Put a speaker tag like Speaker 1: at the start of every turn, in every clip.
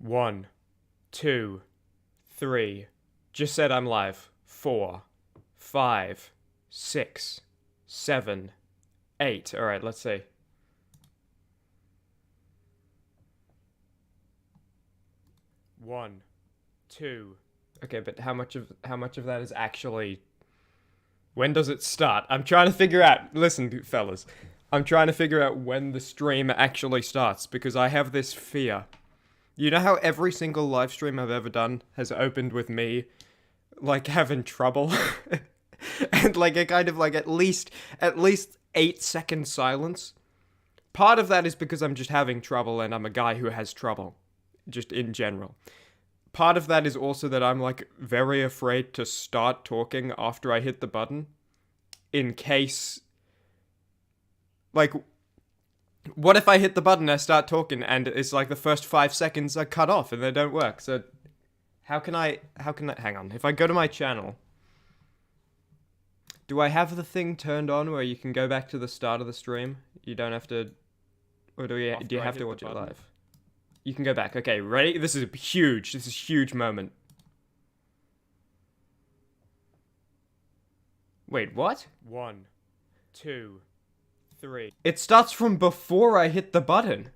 Speaker 1: 1, 2, 3. Just said I'm live. 4, 5, 6, 7, 8. Alright, let's see. One, 2. Okay, but how much of that is actually... When does it start? I'm trying to figure out... Listen, fellas. I'm trying to figure out when the stream actually starts, because I have this fear. You know how every single live stream I've ever done has opened with me, like, having trouble? And, like, a kind of, like, at least 8-second silence? Part of that is because I'm just having trouble and I'm a guy who has trouble. Just in general. Part of that is also that I'm, like, very afraid to start talking after I hit the button. In case... Like, what if I hit the button and I start talking and it's like the first 5 seconds are cut off and they don't work? So, how can I, hang on. If I go to my channel, do I have the thing turned on where you can go back to the start of the stream? You don't have to, or do you have to watch it live? You can go back. Okay, ready? This is a huge moment. Wait, what? 1, 2, 3. It starts from before I hit the button.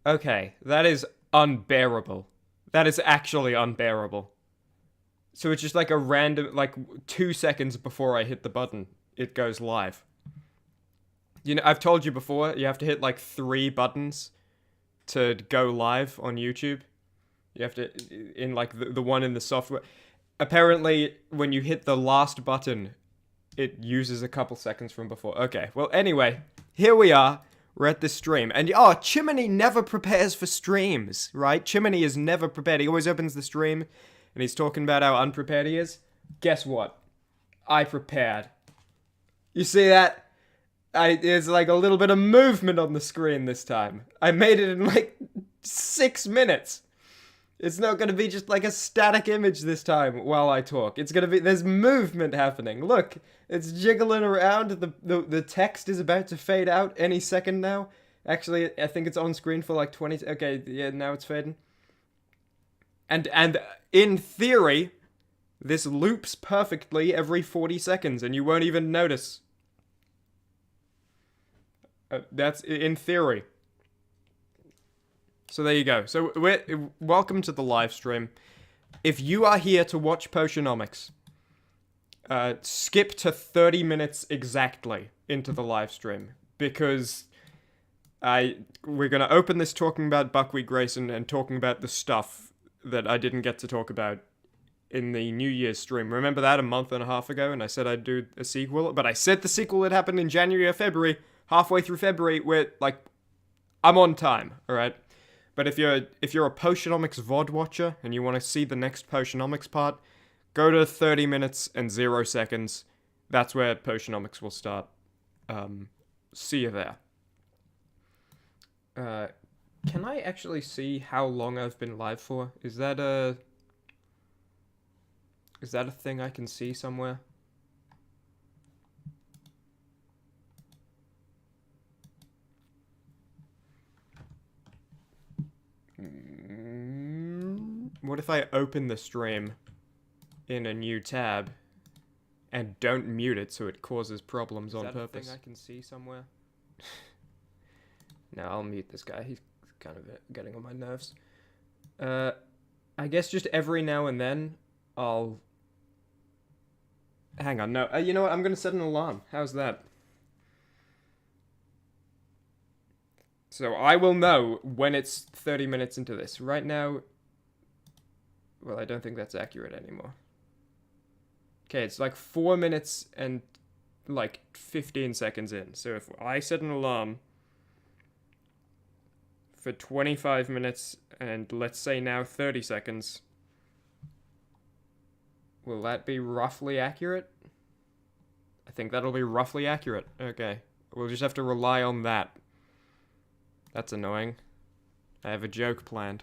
Speaker 1: Okay, that is unbearable. That is actually unbearable. So it's just like a random, like 2 seconds before I hit the button, it goes live. You know, I've told you before, you have to hit like 3 buttons to go live on YouTube. You have to, in like the one in the software. Apparently, when you hit the last button, it uses a couple seconds from before. Okay, well, anyway, here we are. We're at this stream. And, oh, Chimmaney never prepares for streams, right? Chimmaney is never prepared. He always opens the stream, and he's talking about how unprepared he is. Guess what? I prepared. You see that? There's like a little bit of movement on the screen this time. I made it in like 6 minutes. It's not going to be just like a static image this time while I talk. It's going to be, there's movement happening. Look, it's jiggling around. The text is about to fade out any second now. Actually, I think it's on screen for like 20, okay, yeah, now it's fading. And in theory, this loops perfectly every 40 seconds and you won't even notice. That's in theory. So there you go. So welcome to the live stream. If you are here to watch Potionomics, skip to 30 minutes exactly into the live stream, because we're going to open this talking about Buckwheat Grayson and talking about the stuff that I didn't get to talk about in the New Year's stream. Remember that a month and a half ago, and I said I'd do a sequel, but I said the sequel would happen in January or February. Halfway through February, where, like, I'm on time, alright? But if you're a Potionomics VOD watcher, and you want to see the next Potionomics part, go to 30 minutes and 0 seconds. That's where Potionomics will start. See you there. Can I actually see how long I've been live for? Is that a thing I can see somewhere? What if I open the stream in a new tab and don't mute it so it causes problems on purpose? Is that a thing I can see somewhere? No, I'll mute this guy. He's kind of getting on my nerves. I guess just every now and then I'll... Hang on, no. You know what? I'm going to set an alarm. How's that? So I will know when it's 30 minutes into this. Right now... Well, I don't think that's accurate anymore. Okay, it's like 4 minutes and like 15 seconds in. So if I set an alarm for 25 minutes and let's say now 30 seconds, will that be roughly accurate? I think that'll be roughly accurate. Okay, we'll just have to rely on that. That's annoying. I have a joke planned.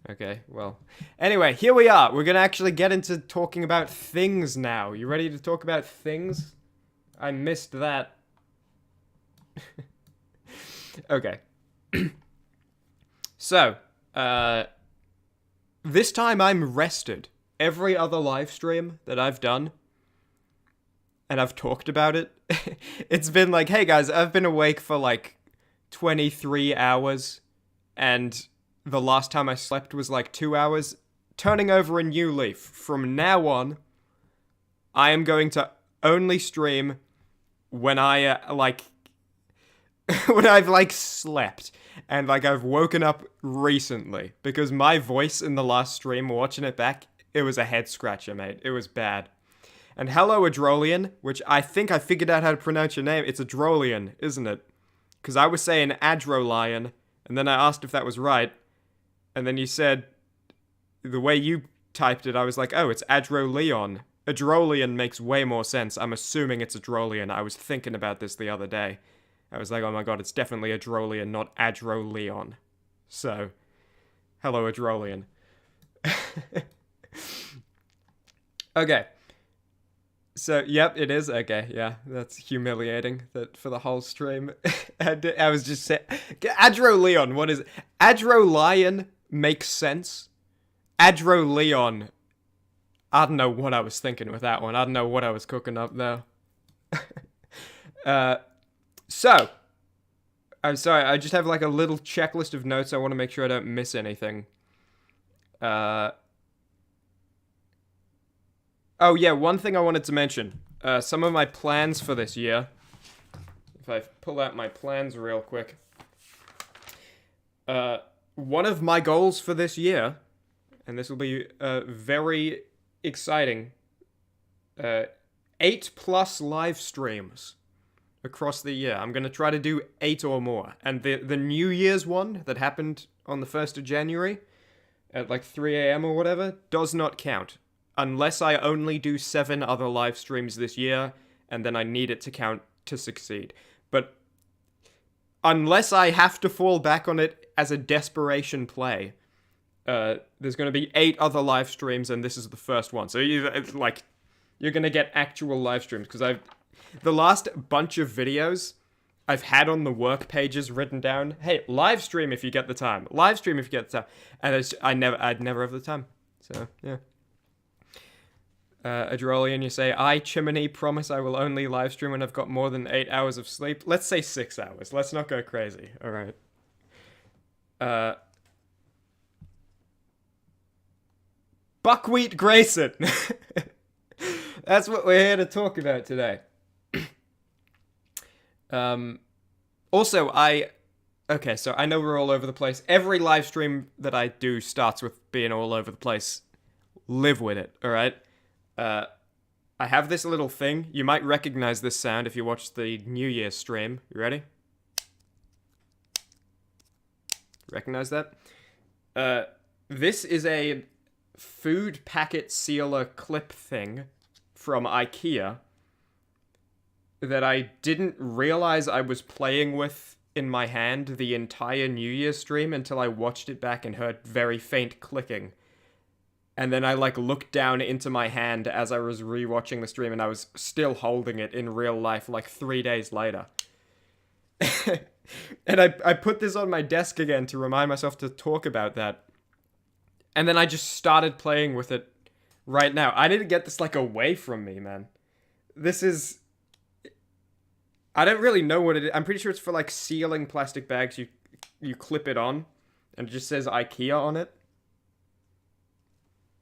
Speaker 1: Okay, well. Anyway, here we are. We're gonna actually get into talking about things now. You ready to talk about things? I missed that. Okay. So, this time I'm rested. Every other live stream that I've done, and I've talked about it, it's been like, hey guys, I've been awake for like 23 hours, and the last time I slept was like 2 hours. Turning over a new leaf. From now on, I am going to only stream when I, when I've, slept. And, I've woken up recently. Because my voice in the last stream, watching it back, it was a head scratcher, mate. It was bad. And hello, Adrolian, which I think I figured out how to pronounce your name. It's Adrolian, isn't it? Because I was saying Adrolion, and then I asked if that was right. And then you said, the way you typed it, I was like, oh, it's Adrolion. Adrolian makes way more sense. I'm assuming it's Adrolian. I was thinking about this the other day. I was like, oh my god, it's definitely Adrolian, not Adrolion. So, hello, Adrolian. Okay. So, yep, it is. Okay, yeah, that's humiliating that for the whole stream. I was just saying, Adrolion, what is it? Adrolion makes sense. Adrolion, I don't know what I was thinking with that one. I don't know what I was cooking up though. So, I'm sorry, I just have a little checklist of notes. I want to make sure I don't miss anything. Oh yeah, one thing I wanted to mention. Some of my plans for this year. If I pull out my plans real quick. One of my goals for this year, and this will be very exciting, 8+ live streams across the year. I'm going to try to do 8 or more. And the New Year's one that happened on the 1st of January at 3 a.m. or whatever does not count. Unless I only do 7 other live streams this year, and then I need it to count to succeed. But unless I have to fall back on it as a desperation play, there's going to be 8 other live streams, and this is the first one. So you're going to get actual live streams, because the last bunch of videos I've had on the work pages written down, hey, live stream if you get the time, live stream if you get the time, and I'd never have the time. So yeah. Adrolian, you say, I, Chimmaney, promise I will only live stream when I've got more than 8 hours of sleep. Let's say 6 hours. Let's not go crazy. All right. Buckwheat Grayson. That's what we're here to talk about today. Also, okay, so I know we're all over the place. Every live stream that I do starts with being all over the place. Live with it, all right? I have this little thing. You might recognize this sound if you watch the New Year's stream. You ready? Recognize that? This is a food packet sealer clip thing from IKEA that I didn't realize I was playing with in my hand the entire New Year's stream until I watched it back and heard very faint clicking. And then I looked down into my hand as I was rewatching the stream, and I was still holding it in real life 3 days later. And I put this on my desk again to remind myself to talk about that. And then I just started playing with it right now. I need to get this away from me, man. This is... I don't really know what it is. I'm pretty sure it's for sealing plastic bags. You clip it on, and it just says IKEA on it.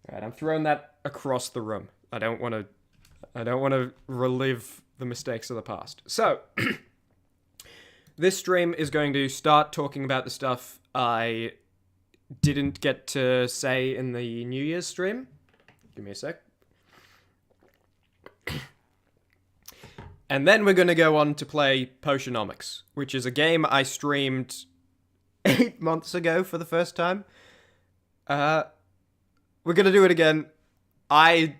Speaker 1: Alright, I'm throwing that across the room. I don't want to relive the mistakes of the past. So, this stream is going to start talking about the stuff I didn't get to say in the New Year's stream. Give me a sec. And then we're going to go on to play Potionomics, which is a game I streamed 8 months ago for the first time. We're going to do it again. I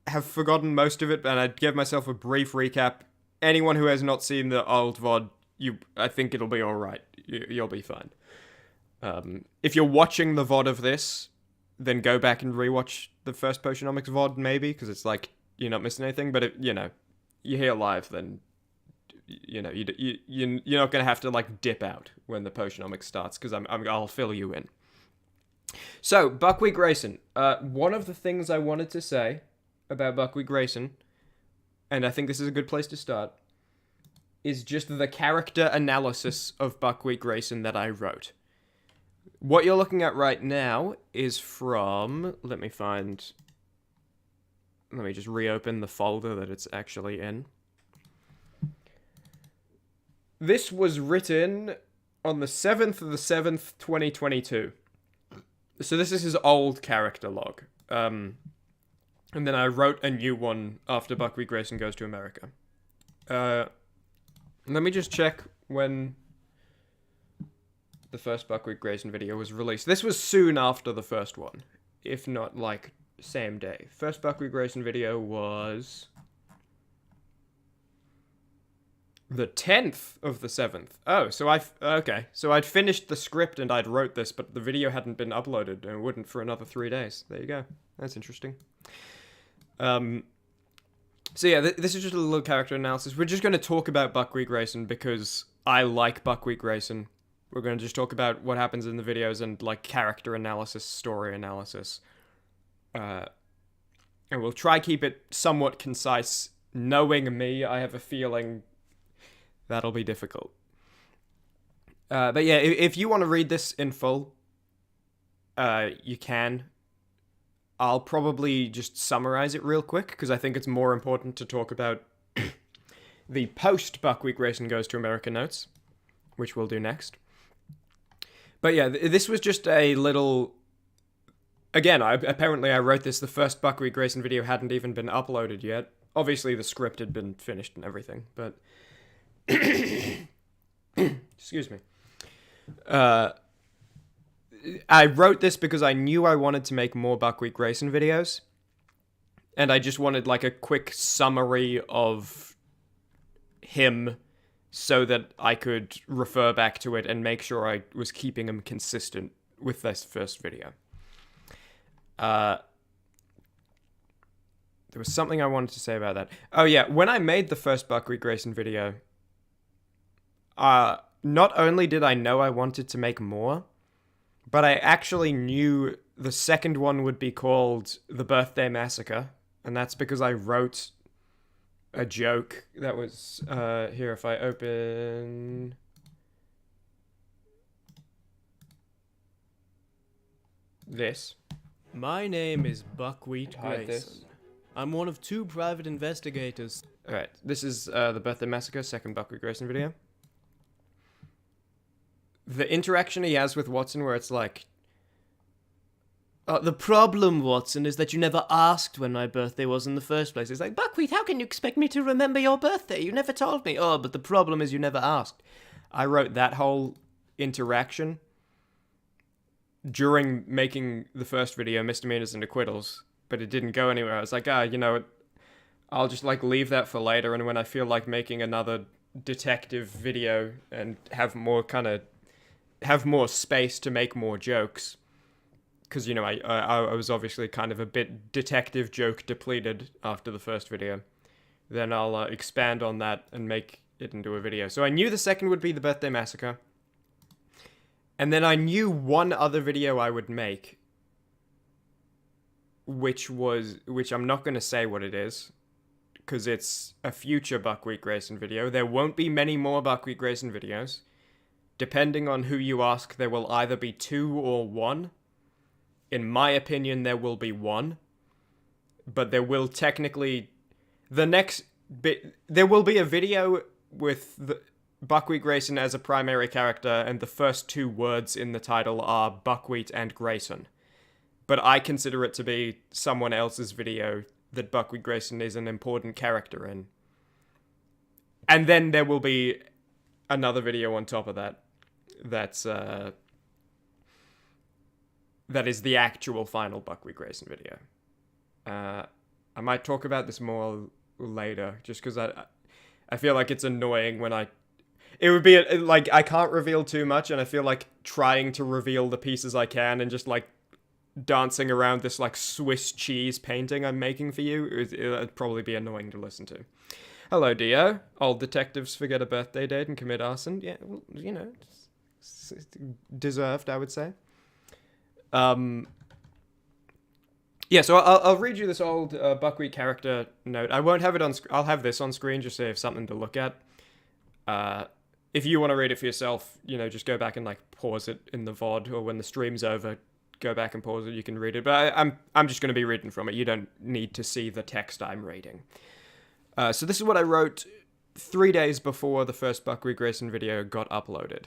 Speaker 1: have forgotten most of it, and I'd give myself a brief recap. Anyone who has not seen the old VOD, I think it'll be alright. You'll be fine. If you're watching the VOD of this, then go back and rewatch the first Potionomics VOD, maybe, because it's you're not missing anything, but you're here live, then, you're not gonna have to like dip out when the Potionomics starts, because I'll fill you in. So Buckwheat Grayson, one of the things I wanted to say about Buckwheat Grayson, and I think this is a good place to start, is just the character analysis of Buckwheat Grayson that I wrote. What you're looking at right now is from, let me just reopen the folder that it's actually in. This was written on the 7th of the 7th, 2022. So this is his old character log. And then I wrote a new one after Buckwheat Grayson Goes to America. Let me just check when the first Buckwheat Grayson video was released. This was soon after the first one, if not like same day. First Buckwheat Grayson video was the 10th of the 7th. Oh, so okay. So I'd finished the script and I'd wrote this, but the video hadn't been uploaded and wouldn't for another 3 days. There you go. That's interesting. So yeah, this is just a little character analysis. We're just going to talk about Buckwheat Grayson because I like Buckwheat Grayson. We're going to just talk about what happens in the videos and like character analysis, story analysis. And we'll try keep it somewhat concise. Knowing me, I have a feeling that'll be difficult. But yeah, if you want to read this in full, you can. I'll probably just summarize it real quick, because I think it's more important to talk about the post-Buckwheat Grayson Goes to America notes, which we'll do next. But yeah, this was just a little... Again, apparently I wrote this, the first Buckwheat Grayson video hadn't even been uploaded yet. Obviously the script had been finished and everything, but... Excuse me. I wrote this because I knew I wanted to make more Buckwheat Grayson videos. And I just wanted like a quick summary of him so that I could refer back to it and make sure I was keeping him consistent with this first video. There was something I wanted to say about that. Oh yeah, when I made the first Buckwheat Grayson video, not only did I know I wanted to make more, but I actually knew the second one would be called The Birthday Massacre, and that's because I wrote a joke that was, here, if I open... this.
Speaker 2: My name is Buckwheat
Speaker 1: Hide
Speaker 2: Grayson.
Speaker 1: this.
Speaker 2: I'm one of 2 private investigators.
Speaker 1: Alright, this is The Birthday Massacre, second Buckwheat Grayson video. The interaction he has with Watson where it's like,
Speaker 2: The problem, Watson, is that you never asked when my birthday was in the first place. It's like, Buckwheat, how can you expect me to remember your birthday? You never told me. Oh, but the problem is you never asked.
Speaker 1: I wrote that whole interaction during making the first video, Misdemeanors and Acquittals, but it didn't go anywhere. I was like, you know, I'll just like leave that for later, and when I feel like making another detective video and have more space to make more jokes, because, you know, I was obviously kind of a bit detective joke depleted after the first video, then I'll expand on that and make it into a video. So I knew the second would be The Birthday Massacre, and then I knew one other video I would make, which I'm not going to say what it is, because it's a future Buckwheat Grayson video. There won't be many more Buckwheat Grayson videos. Depending on who you ask, there will either be 2 or 1. In my opinion, there will be 1. But there will technically... There will be a video with Buckwheat Grayson as a primary character, and the first 2 words in the title are Buckwheat and Grayson. But I consider it to be someone else's video that Buckwheat Grayson is an important character in. And then there will be another video on top of that. That is the actual final Buckwheat Grayson video. I might talk about this more later, just because I feel like it's annoying when it would be like I can't reveal too much, and I feel like trying to reveal the pieces I can and just like dancing around this like Swiss cheese painting I'm making for you, it'd probably be annoying to listen to. Hello, Dio. Old detectives forget a birthday date and commit arson. Yeah, well, it's deserved, I would say. Yeah, so I'll read you this old Buckwheat character note. I won't have it on. I'll have this on screen just so you have something to look at. If you want to read it for yourself, just go back and like pause it in the VOD, or when the stream's over, go back and pause it. You can read it, but I'm just going to be reading from it. You don't need to see the text I'm reading. So this is what I wrote 3 days before the first Buckwheat Grayson video got uploaded.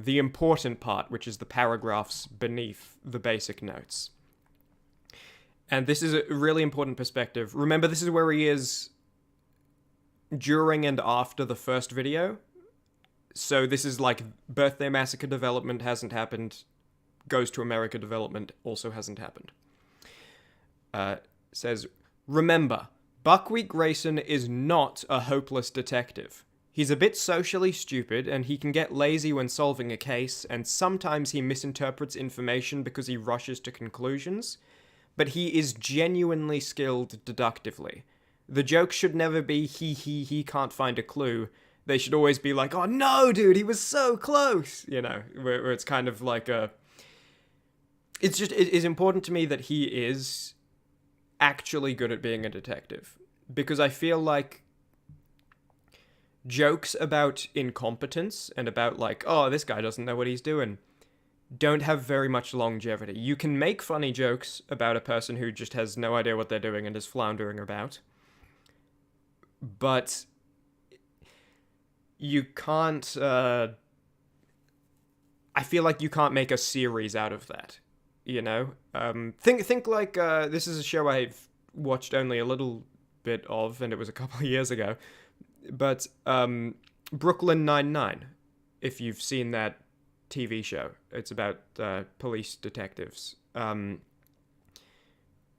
Speaker 1: The important part, which is the paragraphs beneath the basic notes. And this is a really important perspective. Remember, this is where he is during and after the first video. So this is like Birthday Massacre development hasn't happened. Goes to America development also hasn't happened. Says, remember, Buckwheat Grayson is not a hopeless detective. He's a bit socially stupid, and he can get lazy when solving a case, and sometimes he misinterprets information because he rushes to conclusions. But he is genuinely skilled deductively. The joke should never be he can't find a clue. They should always be like, oh no, dude, he was so close. Where it's kind of like a... It is important to me that he is actually good at being a detective. Because I feel like jokes about incompetence and about like, oh, this guy doesn't know what he's doing, don't have very much longevity. You can make funny jokes about a person who just has no idea what they're doing and is floundering about. But you can't... I feel like you can't make a series out of that, Think like... this is a show I've watched only a little bit of, and it was a couple of years ago. But Brooklyn Nine-Nine, if you've seen that TV show. It's about police detectives.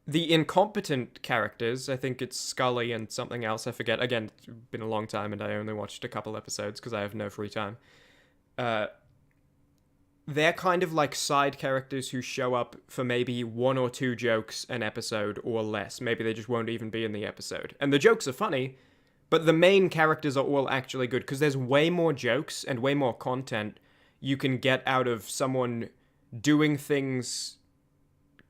Speaker 1: The incompetent characters, I think it's Scully and something else, I forget. Again, it's been a long time and I only watched a couple episodes because I have no free time. They're kind of like side characters who show up for maybe 1 or 2 jokes an episode or less. Maybe they just won't even be in the episode. And the jokes are funny, but the main characters are all actually good because there's way more jokes and way more content you can get out of someone doing things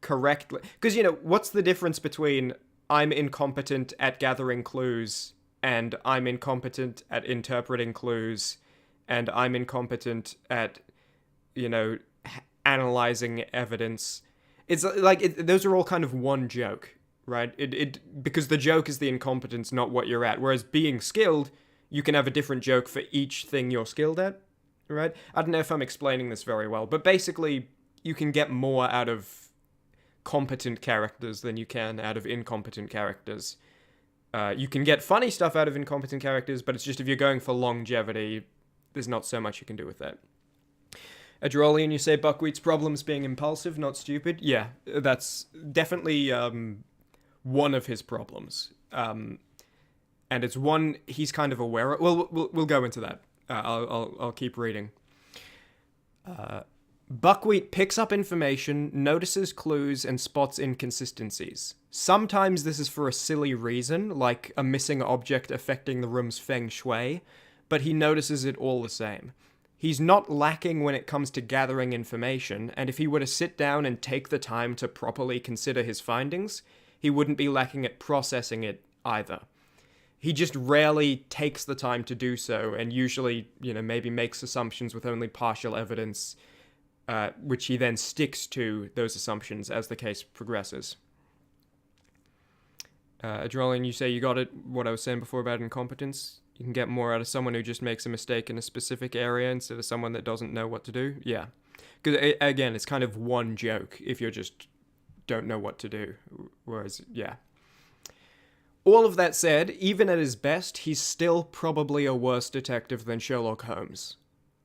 Speaker 1: correctly. Because, what's the difference between I'm incompetent at gathering clues and I'm incompetent at interpreting clues and I'm incompetent at, analyzing evidence? It's like, those are all kind of one joke, right? Because the joke is the incompetence, not what you're at. Whereas being skilled, you can have a different joke for each thing you're skilled at. Right? I don't know if I'm explaining this very well, but basically, you can get more out of competent characters than you can out of incompetent characters. You can get funny stuff out of incompetent characters, but it's just if you're going for longevity, there's not so much you can do with that. Adrolian, you say Buckwheat's problem's being impulsive, not stupid. Yeah, that's definitely one of his problems. And it's one he's kind of aware of. Well, we'll go into that. I'll keep reading. Buckwheat picks up information, notices clues, and spots inconsistencies. Sometimes this is for a silly reason, like a missing object affecting the room's feng shui, but he notices it all the same. He's not lacking when it comes to gathering information, and if he were to sit down and take the time to properly consider his findings, he wouldn't be lacking at processing it either. He just rarely takes the time to do so, and usually, maybe makes assumptions with only partial evidence, which he then sticks to those assumptions as the case progresses. Adrolian, you say you got it, what I was saying before about incompetence? You can get more out of someone who just makes a mistake in a specific area instead of someone that doesn't know what to do? Yeah. Because, again, it's kind of one joke if you just don't know what to do. Whereas, yeah. All of that said, even at his best, he's still probably a worse detective than Sherlock Holmes.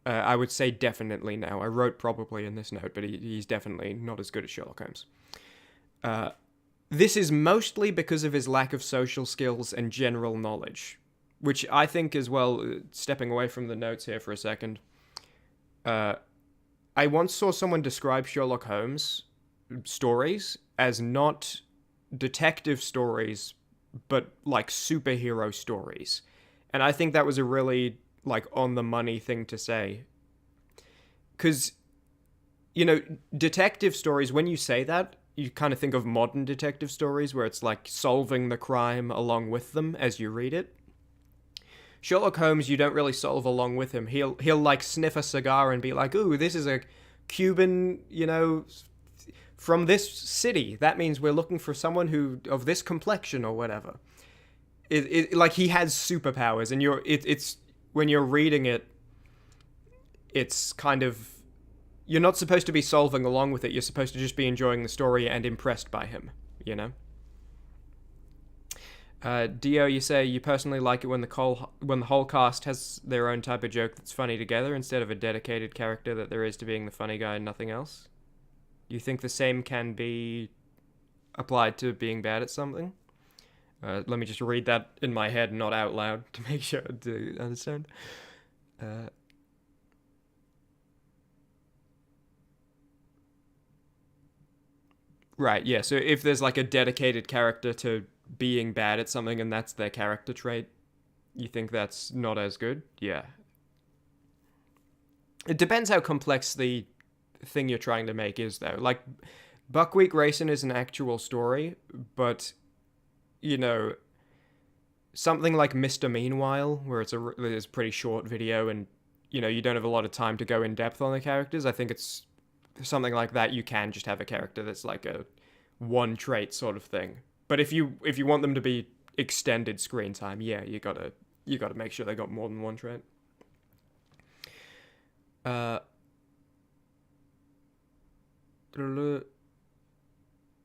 Speaker 1: I would say definitely now. I wrote probably in this note, but he's definitely not as good as Sherlock Holmes. This is mostly because of his lack of social skills and general knowledge, which I think as well, stepping away from the notes here for a second, I once saw someone describe Sherlock Holmes stories as not detective stories, but like superhero stories. And I think that was a really like on the money thing to say. Because, you know, detective stories, when you say that, you kind of think of modern detective stories where it's like solving the crime along with them as you read it. Sherlock Holmes, you don't really solve along with him. He'll like sniff a cigar and be like, "Ooh, this is a Cuban, you know, from this city. That means we're looking for someone who of this complexion or whatever." Like he has superpowers, and it's when you're reading it, it's kind of you're not supposed to be solving along with it. You're supposed to just be enjoying the story and impressed by him. You know. Dio, you say you personally like it when the whole cast has their own type of joke that's funny together instead of a dedicated character that there is to being the funny guy and nothing else. You think the same can be applied to being bad at something? Let me just read that in my head, not out loud, to make sure to understand. Right, yeah, so if there's like a dedicated character to being bad at something and that's their character trait, you think that's not as good? Yeah. It depends how complex the thing you're trying to make is, though. Like, Buckwheat Grayson is an actual story, but, you know, something like Mr. Meanwhile, where it's a pretty short video and, you know, you don't have a lot of time to go in depth on the characters, I think it's something like that. You can just have a character that's like a one trait sort of thing. But if you want them to be extended screen time, yeah, you gotta make sure they got more than one trait.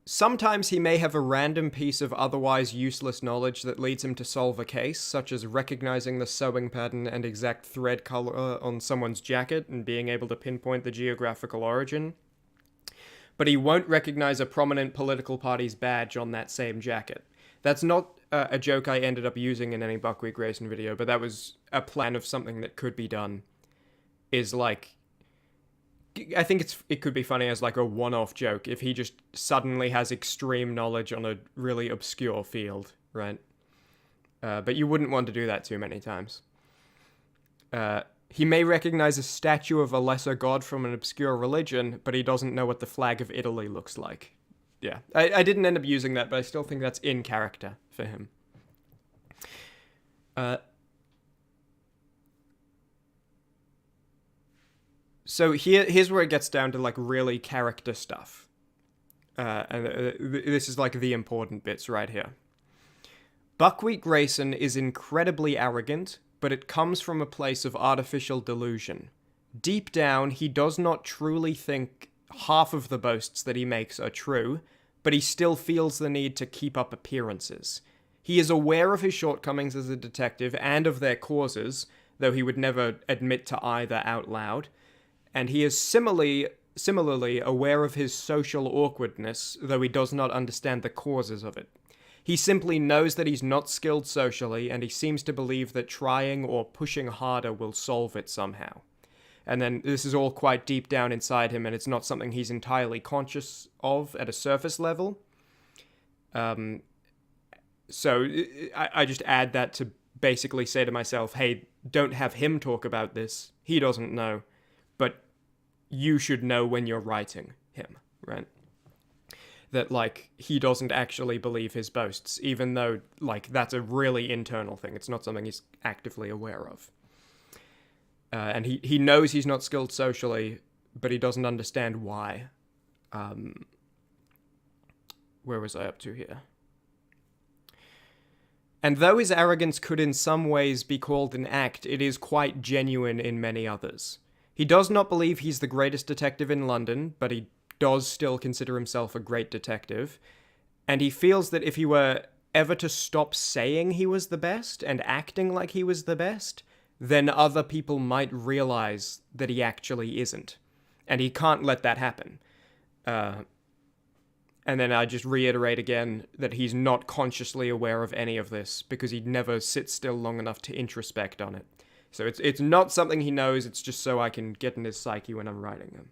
Speaker 1: Sometimes he may have a random piece of otherwise useless knowledge that leads him to solve a case, such as recognizing the sewing pattern and exact thread color on someone's jacket and being able to pinpoint the geographical origin. But he won't recognize a prominent political party's badge on that same jacket. That's not a joke I ended up using in any Buckwheat Grayson video, but that was a plan of something that could be done. Is like, I think it could be funny as like a one-off joke if he just suddenly has extreme knowledge on a really obscure field, right? But you wouldn't want to do that too many times. He may recognize a statue of a lesser god from an obscure religion, but he doesn't know what the flag of Italy looks like. Yeah, I didn't end up using that, but I still think that's in character for him. So here's where it gets down to like really character stuff. And this is like the important bits right here. Buckwheat Grayson is incredibly arrogant, but it comes from a place of artificial delusion. Deep down, he does not truly think half of the boasts that he makes are true, but he still feels the need to keep up appearances. He is aware of his shortcomings as a detective and of their causes, though he would never admit to either out loud, and he is similarly aware of his social awkwardness, though he does not understand the causes of it. He simply knows that he's not skilled socially, and he seems to believe that trying or pushing harder will solve it somehow. And then this is all quite deep down inside him, and it's not something he's entirely conscious of at a surface level. So I just add that to basically say to myself, hey, don't have him talk about this. He doesn't know. But you should know when you're writing him, right? That, like, he doesn't actually believe his boasts, even though, like, that's a really internal thing. It's not something he's actively aware of. And he knows he's not skilled socially, but he doesn't understand why. Where was I up to here? And though his arrogance could in some ways be called an act, it is quite genuine in many others. He does not believe he's the greatest detective in London, but he does still consider himself a great detective, and he feels that if he were ever to stop saying he was the best and acting like he was the best, then other people might realize that he actually isn't, and he can't let that happen. And then I just reiterate again that he's not consciously aware of any of this because he never sits still long enough to introspect on it. So it's not something he knows, it's just so I can get in his psyche when I'm writing him.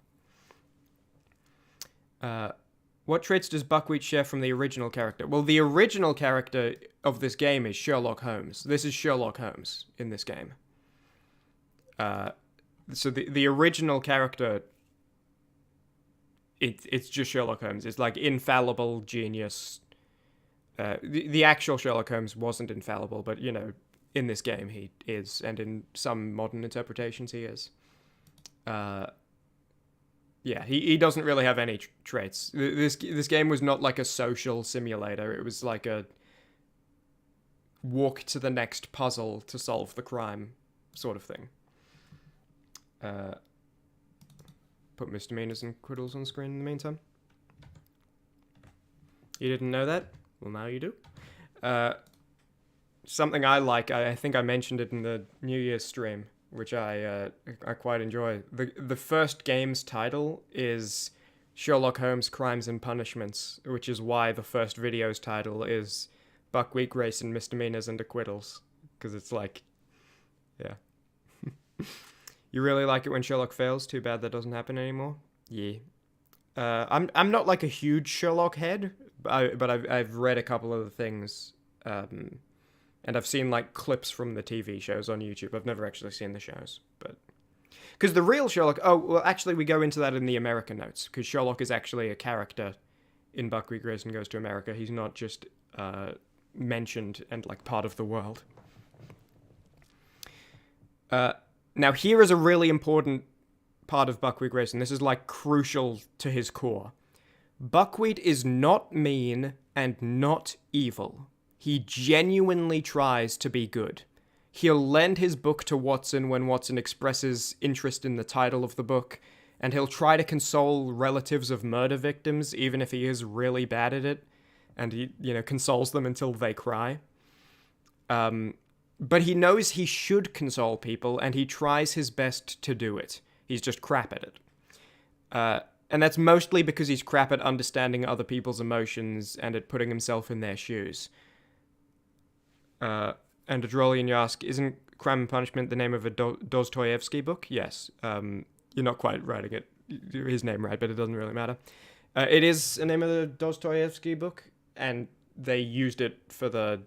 Speaker 1: What traits does Buckwheat share from the original character? Well, the original character of this game is Sherlock Holmes. This is Sherlock Holmes in this game. So the original character, it's just Sherlock Holmes. It's like infallible genius. The actual Sherlock Holmes wasn't infallible, but, you know, in this game he is, and in some modern interpretations he is. Yeah, he doesn't really have any traits. This game was not like a social simulator. It was like a walk to the next puzzle to solve the crime sort of thing. Put misdemeanors and acquittals on screen in the meantime. You didn't know that? Well, now you do. Something I like, I think I mentioned it in the New Year's stream, which I quite enjoy. The first game's title is Sherlock Holmes Crimes and Punishments, which is why the first video's title is Buckwheat Grayson Misdemeanors and Acquittals, because it's like, yeah. You really like it when Sherlock fails? Too bad that doesn't happen anymore. Yeah. I'm not like a huge Sherlock head, but I've read a couple of the things, and I've seen like clips from the TV shows on YouTube. I've never actually seen the shows, but because the real Sherlock. Oh well, actually, we go into that in the American notes because Sherlock is actually a character in Buckwheat Grayson Goes to America. He's not just mentioned and like part of the world. Now here is a really important part of Buckwheat Grayson. This is like crucial to his core. Buckwheat is not mean and not evil. He genuinely tries to be good. He'll lend his book to Watson when Watson expresses interest in the title of the book, and he'll try to console relatives of murder victims even if he is really bad at it, and he, you know, consoles them until they cry. But he knows he should console people, and he tries his best to do it. He's just crap at it. And that's mostly because he's crap at understanding other people's emotions and at putting himself in their shoes. And Adrolian, you ask, isn't Crime and Punishment the name of a Dostoevsky book? Yes. You're not quite writing it his name right, but it doesn't really matter. It is the name of the Dostoevsky book, and they used it for the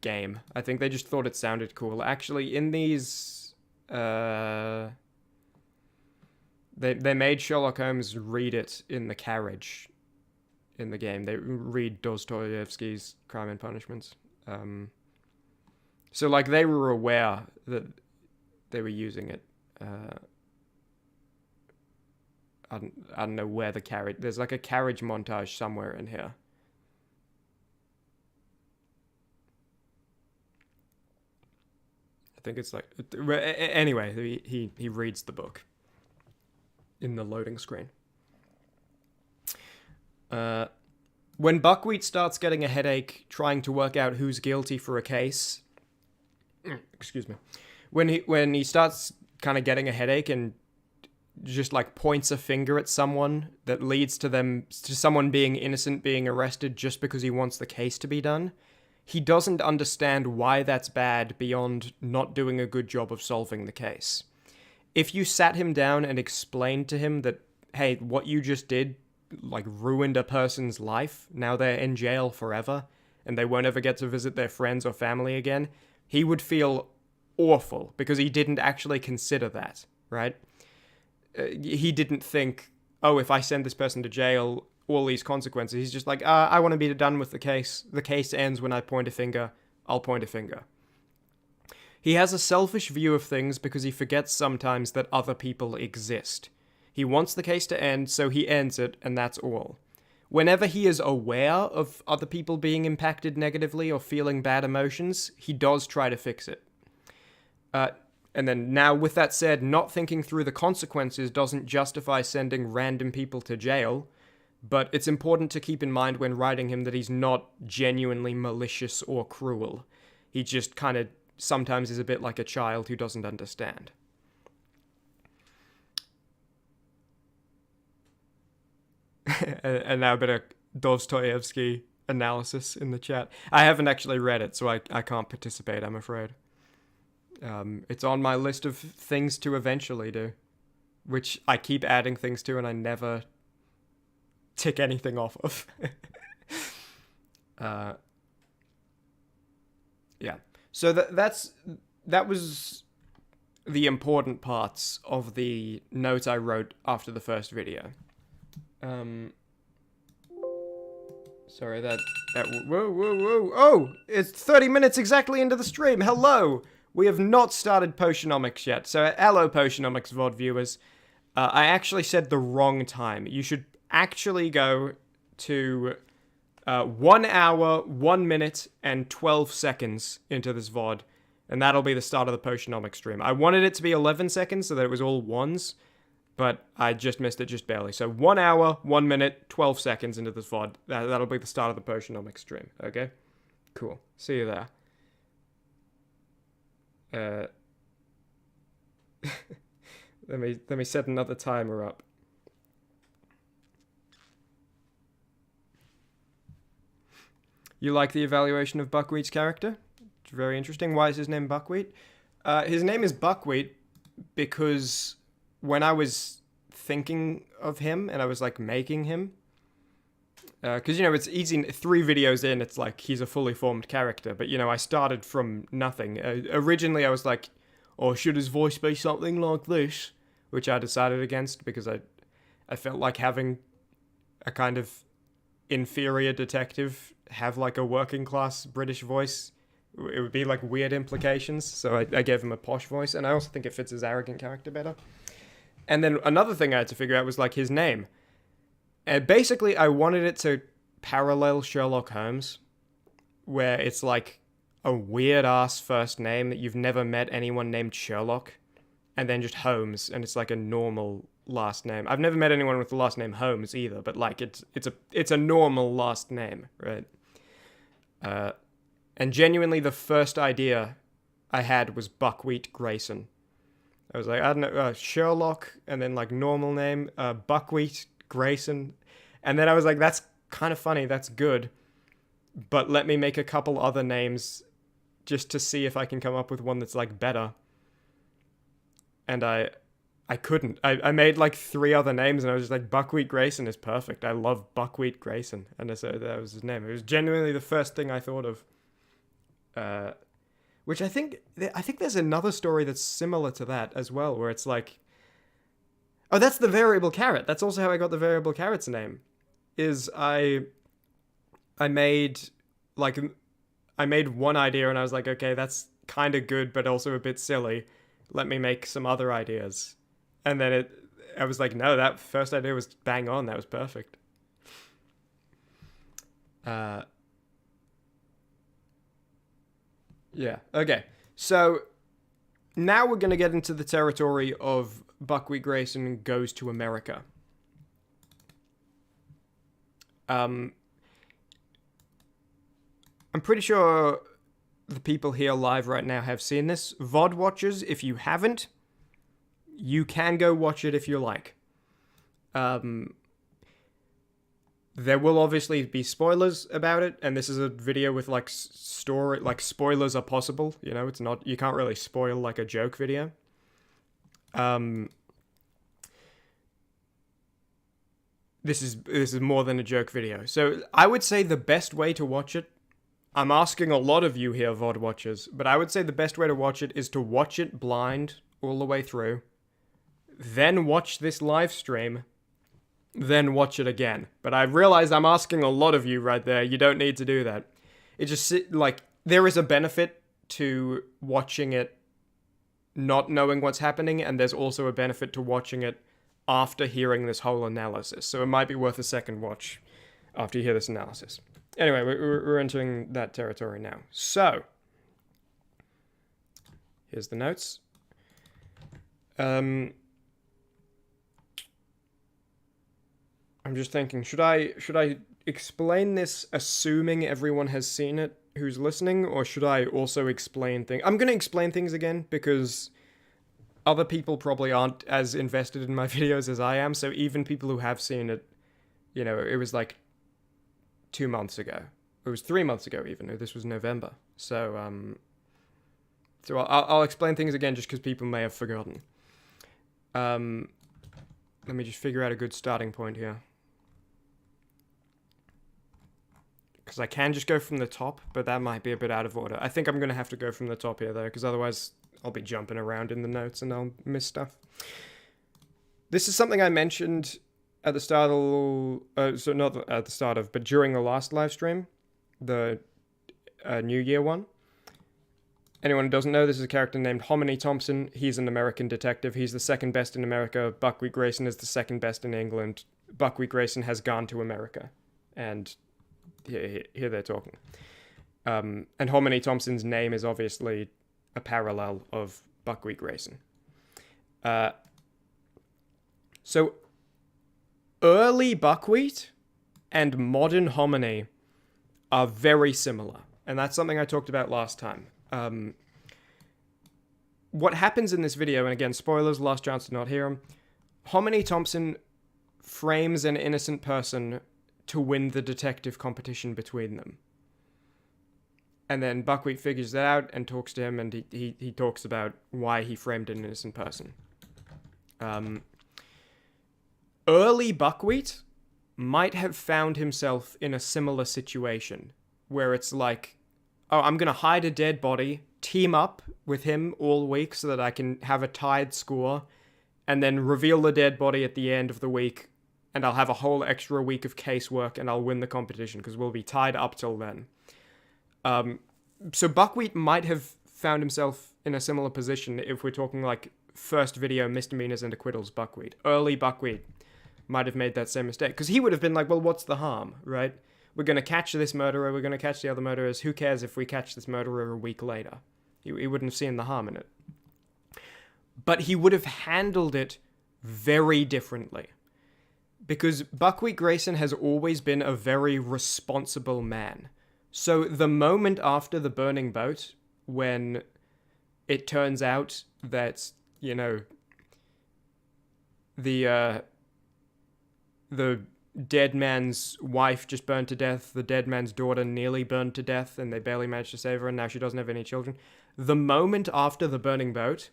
Speaker 1: game. I think they just thought it sounded cool. Actually, in these, they made Sherlock Holmes read it in the carriage in the game. They read Dostoevsky's Crime and Punishments. So like they were aware that they were using it. I don't know where the carriage. There's like a carriage montage somewhere in here. I think it's like anyway. He reads the book in the loading screen. When Buckwheat starts getting a headache trying to work out who's guilty for a case, excuse me, when he starts kind of getting a headache and just like points a finger at someone that leads to someone being innocent being arrested just because he wants the case to be done, he doesn't understand why that's bad beyond not doing a good job of solving the case. If you sat him down and explained to him that, hey, what you just did like ruined a person's life, now they're in jail forever and they won't ever get to visit their friends or family again, he would feel awful because he didn't actually consider that, right? He didn't think, oh, if I send this person to jail, all these consequences. He's just like, I want to be done with the case. The case ends when I point a finger. I'll point a finger. He has a selfish view of things because he forgets sometimes that other people exist. He wants the case to end, so he ends it, and that's all. Whenever he is aware of other people being impacted negatively or feeling bad emotions, he does try to fix it. And then now, with that said, not thinking through the consequences doesn't justify sending random people to jail, but it's important to keep in mind when writing him that he's not genuinely malicious or cruel. He just kind of sometimes is a bit like a child who doesn't understand. And now a bit of Dostoevsky analysis in the chat. I haven't actually read it, so I can't participate, I'm afraid. It's on my list of things to eventually do, which I keep adding things to and I never tick anything off of. Yeah. So that was the important parts of the note I wrote after the first video. Sorry, that whoa. Oh, it's 30 minutes exactly into the stream. Hello. We have not started Potionomics yet. So, hello, Potionomics VOD viewers. I actually said the wrong time. You should actually go to 1 hour, 1 minute, and 12 seconds into this VOD. And that'll be the start of the Potionomics stream. I wanted it to be 11 seconds so that it was all ones, but I just missed it just barely. So 1 hour, 1 minute, 12 seconds into this VOD. That'll be the start of the Potionomics stream, okay? Cool. See you there. Let me set another timer up. You like the evaluation of Buckwheat's character? It's very interesting. Why is his name Buckwheat? His name is Buckwheat because when I was thinking of him and I was like making him, because it's easy. 3 videos in, it's like he's a fully formed character. But I started from nothing. Originally, I was like, "Oh, should his voice be something like this?" Which I decided against because I felt like having a kind of inferior detective have like a working class British voice. It would be like weird implications. So I gave him a posh voice, and I also think it fits his arrogant character better. And then another thing I had to figure out was like his name. And basically, I wanted it to parallel Sherlock Holmes, where it's like a weird-ass first name that you've never met anyone named Sherlock, and then just Holmes, and it's like a normal last name. I've never met anyone with the last name Holmes either, but like it's a normal last name, right? And genuinely, the first idea I had was Buckwheat Grayson. I was like, I don't know, Sherlock, and then like normal name, Buckwheat Grayson. And then I was like, that's kind of funny, that's good. But let me make a couple other names just to see if I can come up with one that's like better. And I couldn't. I made like 3 other names and I was just like, Buckwheat Grayson is perfect. I love Buckwheat Grayson. And so that was his name. It was genuinely the first thing I thought of. Which I think there's another story that's similar to that as well, where it's like, oh, that's the variable carrot. That's also how I got the variable carrot's name. Is I made one idea and I was like, okay, that's kind of good, but also a bit silly. Let me make some other ideas. And then I was like, no, that first idea was bang on. That was perfect. Yeah, okay. So now we're going to get into the territory of Buckwheat Grayson Goes to America. I'm pretty sure the people here live right now have seen this. VOD watchers, if you haven't, you can go watch it if you like. There will obviously be spoilers about it, and this is a video with like story, like spoilers are possible. It's not, you can't really spoil like a joke video. This is more than a joke video. So I would say the best way to watch it, I'm asking a lot of you here, VOD watchers, but I would say the best way to watch it is to watch it blind all the way through, then watch this live stream, then watch it again. But I realize I'm asking a lot of you right there. You don't need to do that. It just, like, there is a benefit to watching it not knowing what's happening, and there's also a benefit to watching it after hearing this whole analysis. So it might be worth a second watch after you hear this analysis. Anyway, we're entering that territory now. So, here's the notes. I'm just thinking, should I explain this assuming everyone has seen it who's listening, or should I also explain things? I'm going to explain things again because other people probably aren't as invested in my videos as I am, so even people who have seen it, it was like 2 months ago. It was 3 months ago even. This was November. So I'll explain things again just because people may have forgotten. Let me just figure out a good starting point here. because I can just go from the top, but that might be a bit out of order. I think I'm going to have to go from the top here, though, because otherwise I'll be jumping around in the notes and I'll miss stuff. This is something I mentioned at the start of, so not at the start of, but during the last live stream, the New Year one. Anyone who doesn't know, this is a character named Chimmaney Thompson. He's an American detective. He's the second best in America. Buckwheat Grayson is the second best in England. Buckwheat Grayson has gone to America. And here they're talking. And Chimmaney Thompson's name is obviously a parallel of Buckwheat Grayson. So, early Buckwheat and modern Chimmaney are very similar. And that's something I talked about last time. What happens in this video, and again, spoilers, last chance to not hear them, Chimmaney Thompson frames an innocent person to win the detective competition between them. And then Buckwheat figures that out and talks to him, and he talks about why he framed an innocent person. Early Buckwheat might have found himself in a similar situation, where it's like, oh, I'm going to hide a dead body, team up with him all week so that I can have a tied score, and then reveal the dead body at the end of the week, and I'll have a whole extra week of casework, and I'll win the competition, because we'll be tied up till then. So Buckwheat might have found himself in a similar position if we're talking like first video misdemeanors and acquittals Buckwheat. Early Buckwheat might have made that same mistake, because he would have been like, well, what's the harm, right? We're going to catch this murderer, we're going to catch the other murderers, who cares if we catch this murderer a week later? He wouldn't have seen the harm in it. But he would have handled it very differently. Because Buckwheat Grayson has always been a very responsible man. So the moment after the burning boat, when it turns out that, you know, the dead man's wife just burned to death, the dead man's daughter nearly burned to death, and they barely managed to save her, and now she doesn't have any children. The moment after the burning boat,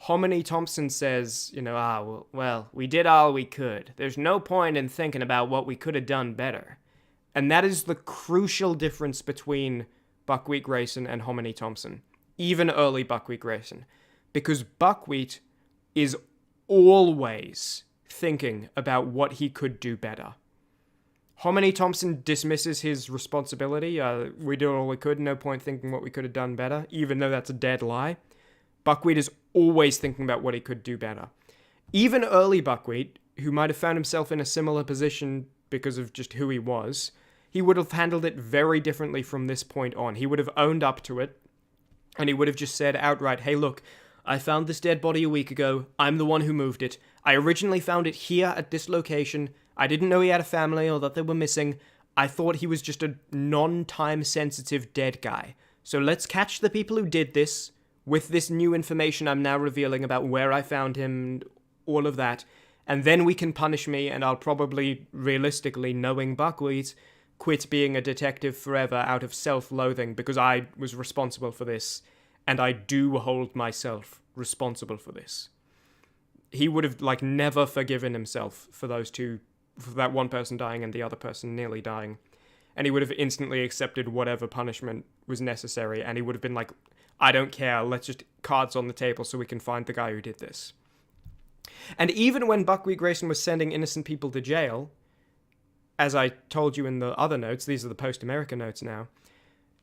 Speaker 1: Chimmaney Thompson says, you know, well, we did all we could. There's no point in thinking about what we could have done better. And that is the crucial difference between Buckwheat Grayson and Chimmaney Thompson, even early Buckwheat Grayson. Because Buckwheat is always thinking about what he could do better. Chimmaney Thompson dismisses his responsibility. We did all we could, no point thinking what we could have done better, even though that's a dead lie. Buckwheat is always thinking about what he could do better. Even early Buckwheat, who might have found himself in a similar position because of just who he was, he would have handled it very differently from this point on. He would have owned up to it, and he would have just said outright, hey, look, I found this dead body a week ago. I'm the one who moved it. I originally found it here at this location. I didn't know he had a family or that they were missing. I thought he was just a non-time sensitive dead guy. So let's catch the people who did this with this new information I'm now revealing about where I found him and all of that. And then we can punish me, and I'll probably, realistically, knowing Buckwheat, quit being a detective forever out of self-loathing because I was responsible for this, and I do hold myself responsible for this. He would have, like, never forgiven himself for those two, for that one person dying and the other person nearly dying. And he would have instantly accepted whatever punishment was necessary, and he would have been like, I don't care, let's just cards on the table so we can find the guy who did this. And even when Buckwheat Grayson was sending innocent people to jail, as I told you in the other notes, these are the post-America notes now,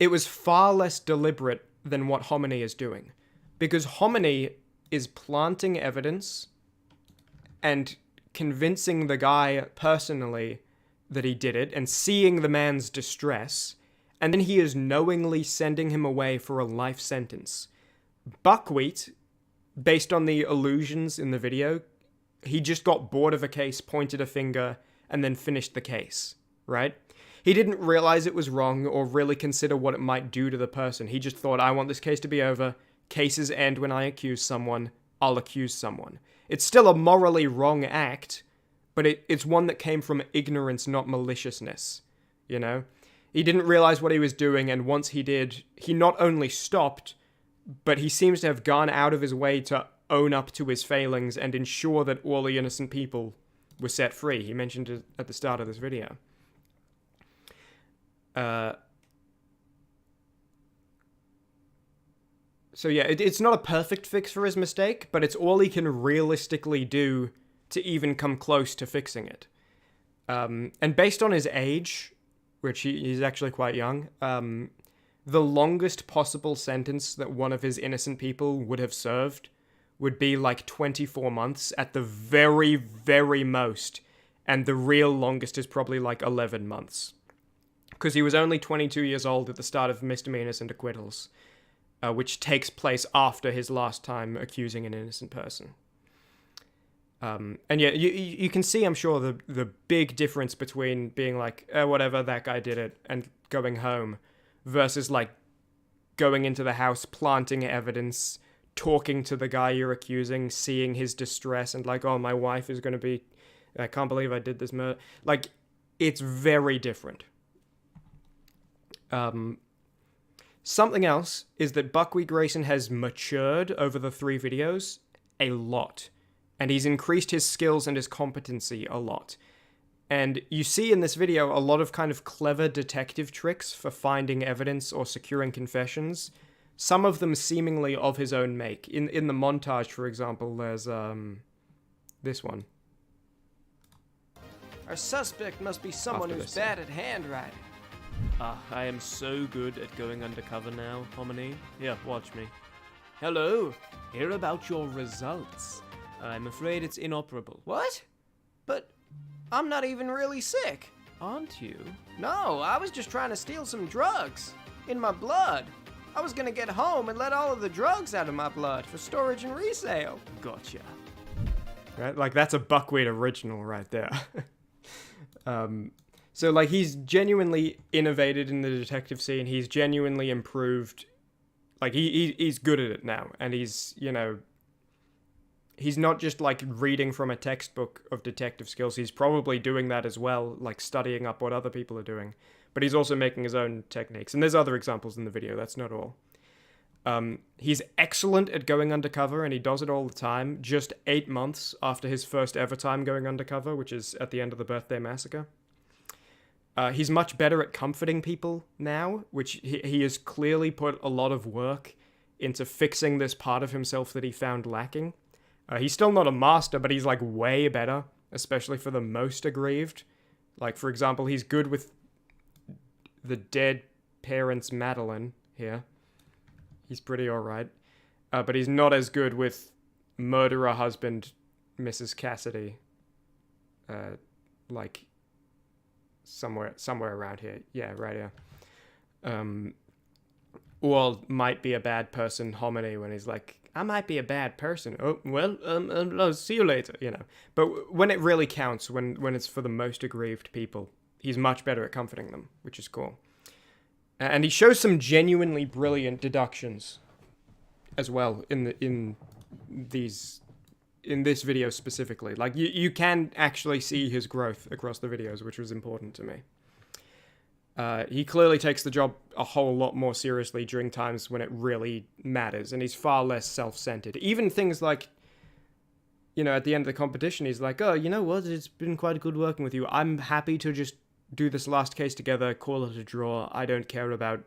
Speaker 1: it was far less deliberate than what Chimmaney is doing. Because Chimmaney is planting evidence and convincing the guy personally that he did it, and seeing the man's distress, and then he is knowingly sending him away for a life sentence. Buckwheat, based on the illusions in the video, he just got bored of a case, pointed a finger, and then finished the case, right? He didn't realize it was wrong or really consider what it might do to the person. He just thought, I want this case to be over. Cases end when I accuse someone. I'll accuse someone. It's still a morally wrong act, but it's one that came from ignorance, not maliciousness, you know? He didn't realize what he was doing, and once he did, he not only stopped, but he seems to have gone out of his way to own up to his failings and ensure that all the innocent people were set free. He mentioned it at the start of this video. So yeah, it's not a perfect fix for his mistake, but it's all he can realistically do to even come close to fixing it. And based on his age, which he's actually quite young, the longest possible sentence that one of his innocent people would have served would be like 24 months at the very, very most. And the real longest is probably like 11 months. Because he was only 22 years old at the start of misdemeanors and acquittals, which takes place after his last time accusing an innocent person. And yeah, you can see, I'm sure, the big difference between being like, whatever, that guy did it, and going home, versus like going into the house, planting evidence, talking to the guy you're accusing, seeing his distress, and like, oh, my wife is going to be, I can't believe I did this murder. Like, it's very different. Something else is that Buckwheat Grayson has matured over the 3 videos a lot. And he's increased his skills and his competency a lot. And you see in this video a lot of kind of clever detective tricks for finding evidence or securing confessions. Some of them seemingly of his own make. In the montage, for example, there's this one.
Speaker 2: Our suspect must be someone who's bad at handwriting. I am so good at going undercover now, Chimmaney. Here, watch me. Hello, hear about your results. I'm afraid it's inoperable. What? But I'm not even really sick. Aren't you? No, I was just trying to steal some drugs. In my blood. I was gonna get home and let all of the drugs out of my blood for storage and resale. Gotcha.
Speaker 1: Right? Like, that's a Buckwheat original right there. So, like, he's genuinely innovated in the detective scene. He's genuinely improved. Like, he's good at it now. And he's, you know, he's not just, like, reading from a textbook of detective skills. He's probably doing that as well, like, studying up what other people are doing. But he's also making his own techniques. And there's other examples in the video. That's not all. He's excellent at going undercover, and he does it all the time. Just 8 months after his first ever time going undercover, which is at the end of the birthday massacre. He's much better at comforting people now, which he has clearly put a lot of work into fixing this part of himself that he found lacking. He's still not a master, but he's like way better, especially for the most aggrieved. Like, for example, he's good with the dead parents' Madeline here. He's pretty alright. But he's not as good with murderer husband Mrs. Cassidy. Like, somewhere around here. Yeah, right here. Or might be a bad person Chimmaney when he's like, I might be a bad person. Oh, well, I'll see you later, you know. But when it really counts, when it's for the most aggrieved people, he's much better at comforting them, which is cool. And he shows some genuinely brilliant deductions as well in this video specifically. Like, you can actually see his growth across the videos, which was important to me. He clearly takes the job a whole lot more seriously during times when it really matters, and he's far less self-centered. Even things like, you know, at the end of the competition, he's like, oh, you know what, it's been quite good working with you. I'm happy to just do this last case together, call it a draw. I don't care about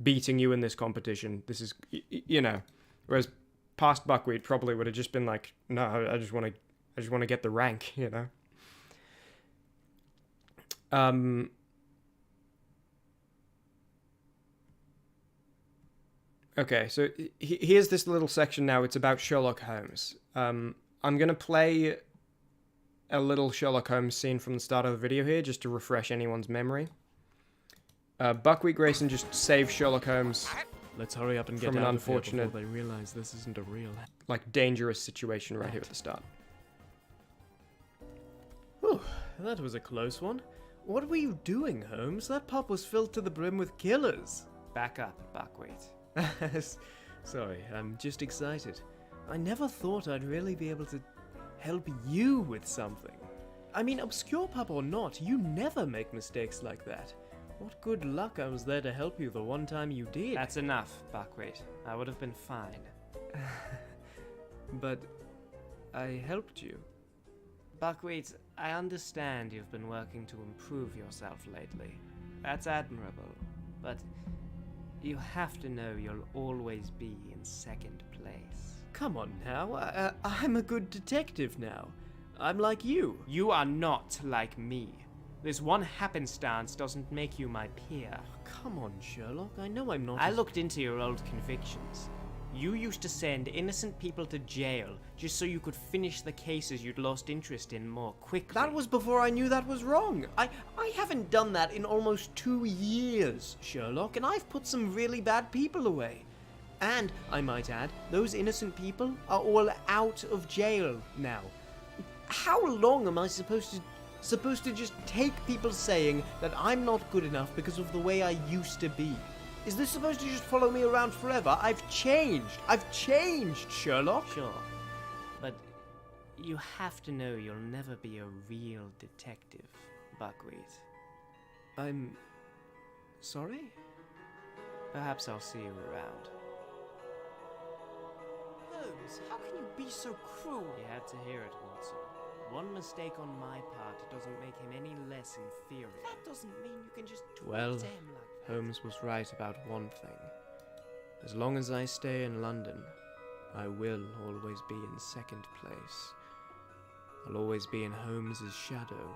Speaker 1: beating you in this competition. This is, you know, whereas past Buckwheat probably would have just been like, no, I just want to get the rank, you know. Okay, so here's this little section now. It's about Sherlock Holmes. I'm going to play a little Sherlock Holmes scene from the start of the video here, just to refresh anyone's memory. Buckwheat Grayson just saved Sherlock Holmes.
Speaker 2: Let's hurry up and get
Speaker 1: from an
Speaker 2: out
Speaker 1: unfortunate,
Speaker 2: of here before they realize this isn't a real...
Speaker 1: like, dangerous situation right here at the start.
Speaker 2: Whew, that was a close one. What were you doing, Holmes? That pub was filled to the brim with killers. Back up, Buckwheat. Sorry, I'm just excited. I never thought I'd really be able to help you with something. I mean, obscure pub or not, you never make mistakes like that. What good luck I was there to help you the one time you did.
Speaker 3: That's enough, Buckwheat. I would have been fine.
Speaker 2: But I helped you.
Speaker 3: Buckwheat, I understand you've been working to improve yourself lately. That's admirable. But you have to know you'll always be in second place.
Speaker 2: Come on now, I'm a good detective now. I'm like you.
Speaker 3: You are not like me. This one happenstance doesn't make you my peer.
Speaker 2: Come on, Sherlock, I know I'm not
Speaker 3: I looked into your old convictions. You used to send innocent people to jail just so you could finish the cases you'd lost interest in more quickly.
Speaker 2: That was before I knew that was wrong. I haven't done that in almost 2 years, Sherlock, and I've put some really bad people away. And, I might add, those innocent people are all out of jail now. How long am I supposed to just take people saying that I'm not good enough because of the way I used to be? Is this supposed to just follow me around forever? I've changed, Sherlock.
Speaker 3: Sure, but you have to know you'll never be a real detective, Buckwheat.
Speaker 2: I'm sorry?
Speaker 3: Perhaps I'll see you around.
Speaker 2: Holmes, how can you be so cruel?
Speaker 3: You had to hear it, Watson. One mistake on my part doesn't make him any less inferior.
Speaker 2: That doesn't mean you can just talk
Speaker 3: Well,
Speaker 2: to him like that.
Speaker 3: Holmes was right about one thing. As long as I stay in London, I will always be in second place. I'll always be in Holmes's shadow.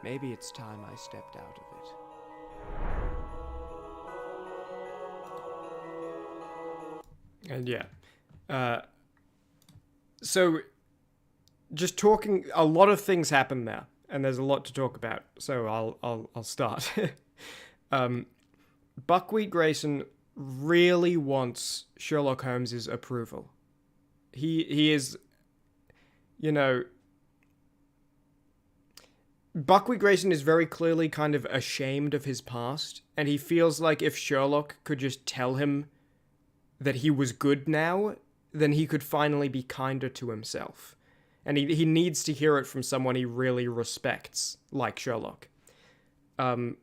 Speaker 3: Maybe it's time I stepped out of it.
Speaker 1: And yeah. So, just talking, a lot of things happen there, and there's a lot to talk about, so I'll start. Buckwheat Grayson really wants Sherlock Holmes's approval. He is, Buckwheat Grayson is very clearly kind of ashamed of his past, and he feels like if Sherlock could just tell him that he was good now, then he could finally be kinder to himself. And he needs to hear it from someone he really respects, like Sherlock. And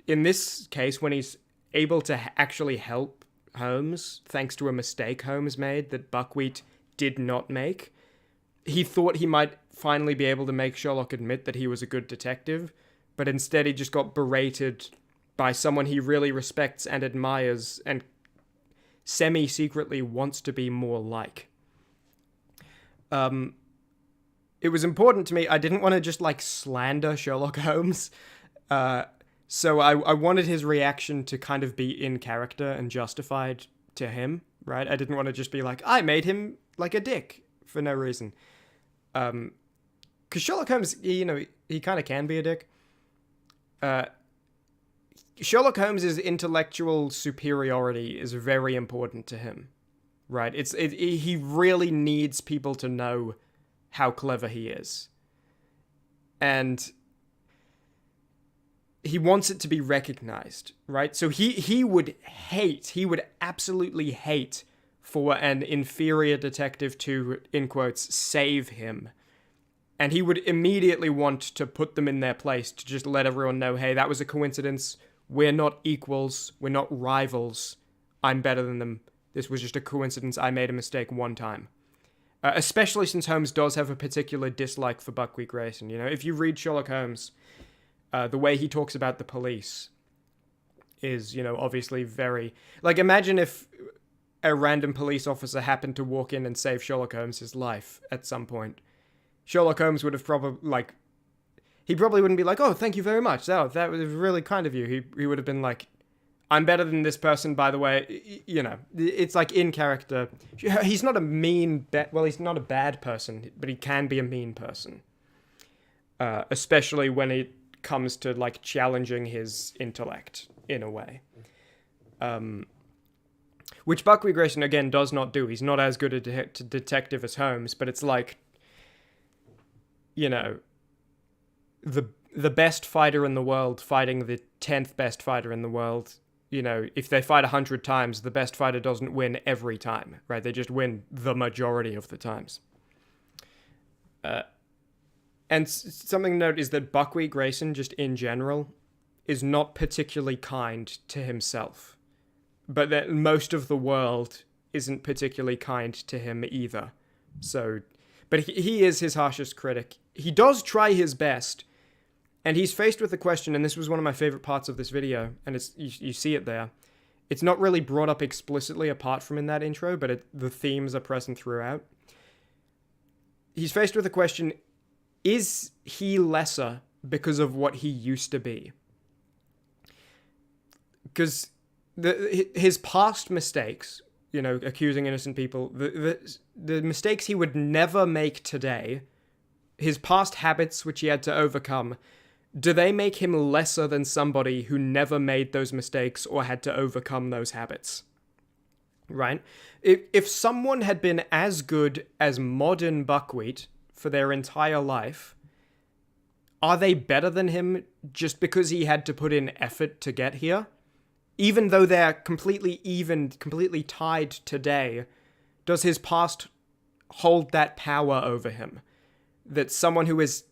Speaker 1: in this case, when he's able to actually help Holmes, thanks to a mistake Holmes made that Buckwheat did not make, he thought he might finally be able to make Sherlock admit that he was a good detective, but instead he just got berated by someone he really respects and admires and semi-secretly wants to be more like. It was important to me. I didn't want to just, slander Sherlock Holmes. So I wanted his reaction to kind of be in character and justified to him, right? I didn't want to just be like, I made him, a dick for no reason. Because Sherlock Holmes, he kind of can be a dick. Sherlock Holmes's intellectual superiority is very important to him, right? He really needs people to know how clever he is. And he wants it to be recognized, right? So he would absolutely hate for an inferior detective to, in quotes, save him. And he would immediately want to put them in their place, to just let everyone know, hey, that was a coincidence. We're not equals. We're not rivals. I'm better than them. This was just a coincidence. I made a mistake one time. Especially since Holmes does have a particular dislike for Buckwheat Grayson. If you read Sherlock Holmes, the way he talks about the police is, obviously very... imagine if a random police officer happened to walk in and save Sherlock Holmes' life at some point. Sherlock Holmes would have probably, he probably wouldn't be like, oh, thank you very much. Oh, that was really kind of you. He would have been like, I'm better than this person, by the way. It's in character. He's not a he's not a bad person, but he can be a mean person. Especially when it comes to, challenging his intellect, in a way. Which Buckwheat Grayson, again, does not do. He's not as good a detective as Holmes, but it's the best fighter in the world fighting the 10th best fighter in the world. If they fight 100 times, the best fighter doesn't win every time, right? They just win the majority of the times. And something to note is that Buckwheat Grayson, just in general, is not particularly kind to himself. But that most of the world isn't particularly kind to him either. But he is his harshest critic. He does try his best, And he's faced with the question, and this was one of my favorite parts of this video, and it's you see it there. It's not really brought up explicitly apart from in that intro, but the themes are present throughout. He's faced with the question, is he lesser because of what he used to be? Because his past mistakes, you know, accusing innocent people, the mistakes he would never make today, his past habits which he had to overcome, do they make him lesser than somebody who never made those mistakes or had to overcome those habits? Right? If someone had been as good as modern Buckwheat for their entire life, are they better than him just because he had to put in effort to get here? Even though they're completely tied today, does his past hold that power over him? That someone who is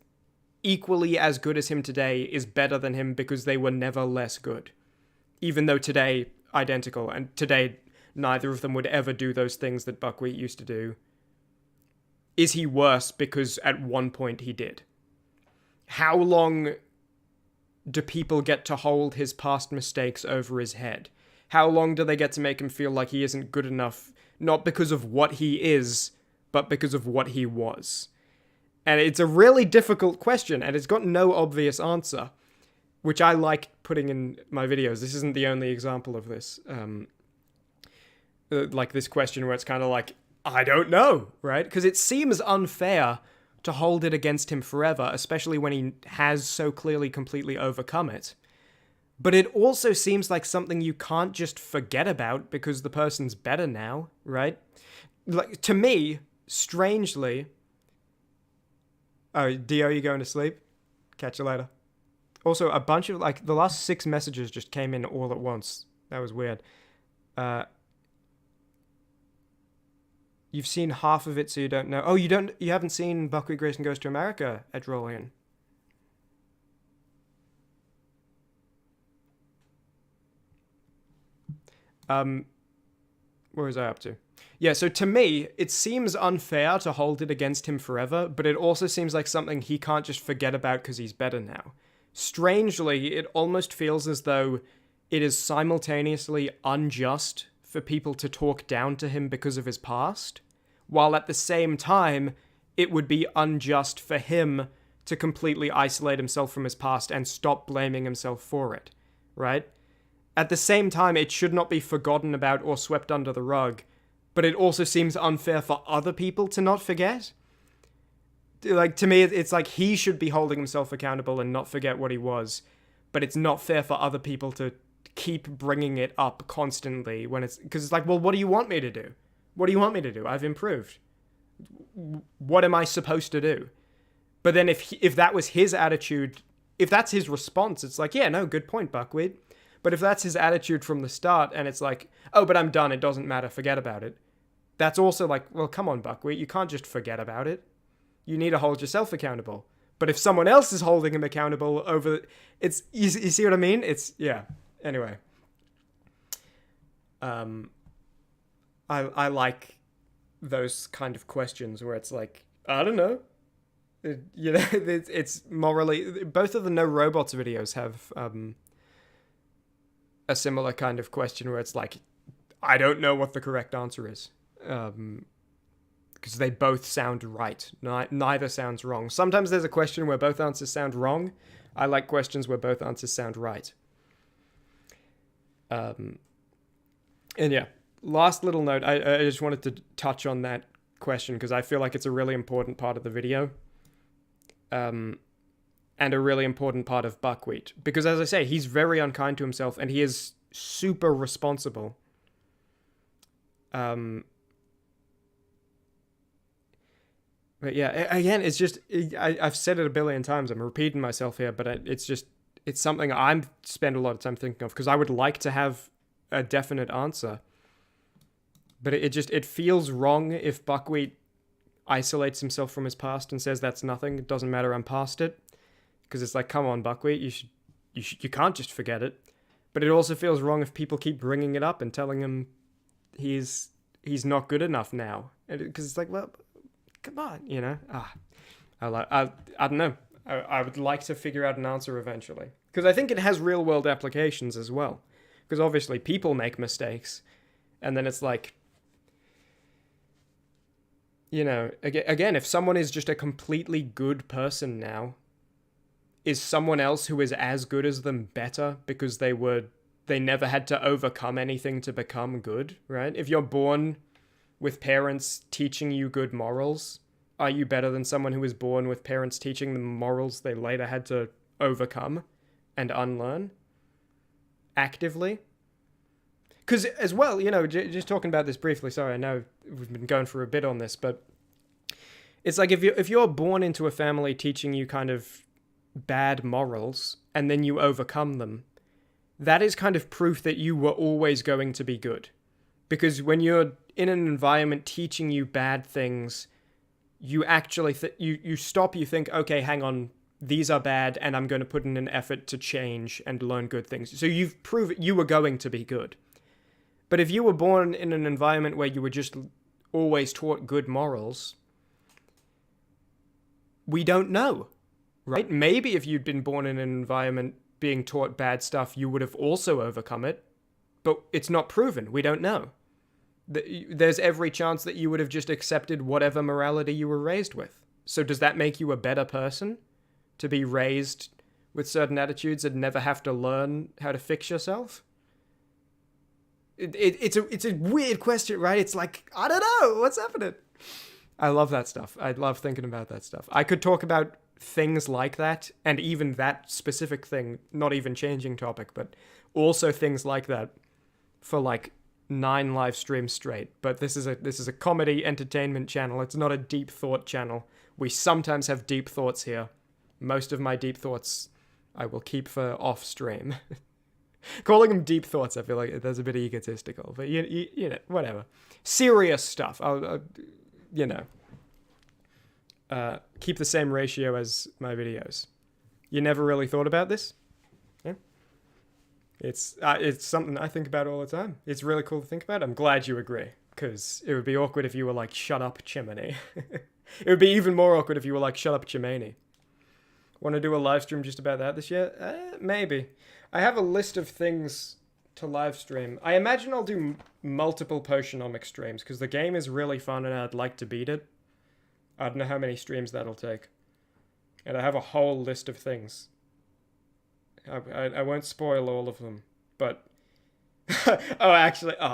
Speaker 1: equally as good as him today is better than him because they were never less good. Even though today, identical, and today neither of them would ever do those things that Buckwheat used to do. Is he worse because at one point he did? How long do people get to hold his past mistakes over his head? How long do they get to make him feel like he isn't good enough, not because of what he is, but because of what he was? And it's a really difficult question, and it's got no obvious answer, which I like putting in my videos. This isn't the only example of this. Like this question where it's kind of like, I don't know, right? Because it seems unfair to hold it against him forever, especially when he has so clearly completely overcome it. But it also seems like something you can't just forget about because the person's better now, right? Like, to me, strangely... Oh, Dio, you going to sleep? Catch you later. Also, a bunch of, like, the last 6 messages just came in all at once. That was weird. You've seen half of it, so you don't know. Oh, you haven't seen Buckwheat Grayson Goes to America, Edrolian. Where was I up to? Yeah, so to me, it seems unfair to hold it against him forever, but it also seems like something he can't just forget about because he's better now. Strangely, it almost feels as though it is simultaneously unjust for people to talk down to him because of his past, while at the same time, it would be unjust for him to completely isolate himself from his past and stop blaming himself for it, right? At the same time, it should not be forgotten about or swept under the rug, but it also seems unfair for other people to not forget. Like, to me, it's like he should be holding himself accountable and not forget what he was, but it's not fair for other people to keep bringing it up constantly when it's... Because it's like, well, what do you want me to do? What do you want me to do? I've improved. What am I supposed to do? But then if that was his attitude, if that's his response, it's like, yeah, no, good point, Buckwheat. But if that's his attitude from the start and it's like, oh, but I'm done, it doesn't matter, forget about it. That's also like, well, come on, Buckwheat, you can't just forget about it. You need to hold yourself accountable. But if someone else is holding him accountable over... It's... You see what I mean? It's... Yeah. Anyway. I like those kind of questions where it's like, I don't know. You know, it's morally... Both of the No Robots videos have a similar kind of question where it's like, I don't know what the correct answer is. Because they both sound right. Neither sounds wrong. Sometimes there's a question where both answers sound wrong. I like questions where both answers sound right. And yeah, last little note. I just wanted to touch on that question because I feel like it's a really important part of the video. And a really important part of Buckwheat. Because as I say, he's very unkind to himself and he is super responsible. But yeah, again, it's just, I've said it a billion times, I'm repeating myself here, but it's something I spend a lot of time thinking of, because I would like to have a definite answer. But it feels wrong if Buckwheat isolates himself from his past and says that's nothing, it doesn't matter, I'm past it. Because it's like, come on, Buckwheat, you can't just forget it. But it also feels wrong if people keep bringing it up and telling him he's not good enough now. Because it's like, well... Come on, you know. I don't know. I would like to figure out an answer eventually. Because I think it has real world applications as well. Because obviously people make mistakes. And then it's like, you know, again, if someone is just a completely good person now, is someone else who is as good as them better because they never had to overcome anything to become good, right? If you're born with parents teaching you good morals, are you better than someone who was born with parents teaching them morals they later had to overcome and unlearn actively? Because as well, you know, just talking about this briefly, sorry, I know we've been going for a bit on this, but it's like if you're born into a family teaching you kind of bad morals and then you overcome them, that is kind of proof that you were always going to be good. Because when you're in an environment teaching you bad things, you actually you stop, you think, okay, hang on, these are bad and I'm going to put in an effort to change and learn good things. So you've proved you were going to be good. But if you were born in an environment where you were just always taught good morals, we don't know, right? Maybe if you'd been born in an environment being taught bad stuff, you would have also overcome it, but it's not proven. We don't know. There's every chance that you would have just accepted whatever morality you were raised with. So does that make you a better person to be raised with certain attitudes and never have to learn how to fix yourself? It's a weird question, right? It's like, I don't know, what's happening? I love that stuff. I love thinking about that stuff. I could talk about things like that, and even that specific thing, not even changing topic, but also things like that for like 9 live streams straight. But this is a comedy entertainment channel. It's not a deep thought channel. We sometimes have deep thoughts here. Most of my deep thoughts I will keep for off stream. Calling them deep thoughts, I feel like that's a bit egotistical, but you know, whatever. Serious stuff. I'll you know, keep the same ratio as my videos. You never really thought about this? Yeah. It's something I think about all the time. It's really cool to think about. I'm glad you agree, because it would be awkward if you were like, shut up, Chimmaney. It would be even more awkward if you were like, shut up, Chimmaney. Want to do a live stream just about that this year? Maybe. I have a list of things to live stream. I imagine I'll do multiple Potionomics streams, because the game is really fun and I'd like to beat it. I don't know how many streams that'll take. And I have a whole list of things. I won't spoil all of them, but...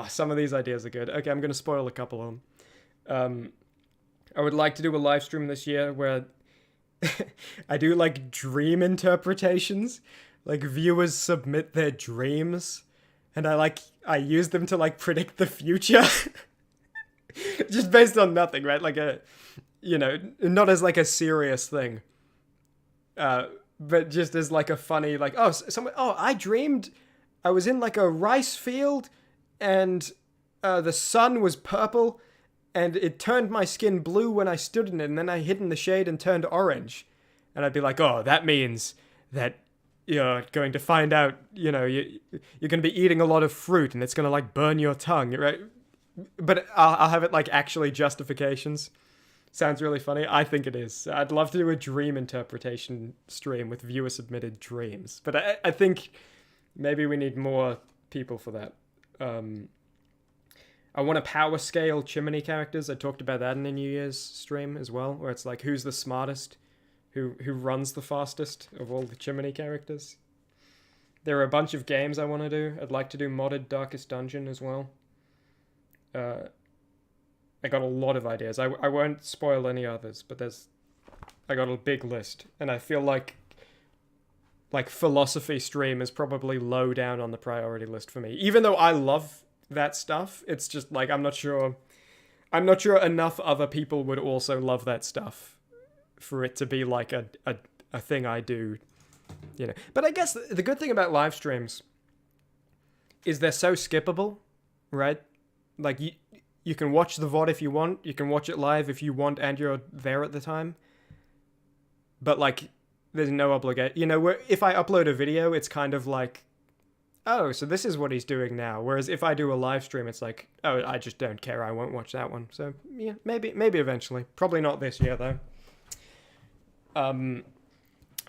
Speaker 1: some of these ideas are good. Okay, I'm going to spoil a couple of them. I would like to do a live stream this year where I do like dream interpretations. Like viewers submit their dreams and I use them to like predict the future. Just based on nothing, right? Like not as like a serious thing. But just as like a funny, like, I dreamed I was in like a rice field and the sun was purple and it turned my skin blue when I stood in it, and then I hid in the shade and turned orange. And I'd be like, oh, that means that you're going to find out, you're going to be eating a lot of fruit and it's going to like burn your tongue, right? But I'll have it like actually justifications. Sounds really funny. I think it is. I'd love to do a dream interpretation stream with viewer submitted dreams. But I think maybe we need more people for that. I want to power scale Chimmaney characters. I talked about that in the New Year's stream as well, where it's like, who's the smartest? Who runs the fastest of all the Chimmaney characters? There are a bunch of games I want to do. I'd like to do modded Darkest Dungeon as well. I got a lot of ideas. I won't spoil any others, but I got a big list. And I feel like philosophy stream is probably low down on the priority list for me. Even though I love that stuff, it's just like, I'm not sure enough other people would also love that stuff for it to be like a thing I do, But I guess the good thing about live streams is they're so skippable, right? Like you can watch the VOD if you want, you can watch it live if you want and you're there at the time. But like there's no obligation. Where if I upload a video, it's kind of like, oh, so this is what he's doing now. Whereas if I do a live stream, it's like, oh, I just don't care. I won't watch that one. So yeah, maybe eventually. Probably not this year though.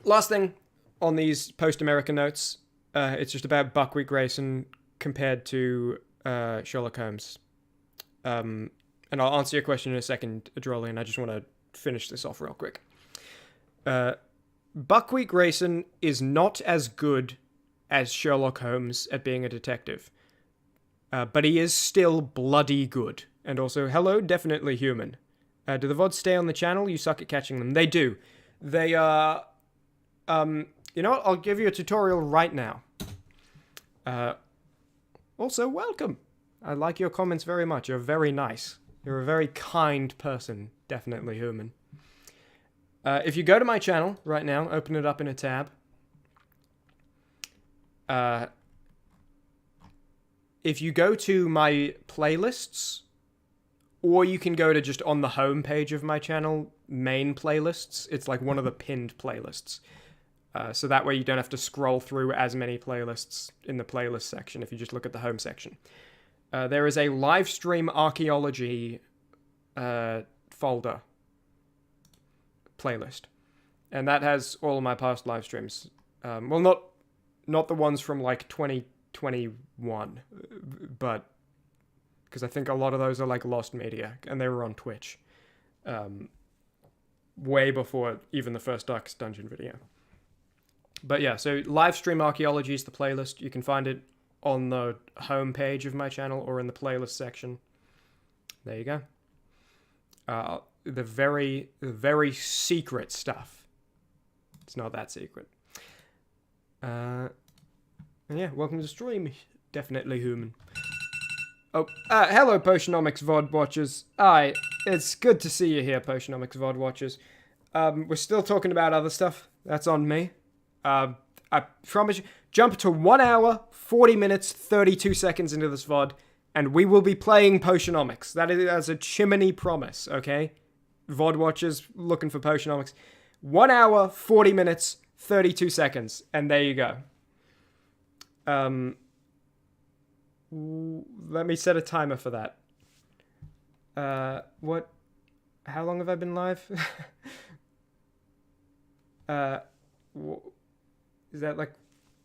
Speaker 1: Last thing on these post-America notes, it's just about Buckwheat Grayson compared to Sherlock Holmes. And I'll answer your question in a second, Adrolian. I just want to finish this off real quick. Buckwheat Grayson is not as good as Sherlock Holmes at being a detective. But he is still bloody good. And also, hello, definitely human. Do the VODs stay on the channel? You suck at catching them. They do. They are... you know what? I'll give you a tutorial right now. Also, welcome. I like your comments very much. You're very nice. You're a very kind person. Definitely human. If you go to my channel right now, open it up in a tab. If you go to my playlists, or you can go to just on the home page of my channel, main playlists. It's like one of the pinned playlists. So that way you don't have to scroll through as many playlists in the playlist section if you just look at the home section. There is a live stream archaeology folder playlist. And that has all of my past live streams. Well, not the ones from like 2021, but because I think a lot of those are like lost media, and they were on Twitch. Way before even the first Darkest Dungeon video. But yeah, so live stream archaeology is the playlist. You can find it on the home page of my channel or in the playlist section. There you go. The very secret stuff. It's not that secret. And yeah, welcome to the stream. Definitely human. Oh, hello Potionomics VOD watchers. Aye, it's good to see you here, Potionomics VOD watchers. We're still talking about other stuff. That's on me. I promise you, jump to 1 hour, 40 minutes, 32 seconds into this VOD, and we will be playing Potionomics. That's a Chimmaney promise, okay? VOD watchers looking for Potionomics. 1 hour, 40 minutes, 32 seconds, and there you go. Let me set a timer for that. What? How long have I been live? Is that like...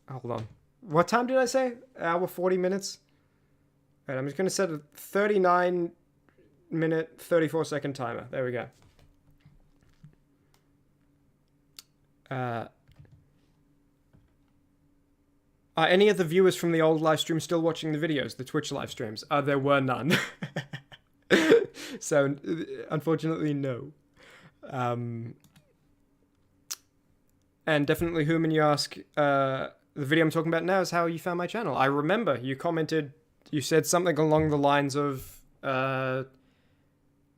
Speaker 1: Hold on. What time did I say? Hour 40 minutes? Alright, I'm just going to set a 39-minute, 34-second timer. There we go. Are any of the viewers from the old live stream still watching the videos, the Twitch live streams? There were none. So, unfortunately, no. And definitely, Human, you ask, the video I'm talking about now is how you found my channel. I remember you commented, you said something along the lines of,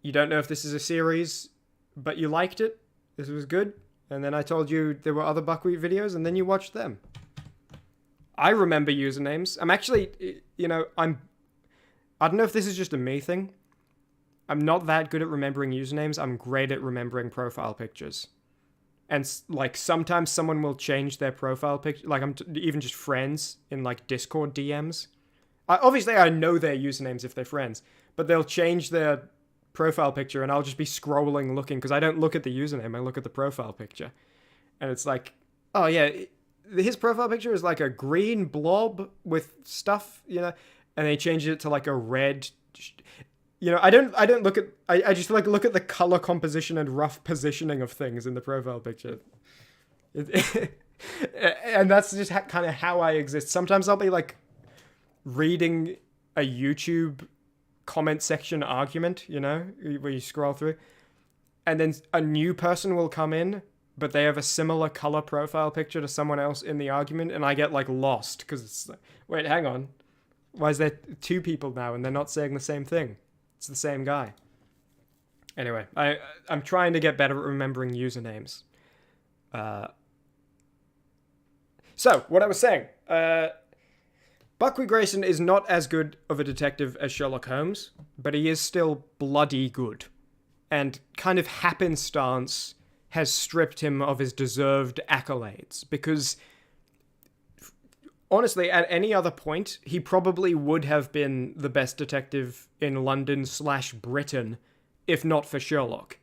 Speaker 1: you don't know if this is a series, but you liked it. This was good. And then I told you there were other Buckwheat videos, and then you watched them. I remember usernames. I'm actually, you know, I don't know if this is just a me thing. I'm not that good at remembering usernames. I'm great at remembering profile pictures. And, like, sometimes someone will change their profile picture. Like, even just friends in, like, Discord DMs. Obviously, I know their usernames if they're friends. But they'll change their profile picture, and I'll just be scrolling looking. Because I don't look at the username. I look at the profile picture. And it's like, oh, yeah, his profile picture is, like, a green blob with stuff, you know. And they changed it to, like, a red... You know, I don't look at... I just, like, look at the color composition and rough positioning of things in the profile picture. And that's just kind of how I exist. Sometimes I'll be, like, reading a YouTube comment section argument, you know, where you scroll through. And then a new person will come in, but they have a similar color profile picture to someone else in the argument, and I get, like, lost. Because it's like, wait, hang on. Why is there two people now, and they're not saying the same thing? It's the same guy. Anyway, I'm trying to get better at remembering usernames. So, what I was saying. Buckwheat Grayson is not as good of a detective as Sherlock Holmes, but he is still bloody good. And kind of happenstance has stripped him of his deserved accolades. Because... honestly, at any other point, he probably would have been the best detective in London/Britain, if not for Sherlock.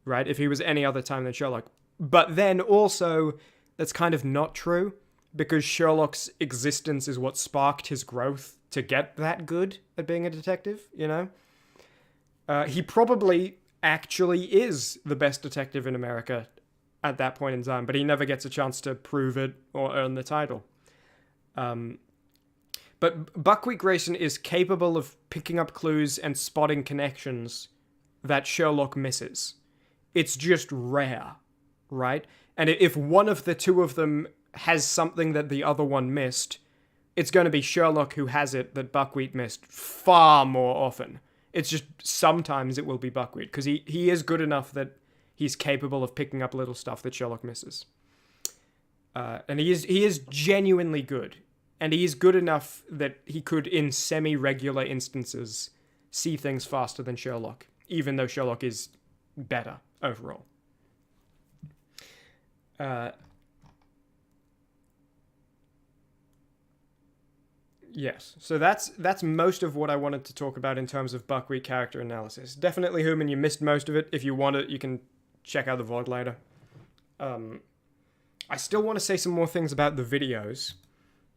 Speaker 1: Right? If he was any other time than Sherlock. But then also, that's kind of not true, because Sherlock's existence is what sparked his growth to get that good at being a detective, you know? He probably actually is the best detective in America at that point in time, but he never gets a chance to prove it or earn the title. But Buckwheat Grayson is capable of picking up clues and spotting connections that Sherlock misses. It's just rare, right? And if one of the two of them has something that the other one missed, it's going to be Sherlock who has it that Buckwheat missed far more often. It's just sometimes it will be Buckwheat, because he is good enough that he's capable of picking up little stuff that Sherlock misses. And he is genuinely good. And he is good enough that he could, in semi-regular instances, see things faster than Sherlock, even though Sherlock is better overall. Yes, so that's most of what I wanted to talk about in terms of Buckwheat character analysis. Definitely Human, you missed most of it. If you want it, you can check out the VOD later. I still want to say some more things about the videos,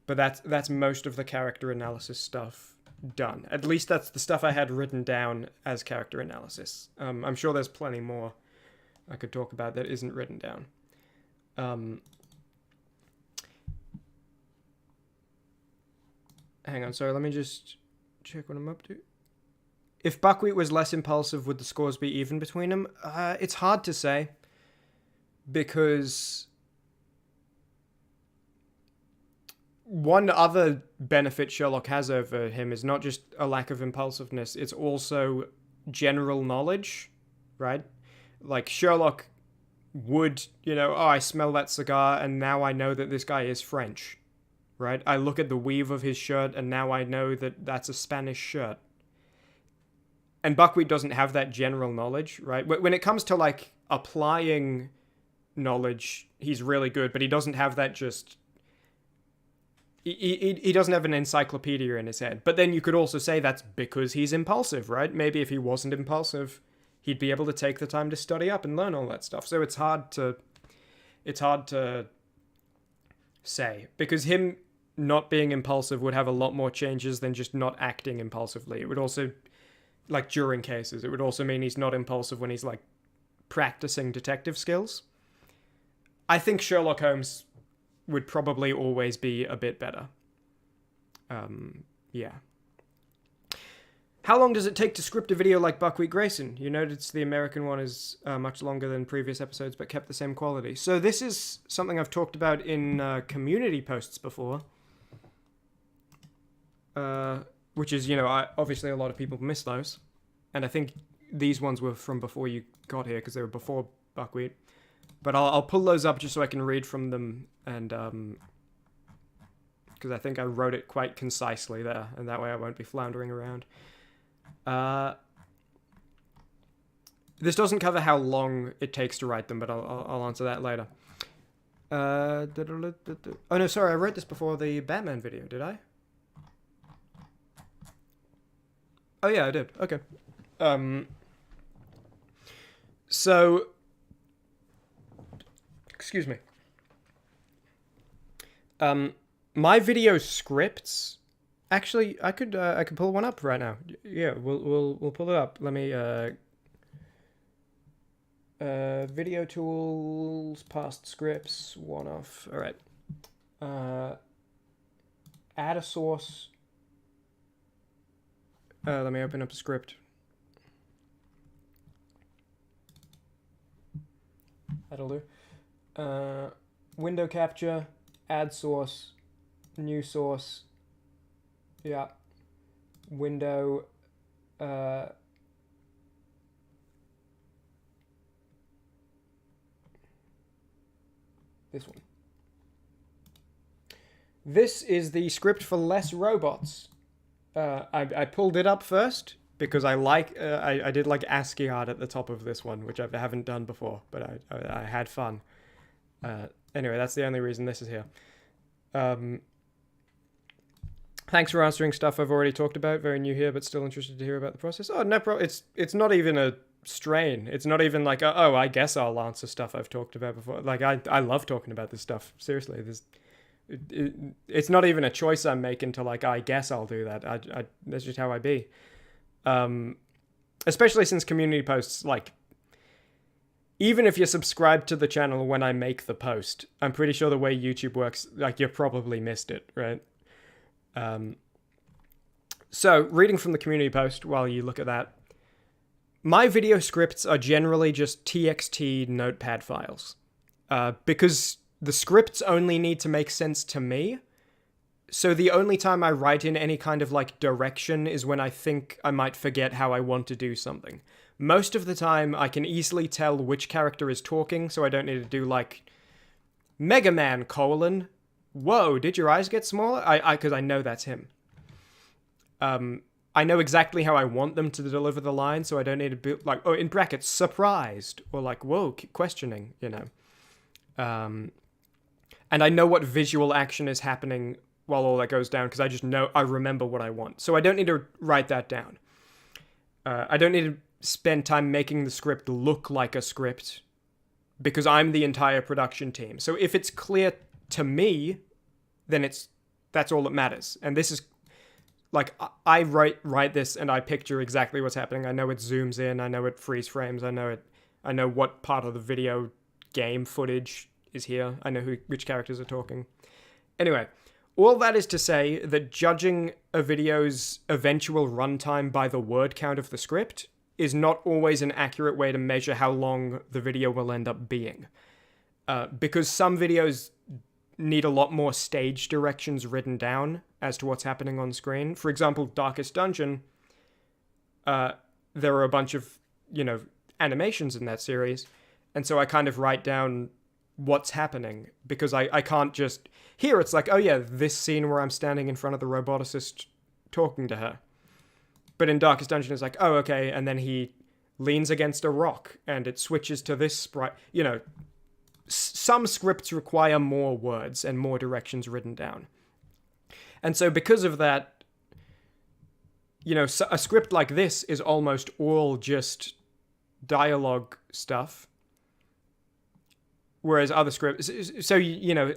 Speaker 1: but that's most of the character analysis stuff done. At least that's the stuff I had written down as character analysis. I'm sure there's plenty more I could talk about that isn't written down. Hang on, sorry, let me just check what I'm up to. If Buckwheat was less impulsive, would the scores be even between them? It's hard to say, because one other benefit Sherlock has over him is not just a lack of impulsiveness, it's also general knowledge, right? Like, Sherlock would, I smell that cigar, and now I know that this guy is French, right? I look at the weave of his shirt, and now I know that that's a Spanish shirt. And Buckwheat doesn't have that general knowledge, right? When it comes to, like, applying knowledge, he's really good, but he doesn't have that just... He doesn't have an encyclopedia in his head. But then you could also say that's because he's impulsive, right? Maybe if he wasn't impulsive, he'd be able to take the time to study up and learn all that stuff. So it's hard to say, because him not being impulsive would have a lot more changes than just not acting impulsively. It would also, like, during cases, it would also mean he's not impulsive when he's, like, practicing detective skills. I think Sherlock Holmes would probably always be a bit better. Yeah. How long does it take to script a video like Buckwheat Grayson? You noticed the American one is much longer than previous episodes, but kept the same quality. So this is something I've talked about in community posts before. Which is, obviously a lot of people miss those. And I think these ones were from before you got here, because they were before Buckwheat. But I'll pull those up just so I can read from them, and because I think I wrote it quite concisely there, and that way I won't be floundering around. This doesn't cover how long it takes to write them, but I'll answer that later. Oh no, sorry, I wrote this before the Batman video, did I? Oh yeah, I did. Okay. So, excuse me. My video scripts. Actually, I could pull one up right now. Yeah, we'll pull it up. Let me video tools, past scripts, one off. All right. Add a source. Let me open up a script. That'll do. Window capture, add source, new source. Yeah. Window. This one. This is the script for Less Robots. I pulled it up first because I did like ASCII art at the top of this one, which I haven't done before, but I had fun. Anyway, that's the only reason this is here. Thanks for answering stuff I've already talked about. Very new here, but still interested to hear about the process. Oh, no problem. It's not even a strain. It's not even like, oh, I guess I'll answer stuff I've talked about before. Like, I love talking about this stuff. Seriously, it's not even a choice I'm making to, like, I guess I'll do that. That's just how I be. Especially since community posts, like, even if you're subscribed to the channel when I make the post, I'm pretty sure the way YouTube works, like, you probably missed it, right? So, reading from the community post while you look at that, my video scripts are generally just TXT notepad files, because the scripts only need to make sense to me. So the only time I write in any kind of, like, direction is when I think I might forget how I want to do something. Most of the time, I can easily tell which character is talking, so I don't need to do, like, Mega Man, whoa, did your eyes get smaller? Because I know that's him. I know exactly how I want them to deliver the line, so I don't need to be, like, oh, in brackets, surprised, or, like, whoa, questioning, you know. And I know what visual action is happening while all that goes down, because I just know, I remember what I want. So I don't need to write that down. I don't need to spend time making the script look like a script, because I'm the entire production team. So if it's clear to me, then that's all that matters. And this is, like, I write this and I picture exactly what's happening. I know it zooms in, I know it freeze frames, I know what part of the video game footage is here. I know which characters are talking. Anyway, all that is to say that judging a video's eventual runtime by the word count of the script is not always an accurate way to measure how long the video will end up being. Because some videos need a lot more stage directions written down as to what's happening on screen. For example, Darkest Dungeon, there are a bunch of, animations in that series, and so I kind of write down what's happening, because I can't just... Here it's like, oh yeah, this scene where I'm standing in front of the roboticist talking to her. But in Darkest Dungeon it's like, oh okay, and then he leans against a rock, and it switches to this sprite. Some scripts require more words and more directions written down. And so because of that, a script like this is almost all just dialogue stuff. Whereas other scripts, so,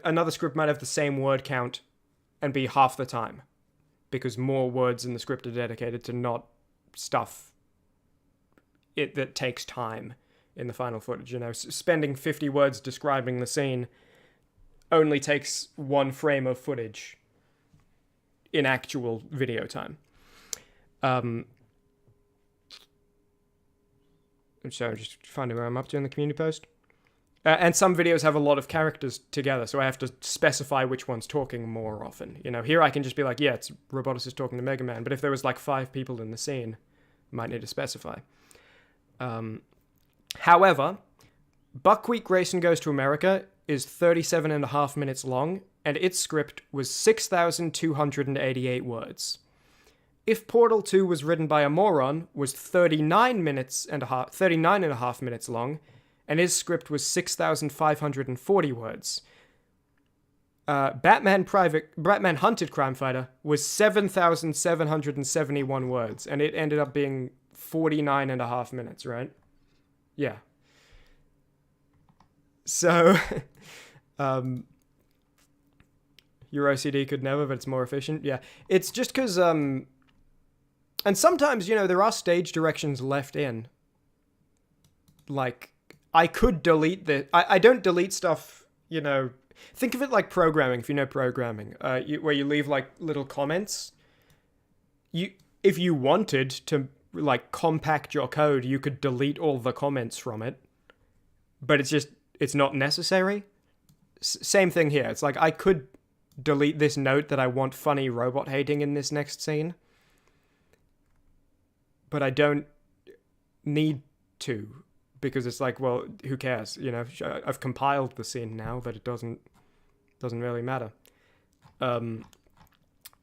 Speaker 1: another script might have the same word count and be half the time, because more words in the script are dedicated to not stuff that takes time in the final footage. Spending 50 words describing the scene only takes one frame of footage in actual video time. So I'm just finding where I'm up to in the community post. And some videos have a lot of characters together, so I have to specify which one's talking more often. Here I can just be like, yeah, it's roboticist talking to Mega Man, but if there was like 5 people in the scene, I might need to specify. However, Buckwheat Grayson Goes to America is 37.5 minutes long, and its script was 6,288 words. If Portal 2 was written by a moron, was 39.5 minutes long, and his script was 6,540 words. Batman Hunted Crime Fighter was 7,771 words, and it ended up being 49.5 minutes, right? Yeah. So, your OCD could never, but it's more efficient. Yeah. It's just because, and sometimes, there are stage directions left in. Like, I could delete I don't delete stuff, think of it like programming, if you know programming, where you leave, like, little comments. If you wanted to, like, compact your code, you could delete all the comments from it, but it's not necessary. Same thing here. It's like, I could delete this note that I want funny robot hating in this next scene, but I don't need to, because it's like, well, who cares? I've compiled the scene now, but it doesn't really matter.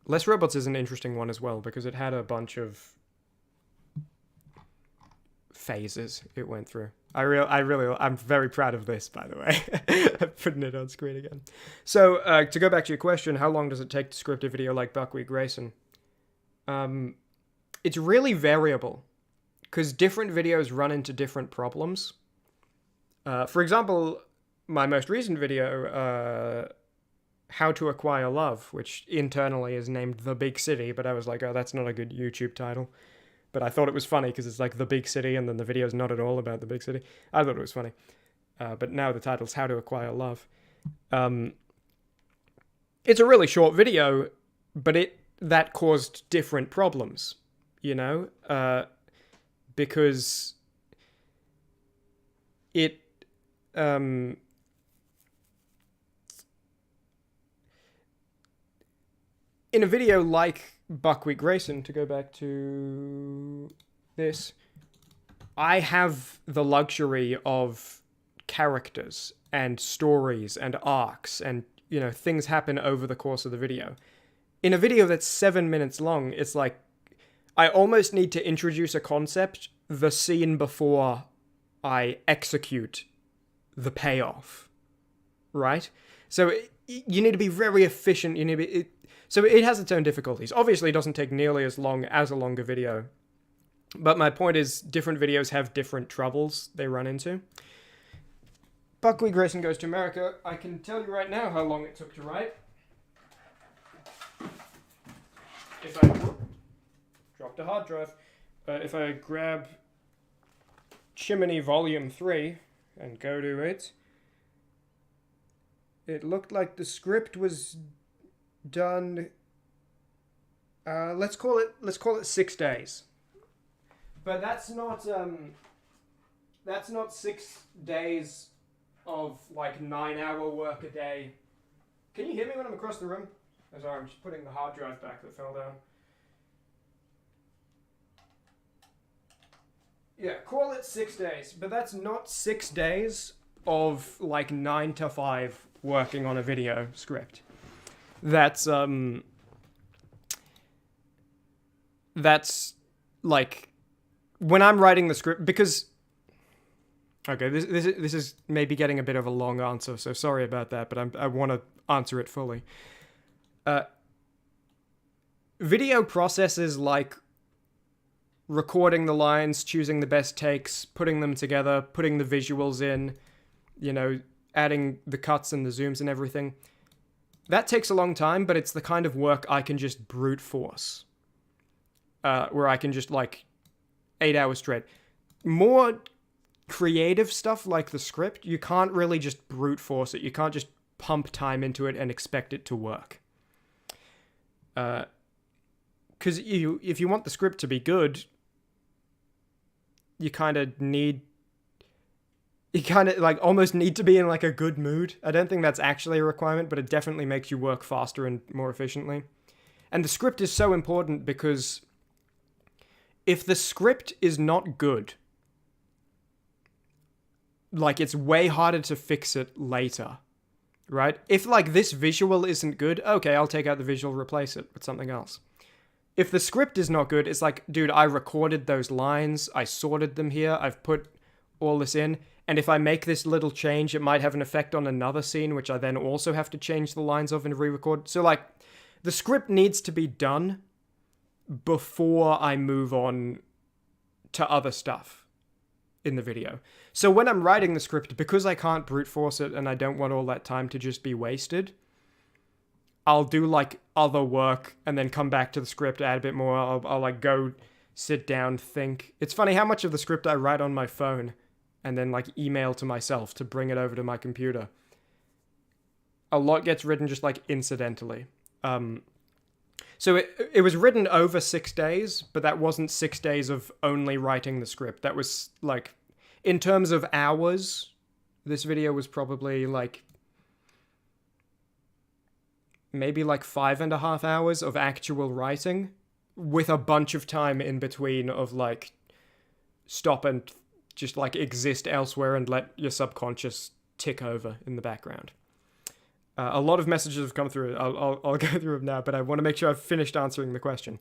Speaker 1: Less Robots is an interesting one as well, because it had a bunch of phases it went through. I'm very proud of this, by the way. I'm putting it on screen again. So, to go back to your question, how long does it take to script a video like Buckwheat Grayson? It's really variable, because different videos run into different problems. For example, my most recent video, How to Acquire Love, which internally is named The Big City, but I was like, oh, that's not a good YouTube title. But I thought it was funny because it's like The Big City, and then the video's not at all about the big city. I thought it was funny. But now the title's How to Acquire Love. It's a really short video, but that caused different problems, you know? Because it... in a video like Buckwheat Grayson, to go back to this, I have the luxury of characters and stories and arcs and, you know, things happen over the course of the video. In a video that's 7 minutes long, it's like, I almost need to introduce a concept the scene before I execute the payoff, right? So you need to be very efficient. You need to be... So it has its own difficulties. Obviously, it doesn't take nearly as long as a longer video. But my point is, different videos have different troubles they run into. Buckwheat Grayson Goes to America. I can tell you right now how long it took to write. If I... dropped a hard drive. If I grab Chimmaney Volume 3 and go to it, it looked like the script was done, let's call it 6 days. But that's not 6 days of like 9-hour work a day. Can you hear me when I'm across the room? Oh, sorry, I'm just putting the hard drive back that fell down. Yeah, call it 6 days, but that's not 6 days of like 9 to 5 working on a video script. That's like when I'm writing the script, because okay, this is maybe getting a bit of a long answer, so sorry about that, but I want to answer it fully. Video processes like recording the lines, choosing the best takes, putting them together, putting the visuals in, you know, adding the cuts and the zooms and everything. That takes a long time, but it's the kind of work I can just brute force. Where I can just, like, 8 hours straight. More creative stuff, like the script, you can't really just brute force it. You can't just pump time into it and expect it to work. Because if you want the script to be good, you kind of like almost need to be in like a good mood. I don't think that's actually a requirement, but it definitely makes you work faster and more efficiently. And the script is so important because if the script is not good, like it's way harder to fix it later, right? If like this visual isn't good, okay, I'll take out the visual, replace it with something else. If the script is not good, it's like, dude, I recorded those lines, I sorted them here, I've put all this in, and if I make this little change, it might have an effect on another scene, which I then also have to change the lines of and re-record. So, like, the script needs to be done before I move on to other stuff in the video. So when I'm writing the script, because I can't brute force it and I don't want all that time to just be wasted, I'll do, like, other work and then come back to the script, add a bit more. I'll like, go sit down, think. It's funny how much of the script I write on my phone and then, like, email to myself to bring it over to my computer. A lot gets written just, like, incidentally. So it was written over 6 days, but that wasn't 6 days of only writing the script. That was, like, in terms of hours, this video was probably, like, maybe, like, 5.5 hours of actual writing, with a bunch of time in between of, like, stop and just, like, exist elsewhere and let your subconscious tick over in the background. A lot of messages have come through. I'll go through them now, but I want to make sure I've finished answering the question.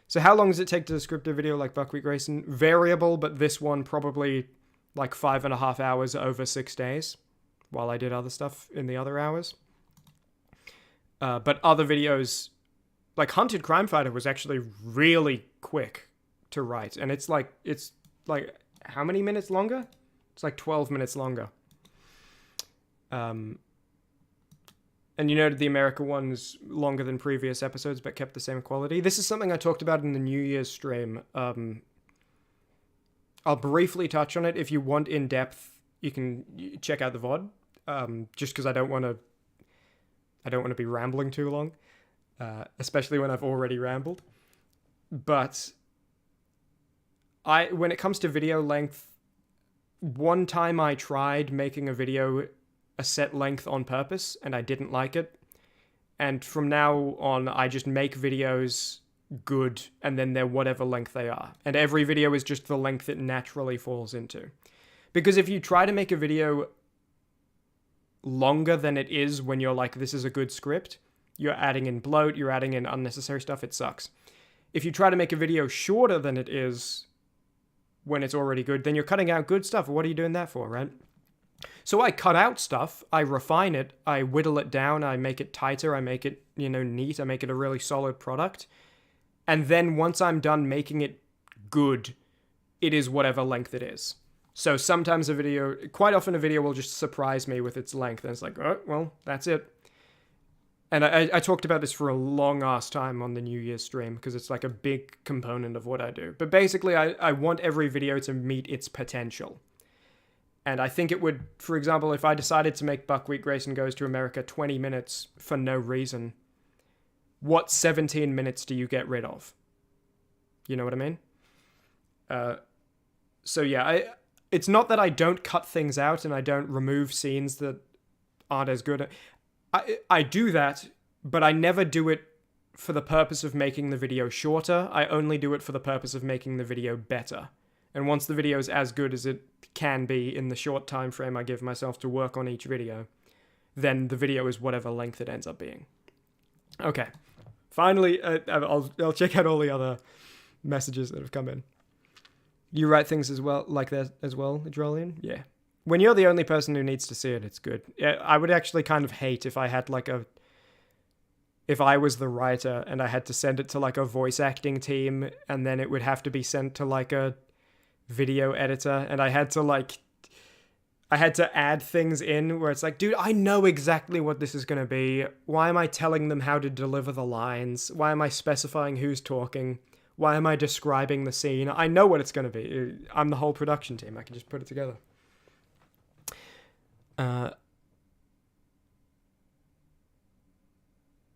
Speaker 1: So how long does it take to script a video like Buckwheat Grayson? Variable, but this one probably like 5.5 hours over 6 days, while I did other stuff in the other hours. But other videos, like Hunted Crime Fighter was actually really quick to write, and it's like like, how many minutes longer? It's like 12 minutes longer. And you noted the America one's longer than previous episodes, but kept the same quality. This is something I talked about in the New Year's stream. I'll briefly touch on it. If you want in depth, you can check out the VOD. Just because I don't want to be rambling too long, especially when I've already rambled. But when it comes to video length, one time I tried making a video a set length on purpose, and I didn't like it. And from now on, I just make videos good, and then they're whatever length they are. And every video is just the length it naturally falls into. Because if you try to make a video longer than it is when you're like, this is a good script, you're adding in bloat, you're adding in unnecessary stuff, it sucks. If you try to make a video shorter than it is when it's already good, then you're cutting out good stuff. What are you doing that for, right? So I cut out stuff, I refine it, I whittle it down, I make it tighter, I make it, neat, I make it a really solid product. And then once I'm done making it good, it is whatever length it is. So sometimes quite often a video will just surprise me with its length, and it's like, oh, well, that's it. And I talked about this for a long-ass time on the New Year's stream, because it's like a big component of what I do. But basically, I want every video to meet its potential. And I think it would, for example, if I decided to make Buckwheat Grayson Goes to America 20 minutes for no reason, what 17 minutes do you get rid of? You know what I mean? So yeah, it's not that I don't cut things out and I don't remove scenes that aren't as good. I do that, but I never do it for the purpose of making the video shorter. I only do it for the purpose of making the video better. And once the video is as good as it can be in the short time frame I give myself to work on each video, then the video is whatever length it ends up being. Okay. Finally, I'll check out all the other messages that have come in. You write things as well, like that as well, Adrolian? Yeah. When you're the only person who needs to see it, it's good. Yeah, I would actually kind of hate if I had if I was the writer and I had to send it to like a voice acting team, and then it would have to be sent to like a video editor, and I had to add things in where it's like, dude, I know exactly what this is going to be. Why am I telling them how to deliver the lines? Why am I specifying who's talking? Why am I describing the scene? I know what it's going to be. I'm the whole production team. I can just put it together.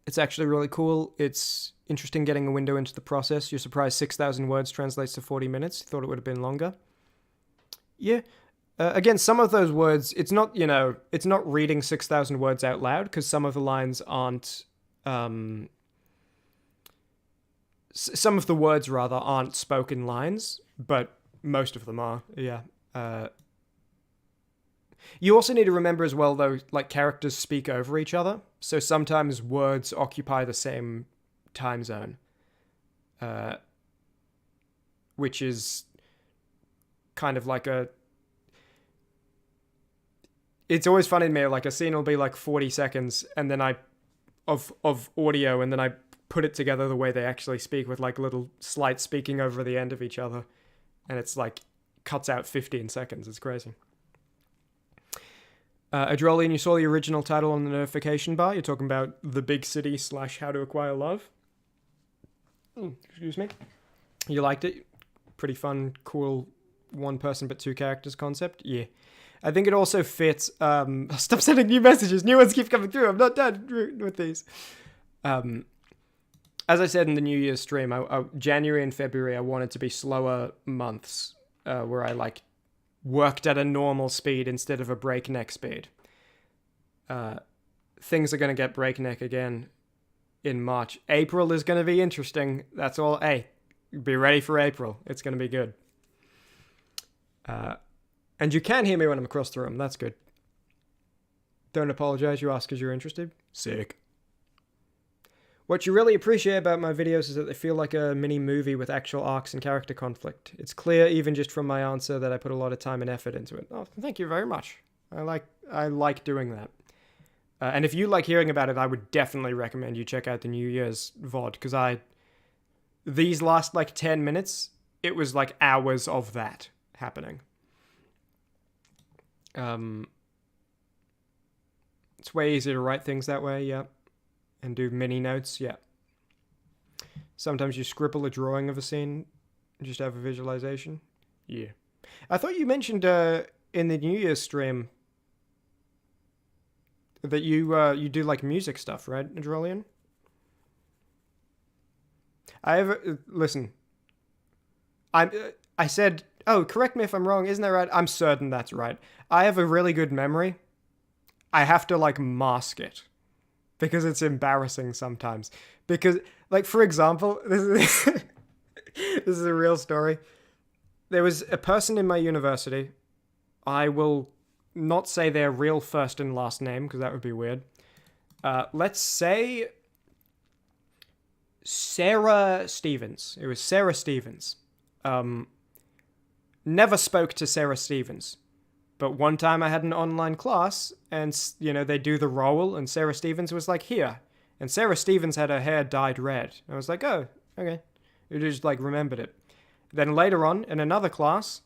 Speaker 1: It's actually really cool. It's interesting getting a window into the process. You're surprised 6,000 words translates to 40 minutes. Thought it would have been longer. Yeah. Again, some of those words, it's not reading 6,000 words out loud, because some of the lines aren't, some of the words, rather, aren't spoken lines, but most of them are, yeah. You also need to remember as well, though, like, characters speak over each other, so sometimes words occupy the same time zone, which is kind of like it's always funny to me, like, a scene will be like 40 seconds, and then of audio, and then I put it together the way they actually speak, with like little slight speaking over the end of each other, and it's like cuts out 15 seconds. It's crazy. Adrolian, you saw the original title on the notification bar. You're talking about The Big City / How to Acquire Love. Excuse me. You liked it? Pretty fun, cool, one person but two characters concept? Yeah. I think it also fits... stop sending new messages. New ones keep coming through. I'm not done with these. As I said in the New Year's stream, January and February, I wanted to be slower months, where I like worked at a normal speed instead of a breakneck speed. Things are going to get breakneck again in March. April is going to be interesting. That's all. Hey, be ready for April. It's going to be good. And you can hear me when I'm across the room. That's good. Don't apologize. You ask because you're interested. Sick. What you really appreciate about my videos is that they feel like a mini movie with actual arcs and character conflict. It's clear, even just from my answer, that I put a lot of time and effort into it. Oh, thank you very much. I like doing that. And if you like hearing about it, I would definitely recommend you check out the New Year's VOD, because these last like 10 minutes, it was like hours of that. happening. It's way easier to write things that way, yeah. And do mini notes, yeah. Sometimes you scribble a drawing of a scene, just have a visualization. Yeah. I thought you mentioned in the New Year's stream that you do like music stuff, right, Adrolian? Listen. I said, oh, correct me if I'm wrong, isn't that right? I'm certain that's right. I have a really good memory. I have to like mask it because it's embarrassing sometimes. Because, like, for example, this is a real story. There was a person in my university. I will not say their real first and last name because that would be weird. Let's say Sarah Stevens. It was Sarah Stevens. Never spoke to Sarah Stevens. But one time I had an online class and, they do the roll and Sarah Stevens was like, here. And Sarah Stevens had her hair dyed red. I was like, oh, okay. I just like remembered it. Then later on in another class,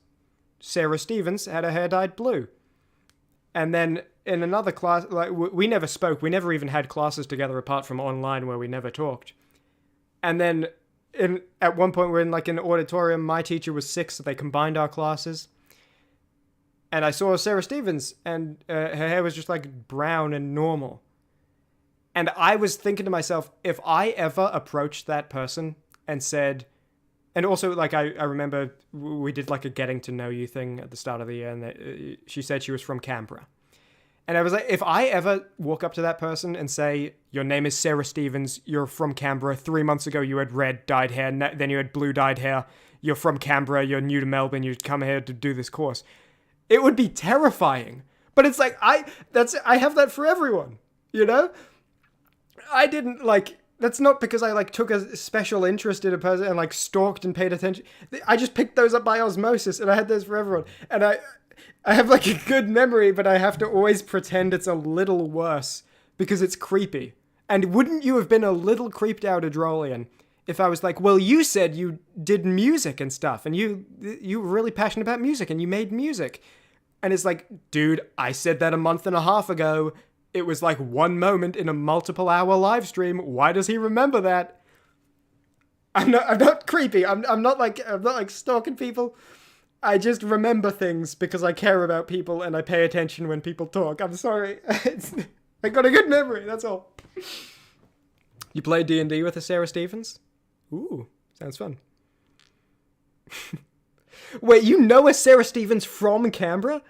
Speaker 1: Sarah Stevens had her hair dyed blue. And then in another class, like we never spoke. We never even had classes together apart from online where we never talked. And then at one point we're in like an auditorium. My teacher was sick, so they combined our classes. And I saw Sarah Stevens, and her hair was just like brown and normal. And I was thinking to myself, if I ever approached that person and said, and also like I remember we did like a getting to know you thing at the start of the year, and she said she was from Canberra. And I was like, if I ever walk up to that person and say, your name is Sarah Stevens, you're from Canberra, 3 months ago you had red dyed hair, then you had blue dyed hair, you're from Canberra, you're new to Melbourne, you'd come here to do this course. It would be terrifying. But it's like, I have that for everyone, I didn't that's not because I took a special interest in a person and stalked and paid attention. I just picked those up by osmosis and I had those for everyone. And I have a good memory, but I have to always pretend it's a little worse because it's creepy. And wouldn't you have been a little creeped out, Adrolian, if I was like, well, you said you did music and stuff and you were really passionate about music and you made music. And it's like, dude, I said that a month and a half ago. It was like one moment in a multiple hour live stream. Why does he remember that? I'm not creepy. I'm not stalking people. I just remember things because I care about people and I pay attention when people talk. I'm sorry. I got a good memory. That's all. You play D&D with a Sarah Stevens? Ooh, sounds fun. Wait, you know a Sarah Stevens from Canberra?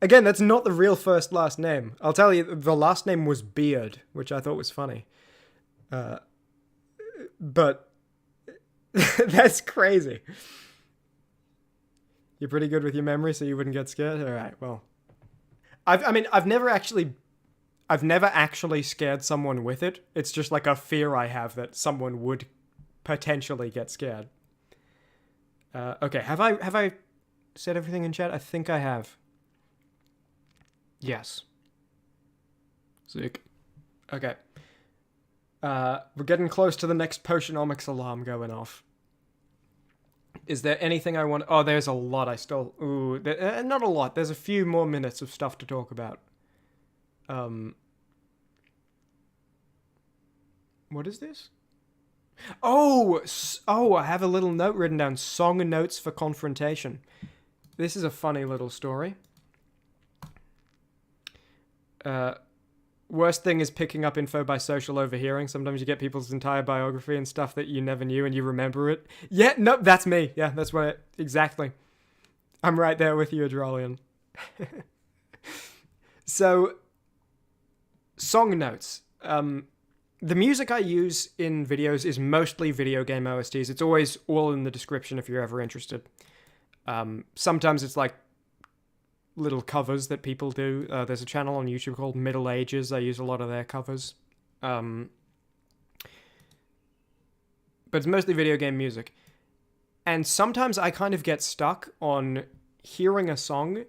Speaker 1: Again, that's not the real first last name. I'll tell you, the last name was Beard, which I thought was funny. But that's crazy. You're pretty good with your memory, so you wouldn't get scared? All right, well. I've never actually scared someone with it. It's just like a fear I have that someone would potentially get scared. Okay, have I said everything in chat? I think I have. Yes. Sick. Okay. We're getting close to the next Potionomics alarm going off. Is there anything I want... Oh, there's a lot I still... Ooh, not a lot. There's a few more minutes of stuff to talk about. What is this? Oh, I have a little note written down. Song and notes for confrontation. This is a funny little story. Worst thing is picking up info by social overhearing. Sometimes you get people's entire biography and stuff that you never knew and you remember it. Yeah, no, that's me. Yeah, that's what exactly. I'm right there with you, Adrolian. So, song notes. The music I use in videos is mostly video game OSTs. It's always all in the description if you're ever interested. Sometimes it's little covers that people do. There's a channel on YouTube called Middle Ages. I use a lot of their covers. But it's mostly video game music. And sometimes I kind of get stuck on hearing a song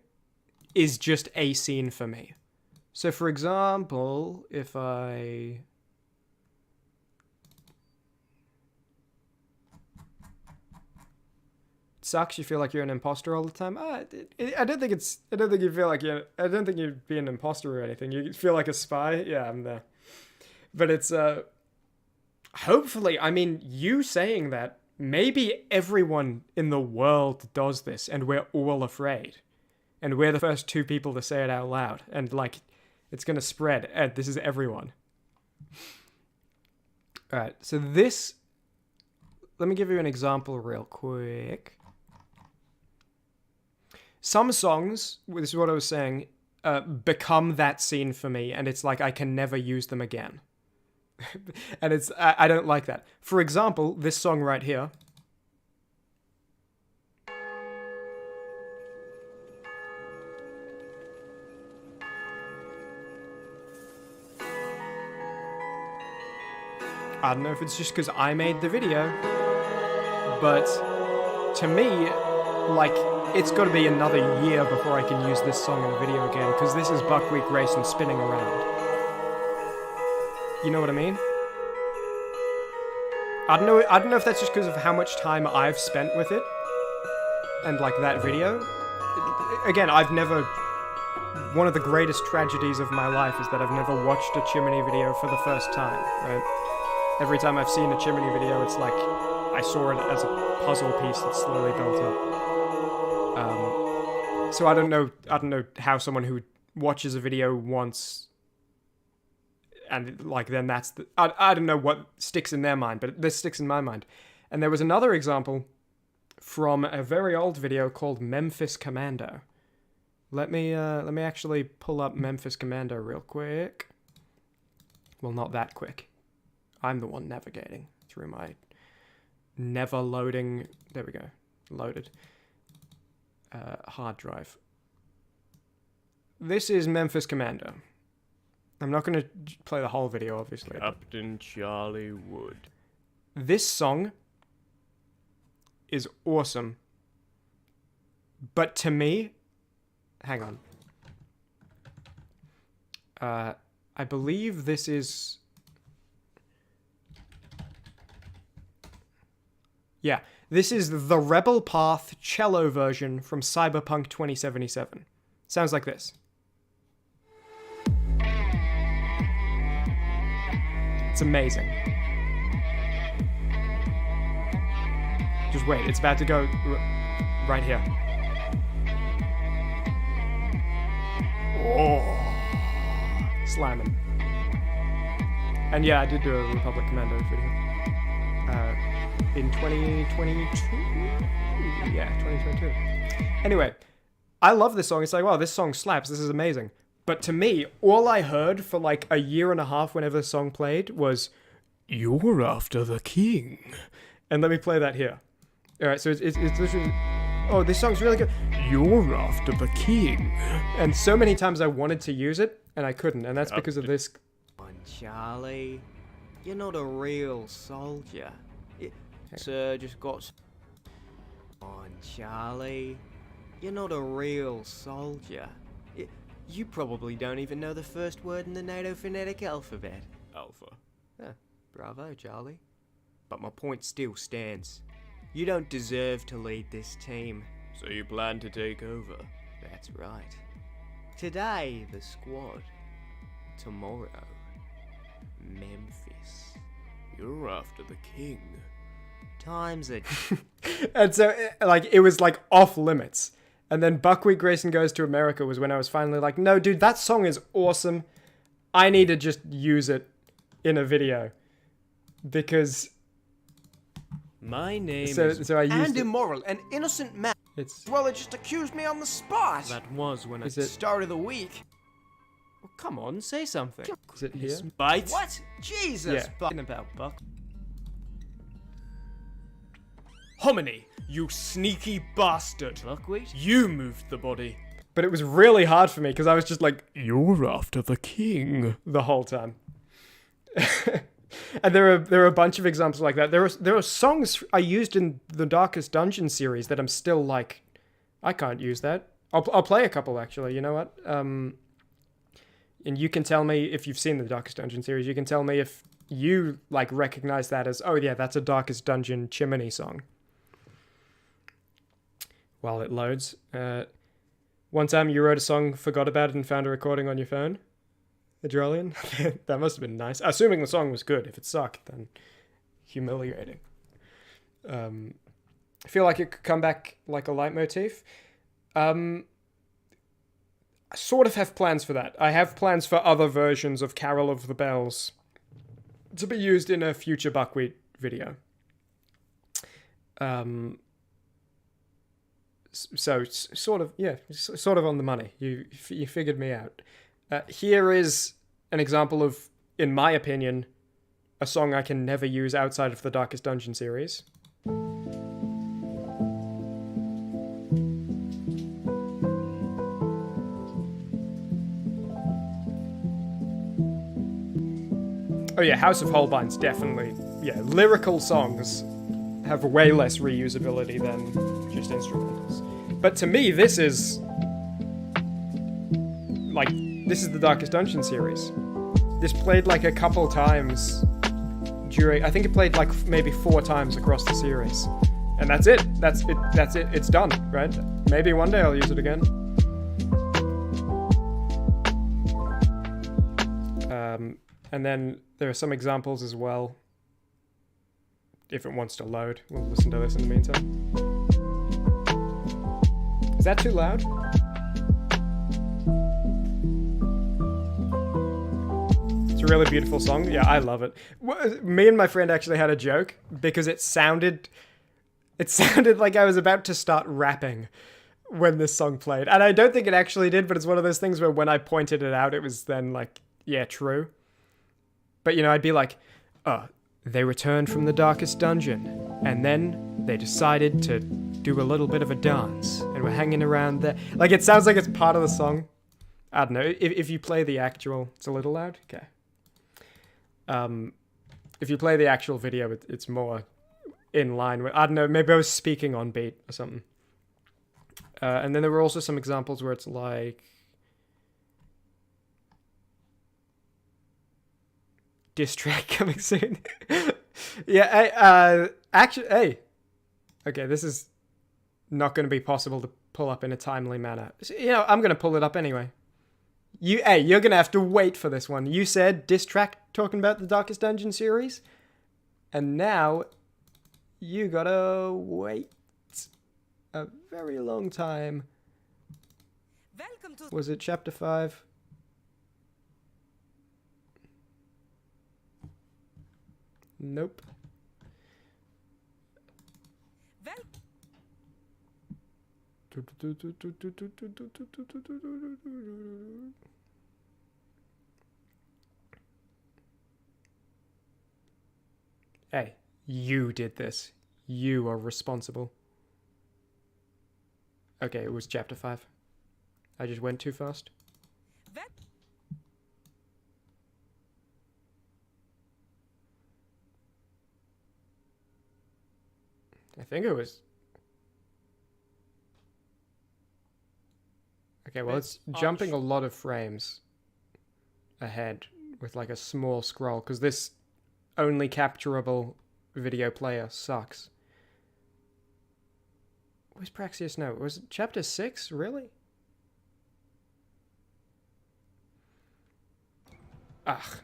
Speaker 1: is just a scene for me. So for example, if I... sucks. You feel like you're an imposter all the time. I don't think it's. I don't think you feel like you're. I don't think you'd be an imposter or anything. You feel like a spy. Yeah, I'm there. But it's hopefully, I mean, you saying that, maybe everyone in the world does this, and we're all afraid, and we're the first 2 people to say it out loud, and like, it's gonna spread. And this is everyone. All right, so this. Let me give you an example real quick. Some songs, this is what I was saying, become that scene for me, and it's like I can never use them again. And it's I don't like that. For example, this song right here. I don't know if it's just because I made the video, but to me, like, it's got to be another year before I can use this song in a video again, because this is Buckwheat Grayson spinning around. You know what I mean? I don't know if that's just because of how much time I've spent with it, and like that video. Again, one of the greatest tragedies of my life is that I've never watched a Chimmaney video for the first time, right? Every time I've seen a Chimmaney video, it's like I saw it as a puzzle piece that slowly built up. So I don't know how someone who watches a video once and like then that's the I don't know what sticks in their mind, but this sticks in my mind. And there was another example from a very old video called Memphis Commando. Let me actually pull up Memphis Commando real quick. Well, not that quick. I'm the one navigating through my never loading. There we go. Loaded. Hard drive. This is Memphis Commando. I'm not going to play the whole video, obviously.
Speaker 2: Captain Charlie Wood.
Speaker 1: This song is awesome. But to me... Hang on. I believe this is... Yeah, this is the Rebel Path cello version from Cyberpunk 2077. Sounds like this. It's amazing. Just wait, it's about to go right here. Oh, slamming. And yeah, I did do a Republic Commando video. In 2022? Yeah, 2022. Anyway, I love this song. It's like, wow, this song slaps. This is amazing. But to me, all I heard for like a year and a half whenever the song played was, "You're after the king." And let me play that here. All right, so it's literally, oh, this song's really good. "You're after the king." And so many times I wanted to use it, and I couldn't. And that's because of this.
Speaker 3: Come on, Charlie. You're not a real soldier. Sir, just got... Come on, Charlie. You're not a real soldier. You probably don't even know the first word in the NATO phonetic alphabet.
Speaker 2: Alpha.
Speaker 3: Bravo, Charlie. But my point still stands. You don't deserve to lead this team.
Speaker 2: So you plan to take over?
Speaker 3: That's right. Today, the squad. Tomorrow, Memphis.
Speaker 2: You're after the king.
Speaker 3: Times are...
Speaker 1: And so, like, it was, like, off limits. And then Buckwheat Grayson Goes to America was when I was finally like, no, dude, that song is awesome. I need to just use it in a video. Because...
Speaker 2: My name is...
Speaker 1: So I used
Speaker 4: and immoral, an innocent man.
Speaker 1: It's...
Speaker 4: Well, it just accused me on the spot.
Speaker 2: That was when
Speaker 1: Is
Speaker 2: I...
Speaker 1: it...
Speaker 4: Start of the week.
Speaker 2: Well, come on, say something.
Speaker 1: Is it here?
Speaker 2: Bite?
Speaker 4: What? Jesus,
Speaker 1: Yeah.
Speaker 4: talking about Buck.
Speaker 2: Hominy, you sneaky bastard.
Speaker 3: Buckwheat?
Speaker 2: You moved the body.
Speaker 1: But it was really hard for me because I was just like, "You're after the king," the whole time. And there are a bunch of examples like that. There are songs I used in the Darkest Dungeon series that I'm still like, I can't use that. I'll play a couple actually. You know what? And you can tell me if you've seen the Darkest Dungeon series. You can tell me if you like recognize that as, oh yeah, that's a Darkest Dungeon Chimmaney song. while it loads. One time you wrote a song, forgot about it, and found a recording on your phone. Adrolian? That must have been nice. Assuming the song was good. If it sucked, then humiliating. I feel like it could come back like a leitmotif. I sort of have plans for that. I have plans for other versions of Carol of the Bells to be used in a future Buckwheat video. So sort of, yeah, sort of on the money. You figured me out. Here is an example of, in my opinion, a song I can never use outside of the Darkest Dungeon series. Oh yeah, House of Holbein's definitely, yeah, lyrical songs have way less reusability than just instrumentals. But to me, this is the Darkest Dungeon series. This played like a couple times during, I think it played like maybe 4 times across the series. And that's it. That's it. It's done, right? Maybe one day I'll use it again. And then there are some examples as well. If it wants to load, we'll listen to this in the meantime. Is that too loud? It's a really beautiful song. Yeah, I love it. Me and my friend actually had a joke because it sounded like I was about to start rapping when this song played. And I don't think it actually did, but it's one of those things where when I pointed it out, it was then like, yeah, true. But, you know, I'd be like, they returned from the Darkest Dungeon, and then they decided to do a little bit of a dance, and we're hanging around there. Like, it sounds like it's part of the song. I don't know. If you play the actual... It's a little loud? Okay. If you play the actual video, it's more in line with... I don't know, maybe I was speaking on beat or something. And then there were also some examples where it's like... Diss track coming soon. Yeah, actually, hey. Okay, this is not going to be possible to pull up in a timely manner. So, you know, I'm going to pull it up anyway. You're going to have to wait for this one. You said diss track talking about the Darkest Dungeon series. And now, you gotta wait a very long time. Was it chapter 5? Nope. Hey, you did this. You are responsible. Okay, it was chapter 5. I just went too fast. I think it was... Okay, well, it's jumping a lot of frames ahead with like a small scroll, because this only capturable video player sucks. Where's Praxius now? Was it chapter 6? Really? Ugh.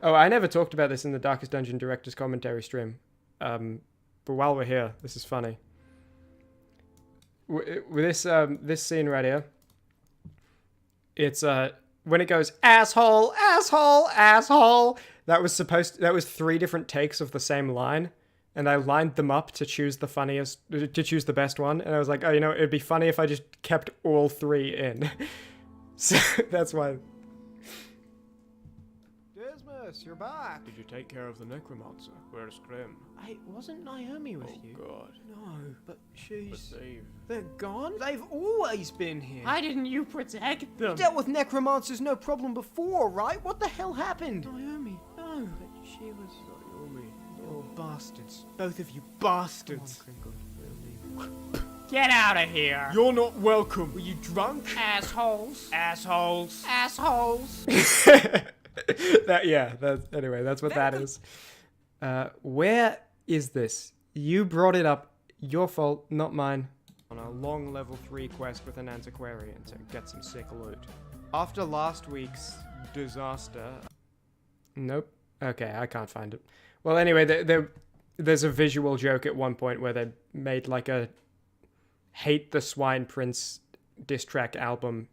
Speaker 1: Oh, I never talked about this in the Darkest Dungeon Director's Commentary stream. But while we're here, this is funny. With this scene right here, it's when it goes asshole, asshole, asshole. That was 3 different takes of the same line, and I lined them up to choose the best one. And I was like, oh, you know, it'd be funny if I just kept all 3 in. So that's why.
Speaker 3: You're back.
Speaker 2: Did you take care of the necromancer? Where's Grim?
Speaker 3: Wasn't Naomi with you?
Speaker 2: Oh God.
Speaker 3: No, but she's...
Speaker 2: But
Speaker 3: They're gone? They've always been here.
Speaker 4: Why didn't you protect them?
Speaker 3: You dealt with necromancers no problem before, right? What the hell happened?
Speaker 4: Naomi, no.
Speaker 3: But she was...
Speaker 2: Naomi.
Speaker 3: Oh, bastards. Both of you bastards.
Speaker 4: Get out of here.
Speaker 3: You're not welcome. Were you drunk?
Speaker 4: Assholes.
Speaker 3: Assholes.
Speaker 4: Assholes.
Speaker 1: Anyway, that's what that is. Where is this? You brought it up Your fault, not mine. On a long level 3 quest with an antiquarian to get some sick loot. After last week's disaster... Nope. Okay, I can't find it. Well, anyway, there's a visual joke at one point where they made like a Hate the Swine Prince diss track album.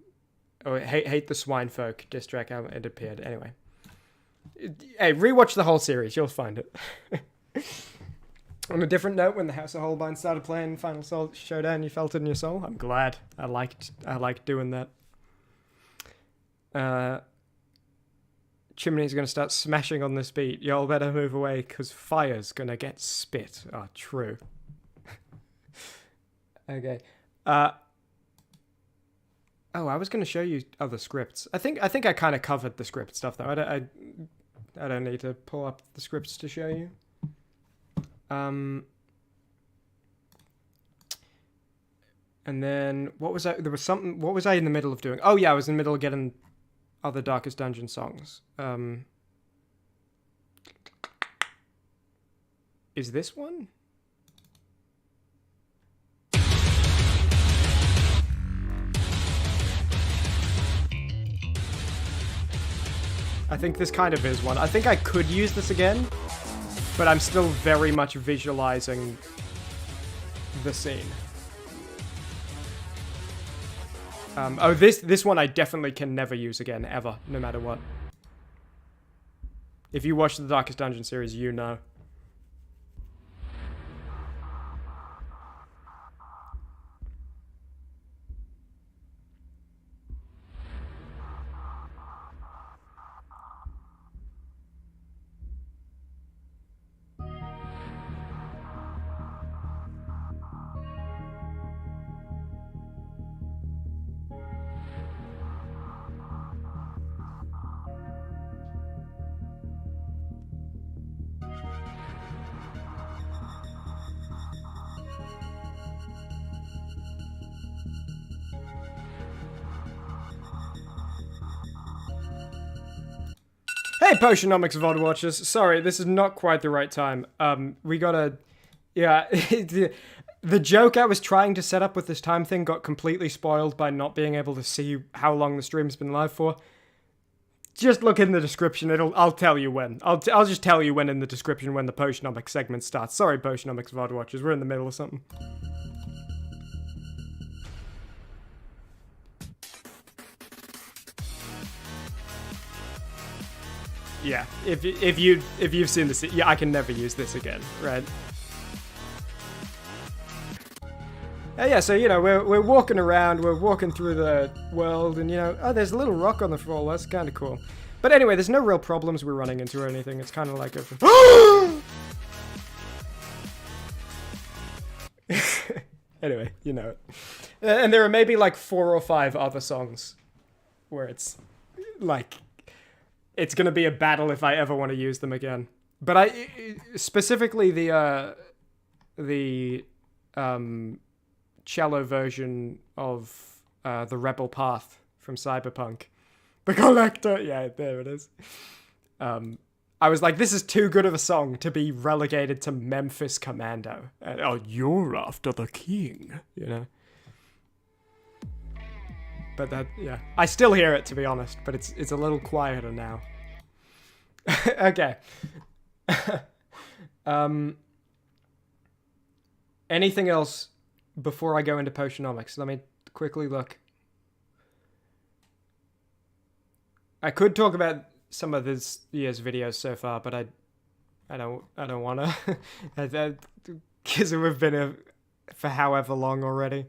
Speaker 1: Or Hate the Swine Folk diss track album. It appeared. Anyway. Hey, rewatch the whole series. You'll find it. On a different note, when the House of Holbein started playing Final Showdown, you felt it in your soul? I'm glad. I liked doing that. Chimney's gonna start smashing on this beat. Y'all better move away, because fire's gonna get spit. Oh, true. Okay. Oh, I was gonna show you other scripts. I think I kind of covered the script stuff, though. I don't need to pull up the scripts to show you. And then what was I? There was something. What was I in the middle of doing? Oh yeah, I was in the middle of getting other Darkest Dungeon songs. Is this one? I think this kind of is one. I think I could use this again, but I'm still very much visualizing the scene. Oh, this one I definitely can never use again, ever, no matter what. If you watch the Darkest Dungeon series, you know. Hey, Potionomics VOD watchers. Sorry, this is not quite the right time. We gotta... Yeah, the joke I was trying to set up with this time thing got completely spoiled by not being able to see how long the stream's been live for. Just look in the description. I'll tell you when. I'll just tell you when in the description when the Potionomics segment starts. Sorry, Potionomics VOD watchers. We're in the middle of something. Yeah, if you've seen this, yeah, I can never use this again, right? Yeah, so you know we're walking around, we're walking through the world, and you know, oh, there's a little rock on the floor. That's kind of cool. But anyway, there's no real problems we're running into or anything. It's kind of like a. Anyway, you know it. And there are maybe like 4 or 5 other songs where it's like. It's gonna be a battle if I ever want to use them again. But I specifically the cello version of the Rebel Path from Cyberpunk, the Collector. Yeah, there it is. I was like, this is too good of a song to be relegated to Memphis Commando. And, oh, you're after the king, you know. But that, yeah. I still hear it, to be honest, but it's a little quieter now. Okay. Anything else before I go into Potionomics? Let me quickly look. I could talk about some of this year's videos so far, but I don't want to. Because we've been for however long already.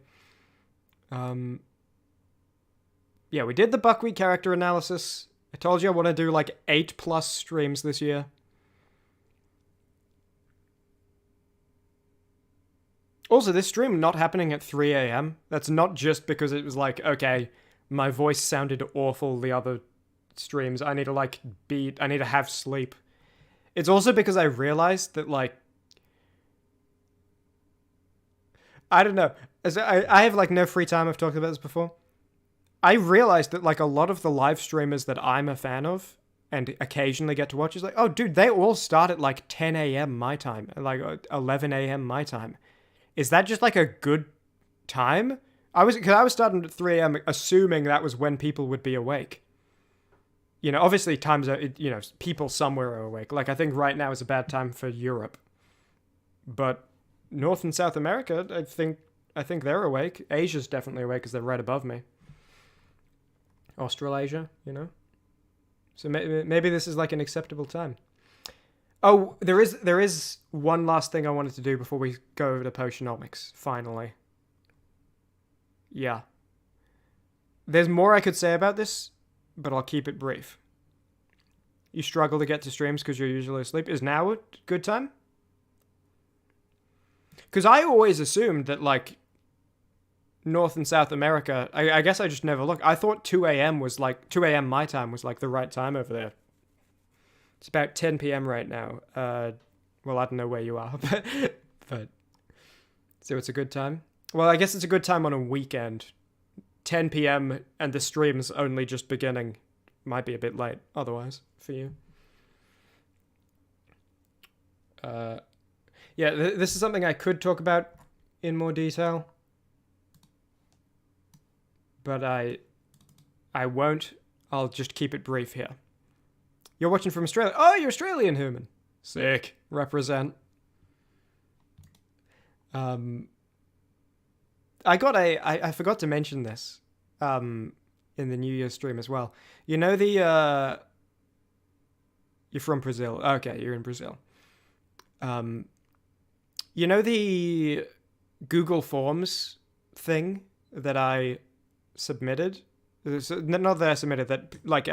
Speaker 1: Yeah, we did the Buckwheat character analysis. I told you I want to do like 8+ streams this year. Also, this stream not happening at 3 a.m. That's not just because it was like, okay, my voice sounded awful the other streams. I need to have sleep. It's also because I realized that, like, I don't know. As I have like no free time. I've talked about this before. I realized that like a lot of the live streamers that I'm a fan of and occasionally get to watch is like, oh dude, they all start at like 10 a.m. my time, like 11 a.m. my time. Is that just like a good time? Because I was starting at 3 a.m. assuming that was when people would be awake. You know, obviously times are, you know, people somewhere are awake. Like, I think right now is a bad time for Europe. But North and South America, I think they're awake. Asia's definitely awake because they're right above me. Australasia, you know? So maybe this is like an acceptable time. Oh, there is one last thing I wanted to do before we go over to Potionomics, finally. Yeah. There's more I could say about this, but I'll keep it brief. You struggle to get to streams because you're usually asleep. Is now a good time? Because I always assumed that, like, North and South America, I guess I just never looked. I thought 2 a.m. was like, 2 a.m. my time was like the right time over there. It's about 10 p.m. right now. Well, I don't know where you are, but so it's a good time. Well, I guess it's a good time on a weekend. 10 p.m. and the stream's only just beginning. Might be a bit late otherwise for you. Yeah, this is something I could talk about in more detail, but I won't. I'll just keep it brief here. You're watching from Australia. Oh, you're Australian, human. Sick. Represent. I forgot to mention this in the New Year's stream as well. You know the you're from Brazil. Okay, you're in Brazil. You know the Google Forms thing that I submitted? Not that I submitted, that like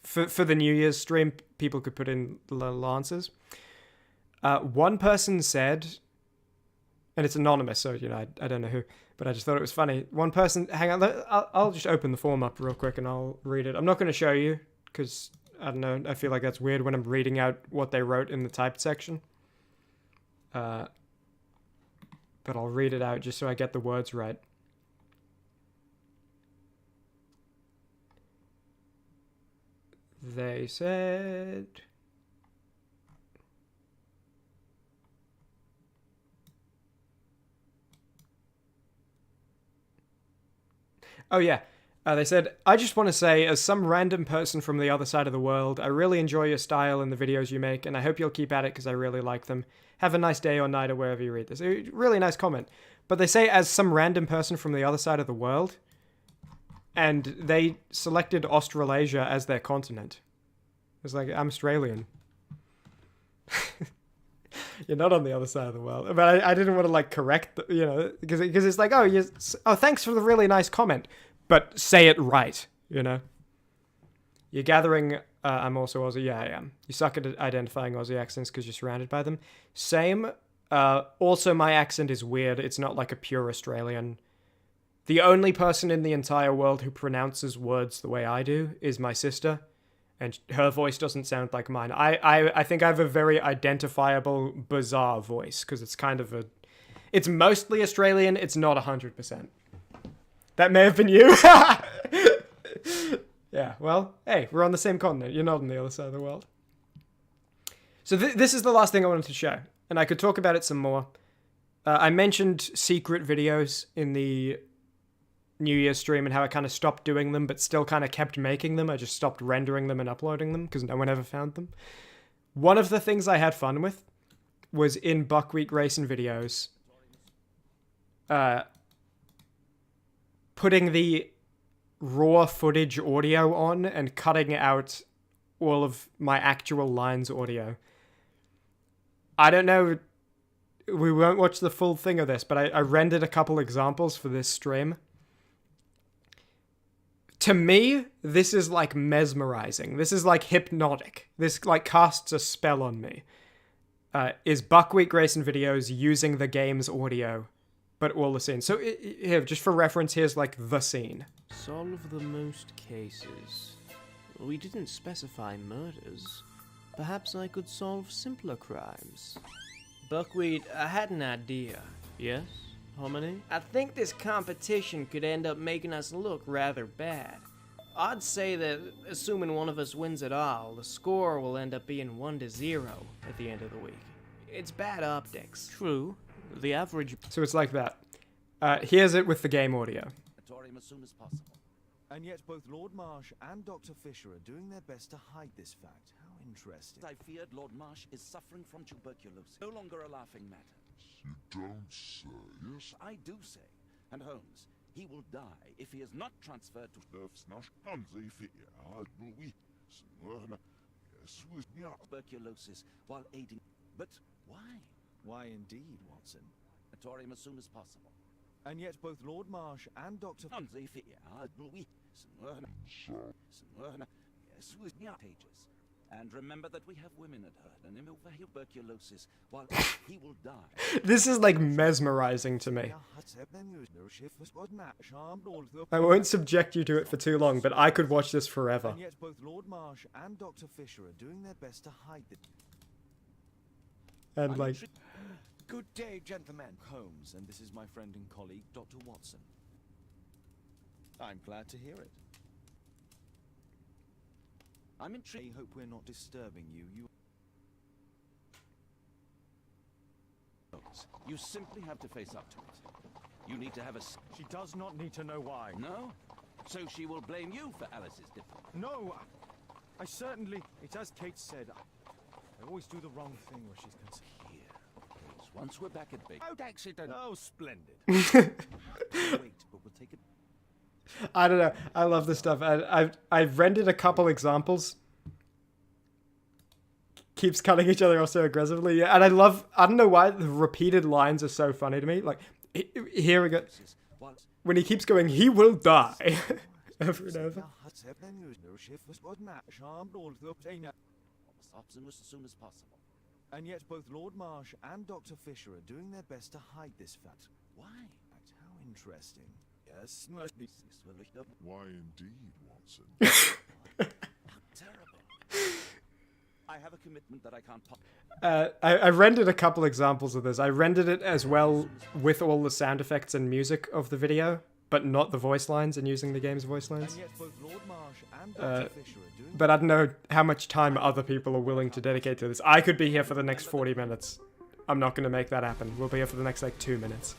Speaker 1: for the New Year's stream, people could put in little answers. One person said, and it's anonymous, so, you know, I don't know who, but I just thought it was funny. One person, hang on, I'll just open the form up real quick and I'll read it. I'm not going to show you, because, I don't know, I feel like that's weird when I'm reading out what they wrote in the typed section. But I'll read it out just so I get the words right. They said... Oh, yeah. They said, I just want to say, as some random person from the other side of the world, I really enjoy your style and the videos you make, and I hope you'll keep at it because I really like them. Have a nice day or night or wherever you read this. A really nice comment. But they say, as some random person from the other side of the world, and they selected Australasia as their continent. It's like, I'm Australian. You're not on the other side of the world. But I didn't want to, like, correct, you know, because it's like, oh, thanks for the really nice comment, but say it right, you know? You're gathering, I'm also Aussie. Yeah, I am. You suck at identifying Aussie accents because you're surrounded by them. Same. Also, my accent is weird. It's not like a pure Australian. The only person in the entire world who pronounces words the way I do is my sister. And her voice doesn't sound like mine. I think I have a very identifiable, bizarre voice, because it's kind of it's mostly Australian, it's not 100%. That may have been you. Yeah, well, hey, we're on the same continent. You're not on the other side of the world. So this is the last thing I wanted to show, and I could talk about it some more. I mentioned secret videos in the New Year's stream and how I kind of stopped doing them, but still kind of kept making them. I just stopped rendering them and uploading them because no one ever found them. One of the things I had fun with was in Buckwheat Grayson videos, putting the raw footage audio on and cutting out all of my actual lines audio. I don't know, we won't watch the full thing of this, but I rendered a couple examples for this stream. To me, this is like mesmerizing. This is like hypnotic. This like casts a spell on me. Is Buckwheat Grayson videos using the game's audio, but all the scenes. So here, just for reference, here's like the scene.
Speaker 2: Solve the most cases. We didn't specify murders. Perhaps I could solve simpler crimes. Buckwheat, I had an idea. Yes? Hominy?
Speaker 3: I think this competition could end up making us look rather bad. I'd say that, assuming one of us wins it all, the score will end up being 1-0 at the end of the week. It's bad optics.
Speaker 2: True. The average...
Speaker 1: So it's like that. Here's it with the game audio.
Speaker 5: As soon as possible.
Speaker 6: And yet both Lord Marsh and Dr. Fisher are doing their best to hide this fact. How interesting.
Speaker 5: I feared Lord Marsh is suffering from tuberculosis. No longer a laughing matter.
Speaker 7: You don't say. Yes.
Speaker 5: I do say. And Holmes, he will die if he is not transferred to tuberculosis while aiding. But why?
Speaker 6: Why indeed, Watson?
Speaker 5: As soon as possible.
Speaker 6: And yet both Lord Marsh and Dr.
Speaker 5: And remember that we have women at heart and him over tuberculosis while he will die.
Speaker 1: This is like mesmerizing to me. I won't subject you to it for too long, but I could watch this forever.
Speaker 6: And yet both Lord Marsh and Dr. Fisher are doing their best to hide it.
Speaker 1: And like...
Speaker 6: Good day, gentlemen. Holmes, and this is my friend and colleague, Dr. Watson. I'm glad to hear it.
Speaker 5: I'm intrigued.
Speaker 6: I hope we're not disturbing you.
Speaker 5: You simply have to face up to it. You need to have a...
Speaker 6: She does not need to know why.
Speaker 5: No? So she will blame you for Alice's difficulty.
Speaker 6: No, I certainly... It's as Kate said, I always do the wrong thing where she's concerned.
Speaker 5: Once we're back at base.
Speaker 6: Oh, accident. Oh, splendid.
Speaker 5: Wait, but we'll take it.
Speaker 1: I don't know. I love this stuff. I've rendered a couple examples. Keeps cutting each other off so aggressively. Yeah, and I don't know why the repeated lines are so funny to me. Like, here we go. When he keeps going, he will die. Over and over.
Speaker 5: As soon as possible.
Speaker 6: And yet both Lord Marsh and Dr. Fisher are doing their best to hide this fact.
Speaker 5: Why?
Speaker 6: How interesting. Yes.
Speaker 7: Why indeed, Watson?
Speaker 5: How terrible. I have a commitment that I can't pop.
Speaker 1: I rendered a couple examples of this. I rendered it as well with all the sound effects and music of the video, but not the voice lines and using the game's voice lines.
Speaker 6: And yet both Lord Marsh and Dr. Fisher are doing
Speaker 1: But I don't know how much time other people are willing to dedicate to this. I could be here for the next 40 minutes. I'm not going to make that happen. We'll be here for the next, like, 2 minutes.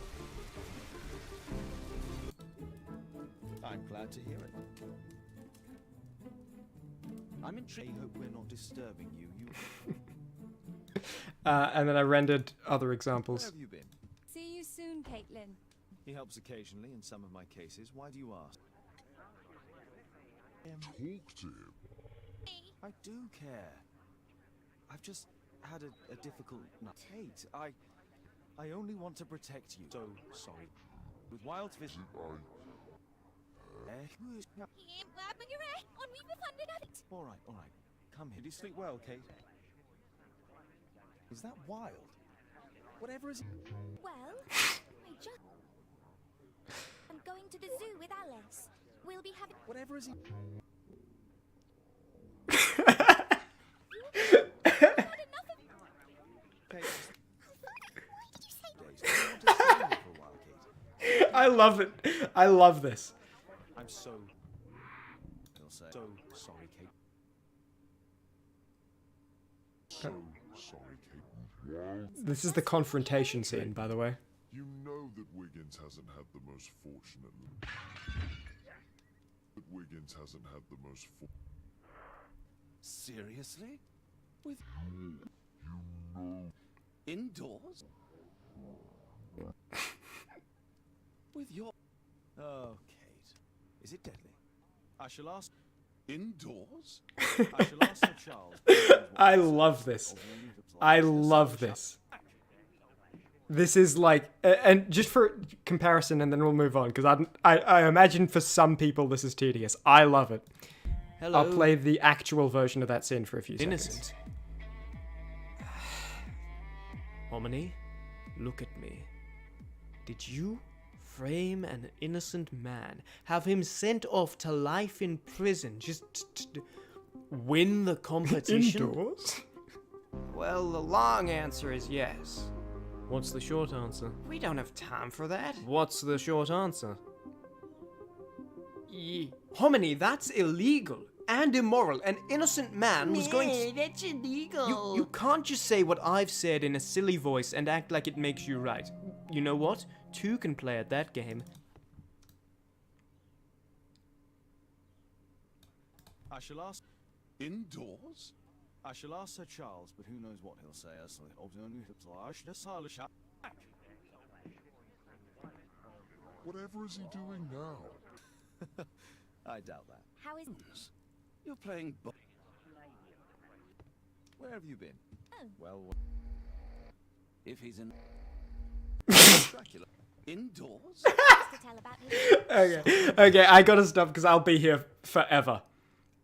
Speaker 6: I'm glad to hear it.
Speaker 5: I'm intrigued.
Speaker 6: I hope we're not disturbing you.
Speaker 1: And then I rendered other
Speaker 6: Where
Speaker 1: examples.
Speaker 6: have you been?
Speaker 8: See you soon, Caitlin.
Speaker 6: He helps occasionally in some of my cases. Why do you ask?
Speaker 7: Talk to him.
Speaker 6: I do care. I've just had a difficult night. Kate, I only want to protect you. So sorry. With wild fish. All right. Come here. Did you sleep well, Kate? Is that wild? Whatever is.
Speaker 8: Well, I'm going to the zoo with Alice. We'll be having.
Speaker 6: Whatever is.
Speaker 1: I love it. I love this.
Speaker 6: I'm so sorry, Kate.
Speaker 7: So sorry, Kate. Wow.
Speaker 1: This is the confrontation scene, by the way.
Speaker 7: You know that Wiggins hasn't had the most fortunate. That Wiggins hasn't had the most.
Speaker 5: Seriously? With
Speaker 7: You know.
Speaker 5: indoors? With your
Speaker 6: Oh, Kate. Is it deadly? I shall ask.
Speaker 5: indoors?
Speaker 6: I shall ask Sir Charles.
Speaker 1: I love this. I love this. This is like, and just for comparison, and then we'll move on, because I imagine for some people this is tedious. I love it.
Speaker 2: Hello.
Speaker 1: I'll play the actual version of that scene for a few seconds.
Speaker 2: Innocent. Hominy, look at me. Did you frame an innocent man, have him sent off to life in prison just to win the competition?
Speaker 1: Indoors?
Speaker 3: Well, the long answer is yes.
Speaker 2: What's the short answer?
Speaker 3: We don't have time for that.
Speaker 2: What's the short answer?
Speaker 3: Hominy, that's illegal.
Speaker 2: and immoral. An innocent man was going to...
Speaker 3: that's illegal.
Speaker 2: You can't just say what I've said in a silly voice and act like it makes you right. You know what? Two can play at that game.
Speaker 6: I shall ask.
Speaker 7: Indoors?
Speaker 6: I shall ask Sir Charles, but who knows what he'll say.
Speaker 7: Whatever is he doing now?
Speaker 6: I doubt that.
Speaker 8: How is...
Speaker 5: You're playing
Speaker 6: Where have you been?
Speaker 8: Oh.
Speaker 6: Well,
Speaker 5: if he's in Dracula. Indoors?
Speaker 8: to tell about his...
Speaker 1: Okay, I gotta stop because I'll be here forever.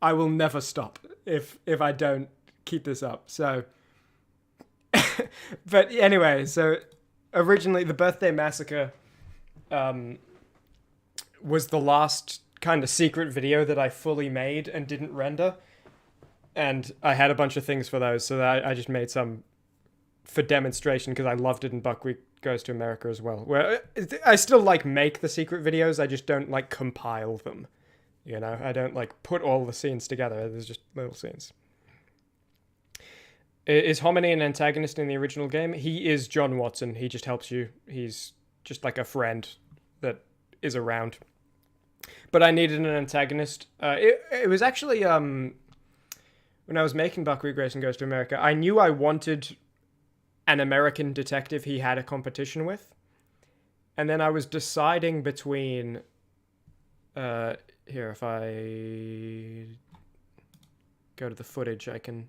Speaker 1: I will never stop if I don't keep this up. So, but anyway, so originally the Birthday Massacre was the last kind of secret video that I fully made and didn't render. And I had a bunch of things for those, so I just made some for demonstration because I loved it in Buckwheat Goes to America as well. Where I still make the secret videos, I just don't compile them. You know, I don't put all the scenes together. There's just little scenes. Is Hominy an antagonist in the original game? He is John Watson. He just helps you. He's just like a friend that is around. But I needed an antagonist. It was actually when I was making Buckwheat Grayson Goes to America, I knew I wanted an American detective he had a competition with. And then I was deciding between... here, if I go to the footage, I can...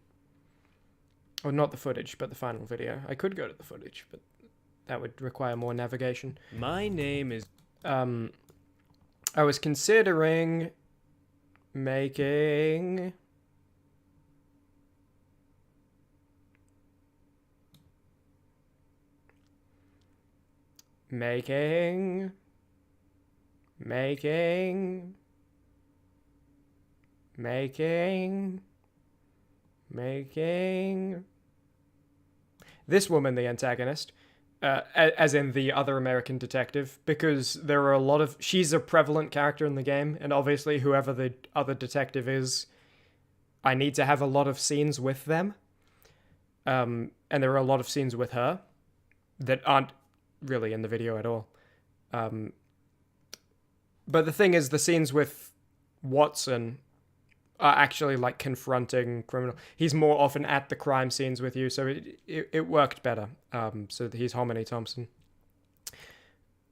Speaker 1: Or not the footage, but the final video. I could go to the footage, but that would require more navigation.
Speaker 2: My name is...
Speaker 1: I was considering making... making this woman the antagonist, as in the other American detective, because there are a lot of... She's a prevalent character in the game, and obviously whoever the other detective is, I need to have a lot of scenes with them. And there are a lot of scenes with her that aren't really in the video at all. But the thing is, the scenes with Watson are actually confronting criminal. He's more often at the crime scenes with you, so it worked better. So he's Hominy Thompson.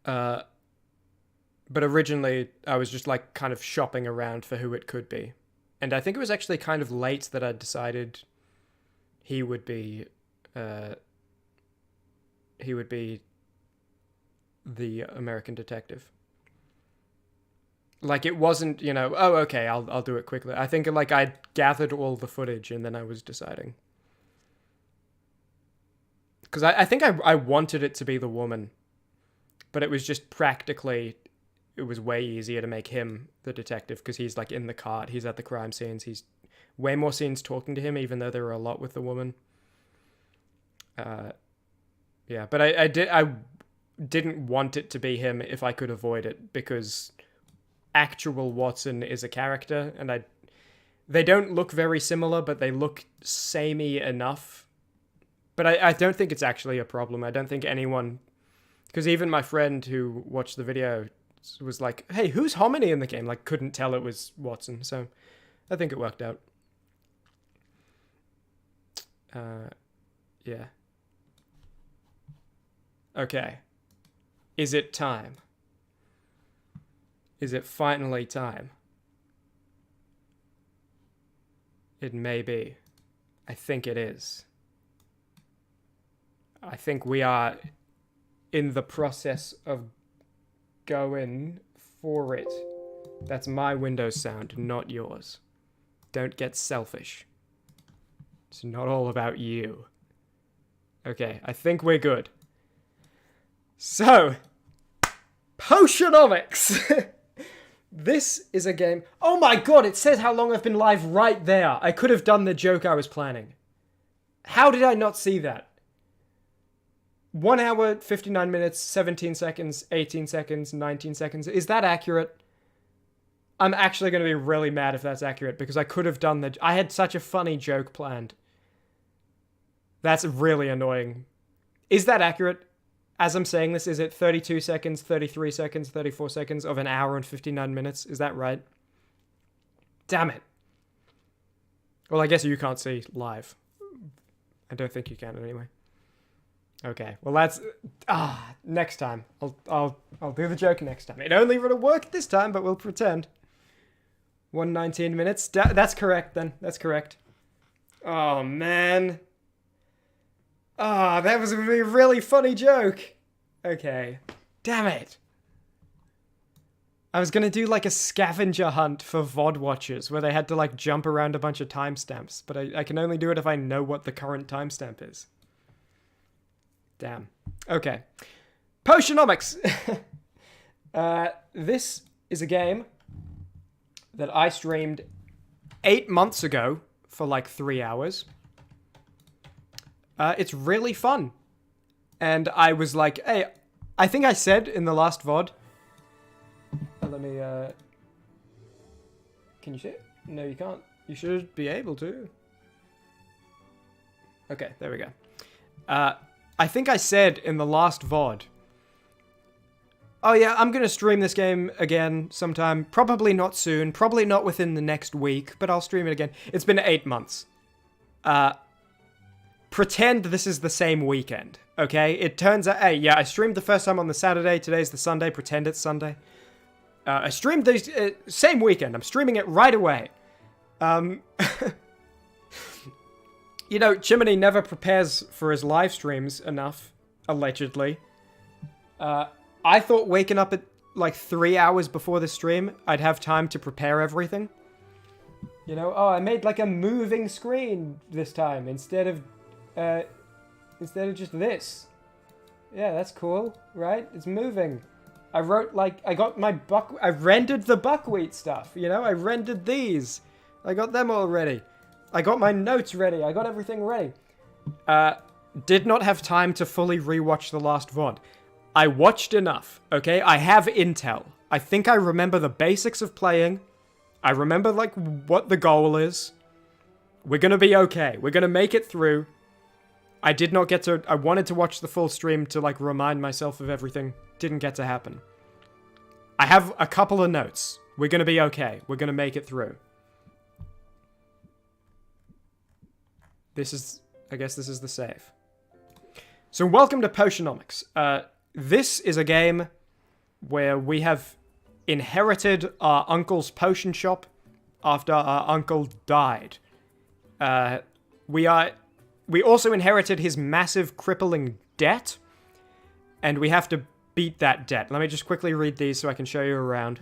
Speaker 1: But originally I was just kind of shopping around for who it could be. And I think it was actually kind of late that I decided he would be the American detective. It wasn't, oh, okay, I'll do it quickly. I think I gathered all the footage and then I was deciding. Because I think I wanted it to be the woman, but it was just practically, it was way easier to make him the detective because he's in the cart, he's at the crime scenes, he's way more scenes talking to him, even though there were a lot with the woman. Yeah, but I didn't want it to be him if I could avoid it, because actual Watson is a character, and they don't look very similar, but they look samey enough. But I don't think it's actually a problem. I don't think anyone... Because even my friend who watched the video was like, hey, who's Hominy in the game? Couldn't tell it was Watson, so I think it worked out. Yeah. Okay. Is it time? Is it finally time? It may be. I think it is. I think we are in the process of going for it. That's my Windows sound, not yours. Don't get selfish. It's not all about you. Okay, I think we're good. So, Potionomics! This is a game... Oh my god, it says how long I've been live right there. I could have done the joke I was planning. How did I not see that? 1 hour, 59 minutes, 17 seconds, 18 seconds, 19 seconds. Is that accurate? I'm actually going to be really mad if that's accurate, because I could have done that. I had such a funny joke planned. That's really annoying. Is that accurate? As I'm saying this, is it 32 seconds, 33 seconds, 34 seconds of an hour and 59 minutes? Is that right? Damn it. Well, I guess you can't see live. I don't think you can anyway. Okay, well that's next time. I'll do the joke next time. It only would have worked this time, but we'll pretend. 119 minutes. That's correct then. That's correct. Oh man. That was a really funny joke. Okay. Damn it. I was gonna do like a scavenger hunt for VOD watchers where they had to like jump around a bunch of timestamps, but I can only do it if I know what the current timestamp is. Damn. Okay. Potionomics! This is a game that I streamed 8 months ago for like 3 hours. It's really fun. And I was like, hey, I think I said in the last VOD... let me, Can you see it? No, you can't. You should be able to. Okay, there we go. I think I said in the last VOD... Oh yeah, I'm gonna stream this game again sometime. Probably not soon. Probably not within the next week, but I'll stream it again. It's been 8 months. Pretend this is the same weekend, okay? It turns out, hey, yeah, I streamed the first time on the Saturday. Today's the Sunday. Pretend it's Sunday. I streamed these same weekend. I'm streaming it right away. You know, Chimmaney never prepares for his live streams enough, allegedly. I thought waking up at like 3 hours before the stream, I'd have time to prepare everything. You know, oh, I made like a moving screen this time instead of just this. Yeah, that's cool, right? It's moving. I wrote like, I rendered the buckwheat stuff, you know? I rendered these. I got them all ready. I got my notes ready. I got everything ready. Did not have time to fully rewatch the last VOD. I watched enough, okay? I have intel. I think I remember the basics of playing. I remember, like, what the goal is. We're gonna be okay. We're gonna make it through. I did not get to... I wanted to watch the full stream to, like, remind myself of everything. Didn't get to happen. I have a couple of notes. We're gonna be okay. We're gonna make it through. This is... I guess this is the save. So, welcome to Potionomics. This is a game where we have inherited our uncle's potion shop after our uncle died. We also inherited his massive crippling debt, and we have to beat that debt. Let me just quickly read these so I can show you around.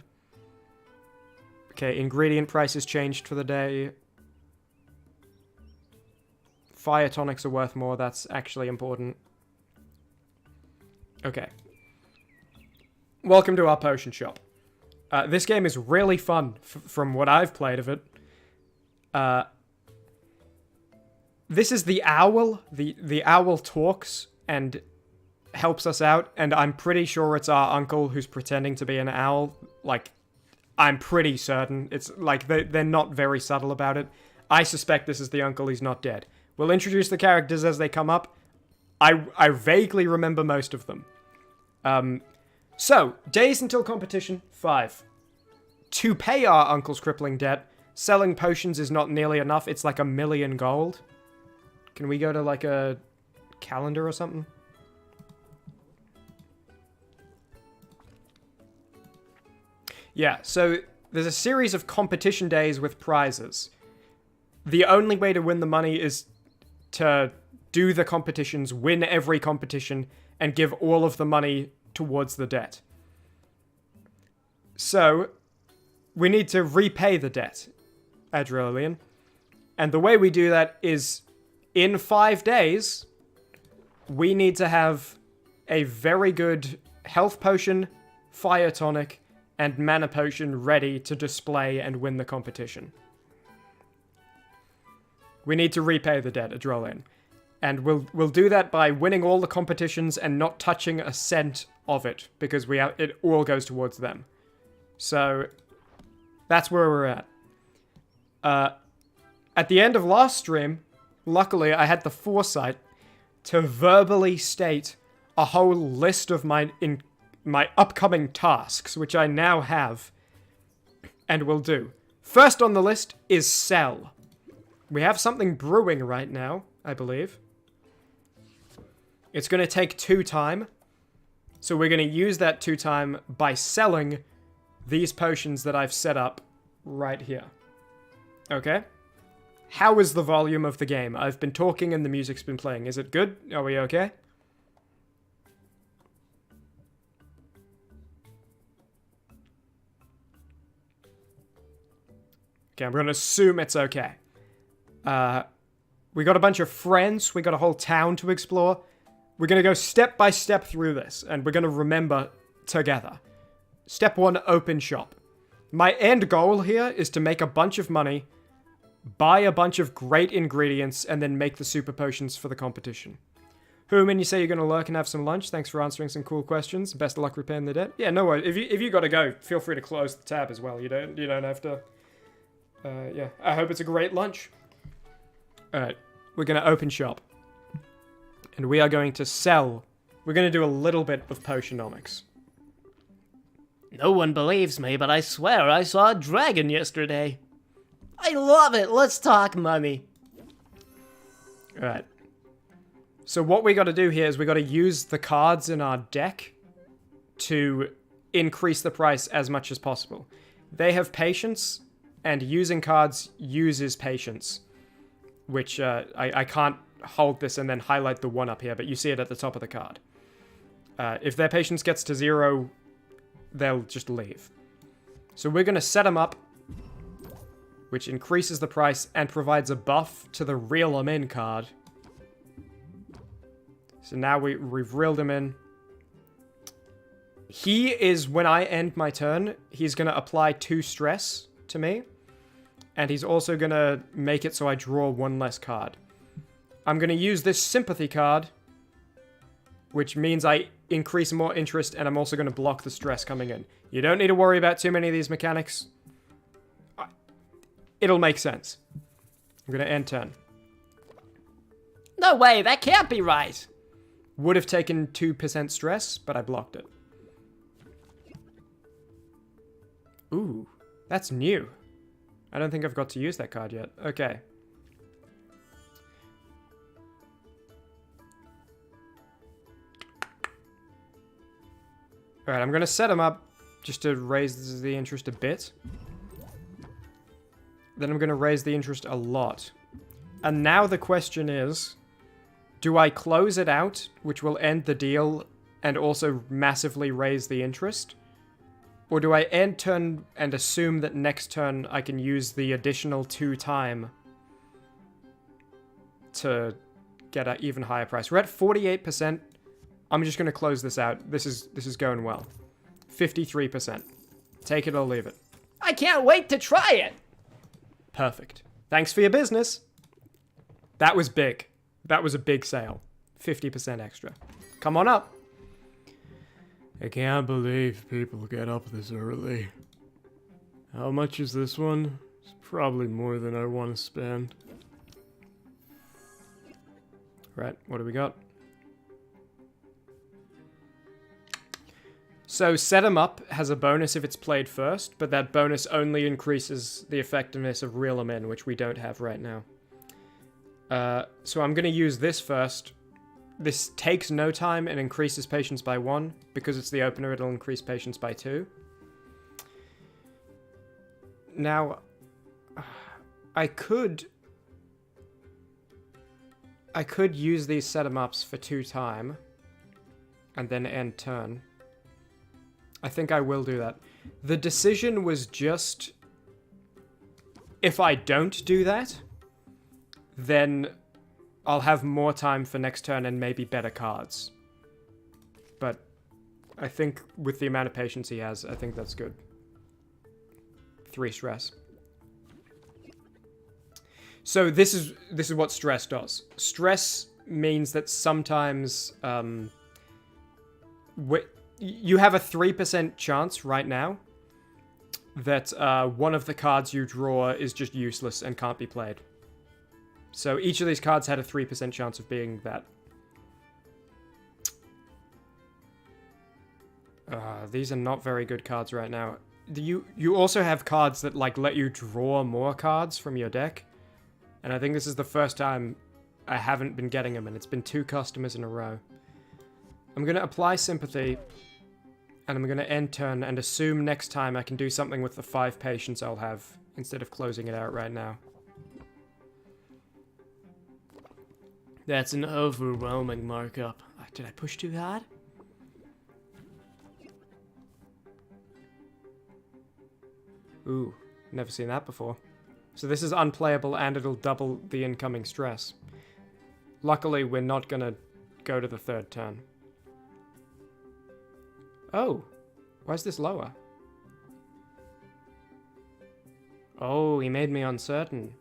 Speaker 1: Okay, ingredient prices changed for the day. Fire tonics are worth more, that's actually important. Okay. Welcome to our potion shop. This game is really fun, from what I've played of it. This is the owl. The owl talks and helps us out, and I'm pretty sure it's our uncle who's pretending to be an owl. Like, I'm pretty certain. It's like, they're not very subtle about it. I suspect this is the uncle, he's not dead. We'll introduce the characters as they come up. I vaguely remember most of them. So, days until competition, 5. To pay our uncle's crippling debt, selling potions is not nearly enough. It's like 1 million gold. Can we go to like a calendar or something? Yeah, so there's a series of competition days with prizes. The only way to win the money is to do the competitions, win every competition, and give all of the money towards the debt. So, we need to repay the debt, Adrelian. And the way we do that is, in 5 days, we need to have a very good health potion, fire tonic, and mana potion ready to display and win the competition. We need to repay the debt, Adrelian. And we'll do that by winning all the competitions and not touching a cent of it, because it all goes towards them. So, That's where we're at. At the end of last stream, luckily I had the foresight to verbally state a whole list of my upcoming tasks, which I now have and will do. First on the list is sell. We have something brewing right now, I believe. It's going to take 2 time. So we're going to use that 2 time by selling these potions that I've set up right here. Okay? How is the volume of the game? I've been talking and the music's been playing. Is it good? Are we okay? Okay, I'm going to assume it's okay. We got a bunch of friends. We got a whole town to explore. We're going to go step by step through this, and we're going to remember together. Step 1, open shop. My end goal here is to make a bunch of money, buy a bunch of great ingredients, and then make the super potions for the competition. Human, you say you're going to lurk and have some lunch. Thanks for answering some cool questions. Best of luck repaying the debt. Yeah, no worries. If you got to go, feel free to close the tab as well. You don't have to... yeah, I hope it's a great lunch. Alright, we're going to open shop. And we are going to sell. We're going to do a little bit of Potionomics.
Speaker 2: No one believes me, but I swear I saw a dragon yesterday. I love it. Let's talk money.
Speaker 1: Alright. So what we got to do here is we got to use the cards in our deck to increase the price as much as possible. They have patience, and using cards uses patience. Which, I can't hold this and then highlight the 1 up here, but you see it at the top of the card. If their patience gets to 0, they'll just leave. So we're going to set them up, which increases the price and provides a buff to the reel 'em in card. So now we've reeled him in. He is, when I end my turn, he's going to apply 2 stress to me. And he's also going to make it so I draw 1 less card. I'm going to use this sympathy card, which means I increase more interest, and I'm also going to block the stress coming in. You don't need to worry about too many of these mechanics. It'll make sense. I'm going to end turn.
Speaker 2: No way, that can't be right.
Speaker 1: Would have taken 2% stress, but I blocked it. Ooh, that's new. I don't think I've got to use that card yet. Okay. Alright, I'm going to set him up just to raise the interest a bit. Then I'm going to raise the interest a lot. And now the question is, do I close it out, which will end the deal and also massively raise the interest? Or do I end turn and assume that next turn I can use the additional 2 time to get an even higher price? We're at 48%. I'm just going to close this out. This is going well. 53%. Take it or leave it.
Speaker 2: I can't wait to try it.
Speaker 1: Perfect. Thanks for your business. That was big. That was a big sale. 50% extra. Come on up. I can't believe people get up this early. How much is this one? It's probably more than I want to spend. Right, what do we got? So, Set 'em Up has a bonus if it's played first, but that bonus only increases the effectiveness of Reel 'em In, which we don't have right now. So I'm going to use this first. This takes no time and increases patience by 1. Because it's the opener, it'll increase patience by 2. Now, I could use these Set 'em Ups for 2 time, and then end turn. I think I will do that. The decision was just, if I don't do that, then I'll have more time for next turn and maybe better cards. But I think with the amount of patience he has, I think that's good. 3 stress. So this is what stress does. Stress means that sometimes you have a 3% chance right now that one of the cards you draw is just useless and can't be played. So each of these cards had a 3% chance of being that. These are not very good cards right now. You also have cards that like let you draw more cards from your deck. And I think this is the first time I haven't been getting them, and it's been 2 customers in a row. I'm going to apply sympathy, and I'm going to end turn and assume next time I can do something with the 5 patience I'll have, instead of closing it out right now.
Speaker 2: That's an overwhelming markup. Did I push too hard?
Speaker 1: Ooh, never seen that before. So this is unplayable and it'll double the incoming stress. Luckily, we're not gonna go to the 3rd turn. Oh, why is this lower? Oh, he made me uncertain.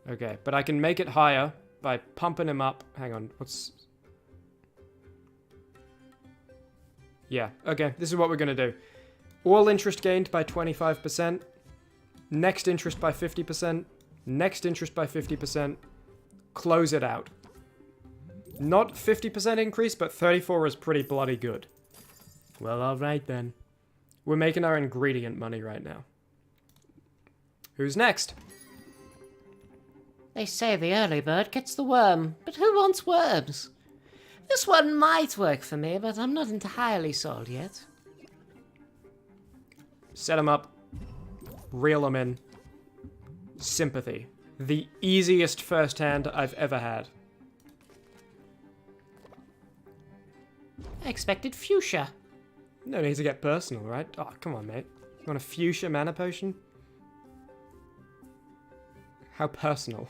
Speaker 1: Okay, but I can make it higher by pumping him up. Hang on, what's... Yeah, okay, this is what we're gonna do. All interest gained by 25%. Next interest by 50%. Next interest by 50%. Close it out. Not 50% increase, but 34 is pretty bloody good.
Speaker 2: Well, alright then.
Speaker 1: We're making our ingredient money right now. Who's next?
Speaker 4: They say the early bird gets the worm, but who wants worms? This one might work for me, but I'm not entirely sold yet.
Speaker 1: Set him up. Reel him in. Sympathy. The easiest first hand I've ever had.
Speaker 4: I expected fuchsia.
Speaker 1: No need to get personal, right? Oh, come on, mate. You want a fuchsia mana potion? How personal.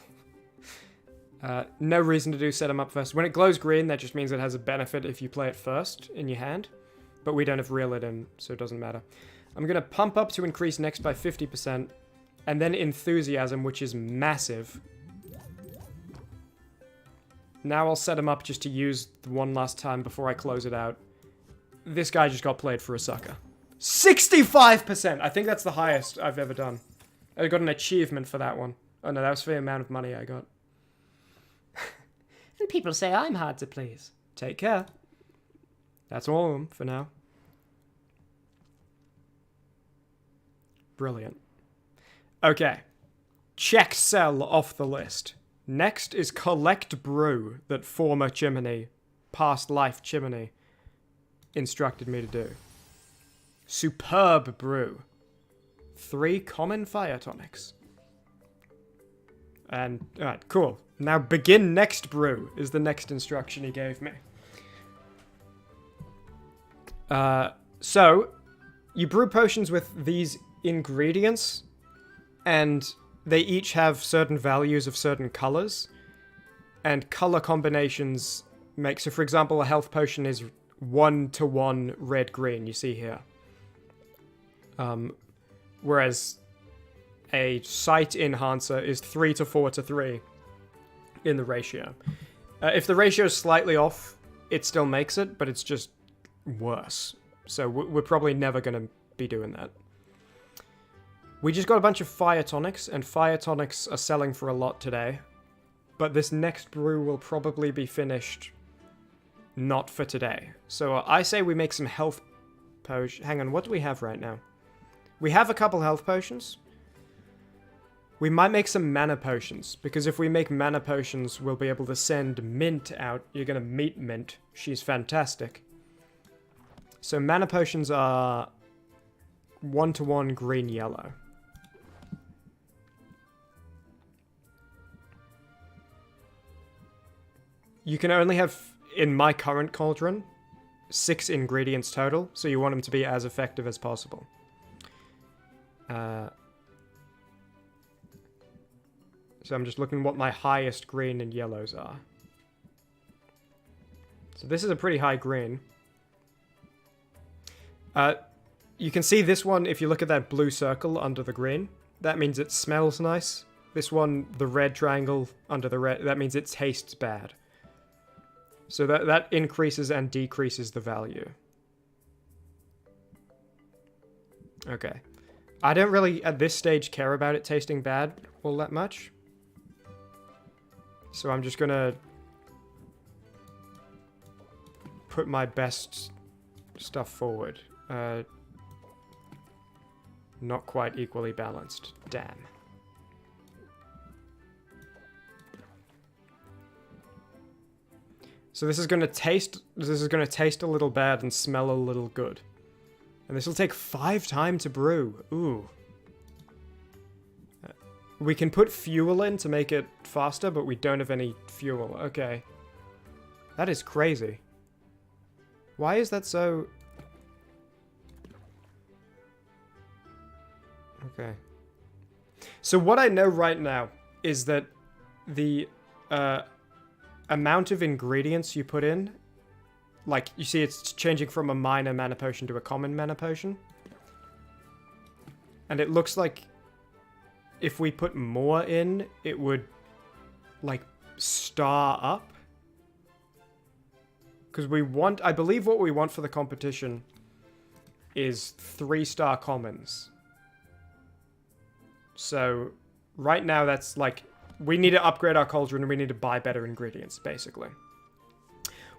Speaker 1: No reason to do set him up first. When it glows green, that just means it has a benefit if you play it first in your hand. But we don't have reel it in, so it doesn't matter. I'm going to pump up to increase next by 50%. And then enthusiasm, which is massive. Now I'll set him up just to use one last time before I close it out. This guy just got played for a sucker. 65%! I think that's the highest I've ever done. I got an achievement for that one. Oh no, that was for the amount of money I got.
Speaker 4: And people say I'm hard to please.
Speaker 1: Take care. That's all of them for now. Brilliant. Okay. Check sell off the list. Next is collect brew that former Chimmaney, past life Chimmaney, instructed me to do. Superb brew. 3 common fire tonics. And, alright, cool. Now begin next brew is the next instruction he gave me. So, you brew potions with these ingredients, and they each have certain values of certain colors, and color combinations make... So, for example, a health potion is 1-to-1 red-green, you see here. Whereas a sight enhancer is 3-to-4-to-3 in the ratio. If the ratio is slightly off, it still makes it, but it's just worse. So we're probably never going to be doing that. We just got a bunch of fire tonics, and fire tonics are selling for a lot today. But this next brew will probably be finished not for today. So I say we make some health potions. Hang on, what do we have right now? We have a couple health potions. We might make some mana potions, because if we make mana potions, we'll be able to send Mint out. You're going to meet Mint. She's fantastic. So mana potions are 1-to-1 green-yellow. You can only have, in my current cauldron, 6 ingredients total, so you want them to be as effective as possible. So I'm just looking what my highest green and yellows are. So this is a pretty high green. You can see this one, if you look at that blue circle under the green, that means it smells nice. This one, the red triangle under the red, that means it tastes bad. So that increases and decreases the value. Okay. I don't really, at this stage, care about it tasting bad all that much. So I'm just gonna put my best stuff forward. Not quite equally balanced. Damn. So this is gonna taste a little bad and smell a little good. And this will take 5 time to brew. Ooh. We can put fuel in to make it faster, but we don't have any fuel. Okay. That is crazy. Why is that so... Okay. So what I know right now is that the amount of ingredients you put in, like, you see it's changing from a minor mana potion to a common mana potion. And it looks like if we put more in, it would, like, star up. Because we want, I believe what we want for the competition is 3-star commons. So, right now that's like, we need to upgrade our cauldron and we need to buy better ingredients, basically.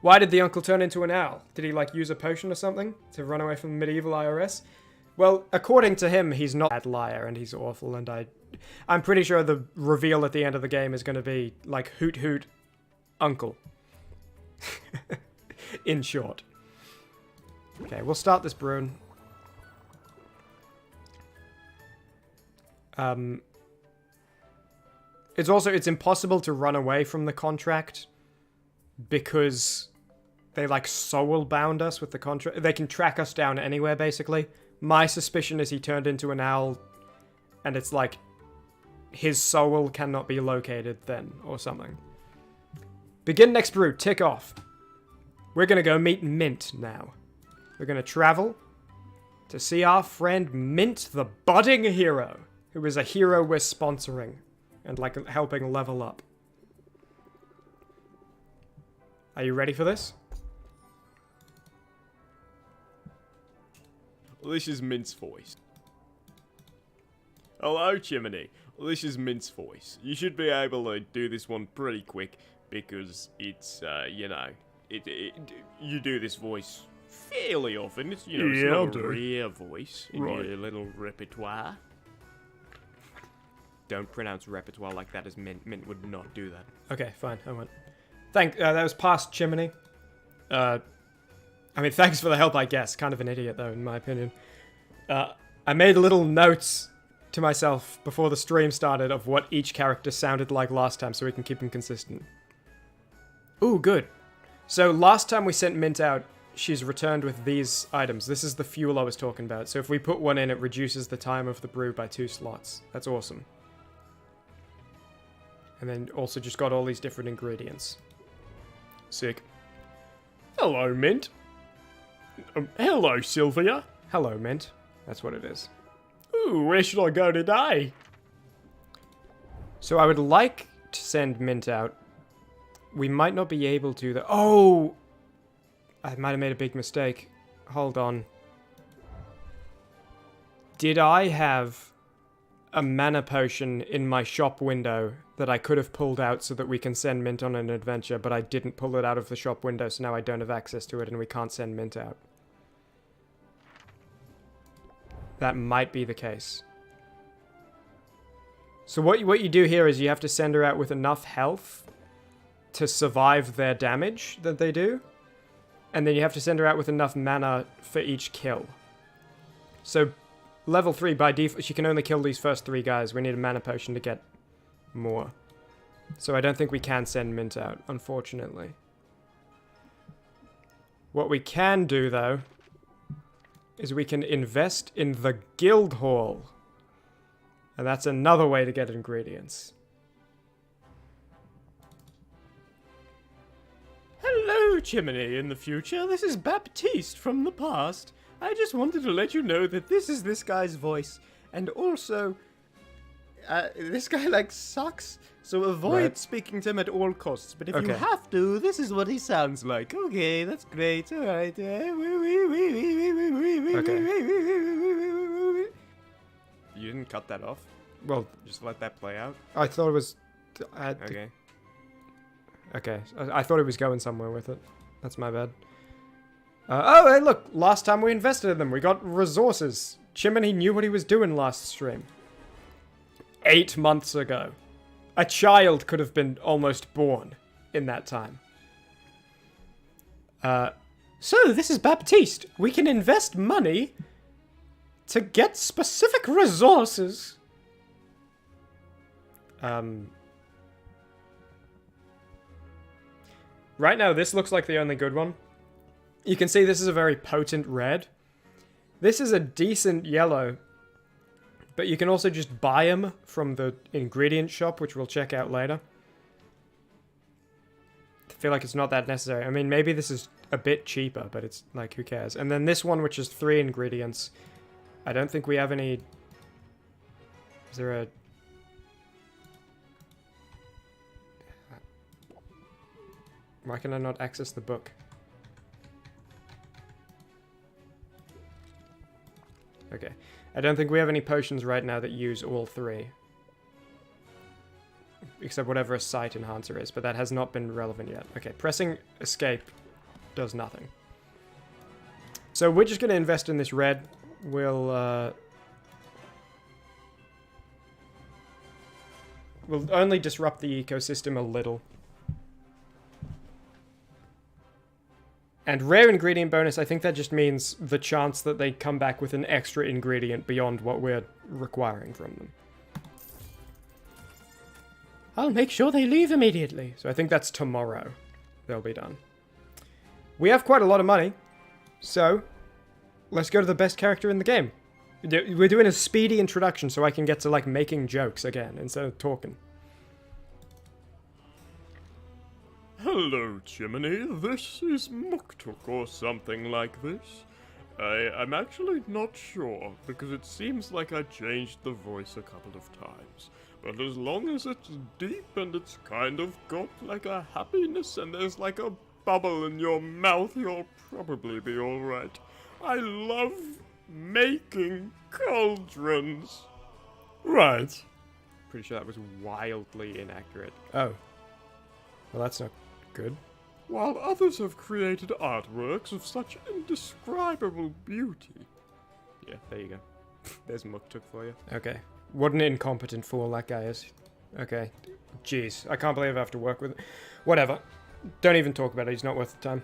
Speaker 1: Why did the uncle turn into an owl? Did he, like, use a potion or something to run away from the medieval IRS? Well, according to him, he's not a bad liar and he's awful, and I'm pretty sure the reveal at the end of the game is going to be, like, hoot hoot uncle. In short. Okay, we'll start this brewing. It's impossible to run away from the contract because they, like, soul bound us with the contract. They can track us down anywhere, basically. My suspicion is he turned into an owl and it's like his soul cannot be located then or something. Begin next brew, tick off. We're gonna go meet Mint now. We're gonna travel to see our friend Mint, the budding hero, who is a hero we're sponsoring and, like, helping level up. Are you ready for this?
Speaker 2: Well, this is Mint's voice. Hello, Chimmaney. Well, this is Mint's voice. You should be able to do this one pretty quick because it's, you know, you do this voice fairly often. It's, you know, it's not a rare voice in your little repertoire. Don't pronounce repertoire like that as Mint. Mint would not do that.
Speaker 1: Okay, fine. I won't. That was past Chimmaney. I mean, thanks for the help, I guess. Kind of an idiot, though, in my opinion. I made little notes to myself before the stream started of what each character sounded like last time so we can keep them consistent. Ooh, good. So last time we sent Mint out, she's returned with these items. This is the fuel I was talking about. So if we put one in, it reduces the time of the brew by 2 slots. That's awesome. And then also just got all these different ingredients. Sick. Hello, Mint. Hello, Sylvia. Hello, Mint. That's what it is. Ooh, where should I go today? So I would like to send Mint out. We might not be able to, though. Oh! I might have made a big mistake. Hold on. Did I have a mana potion in my shop window that I could have pulled out so that we can send Mint on an adventure, but I didn't pull it out of the shop window, so now I don't have access to it and we can't send Mint out? That might be the case. So what you do here is you have to send her out with enough health to survive their damage that they do. And then you have to send her out with enough mana for each kill. So, level 3, by default, she can only kill these first 3 guys. We need a mana potion to get more. So I don't think we can send Mint out, unfortunately. What we can do, though, is we can invest in the guild hall. And that's another way to get ingredients.
Speaker 2: Hello, Chimmaney in the future. This is Baptiste from the past. I just wanted to let you know that this is this guy's voice. And also, this guy, like, sucks. So avoid speaking to him at all costs. But if you have to, this is what he sounds like. Okay, that's great. All right.
Speaker 1: You didn't cut that off?
Speaker 9: Well,
Speaker 1: Just let that play out?
Speaker 9: I thought it was...
Speaker 1: Okay.
Speaker 9: Okay, I thought it was going somewhere with it. That's my bad. Oh, hey, look! Last time we invested in them, we got resources. Chimmaney knew what he was doing last stream. 8 months ago. A child could have been almost born in that time. So, this is Baptiste. We can invest money to get specific resources. Right now, this looks like the only good one. You can see this is a very potent red. This is a decent yellow. But you can also just buy them from the ingredient shop, which we'll check out later. I feel like it's not that necessary. I mean, maybe this is a bit cheaper, but it's like, who cares? And then this one, which is 3 ingredients. I don't think we have any... Is there a... Why can I not access the book? Okay. I don't think we have any potions right now that use all 3. Except whatever a sight enhancer is, but that has not been relevant yet. Okay, pressing escape does nothing. So we're just going to invest in this red. We'll only disrupt the ecosystem a little. And rare ingredient bonus, I think that just means the chance that they come back with an extra ingredient beyond what we're requiring from them. I'll make sure they leave immediately. So I think that's tomorrow they'll be done. We have quite a lot of money, so let's go to the best character in the game. We're doing a speedy introduction so I can get to, like, making jokes again instead of talking.
Speaker 10: Hello, Chimmaney. This is Muktuk or something like this. I'm actually not sure, because it seems like I changed the voice a couple of times. But as long as it's deep and it's kind of got like a happiness and there's like a bubble in your mouth, you'll probably be alright. I love making cauldrons. Right.
Speaker 1: Pretty sure that was wildly inaccurate.
Speaker 9: Oh. Well, that's not good.
Speaker 10: While others have created artworks of such indescribable beauty.
Speaker 1: Yeah, there you go. There's Muktuk for you.
Speaker 9: Okay. What an incompetent fool that guy is. Okay. Jeez. I can't believe I have to work with it. Whatever. Don't even talk about it. He's not worth the time.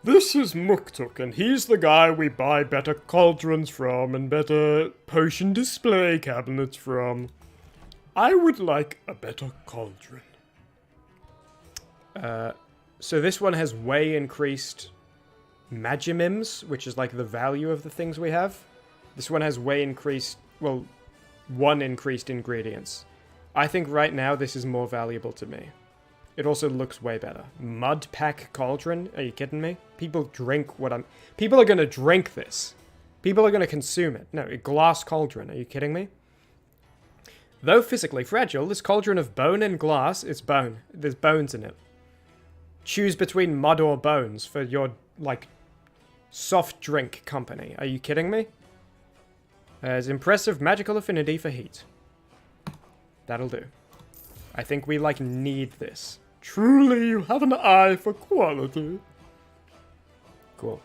Speaker 10: This is Muktuk, and he's the guy we buy better cauldrons from and better potion display cabinets from. I would like a better cauldron.
Speaker 9: So this one has way increased Magimims, which is like the value of the things we have. This one has way increased, well, 1 increased ingredients. I think right now this is more valuable to me. It also looks way better. Mud Pack Cauldron? Are you kidding me? People drink what I'm... People are gonna drink this. People are gonna consume it. No, a glass cauldron. Are you kidding me? Though physically fragile, this cauldron of bone and glass, it's bone. There's bones in it. Choose between mud or bones for your, like, soft drink company. Are you kidding me? Has impressive magical affinity for heat. That'll do. I think we, like, need this.
Speaker 10: Truly, you have an eye for quality.
Speaker 9: Cool.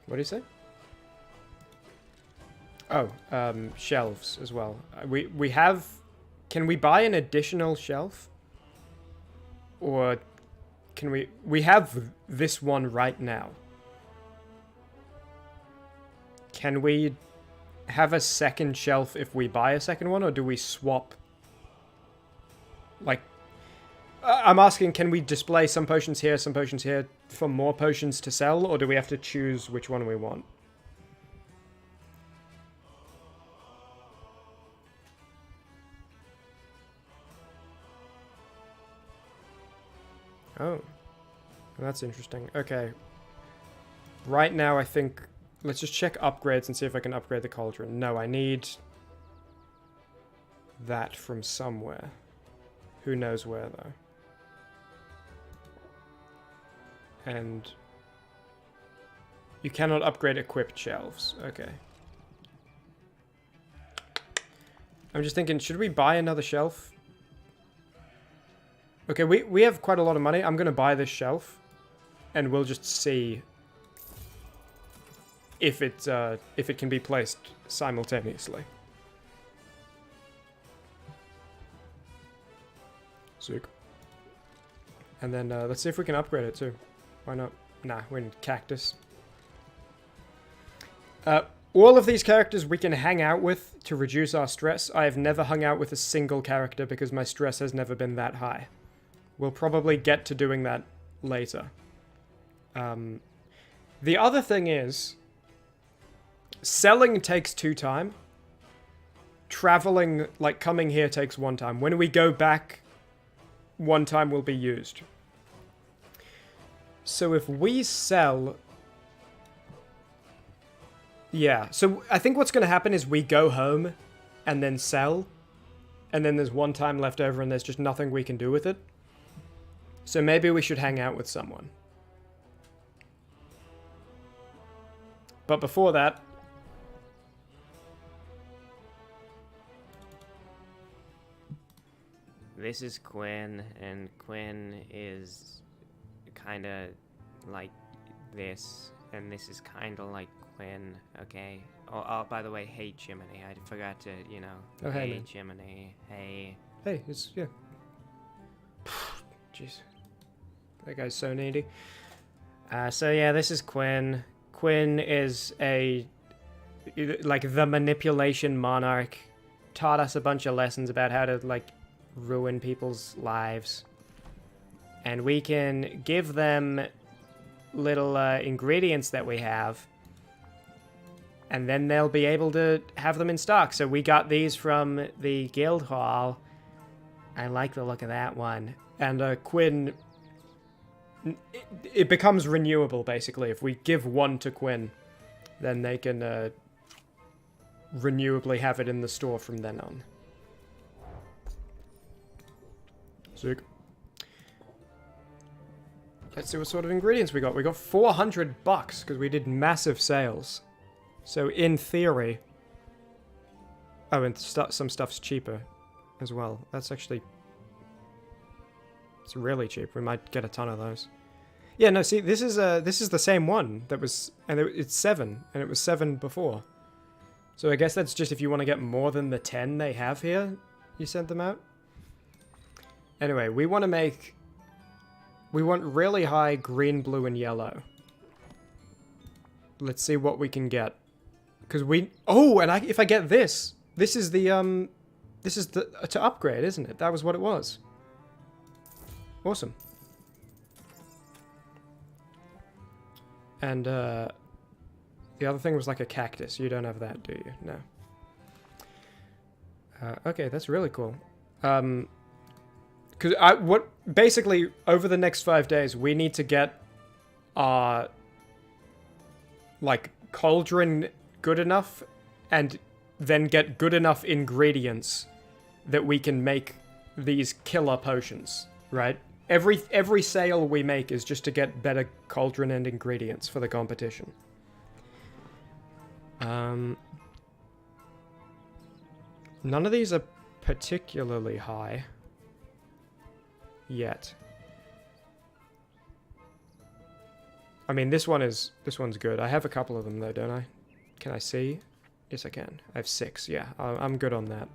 Speaker 9: What do you say? Oh, shelves as well. We have... Can we buy an additional shelf? Or can we... We have this one right now. Can we have a second shelf if we buy a second one, or do we swap? Like, I'm asking, can we display some potions here for more potions to sell, or do we have to choose which one we want? Oh, that's interesting. Okay. Right now, I think... Let's just check upgrades and see if I can upgrade the cauldron. No, I need that from somewhere. Who knows where, though. And you cannot upgrade equipped shelves. Okay. I'm just thinking, should we buy another shelf? Okay, we have quite a lot of money. I'm going to buy this shelf. And we'll just see if it can be placed simultaneously. Sick. And then let's see if we can upgrade it too. Why not? Nah, we need cactus. All of these characters we can hang out with to reduce our stress. I have never hung out with a single character because my stress has never been that high. We'll probably get to doing that later. The other thing is, selling takes 2 time. Traveling, like coming here, takes 1 time. When we go back, 1 time will be used. So if we sell... Yeah, so I think what's going to happen is we go home and then sell. And then there's 1 time left over and there's just nothing we can do with it. So maybe we should hang out with someone. But before that...
Speaker 3: This is Quinn, and Quinn is kind of like this, and this is kind of like Quinn, okay? Oh, by the way, hey, Chimmaney, I forgot to, you know,
Speaker 9: oh,
Speaker 3: hey, Chimmaney, hey.
Speaker 9: Hey, it's, yeah. Jeez. That guy's so needy. So yeah, this is Quinn. Quinn is like the manipulation monarch. Taught us a bunch of lessons about how to like ruin people's lives. And we can give them little ingredients that we have. And then they'll be able to have them in stock. So we got these from the guild hall. I like the look of that one. And Quinn... It becomes renewable, basically. If we give 1 to Quinn, then they can renewably have it in the store from then on. Sick. Let's see what sort of ingredients we got. We got $400 because we did massive sales. So in theory... Oh, and some stuff's cheaper as well. That's actually... It's really cheap. We might get a ton of those. Yeah, no, see, this is the same one that was... And it's 7, and it was 7 before. So I guess that's just if you want to get more than the 10 they have here, you send them out. Anyway, we want to make... We want really high green, blue, and yellow. Let's see what we can get. Because we... Oh, and if I get this... This is the, This is the... To upgrade, isn't it? That was what it was. Awesome. And, the other thing was like a cactus. You don't have that, do you? No. Okay, that's really cool. Because basically, over the next 5 days, we need to get our, like, cauldron good enough, and then get good enough ingredients that we can make these killer potions, right? Every sale we make is just to get better cauldron and ingredients for the competition. None of these are particularly high yet. I mean, this one's good. I have a couple of them though, don't I? Can I see? Yes, I can. I have 6. Yeah, I'm good on that.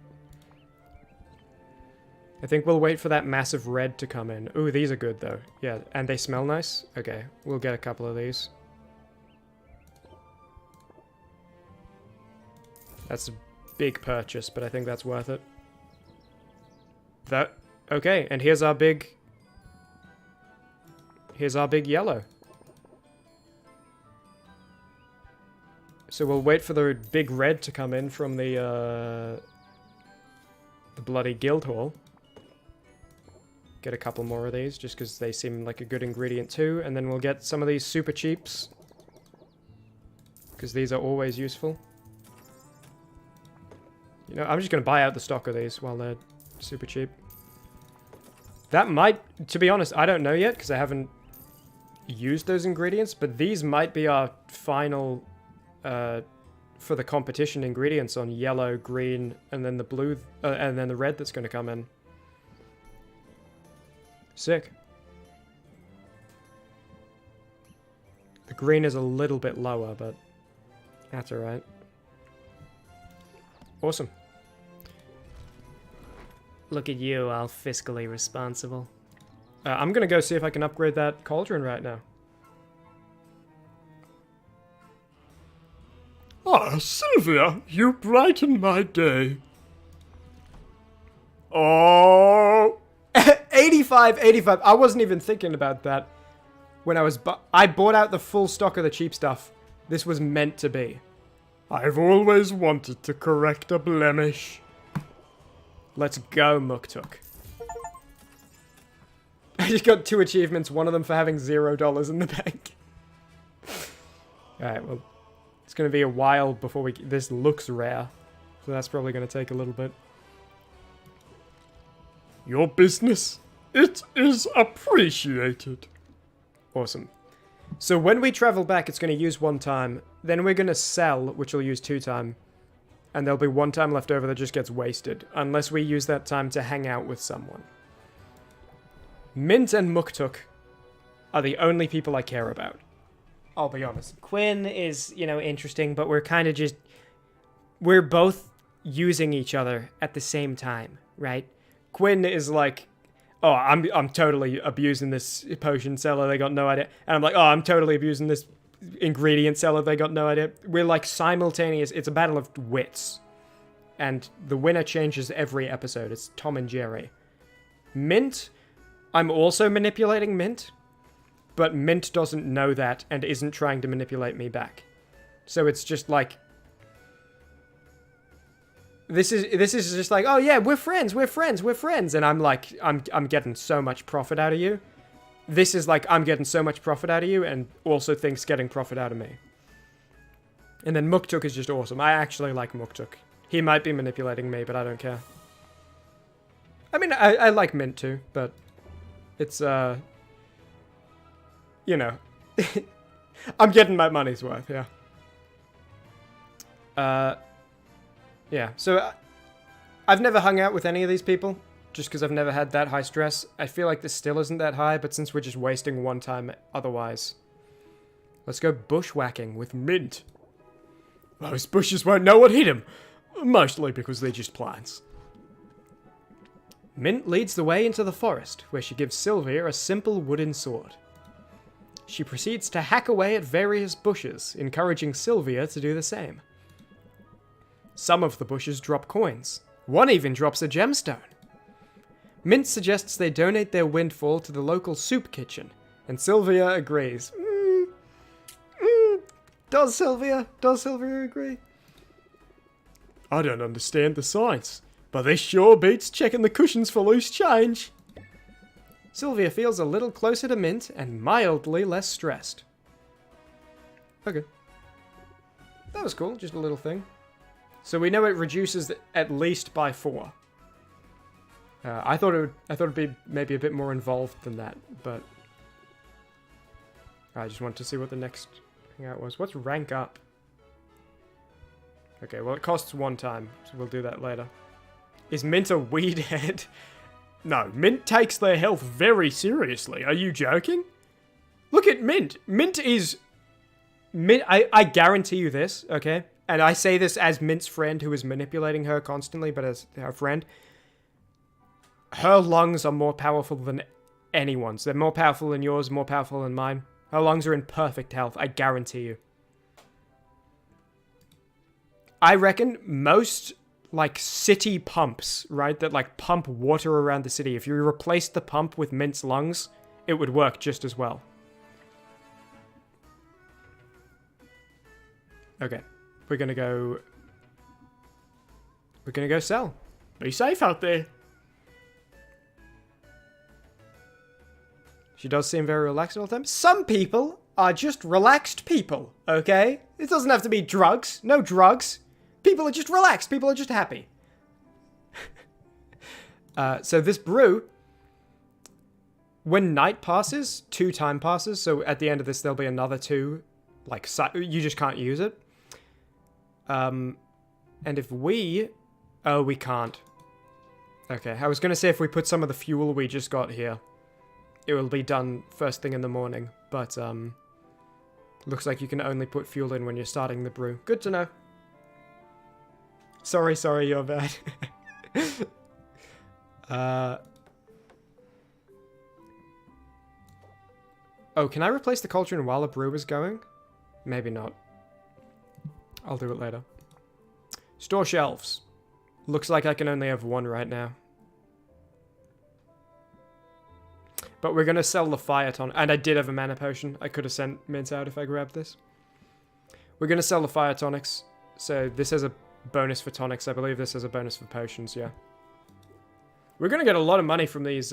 Speaker 9: I think we'll wait for that massive red to come in. Ooh, these are good though. Yeah, and they smell nice. Okay, we'll get a couple of these. That's a big purchase, but I think that's worth it. Okay, and here's our big yellow. So we'll wait for the big red to come in from the bloody guild hall. Get a couple more of these, just because they seem like a good ingredient too, and then we'll get some of these super cheaps. Because these are always useful. You know, I'm just going to buy out the stock of these while they're super cheap. That might, to be honest, I don't know yet, because I haven't used those ingredients, but these might be our final for the competition ingredients on yellow, green, and then the blue, and then the red that's going to come in. Sick. The green is a little bit lower, but that's alright. Awesome.
Speaker 3: Look at you, all fiscally responsible.
Speaker 9: I'm going to go see if I can upgrade that cauldron right now.
Speaker 10: Ah, Sylvia, you brighten my day. Oh!
Speaker 9: 85. I wasn't even thinking about that when I bought out the full stock of the cheap stuff. This was meant to be.
Speaker 10: I've always wanted to correct a blemish.
Speaker 9: Let's go, Muktuk. I just got 2 achievements, one of them for having $0 in the bank. Alright, well, it's going to be a while before this looks rare, so that's probably going to take a little bit.
Speaker 10: Your business, it is appreciated.
Speaker 9: Awesome. So when we travel back, it's going to use 1 time, then we're going to sell, which will use 2 time, and there'll be 1 time left over that just gets wasted, unless we use that time to hang out with someone. Mint and Muktuk are the only people I care about. I'll be honest. Quinn is, you know, interesting, but we're kind of just... We're both using each other at the same time, right? Quinn is like, oh, I'm totally abusing this potion seller, they got no idea. And I'm like, oh, I'm totally abusing this ingredient seller, they got no idea. We're like simultaneous, it's a battle of wits. And the winner changes every episode. It's Tom and Jerry. Mint, I'm also manipulating Mint, but Mint doesn't know that and isn't trying to manipulate me back. So it's just like... This is just like, oh yeah, we're friends, and I'm like, I'm getting so much profit out of you. This is like, I'm getting so much profit out of you, and also thinks getting profit out of me. And then Muktuk is just awesome. I actually like Muktuk. He might be manipulating me, but I don't care. I mean, I like Mint too, but it's, you know, I'm getting my money's worth, yeah. Yeah, so I've never hung out with any of these people, just because I've never had that high stress. I feel like this still isn't that high, but since we're just wasting 1 time otherwise. Let's go bushwhacking with Mint.
Speaker 10: Those bushes won't know what hit him, mostly because they're just plants.
Speaker 9: Mint leads the way into the forest, where she gives Sylvia a simple wooden sword. She proceeds to hack away at various bushes, encouraging Sylvia to do the same. Some of the bushes drop coins. One even drops a gemstone. Mint suggests they donate their windfall to the local soup kitchen, and Sylvia agrees. Does Sylvia agree?
Speaker 10: I don't understand the science, but this sure beats checking the cushions for loose change.
Speaker 9: Sylvia feels a little closer to Mint and mildly less stressed. Okay. That was cool, just a little thing. So we know it reduces at least by 4. I thought it'd be maybe a bit more involved than that, but I just want to see what the next hangout was. What's rank up? Okay, well it costs 1 time, so we'll do that later. Is Mint a weed head?
Speaker 10: No, Mint takes their health very seriously. Are you joking?
Speaker 9: Look at Mint. Mint. I guarantee you this, okay? And I say this as Mint's friend who is manipulating her constantly, but as her friend. Her lungs are more powerful than anyone's. They're more powerful than yours, more powerful than mine. Her lungs are in perfect health, I guarantee you. I reckon most, like, city pumps, right, that, like, pump water around the city, if you replaced the pump with Mint's lungs, it would work just as well. Okay. We're gonna go sell.
Speaker 10: Be safe out there.
Speaker 9: She does seem very relaxed all the time. Some people are just relaxed people, okay? It doesn't have to be drugs. No drugs. People are just relaxed. People are just happy. So this brew, when night passes, 2 time passes, so at the end of this there'll be another 2. Like, you just can't use it. And if we... Oh, we can't. Okay, I was going to say if we put some of the fuel we just got here, it will be done first thing in the morning. But, looks like you can only put fuel in when you're starting the brew. Good to know. Sorry, you're bad. Oh, can I replace the cauldron while the brew is going? Maybe not. I'll do it later. Store shelves. Looks like I can only have one right now. But we're going to sell the fire tonic. And I did have a mana potion. I could have sent Mint out if I grabbed this. We're going to sell the fire tonics. So this has a bonus for tonics. I believe this has a bonus for potions, yeah. We're going to get a lot of money from these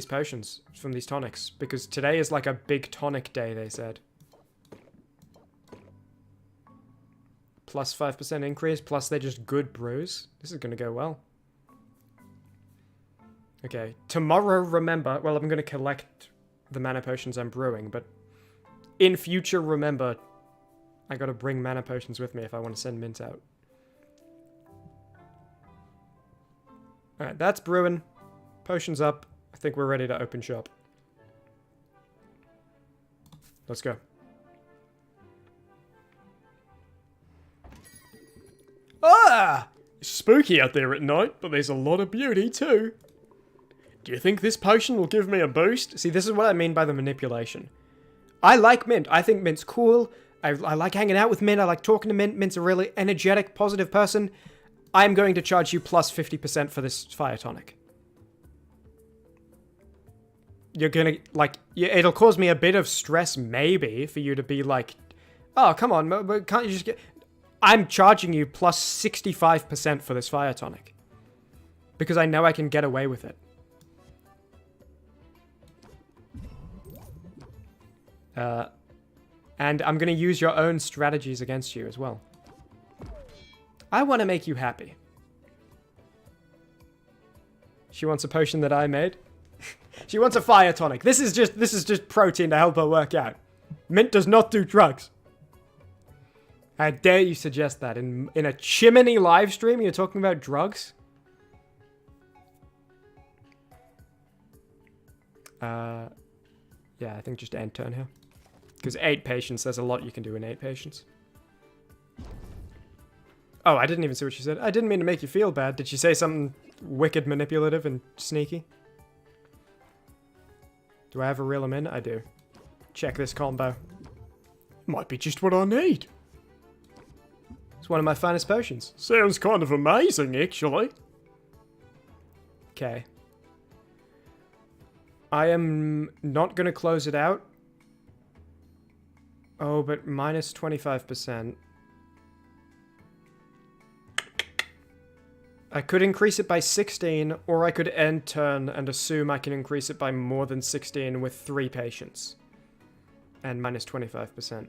Speaker 9: potions, from these tonics. Because today is like a big tonic day, they said. Plus 5% increase, plus they're just good brews. This is going to go well. Okay, tomorrow, remember, well, I'm going to collect the mana potions I'm brewing, but in future, remember, I got to bring mana potions with me if I want to send Mint out. Alright, that's brewing. Potions up. I think we're ready to open shop. Let's go. Ah! It's spooky out there at night, but there's a lot of beauty too. Do you think this potion will give me a boost? See, this is what I mean by the manipulation. I like Mint. I think Mint's cool. I like hanging out with Mint. I like talking to Mint. Mint's a really energetic, positive person. I'm going to charge you plus 50% for this fire tonic. You're gonna, like, it'll cause me a bit of stress, maybe, for you to be like, oh, come on, but can't you just get... I'm charging you plus 65% for this fire tonic. Because I know I can get away with it. And I'm going to use your own strategies against you as well. I want to make you happy. She wants a potion that I made. She wants a fire tonic. This is just protein to help her work out. Mint does not do drugs. How dare you suggest that in a Chimmaney live stream? You're talking about drugs? Yeah, I think just end turn here. Because 8 patience, there's a lot you can do in 8 patience. Oh, I didn't even see what she said. I didn't mean to make you feel bad. Did she say something wicked manipulative and sneaky? Do I have a reel them in? I do. Check this combo. Might be just what I need. It's one of my finest potions. Sounds kind of amazing, actually. Okay. I am not going to close it out. Oh, but minus 25%. I could increase it by 16, or I could end turn and assume I can increase it by more than 16 with 3 patience. And minus 25%.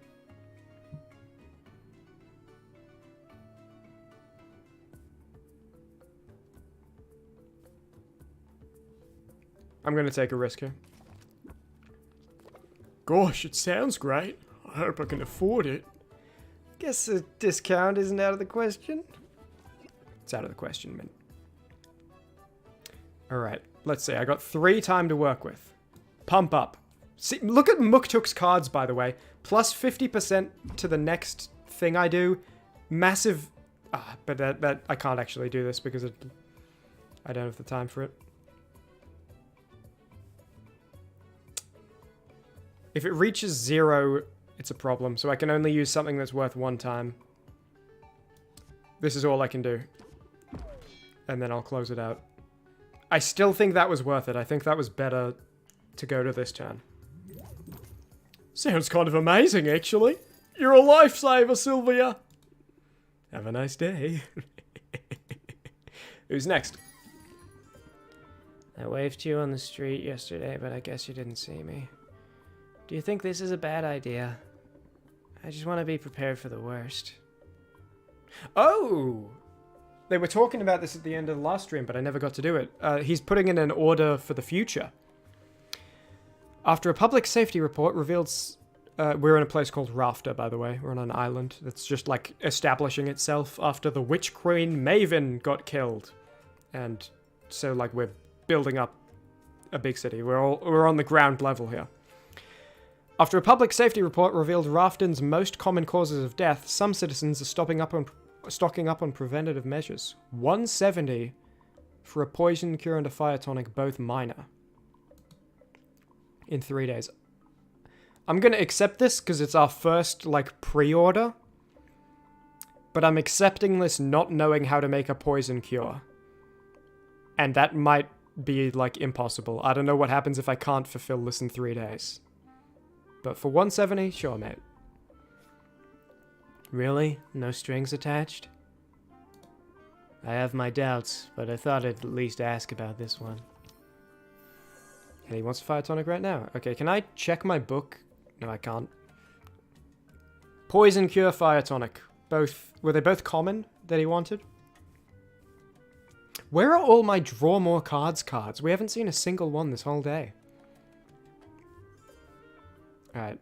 Speaker 9: I'm going to take a risk here. Gosh, it sounds great. I hope I can afford it. Guess a discount isn't out of the question. It's out of the question, man. Alright, let's see. I got 3 time to work with. Pump up. See, look at Muktuk's cards, by the way. Plus 50% to the next thing I do. Massive... Ah, but that I can't actually do this because I don't have the time for it. If it reaches 0, it's a problem. So I can only use something that's worth 1 time. This is all I can do. And then I'll close it out. I still think that was worth it. I think that was better to go to this turn. Sounds kind of amazing, actually. You're a lifesaver, Sylvia. Have a nice day. Who's next?
Speaker 3: I waved to you on the street yesterday, but I guess you didn't see me. Do you think this is a bad idea? I just want to be prepared for the worst.
Speaker 9: Oh! They were talking about this at the end of the last stream, but I never got to do it. He's putting in an order for the future. After a public safety report revealed We're in a place called Rafter, by the way. We're on an island that's just, like, establishing itself after the Witch Queen Maven got killed. And so, like, we're building up a big city. We're on the ground level here. After a public safety report revealed Rafton's most common causes of death, some citizens are stocking up on preventative measures. 170 for a poison cure and a fire tonic, both minor. In 3 days. I'm going to accept this because it's our first, like, pre-order. But I'm accepting this not knowing how to make a poison cure. And that might be, like, impossible. I don't know what happens if I can't fulfill this in 3 days. But for 170, sure, mate.
Speaker 3: Really? No strings attached? I have my doubts, but I thought I'd at least ask about this one.
Speaker 9: And he wants a fire tonic right now. Okay, can I check my book? No, I can't. Poison cure, fire tonic. Were they both common that he wanted? Where are all my draw more cards cards? We haven't seen a single one this whole day. Alright.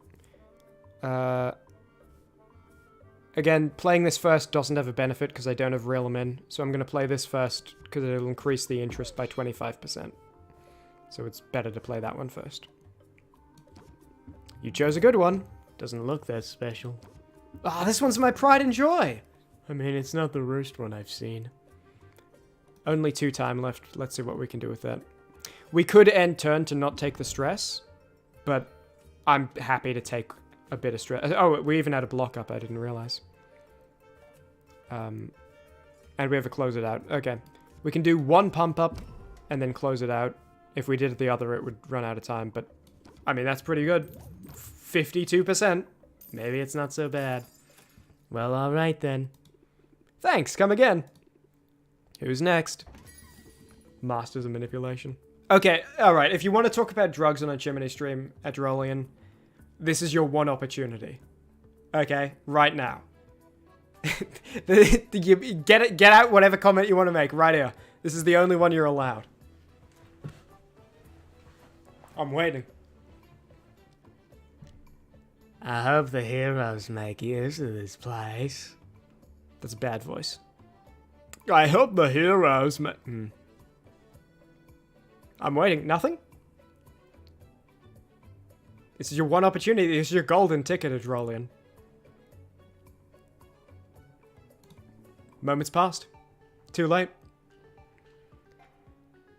Speaker 9: Again, playing this first doesn't have a benefit because I don't have reel them in. So I'm going to play this first because it'll increase the interest by 25%. So it's better to play that one first. You chose a good one.
Speaker 3: Doesn't look that special.
Speaker 9: Ah, this one's my pride and joy.
Speaker 3: I mean, it's not the worst one I've seen.
Speaker 9: Only 2 time left. Let's see what we can do with that. We could end turn to not take the stress, but I'm happy to take a bit of stress. Oh, we even had a block up. I didn't realize. And we have a close it out. Okay. We can do 1 pump up and then close it out. If we did the other, it would run out of time, but I mean, that's pretty good. 52%.
Speaker 3: Maybe it's not so bad. Well, alright then.
Speaker 9: Thanks, come again. Who's next? Masters of Manipulation. Okay, alright, if you want to talk about drugs on a Chimmaney stream at Drolian, this is your one opportunity. Okay, right now. Get out whatever comment you want to make, right here. This is the only one you're allowed. I'm waiting.
Speaker 3: I hope the heroes make use of this place.
Speaker 9: That's a bad voice. I hope the heroes I'm waiting. Nothing? This is your one opportunity. This is your golden ticket at Drolian. Moments passed. Too late.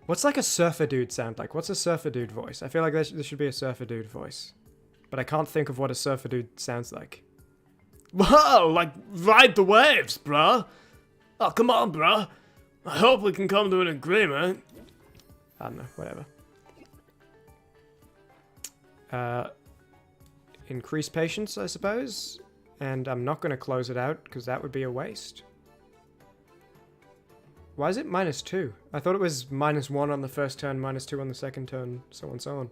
Speaker 9: What's like a surfer dude sound like? What's a surfer dude voice? I feel like there should be a surfer dude voice. But I can't think of what a surfer dude sounds like.
Speaker 10: Whoa, like, ride the waves, bruh. Oh, come on, bruh. I hope we can come to an agreement.
Speaker 9: I don't know, whatever. Increase patience, I suppose. And I'm not going to close it out, because that would be a waste. Why is it -2? I thought it was -1 on the first turn, -2 on the second turn, so on and so on.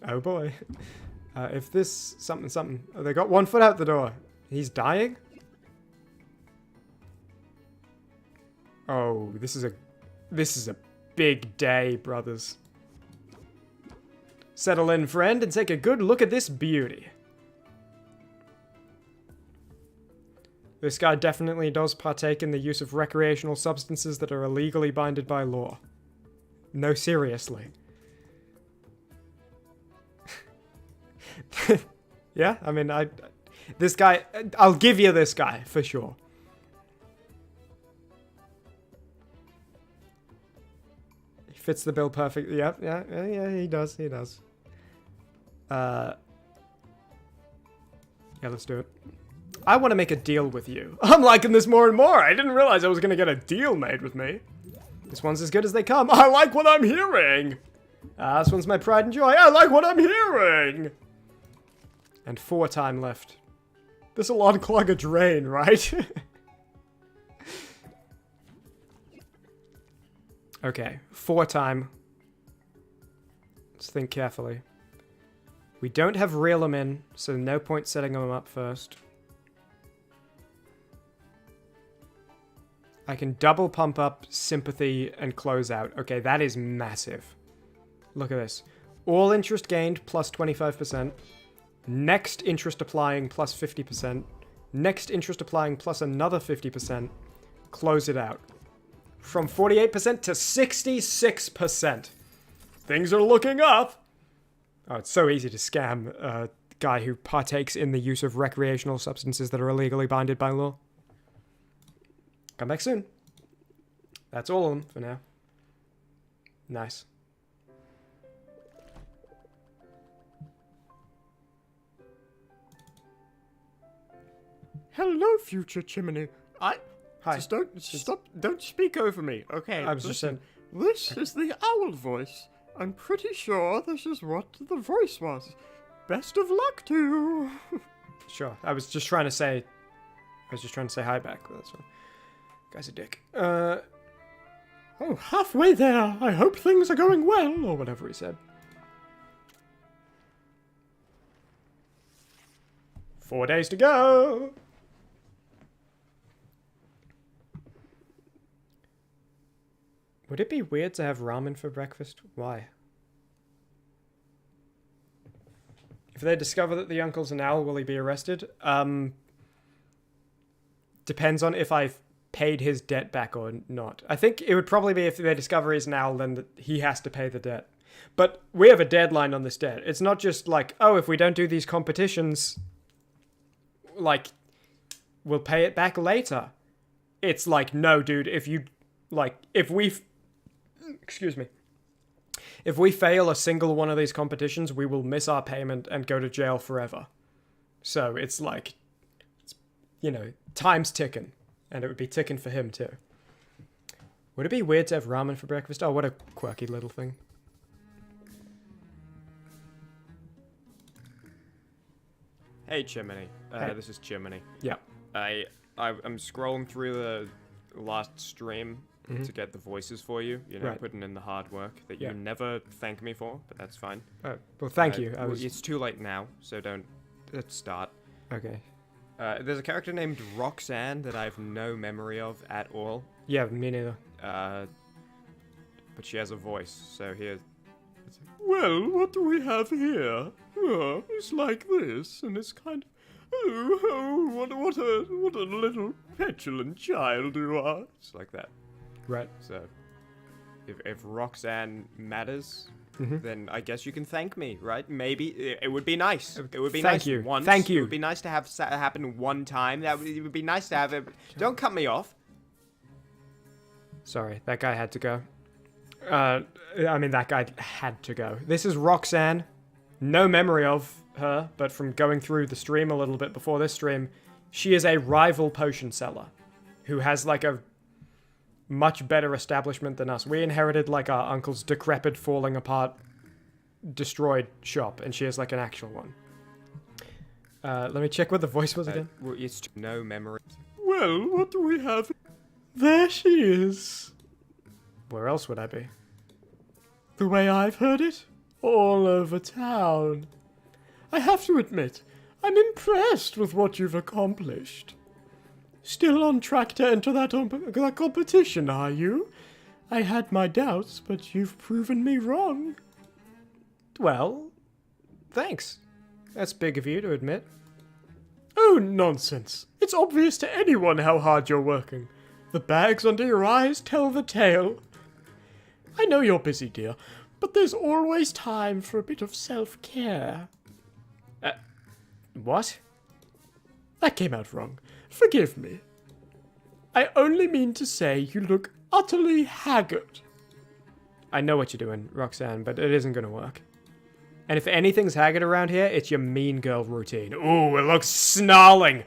Speaker 9: Oh boy. If this something. Oh, they got 1 foot out the door. He's dying? Oh, this is a big day, brothers. Settle in, friend, and take a good look at this beauty. This guy definitely does partake in the use of recreational substances that are illegally binded by law. No, seriously. Yeah, I mean, this guy, I'll give you this guy, for sure. He fits the bill perfectly. Yep, yeah, he does. Yeah, let's do it. I want to make a deal with you. I'm liking this more and more. I didn't realize I was going to get a deal made with me. This one's as good as they come. I like what I'm hearing. This one's my pride and joy. I like what I'm hearing. And 4 time left. This'll unclog a drain, right? Okay, 4 time. Let's think carefully. We don't have reel them in, so no point setting them up first. I can double pump up sympathy and close out. Okay, that is massive. Look at this. All interest gained plus 25%. Next interest applying plus 50%. Next interest applying plus another 50%. Close it out. From 48% to 66%. Things are looking up. Oh, it's so easy to scam a guy who partakes in the use of recreational substances that are illegally binded by law. Come back soon. That's all of them for now. Nice.
Speaker 10: Hello, future Chimmaney.
Speaker 9: Hi.
Speaker 10: Just don't speak over me, okay?
Speaker 9: I was just saying.
Speaker 10: This is the owl voice. I'm pretty sure this is what the voice was. Best of luck to you.
Speaker 9: Sure. I was just trying to say hi back. That's all. Guy's a dick.
Speaker 10: Oh, halfway there. I hope things are going well,
Speaker 9: Or whatever he said. 4 days to go. Would it be weird to have ramen for breakfast? Why? If they discover that the uncle's an owl, will he be arrested? Depends on if I've paid his debt back or not. I think it would probably be if they discover he's an owl, then that he has to pay the debt. But we have a deadline on this debt. It's not just like, oh, if we don't do these competitions, like, we'll pay it back later. It's like, no, dude, if we fail a single one of these competitions, we will miss our payment and go to jail forever. So it's like, time's ticking. And it would be ticking for him too. Would it be weird to have ramen for breakfast? Oh, what a quirky little thing.
Speaker 1: Hey, Chimmaney.
Speaker 9: Hey.
Speaker 1: This is Chimmaney.
Speaker 9: Yeah.
Speaker 1: I'm scrolling through the last stream to get the voices for you.
Speaker 9: Right.
Speaker 1: Putting in the hard work that you never thank me for, but that's fine.
Speaker 9: Oh, well, thank you.
Speaker 1: It's too late now, so let's start.
Speaker 9: Okay.
Speaker 1: There's a character named Roxanne that I have no memory of at all.
Speaker 9: Yeah, me neither.
Speaker 1: But she has a voice, so here...
Speaker 10: Well, what do we have here? Oh, it's like this, and it's kind of... Oh, what a little petulant child you are.
Speaker 1: It's like that.
Speaker 9: Right.
Speaker 1: So, if Roxanne matters, then I guess you can thank me, right? Maybe it would be nice. It would be
Speaker 9: Thank
Speaker 1: nice
Speaker 9: you.
Speaker 1: once.
Speaker 9: Thank you.
Speaker 1: It would be nice to have happen one time. It would be nice to have it. Don't cut me off.
Speaker 9: Sorry, that guy had to go. That guy had to go. This is Roxanne. No memory of her, but from going through the stream a little bit before this stream, she is a rival potion seller who has like a much better establishment than us. We inherited like our uncle's decrepit, falling apart, destroyed shop, and she has like an actual one. Let me check what the voice was again.
Speaker 1: It's no memory.
Speaker 10: Well, what do we have? There she is.
Speaker 9: Where else would I be?
Speaker 10: The way I've heard it, all over town. I have to admit, I'm impressed with what you've accomplished. Still on track to enter that competition, are you? I had my doubts, but you've proven me wrong.
Speaker 9: Well, thanks. That's big of you to admit.
Speaker 10: Oh, nonsense. It's obvious to anyone how hard you're working. The bags under your eyes tell the tale. I know you're busy, dear, but there's always time for a bit of self-care.
Speaker 9: What?
Speaker 10: That came out wrong. Forgive me. I only mean to say you look utterly haggard.
Speaker 9: I know what you're doing, Roxanne, but it isn't going to work. And if anything's haggard around here, it's your mean girl routine. Ooh, it looks snarling,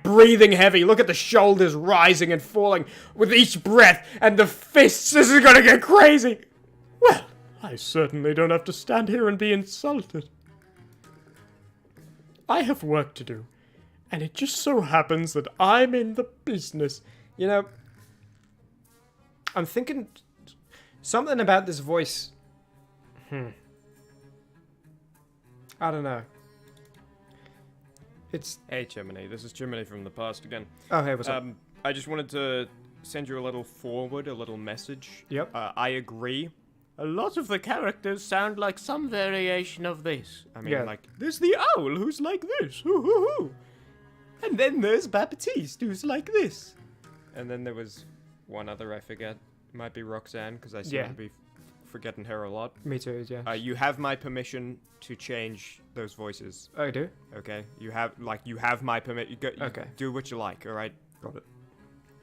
Speaker 9: breathing heavy. Look at the shoulders rising and falling with each breath, and the fists. This is going to get crazy.
Speaker 10: Well, I certainly don't have to stand here and be insulted. I have work to do, and it just so happens that I'm in the business.
Speaker 9: You know, I'm thinking something about this voice. I don't know.
Speaker 1: Hey, Chimmaney. This is Chimmaney from the past again.
Speaker 9: Oh, hey, what's up?
Speaker 1: I just wanted to send you a little forward, a little message.
Speaker 9: Yep.
Speaker 1: I agree.
Speaker 2: A lot of the characters sound like some variation of this.
Speaker 1: I mean,
Speaker 9: Yeah.
Speaker 1: like,
Speaker 2: There's the owl who's like this. Hoo hoo hoo. And then there's Baptiste who's like this.
Speaker 1: and then there was one other I forget. It might be Roxanne, because I seem
Speaker 9: Yeah.
Speaker 1: to be forgetting her a lot.
Speaker 9: Me too, yeah.
Speaker 1: You have my permission to change those voices.
Speaker 9: I do?
Speaker 1: Okay, you have my permission.
Speaker 9: Okay.
Speaker 1: Do what you like. All right.
Speaker 9: Got it.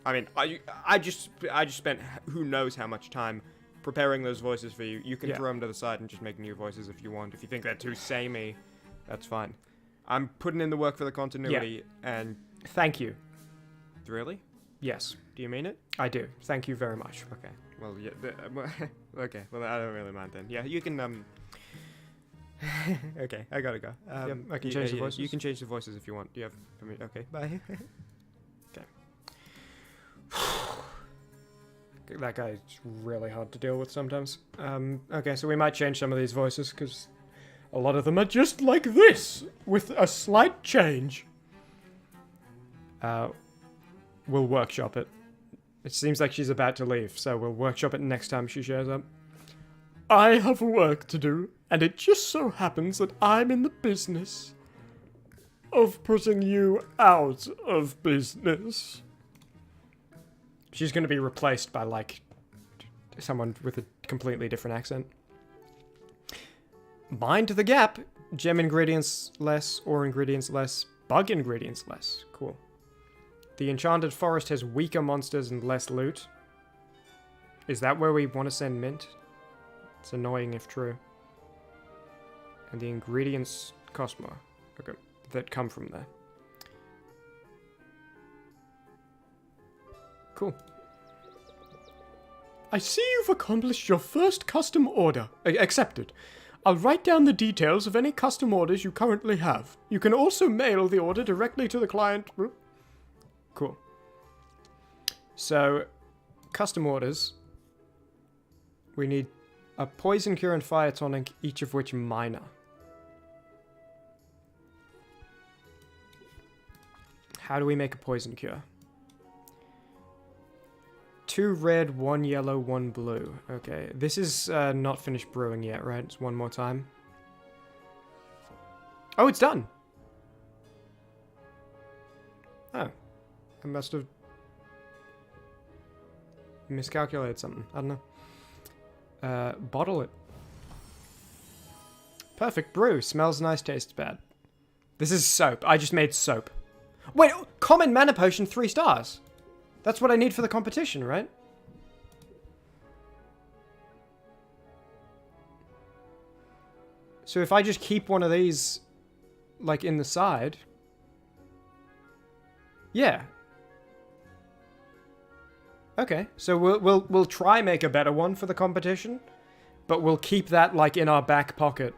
Speaker 1: I mean, I just spent who knows how much time preparing those voices for you. You can
Speaker 9: Yeah.
Speaker 1: throw them to the side and just make new voices if you want. If you think they're too samey, that's fine. I'm putting in the work for the continuity, and
Speaker 9: Thank you.
Speaker 1: really,
Speaker 9: Yes,
Speaker 1: do you mean it?
Speaker 9: I do. Thank you very much.
Speaker 1: Okay. Well, yeah. Okay. Well, I don't really mind then. Yeah, you can. Okay, I gotta go.
Speaker 9: Yep, I can change the voices.
Speaker 1: You can change the voices if you want. Do you have permission? Okay. Bye.
Speaker 9: That guy's really hard to deal with sometimes. Okay, so we might change some of these voices, because a lot of them are just like this, with a slight change. We'll workshop it. It seems like she's about to leave, so we'll workshop it next time she shows up.
Speaker 10: I have work to do, and it just so happens that I'm in the business of putting you out of business.
Speaker 9: She's going to be replaced by, like, someone with a completely different accent. Mind the gap. Gem ingredients less, ore ingredients less, bug ingredients less. Cool. The Enchanted Forest has weaker monsters and less loot. Is that where we want to send Mint? It's annoying if true. And the ingredients cost more. Okay, that come from there. Cool.
Speaker 10: I see you've accomplished your first custom order. Accepted. I'll write down the details of any custom orders you currently have. You can also mail the order directly to the client.
Speaker 9: Cool. So, custom orders. We need a poison cure and fire tonic, each of which minor. How do we make a poison cure? 2 red, 1 yellow, 1 blue. Okay, this is not finished brewing yet, right? It's one more time. Oh, it's done! Oh. I must have miscalculated something. I don't know. Bottle it. Perfect brew. Smells nice, tastes bad. This is soap. I just made soap. Wait, common mana potion, 3 stars. That's what I need for the competition, right? So if I just keep one of these, like, in the side... Yeah. Okay, so we'll try make a better one for the competition, but we'll keep that, like, in our back pocket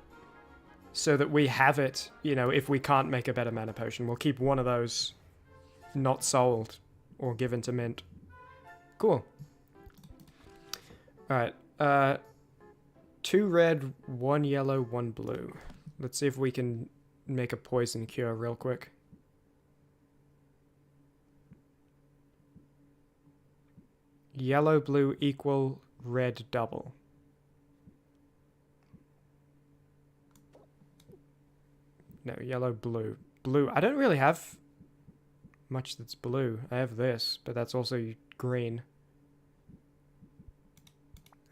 Speaker 9: so that we have it, you know, if we can't make a better mana potion. We'll keep one of those not sold or given to Mint. Cool. Alright, 2 red, 1 yellow, 1 blue. Let's see if we can make a poison cure real quick. Yellow, blue equal, red double. No, yellow, blue. Blue. I don't really have much that's blue. I have this, but that's also green.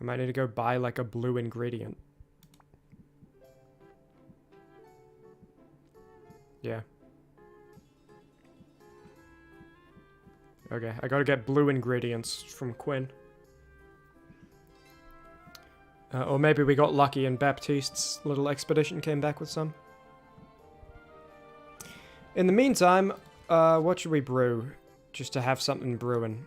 Speaker 9: I might need to go buy, like, a blue ingredient. Yeah. Okay, I gotta get blue ingredients from Quinn. Or maybe we got lucky and Baptiste's little expedition came back with some. In the meantime, what should we brew? Just to have something brewing.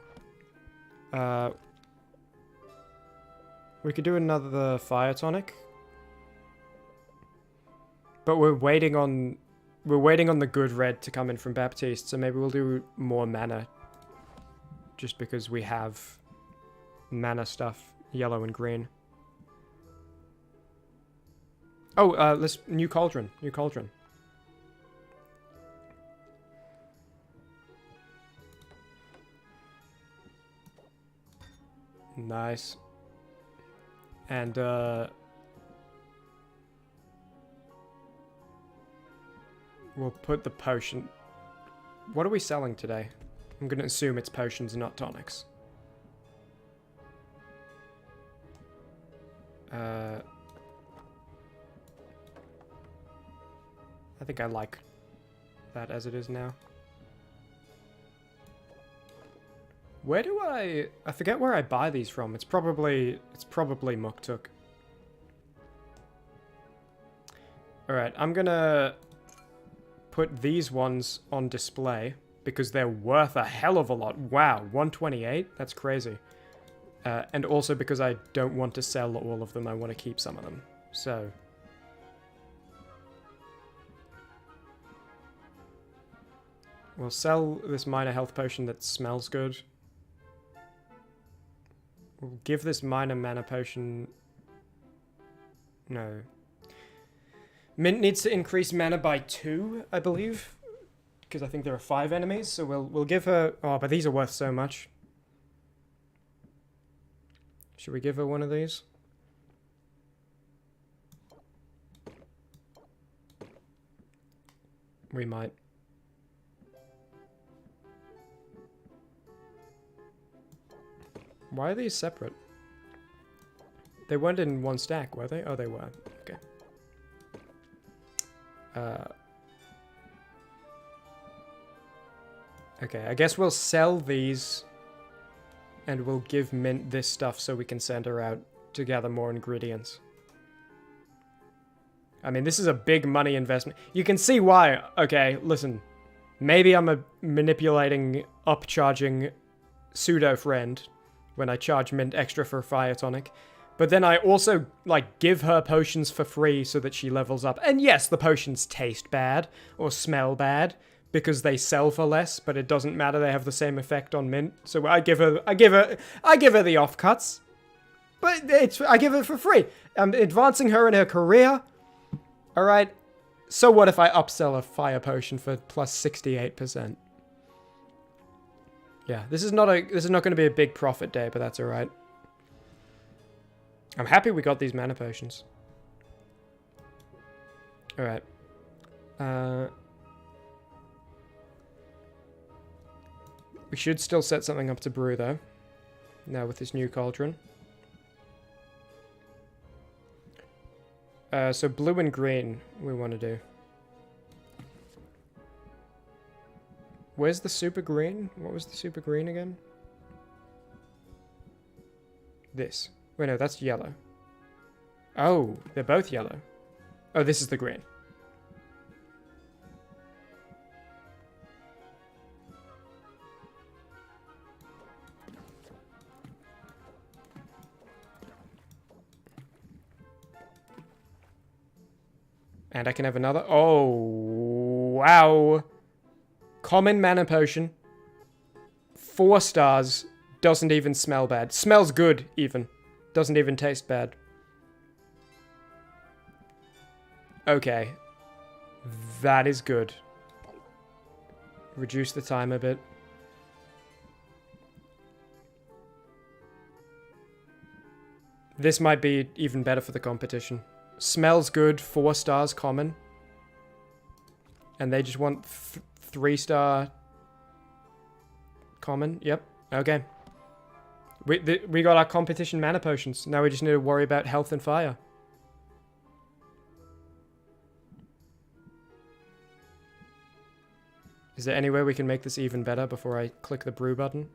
Speaker 9: We could do another fire tonic. But we're waiting on the good red to come in from Baptiste, so maybe we'll do more mana. Just because we have mana stuff, yellow and green. Oh, let's new cauldron. Nice. And, we'll put the potion... What are we selling today? I'm gonna assume it's potions, not tonics. I think I like that as it is now. Where do I forget where I buy these from. It's probably Muktuk. Alright, I'm gonna put these ones on display because they're worth a hell of a lot. Wow, 128? That's crazy. And also because I don't want to sell all of them, I want to keep some of them. So... we'll sell this minor health potion that smells good. We'll give this minor mana potion... No. Mint needs to increase mana by 2, I believe. Because I think there are 5 enemies, so we'll give her... Oh, but these are worth so much. Should we give her one of these? We might. Why are these separate? They weren't in one stack, were they? Oh, they were. Okay. Okay, I guess we'll sell these and we'll give Mint this stuff so we can send her out to gather more ingredients. I mean, this is a big money investment. You can see why. Okay, listen. Maybe I'm a manipulating, upcharging pseudo-friend when I charge Mint extra for Fire Tonic. But then I also, like, give her potions for free so that she levels up. And yes, the potions taste bad or smell bad because they sell for less, but it doesn't matter. They have the same effect on Mint. So I give her the offcuts. But I give it for free. I'm advancing her in her career. All right. So what if I upsell a fire potion for plus 68%? Yeah, this is not going to be a big profit day, but that's all right. I'm happy we got these mana potions. All right. We should still set something up to brew though. Now with this new cauldron. So blue and green we want to do. Where's the super green? What was the super green again? This. Wait, no, that's yellow. Oh, they're both yellow. Oh, this is the green. And I can have another. Oh, wow. Common mana potion. 4 stars. Doesn't even smell bad. Smells good, even. Doesn't even taste bad. Okay. That is good. Reduce the time a bit. This might be even better for the competition. Smells good, 4 stars common. And they just want 3-star common. Yep. Okay. We got our competition mana potions. Now we just need to worry about health and fire. Is there any way we can make this even better before I click the brew button?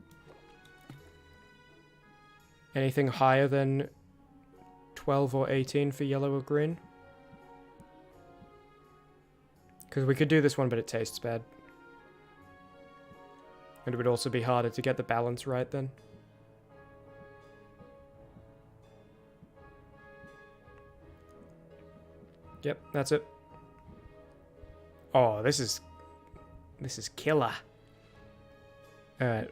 Speaker 9: Anything higher than 12 or 18 for yellow or green? Because we could do this one, but it tastes bad. And it would also be harder to get the balance right then. Yep, that's it. Oh, this is killer. Alright.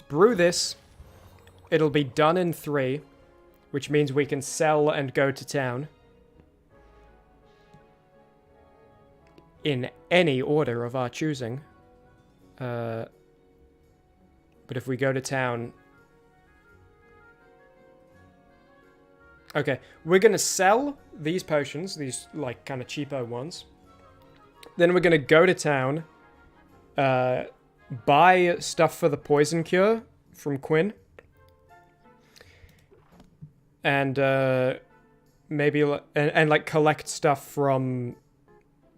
Speaker 9: Brew this. It'll be done in 3, which means we can sell and go to town. In any order of our choosing. But if we go to town, Okay, we're gonna sell these potions, these like kind of cheapo ones. Then we're gonna go to town, buy stuff for the poison cure from Quinn, and maybe and like collect stuff from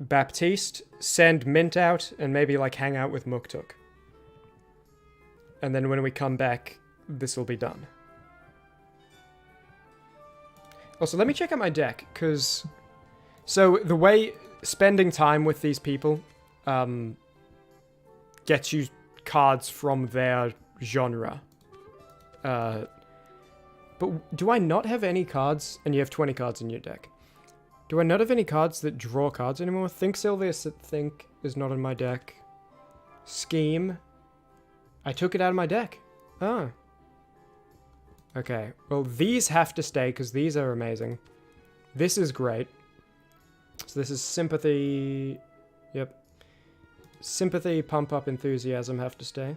Speaker 9: Baptiste, send Mint out, and maybe like hang out with Muktuk. And then when we come back, this will be done. Also, let me check out my deck, because... So, the way spending time with these people gets you cards from their genre. But do I not have any cards? And you have 20 cards in your deck. Do I not have any cards that draw cards anymore? Think Sylvius at Think is not in my deck. Scheme. I took it out of my deck. Oh. Okay, well these have to stay because these are amazing. This is great. So this is Sympathy. Yep. Sympathy, Pump Up, Enthusiasm have to stay.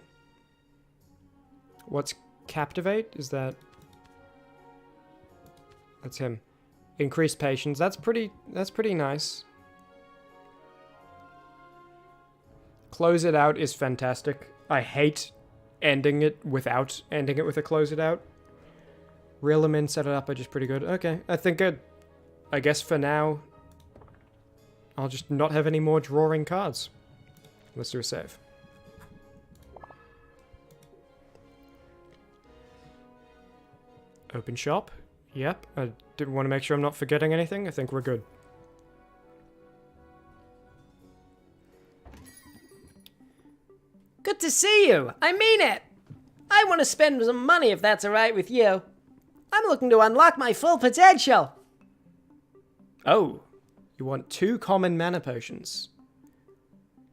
Speaker 9: What's Captivate? Is that... That's him. Increased Patience. That's pretty nice. Close It Out is fantastic. I hate ending it without ending it with a Close It Out. Reel them in, set it up are just pretty good. Okay, I guess for now, I'll just not have any more drawing cards. Let's do a save. Open shop. Yep, I did want to make sure I'm not forgetting anything. I think we're good.
Speaker 4: Good to see you. I mean it. I want to spend some money if that's alright with you. I'm looking to unlock my full potential.
Speaker 9: Oh, you want 2 common mana potions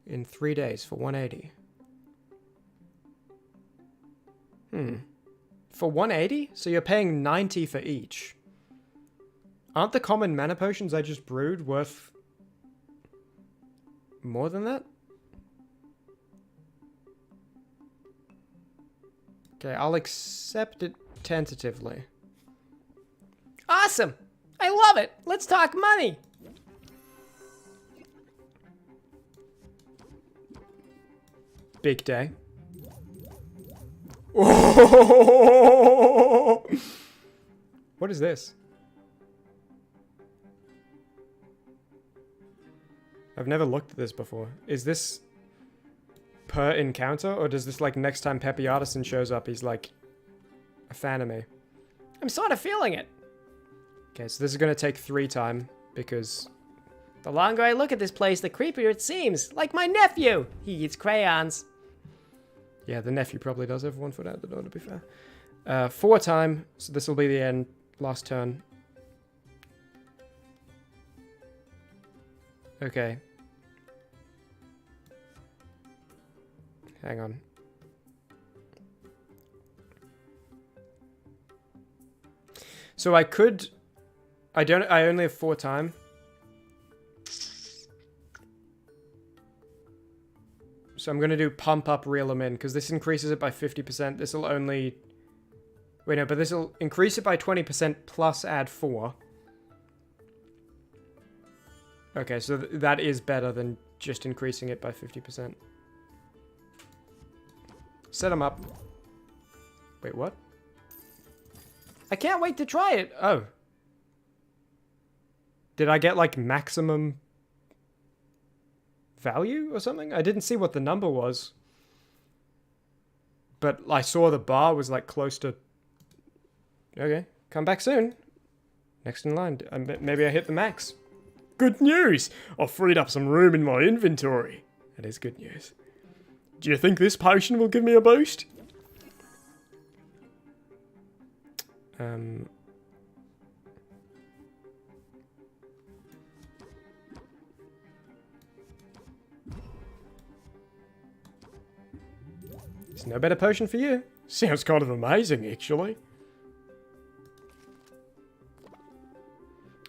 Speaker 9: in 3 days for 180. For 180? So you're paying 90 for each. Aren't the common mana potions I just brewed worth more than that? Okay, I'll accept it tentatively.
Speaker 4: Awesome. I love it. Let's talk money.
Speaker 9: Big day. What is this? I've never looked at this before. Is this per encounter, or does this, like, next time Peppy Artisan shows up, he's, like, a fan of me?
Speaker 4: I'm sort of feeling it.
Speaker 9: Okay, so this is gonna take 3 time, because...
Speaker 4: The longer I look at this place, the creepier it seems. Like my nephew. He eats crayons.
Speaker 9: Yeah, the nephew probably does have 1 foot out the door, to be fair. 4 time, so this will be the end. Last turn. Okay. Hang on. So I could... I only have 4 time. So I'm going to do Pump Up, Reel 'em In, because this increases it by 50%. This will only... Wait, no, but this will increase it by 20% plus add 4. Okay, so that is better than just increasing it by 50%. Set them up. Wait, what? I can't wait to try it. Oh. Did I get, like, maximum value or something? I didn't see what the number was. But I saw the bar was, like, close to... Okay, come back soon. Next in line. Maybe I hit the max. Good news! I've freed up some room in my inventory. That is good news. Do you think this potion will give me a boost? There's no better potion for you. Sounds kind of amazing, actually.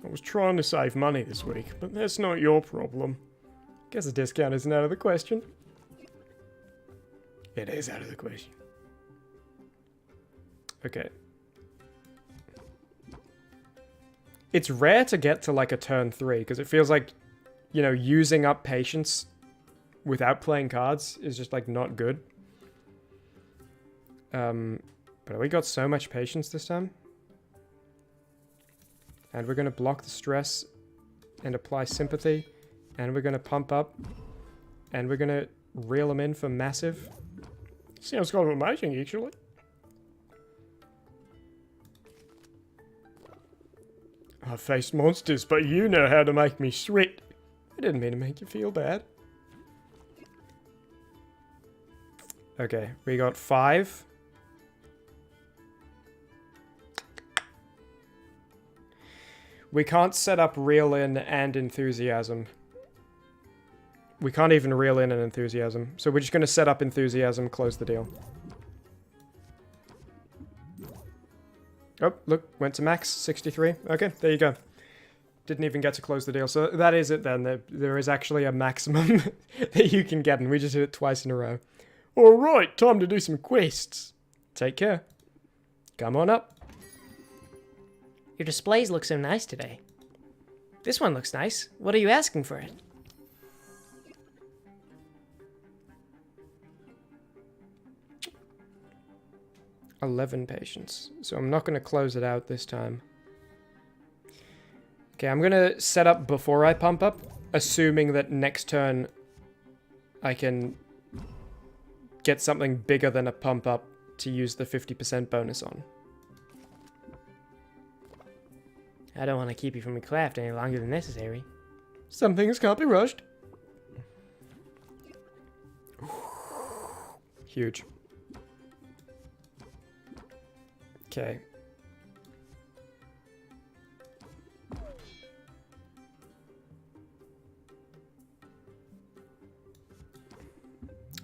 Speaker 9: I was trying to save money this week, but that's not your problem. Guess a discount isn't out of the question. It is out of the question. Okay. It's rare to get to like a turn 3 because it feels like, you know, using up patience without playing cards is just like not good. But we got so much patience this time. And we're going to block the stress and apply sympathy. And we're going to pump up. And we're going to reel them in for massive. Sounds kind of amazing, actually. I've faced monsters, but you know how to make me sweat. I didn't mean to make you feel bad. Okay, we got 5. We can't set up reel in and enthusiasm. We can't even reel in an enthusiasm. So we're just going to set up enthusiasm, close the deal. Oh, look, went to max, 63. Okay, there you go. Didn't even get to close the deal. So that is it then. There is actually a maximum that you can get, and we just did it twice in a row. Alright, time to do some quests. Take care. Come on up.
Speaker 4: Your displays look so nice today. This one looks nice. What are you asking for it?
Speaker 9: $11 patience. So I'm not going to close it out this time. Okay, I'm going to set up before I pump up, assuming that next turn I can get something bigger than a pump up to use the 50% bonus on.
Speaker 4: I don't want to keep you from your craft any longer than necessary.
Speaker 9: Some things can't be rushed. Huge. Okay.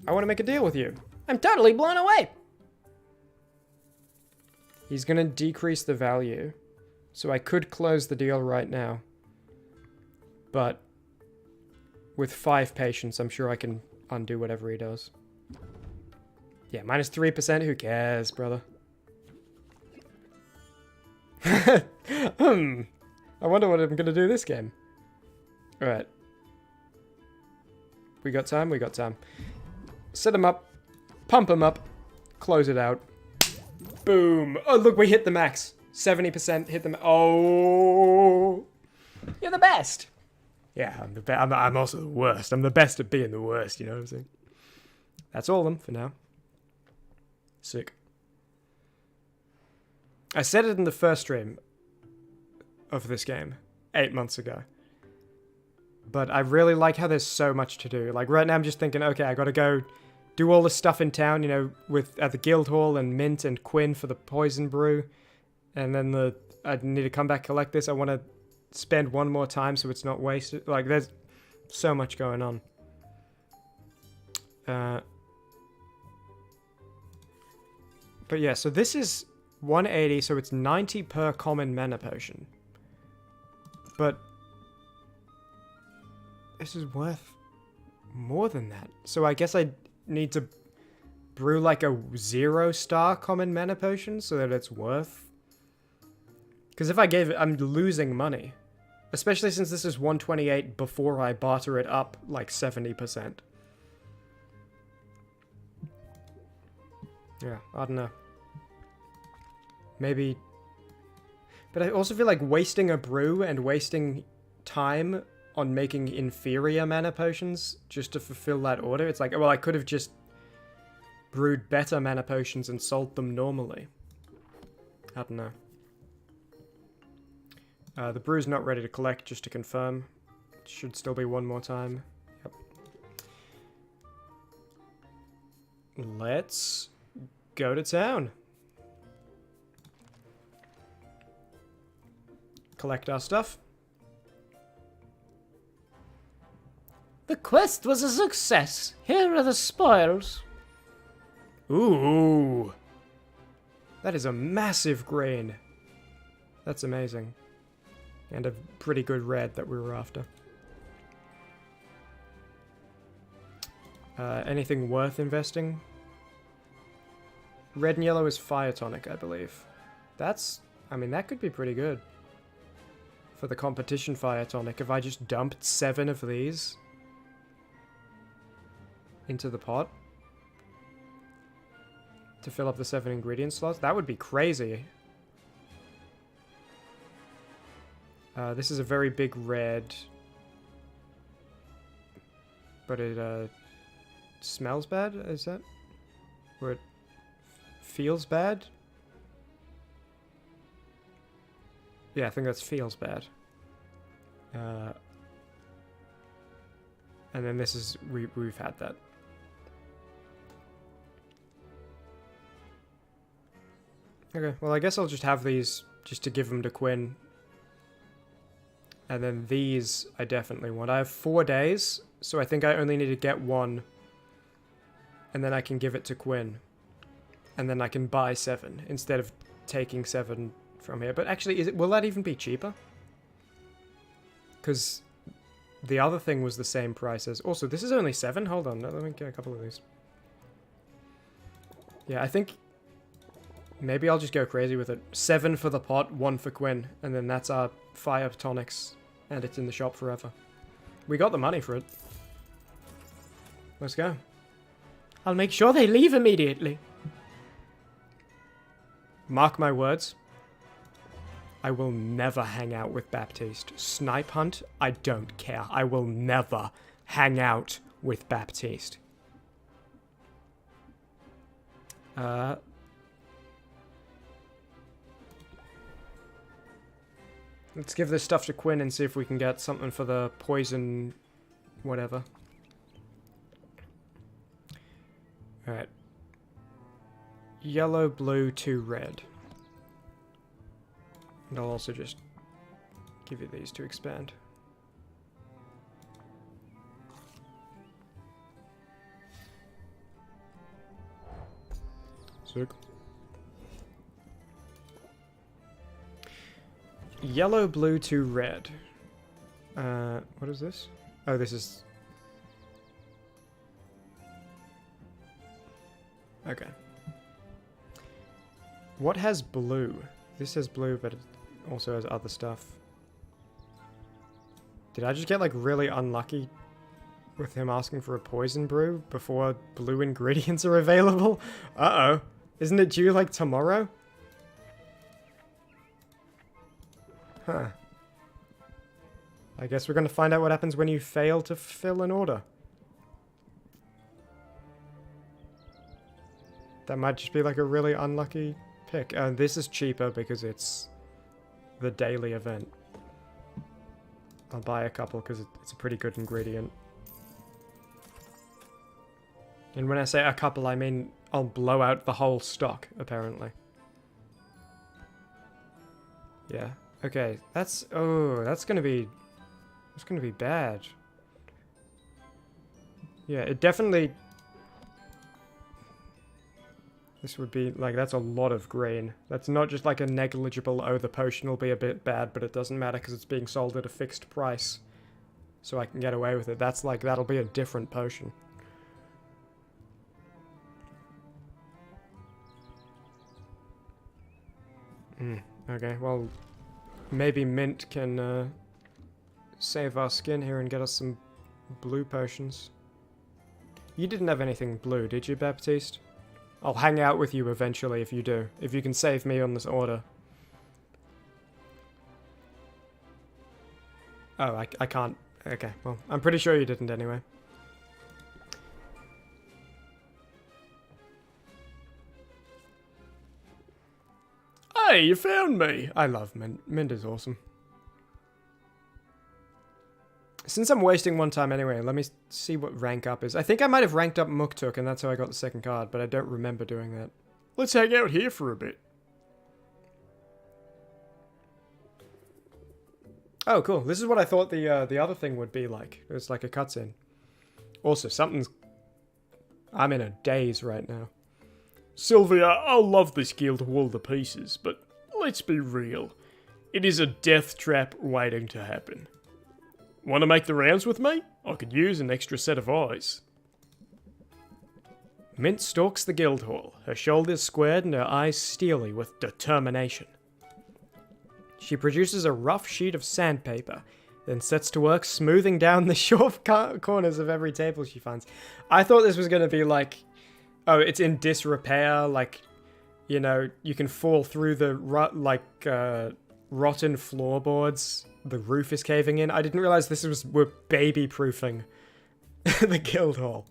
Speaker 9: I want to make a deal with you.
Speaker 4: I'm totally blown away.
Speaker 9: He's going to decrease the value. So I could close the deal right now. But with 5 patience, I'm sure I can undo whatever he does. Yeah, minus 3%. Who cares, brother? I wonder what I'm going to do this game. Alright. We got time? We got time. Set him up. Pump him up. Close it out. Boom. Oh, look, we hit the max. 70% hit them. Oh,
Speaker 4: You're the best.
Speaker 9: yeah, I'm also the worst. I'm the best at being the worst. You know what I'm saying? That's all of them for now. Sick. I said it in the first stream of this game 8 months ago. But I really like how there's so much to do. Like right now, I'm just thinking, okay, I got to go do all the stuff in town. You know, at the guild hall and Mint and Quinn for the poison brew. And then I need to come back, collect this. I want to spend one more time so it's not wasted. Like, there's so much going on. But yeah, so this is 180, so it's 90 per common mana potion. But this is worth more than that. So I guess I need to brew like a 0-star common mana potion so that it's worth... Because if I gave it, I'm losing money. Especially since this is 128 before I barter it up like 70%. Yeah, I don't know. Maybe... But I also feel like wasting a brew and wasting time on making inferior mana potions just to fulfill that order. It's like, well, I could have just brewed better mana potions and sold them normally. I don't know. The brew's not ready to collect, just to confirm. It should still be one more time. Yep. Let's go to town. Collect our stuff.
Speaker 4: The quest was a success. Here are the spoils.
Speaker 9: Ooh. That is a massive grain. That's amazing. And a pretty good red that we were after. Anything worth investing? Red and yellow is fire tonic, I believe. That's... I mean, that could be pretty good. for the competition fire tonic if I just dumped 7 of these into the pot to fill up the 7 ingredient slots? That would be crazy. This is a very big red, but it smells bad, is that? Or it feels bad? Yeah, I think that's feels bad. And then this is, we've had that. Okay, well I guess I'll just have these just to give them to Quinn. And then these I definitely want. I have 4 days, so I think I only need to get 1. And then I can give it to Quinn. And then I can buy 7 instead of taking 7 from here. But actually, will that even be cheaper? Because the other thing was the same price as... Also, this is only 7? Hold on, let me get a couple of these. Yeah, I think... Maybe I'll just go crazy with it. 7 for the pot, 1 for Quinn. And then that's our fire tonics. And it's in the shop forever. We got the money for it. Let's go.
Speaker 4: I'll make sure they leave immediately.
Speaker 9: Mark my words. I will never hang out with Baptiste. Snipe hunt? I don't care. I will never hang out with Baptiste. Let's give this stuff to Quinn and see if we can get something for the poison... whatever. Alright. Yellow, blue, 2 red. And I'll also just give you these to expand. Sick. Yellow, blue, 2 red. What is this? Oh, this is... Okay. What has blue? This has blue, but it also has other stuff. Did I just get, like, really unlucky with him asking for a poison brew before blue ingredients are available? Uh-oh. Isn't it due, like, tomorrow? Huh. I guess we're gonna find out what happens when you fail to fill an order. That might just be like a really unlucky pick. This is cheaper because it's the daily event. I'll buy a couple because it's a pretty good ingredient. And when I say a couple, I mean I'll blow out the whole stock, apparently. Yeah. Okay, that's... Oh, that's gonna be... That's gonna be bad. Yeah, it definitely... This would be, like, that's a lot of green. That's not just like a negligible, oh, the potion will be a bit bad, but it doesn't matter because it's being sold at a fixed price. So I can get away with it. That's like, that'll be a different potion. Okay, well... Maybe Mint can save our skin here and get us some blue potions. You didn't have anything blue, did you, Baptiste? I'll hang out with you eventually if you do. If you can save me on this order. Oh, I can't. Okay, well, I'm pretty sure you didn't anyway.
Speaker 10: Hey, you found me!
Speaker 9: I love Mint. Mint is awesome. Since I'm wasting 1 time anyway, let me see what rank up is. I think I might have ranked up Muktuk, and that's how I got the 2nd card, but I don't remember doing that.
Speaker 10: Let's hang out here for a bit.
Speaker 9: Oh, cool. This is what I thought the other thing would be like. It's like a cutscene. Also, something's... I'm in a daze right now.
Speaker 10: Sylvia, I'll love this guild hall to pieces, but let's be real. It is a death trap waiting to happen. Want to make the rounds with me? I could use an extra set of eyes.
Speaker 9: Mint stalks the guild hall, her shoulders squared and her eyes steely with determination. She produces a rough sheet of sandpaper, then sets to work smoothing down the sharp corners of every table she finds. I thought this was going to be like, oh, it's in disrepair, like, you know, you can fall through the, rotten floorboards, the roof is caving in. I didn't realize we're baby-proofing the guild hall.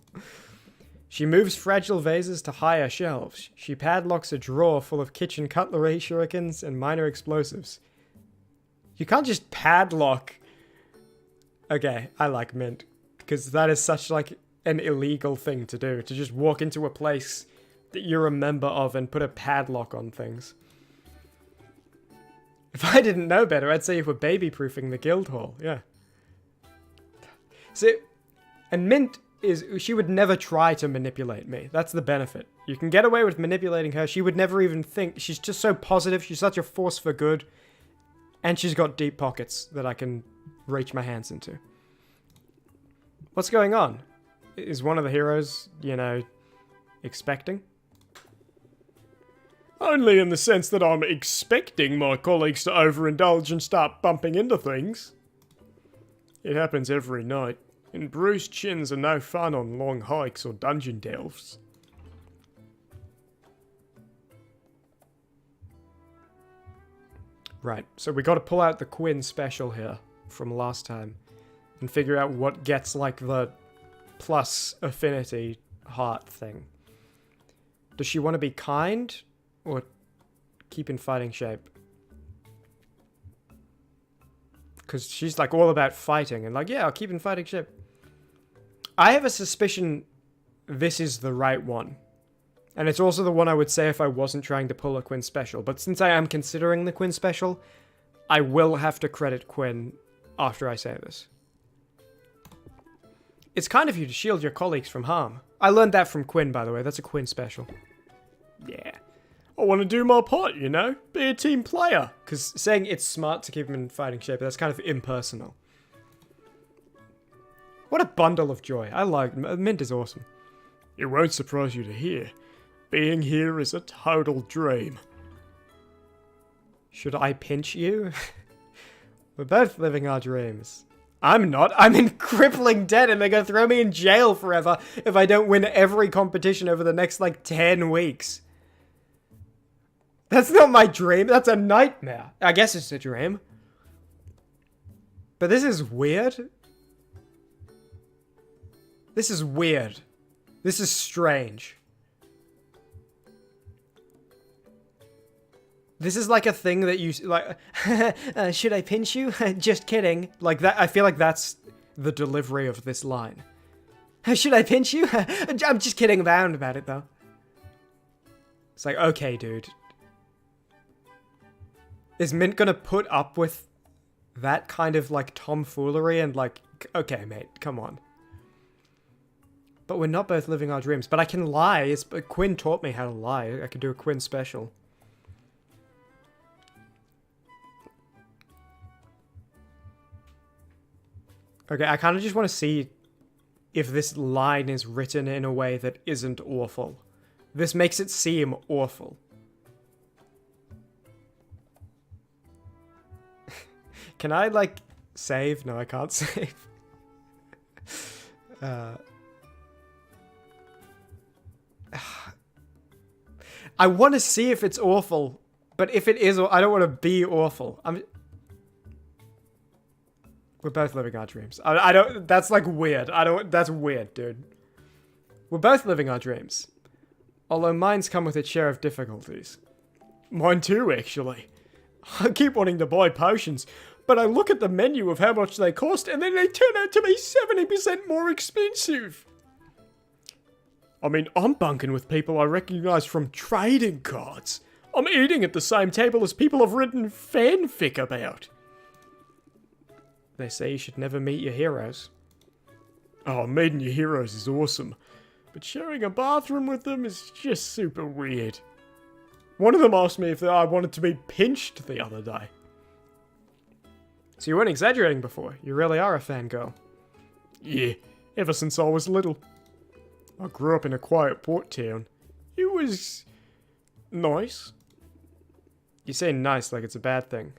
Speaker 9: She moves fragile vases to higher shelves. She padlocks a drawer full of kitchen cutlery, shurikens, and minor explosives. You can't just padlock... Okay, I like Mint, because that is such, like, an illegal thing to do, to just walk into a place that you're a member of and put a padlock on things. If I didn't know better, I'd say you were baby-proofing the guild hall, yeah. So, and Mint she would never try to manipulate me. That's the benefit. You can get away with manipulating her. She would never even think. She's just so positive. She's such a force for good. And she's got deep pockets that I can reach my hands into. What's going on? Is one of the heroes, you know, expecting?
Speaker 10: Only in the sense that I'm expecting my colleagues to overindulge and start bumping into things. It happens every night. And bruised chins are no fun on long hikes or dungeon delves.
Speaker 9: Right, so we got to pull out the Quinn special here from last time and figure out what gets like the plus affinity heart thing. Does she want to be kind or keep in fighting shape? Because she's like all about fighting and like, yeah, I'll keep in fighting shape. I have a suspicion this is the right one. And it's also the one I would say if I wasn't trying to pull a Quinn special. But since I am considering the Quinn special, I will have to credit Quinn after I say this. It's kind of you to shield your colleagues from harm. I learned that from Quinn, by the way. That's a Quinn special.
Speaker 10: Yeah. I want to do my part, you know? Be a team player.
Speaker 9: Because saying it's smart to keep him in fighting shape, that's kind of impersonal. What a bundle of joy. I like Mint is awesome.
Speaker 10: It won't surprise you to hear. Being here is a total dream.
Speaker 9: Should I pinch you? We're both living our dreams. I'm not. I'm in crippling debt and they're going to throw me in jail forever if I don't win every competition over the next, like, 10 weeks. That's not my dream. That's a nightmare. I guess it's a dream. But this is weird. This is weird. This is strange. This is like a thing that you, like, should I pinch you? Just kidding. Like that, I feel like that's the delivery of this line. Should I pinch you? I'm just kidding around about it, though. It's like, okay, dude. Is Mint gonna put up with that kind of, like, tomfoolery and, like, okay, mate, come on. But we're not both living our dreams. But I can lie. Quinn taught me how to lie. I could do a Quinn special. Okay, I kind of just want to see if this line is written in a way that isn't awful. This makes it seem awful. Can I, like, save? No, I can't save. I want to see if it's awful, but if it is, I don't want to be awful. We're both living our dreams. I don't, that's like weird. That's weird, dude. We're both living our dreams. Although mine's come with its share of difficulties.
Speaker 10: Mine too, actually. I keep wanting to buy potions, but I look at the menu of how much they cost and then they turn out to be 70% more expensive. I mean, I'm bunking with people I recognise from trading cards. I'm eating at the same table as people I've written fanfic about.
Speaker 9: They say you should never meet your heroes.
Speaker 10: Oh, meeting your heroes is awesome. But sharing a bathroom with them is just super weird. One of them asked me if I wanted to be pinched the other day.
Speaker 9: So you weren't exaggerating before. You really are a fangirl.
Speaker 10: Yeah, ever since I was little. I grew up in a quiet port town. It was nice.
Speaker 9: You say nice like it's a bad thing.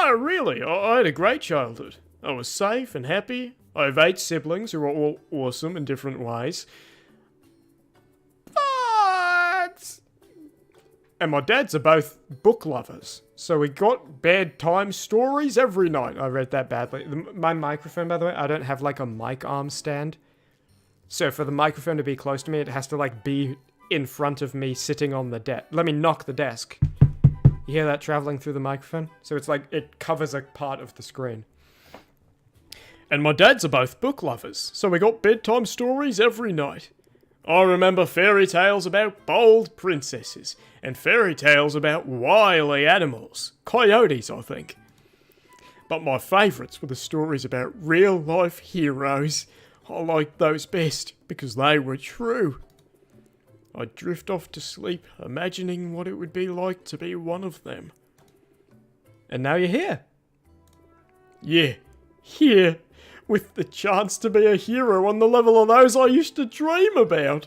Speaker 10: No, really, I had a great childhood. I was safe and happy. I have 8 siblings who are all awesome in different ways. But... And my dads are both book lovers. So we got bedtime stories every night. I read that badly. My microphone, by the way, I don't have like a mic arm stand. So for the microphone to be close to me, it has to like be in front of me sitting on the desk. Let me knock the desk. You hear that traveling through the microphone? So it's like it covers a part of the screen. And my dads are both book lovers, so we got bedtime stories every night. I remember fairy tales about bold princesses, and fairy tales about wily animals. Coyotes, I think. But my favourites were the stories about real-life heroes. I liked those best, because they were true. I'd drift off to sleep, imagining what it would be like to be one of them.
Speaker 9: And now you're here.
Speaker 10: Yeah, here. With the chance to be a hero on the level of those I used to dream about.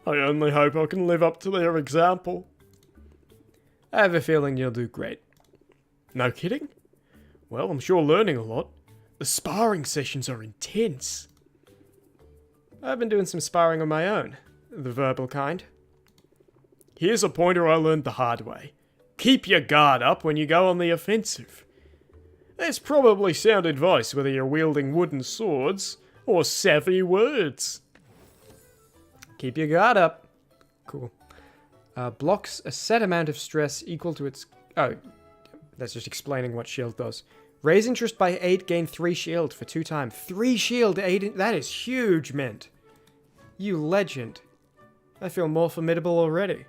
Speaker 10: I only hope I can live up to their example.
Speaker 9: I have a feeling you'll do great.
Speaker 10: No kidding? Well, I'm sure learning a lot. The sparring sessions are intense.
Speaker 9: I've been doing some sparring on my own. The verbal kind.
Speaker 10: Here's a pointer I learned the hard way. Keep your guard up when you go on the offensive. That's probably sound advice whether you're wielding wooden swords or savvy words.
Speaker 9: Keep your guard up. Cool. Blocks a set amount of stress equal to its... Oh, that's just explaining what shield does. Raise interest by 8, gain 3 shield for 2 times. 3 shield, 8... That is huge, Mint. You legend. I feel more formidable already.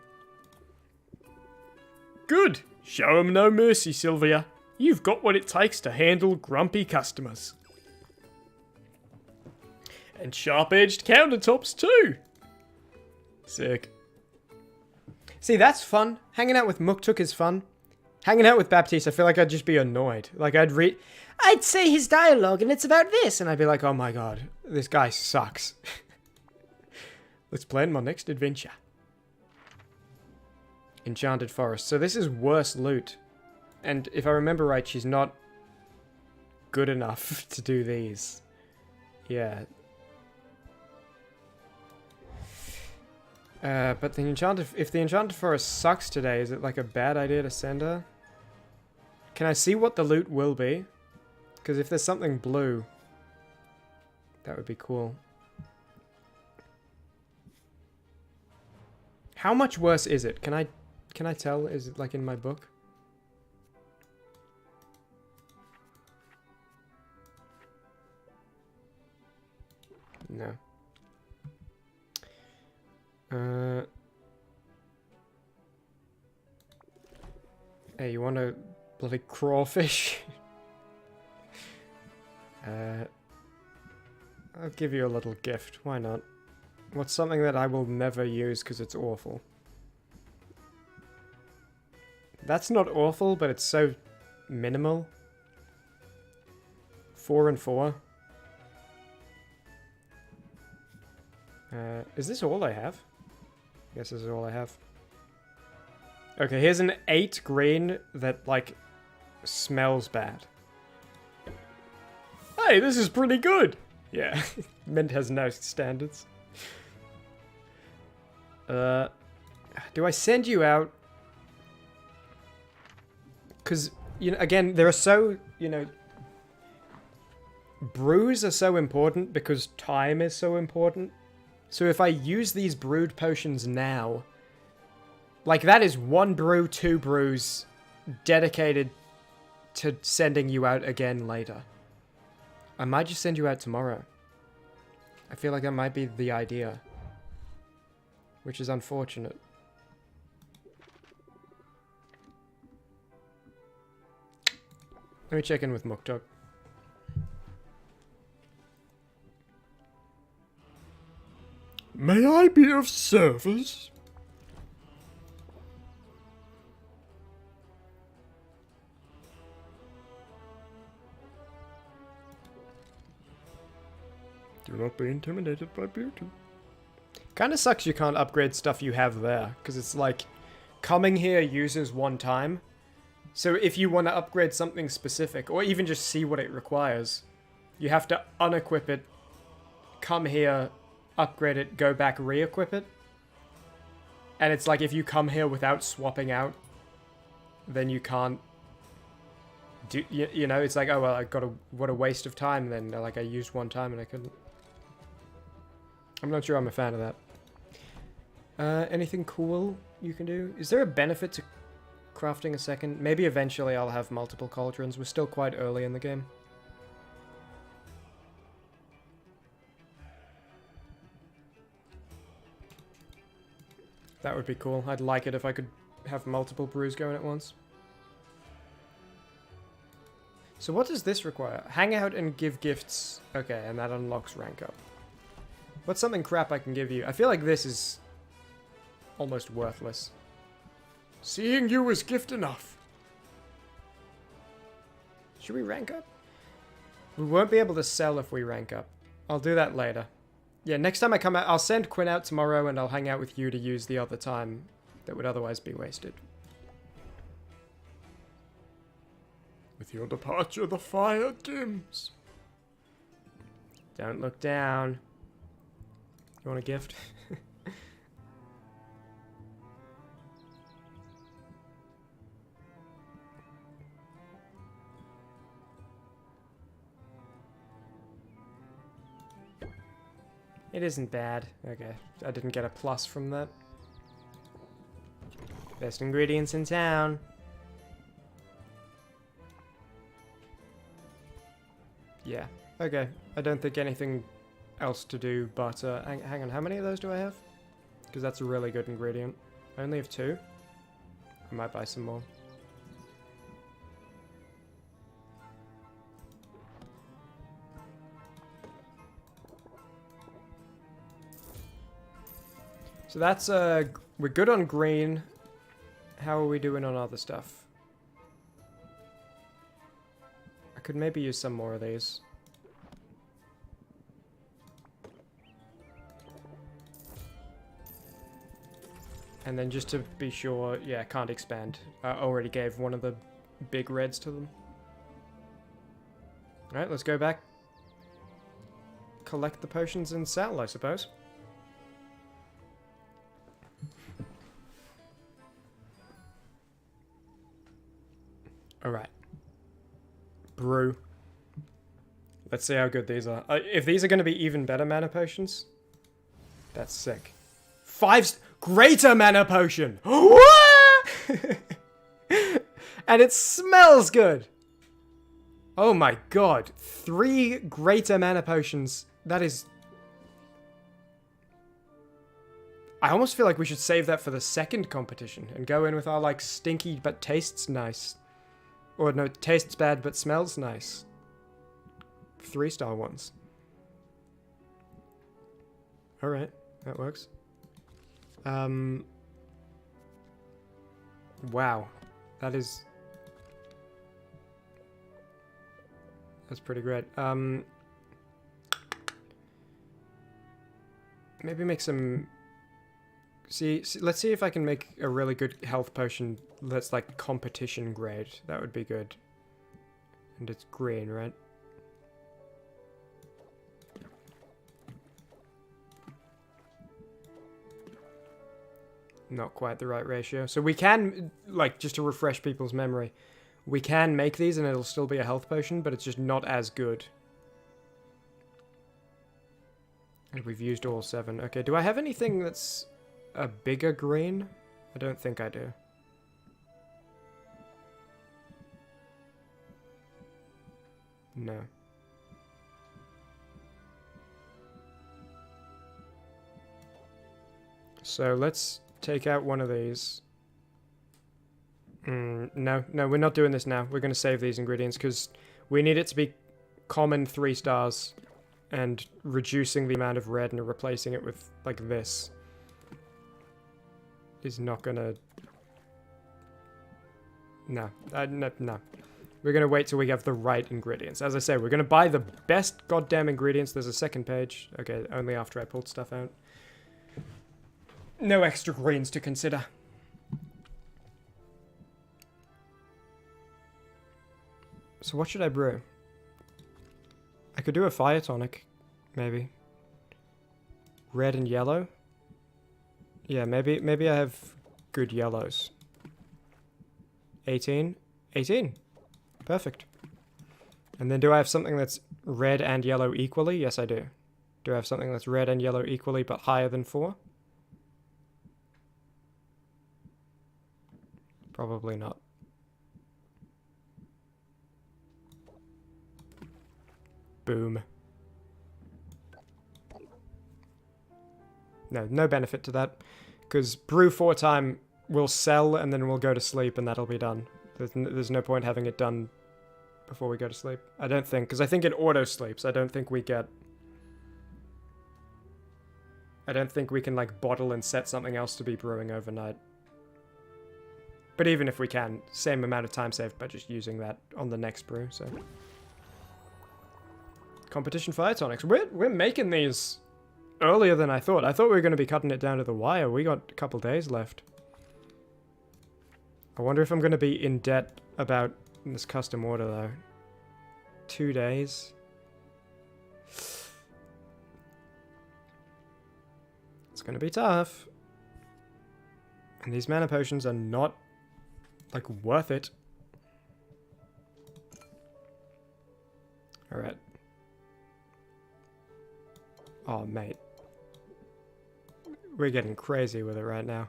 Speaker 10: Good. Show 'em no mercy, Sylvia. You've got what it takes to handle grumpy customers. And sharp-edged countertops too.
Speaker 9: Sick. See, that's fun. Hanging out with Muktuk is fun. Hanging out with Baptiste, I feel like I'd just be annoyed. Like, I'd say his dialogue and it's about this, and I'd be like, oh my god, this guy sucks. Let's plan my next adventure. Enchanted Forest. So this is worse loot. And if I remember right, she's not good enough to do these. Yeah. But if the Enchanted Forest sucks today, is it like a bad idea to send her? Can I see what the loot will be? Because if there's something blue, that would be cool. How much worse is it? Can I tell? Is it like in my book? No. Hey, you want a bloody crawfish? I'll give you a little gift. Why not? What's something that I will never use because it's awful? That's not awful, but it's so minimal. 4 and 4. Is this all I have? Yes, this is all I have. Okay, here's an 8 green that, like, smells bad.
Speaker 10: Hey, this is pretty good!
Speaker 9: Yeah, Mint has no standards. Do I send you out? Because, you know, again, there are so, you know... Brews are so important because time is so important. So if I use these brewed potions now, like that is 1 brew, 2 brews dedicated to sending you out again later. I might just send you out tomorrow. I feel like that might be the idea. Which is unfortunate. Let me check in with Muktuk.
Speaker 10: May I be of service? Do not be intimidated by beauty.
Speaker 9: Kinda sucks you can't upgrade stuff you have there, because it's like, coming here uses 1 time, So if you want to upgrade something specific, or even just see what it requires, you have to unequip it, come here, upgrade it, go back, re-equip it. And it's like if you come here without swapping out, then you can't do, you know, it's like, oh, well, what a waste of time then. Like, I used one time and I couldn't. I'm not sure I'm a fan of that. Anything cool you can do? Is there a benefit to crafting a second? Maybe eventually I'll have multiple cauldrons. We're still quite early in the game. That would be cool. I'd like it if I could have multiple brews going at once. So what does this require? Hang out and give gifts. Okay, and that unlocks rank up. What's something crap I can give you? I feel like this is almost worthless.
Speaker 10: Seeing you is gift enough.
Speaker 9: Should we rank up? We won't be able to sell if we rank up. I'll do that later. Yeah, next time I come out, I'll send Quinn out tomorrow and I'll hang out with you to use the other time that would otherwise be wasted.
Speaker 10: With your departure, the fire dims.
Speaker 9: Don't look down. You want a gift? It isn't bad. Okay, I didn't get a plus from that. Best ingredients in town. Yeah, okay. I don't think anything else to do, but hang on, how many of those do I have? Because that's a really good ingredient. I only have 2. I might buy some more. So that's, we're good on green. How are we doing on other stuff? I could maybe use some more of these. And then just to be sure, yeah, can't expand. I already gave one of the big reds to them. Alright, let's go back. Collect the potions and sell, I suppose. Alright. Brew. Let's see how good these are. If these are going to be even better mana potions, that's sick. 5 greater mana potion! And it smells good! Oh my god. 3 greater mana potions. That is... I almost feel like we should save that for the second competition and go in with our, like, stinky but tastes nice. Or no, tastes bad but smells nice. 3-star ones. Alright, that works. Wow. That's pretty great. Maybe make some... let's see if I can make a really good health potion that's like competition grade. That would be good. And it's green, right? Not quite the right ratio. So we can, like, just to refresh people's memory, we can make these and it'll still be a health potion, but it's just not as good. And we've used all 7. Okay, do I have anything that's a bigger green? I don't think I do. No. So let's take out one of these. No, we're not doing this now. We're going to save these ingredients because we need it to be common 3 stars and reducing the amount of red and replacing it with, like, this is not going to... No. No. We're going to wait till we have the right ingredients. As I say, we're going to buy the best goddamn ingredients. There's a second page. Okay, only after I pulled stuff out. No extra greens to consider. So what should I brew? I could do a fire tonic, maybe. Red and yellow? Yeah, maybe I have good yellows. 18? 18! Perfect. And then do I have something that's red and yellow equally? Yes, I do. Do I have something that's red and yellow equally but higher than 4? Probably not. Boom. No benefit to that. Because brew 4 time will sell and then we'll go to sleep and that'll be done. There's no point having it done before we go to sleep. I don't think, because I think it auto-sleeps. I don't think we can, like, bottle and set something else to be brewing overnight. But even if we can, same amount of time saved by just using that on the next brew, so. Competition fire tonics. We're making these earlier than I thought. I thought we were going to be cutting it down to the wire. We got a couple days left. I wonder if I'm going to be in debt about this custom order, though. 2 days. It's going to be tough. And these mana potions are not, like, worth it. Alright. Oh, mate. We're getting crazy with it right now.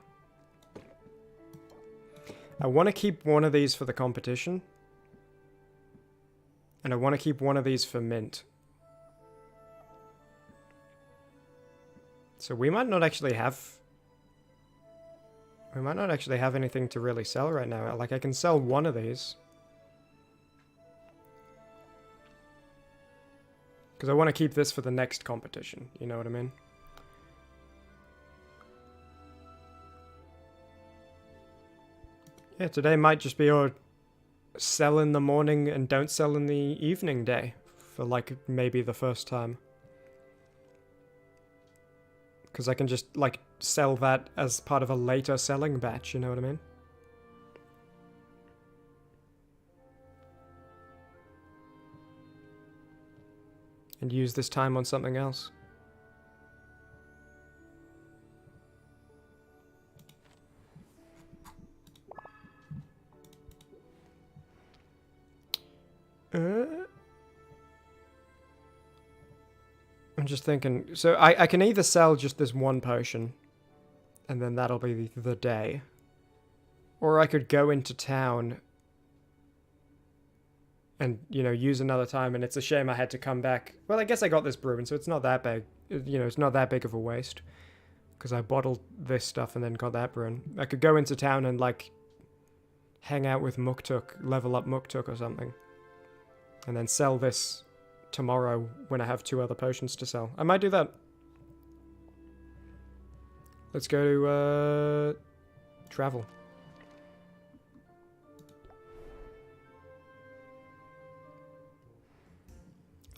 Speaker 9: I want to keep one of these for the competition. And I want to keep one of these for mint. So we might not actually have... We might not actually have anything to really sell right now. Like, I can sell one of these. Because I want to keep this for the next competition. You know what I mean? Yeah, today might just be our sell in the morning and don't sell in the evening day. For, like, maybe the first time. Because I can just, like, sell that as part of a later selling batch, you know what I mean? And use this time on something else. I'm just thinking, so I can either sell just this one potion, and then that'll be the day. Or I could go into town and, you know, use another time, and it's a shame I had to come back. Well, I guess I got this brewing, so it's not that big. You know, it's not that big of a waste. Because I bottled this stuff and then got that brewing. I could go into town and, like, hang out with Muktuk, level up Muktuk or something. And then sell this tomorrow when I have 2 other potions to sell. I might do that. Let's go to, travel.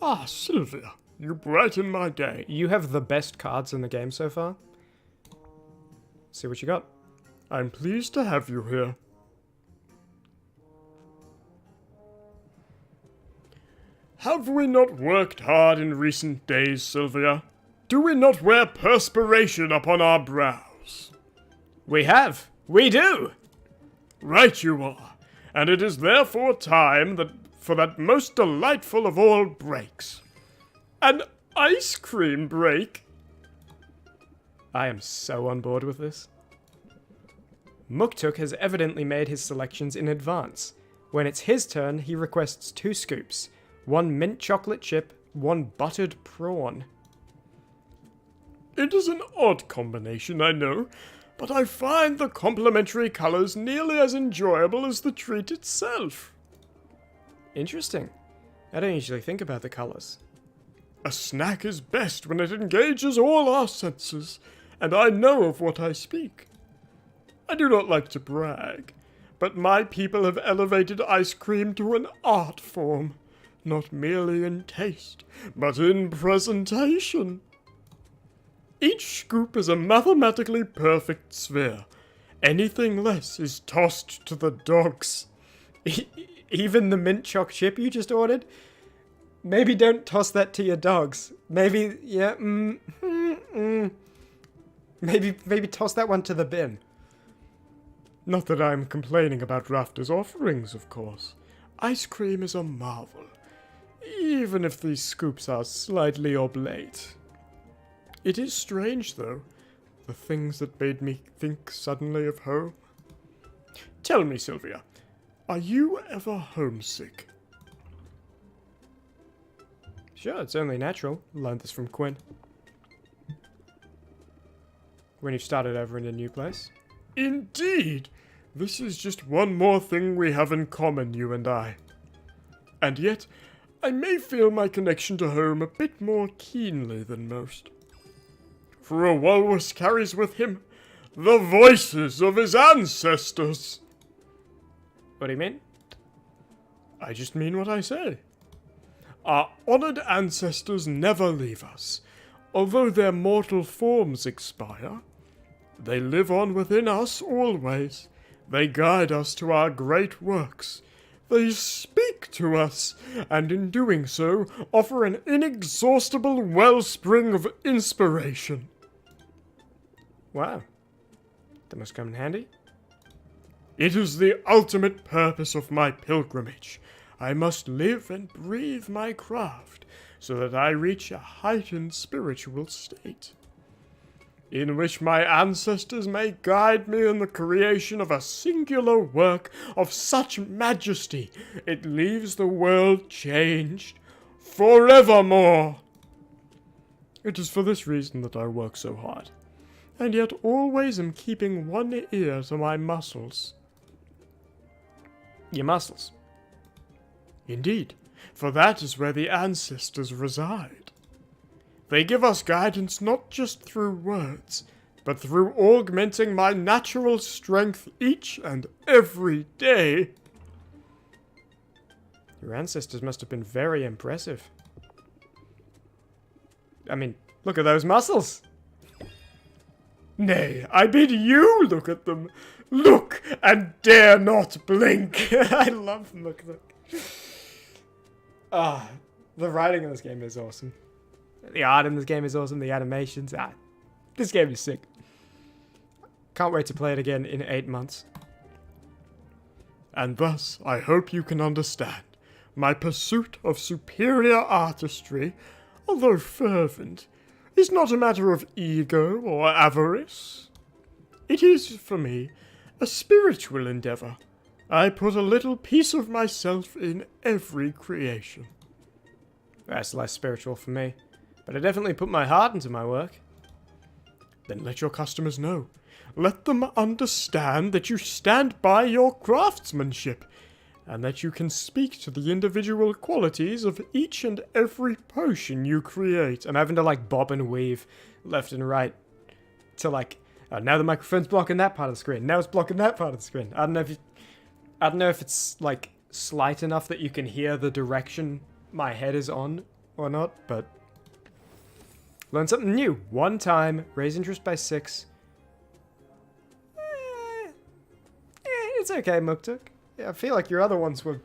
Speaker 10: Ah, Sylvia, you brighten my day.
Speaker 9: You have the best cards in the game so far. See what you got.
Speaker 10: I'm pleased to have you here. Have we not worked hard in recent days, Sylvia? Do we not wear perspiration upon our brows?
Speaker 9: We have. We do.
Speaker 10: Right you are. And it is therefore time for that most delightful of all breaks. An ice cream break.
Speaker 9: I am so on board with this. Muktuk has evidently made his selections in advance. When it's his turn, he requests 2 scoops. 1 mint chocolate chip, 1 buttered prawn.
Speaker 10: It is an odd combination, I know, but I find the complementary colors nearly as enjoyable as the treat itself.
Speaker 9: Interesting. I don't usually think about the colors.
Speaker 10: A snack is best when it engages all our senses, and I know of what I speak. I do not like to brag, but my people have elevated ice cream to an art form. Not merely in taste, but in presentation. Each scoop is a mathematically perfect sphere. Anything less is tossed to the dogs.
Speaker 9: Even the mint choc chip you just ordered? Maybe don't toss that to your dogs. Maybe, yeah, Maybe toss that one to the bin.
Speaker 10: Not that I'm complaining about Rafter's offerings, of course. Ice cream is a marvel, even if these scoops are slightly oblate. It is strange, though, the things that made me think suddenly of home. Tell me, Sylvia, are you ever homesick?
Speaker 9: Sure, it's only natural. Learned this from Quinn. When you started over in a new place.
Speaker 10: Indeed! This is just one more thing we have in common, you and I. And yet, I may feel my connection to home a bit more keenly than most. For a walrus carries with him the voices of his ancestors.
Speaker 9: What do you mean?
Speaker 10: I just mean what I say. Our honored ancestors never leave us. Although their mortal forms expire, they live on within us always. They guide us to our great works. They speak to us, and in doing so, offer an inexhaustible wellspring of inspiration.
Speaker 9: Wow. That must come in handy.
Speaker 10: It is the ultimate purpose of my pilgrimage. I must live and breathe my craft, so that I reach a heightened spiritual state, in which my ancestors may guide me in the creation of a singular work of such majesty it leaves the world changed forevermore. It is for this reason that I work so hard, and yet always am keeping one ear to my muscles.
Speaker 9: Your muscles?
Speaker 10: Indeed, for that is where the ancestors reside. They give us guidance not just through words, but through augmenting my natural strength each and every day.
Speaker 9: Your ancestors must have been very impressive. I mean, look at those muscles!
Speaker 10: Nay, I bid you look at them. Look, and dare not blink.
Speaker 9: I love look. Ah, the writing in this game is awesome. The art in this game is awesome. The animations. This game is sick. Can't wait to play it again in 8 months.
Speaker 10: And thus, I hope you can understand, my pursuit of superior artistry, although fervent, is not a matter of ego or avarice. It is, for me, a spiritual endeavor. I put a little piece of myself in every creation.
Speaker 9: That's less spiritual for me. But I definitely put my heart into my work.
Speaker 10: Then let your customers know. Let them understand that you stand by your craftsmanship, and that you can speak to the individual qualities of each and every potion you create.
Speaker 9: I'm having to like bob and weave left and right to like, now the microphone's blocking that part of the screen. Now it's blocking that part of the screen. I don't know if it's like slight enough that you can hear the direction my head is on or not, but learn something new. 1 time, raise interest by 6. It's okay, Muktuk. Yeah, I feel like your other ones were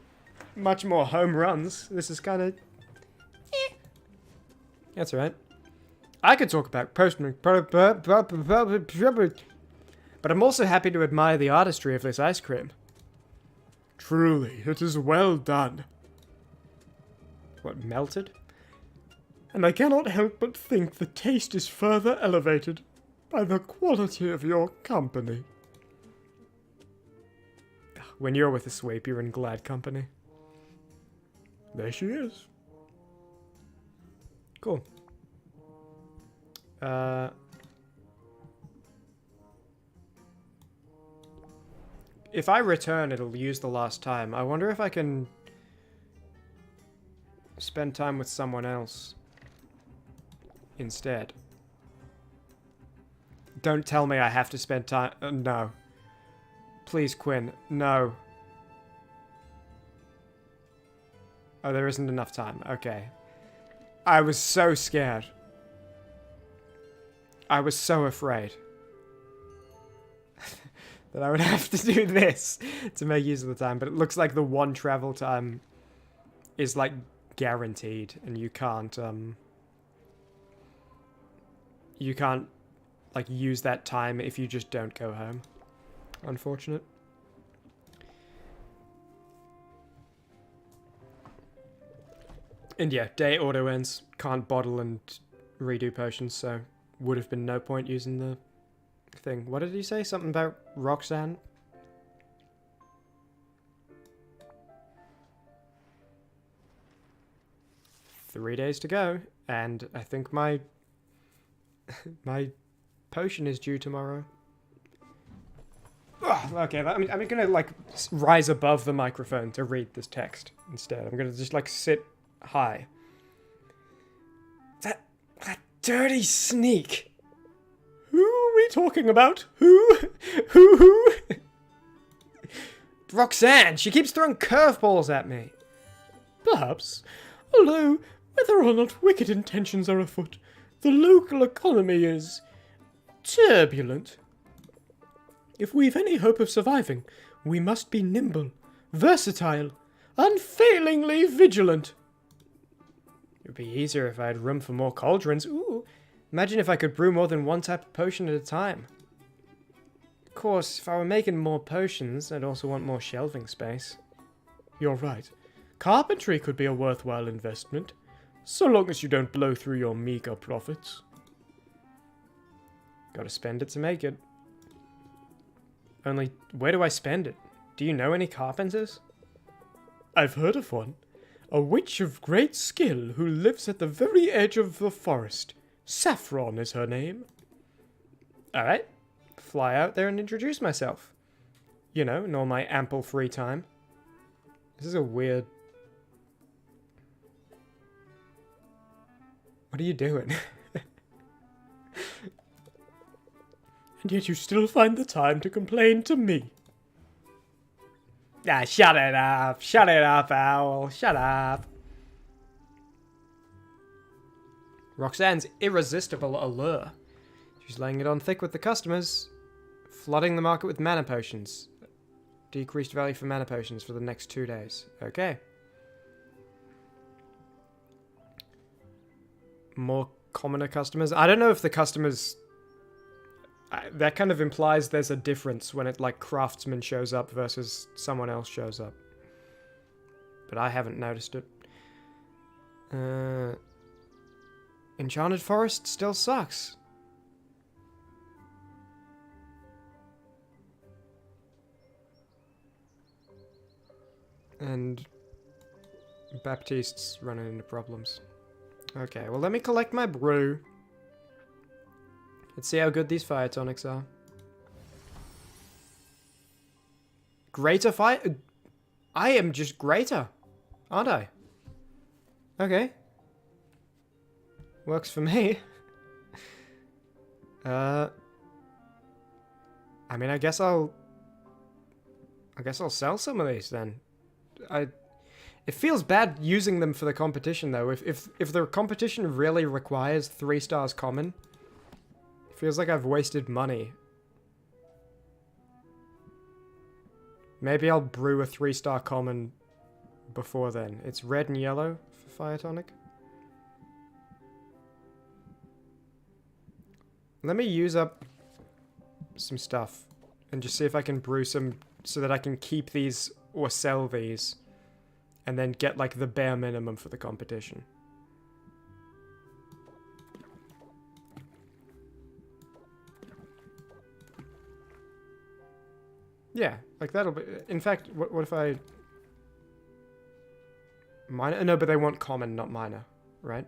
Speaker 9: much more home runs. This is kind of... That's alright. I could talk about postman... But I'm also happy to admire the artistry of this ice cream.
Speaker 10: Truly, it is well done.
Speaker 9: What, melted?
Speaker 10: And I cannot help but think the taste is further elevated by the quality of your company.
Speaker 9: When you're with a sweep, you're in glad company.
Speaker 10: There she is.
Speaker 9: Cool. If I return, it'll use the last time. I wonder if I can spend time with someone else instead. Don't tell me I have to spend time... no. Please, Quinn. No. Oh, there isn't enough time. Okay. I was so scared. I was so afraid. that I would have to do this to make use of the time. But it looks like the one travel time is like guaranteed, and you can't like use that time if you just don't go home. Unfortunate. And yeah, day auto ends. Can't bottle and redo potions, so would have been no point using the thing. What did he say? Something about Roxanne? Three days to go, and I think my my potion is due tomorrow. Ugh, okay, I'm gonna like rise above the microphone to read this text instead. I'm gonna just like sit high. That dirty sneak. Who are we talking about? Who? Who? Roxanne, she keeps throwing curveballs at me. Perhaps. Although, whether or not wicked intentions are afoot, the local economy is turbulent. If we've any hope of surviving, we must be nimble, versatile, unfailingly vigilant. It would be easier if I had room for more cauldrons. Ooh, imagine if I could brew more than one type of potion at a time. Of course, if I were making more potions, I'd also want more shelving space. You're right. Carpentry could be a worthwhile investment, so long as you don't blow through your meager profits. Gotta spend it to make it. Only, where do I spend it? Do you know any carpenters? I've heard of one. A witch of great skill who lives at the very edge of the forest. Saffron is her name. Alright. Fly out there and introduce myself. You know, in all my ample free time. This is a weird... What are you doing? And yet you still find the time to complain to me. Ah, shut it up. Shut it up, Owl. Shut up. Roxanne's irresistible allure. She's laying it on thick with the customers. Flooding the market with mana potions. Decreased value for mana potions for the next 2 days. Okay. More commoner customers. I don't know if the customers... that kind of implies there's a difference when it, like, craftsman shows up versus someone else shows up. But I haven't noticed it. Enchanted Forest still sucks. And Baptiste's running into problems. Okay, well, let me collect my brew. Let's see how good these fire tonics are. Greater fire... I am just greater, aren't I? Okay. Works for me. I mean, I guess I'll sell some of these then. It feels bad using them for the competition though. If the competition really requires 3 stars common, it feels like I've wasted money. Maybe I'll brew a 3-star common before then. It's red and yellow for fire tonic. Let me use up some stuff and just see if I can brew some so that I can keep these or sell these and then get like the bare minimum for the competition. Yeah, like that'll be... In fact, what if I... Minor? No, but they want common, not minor, right?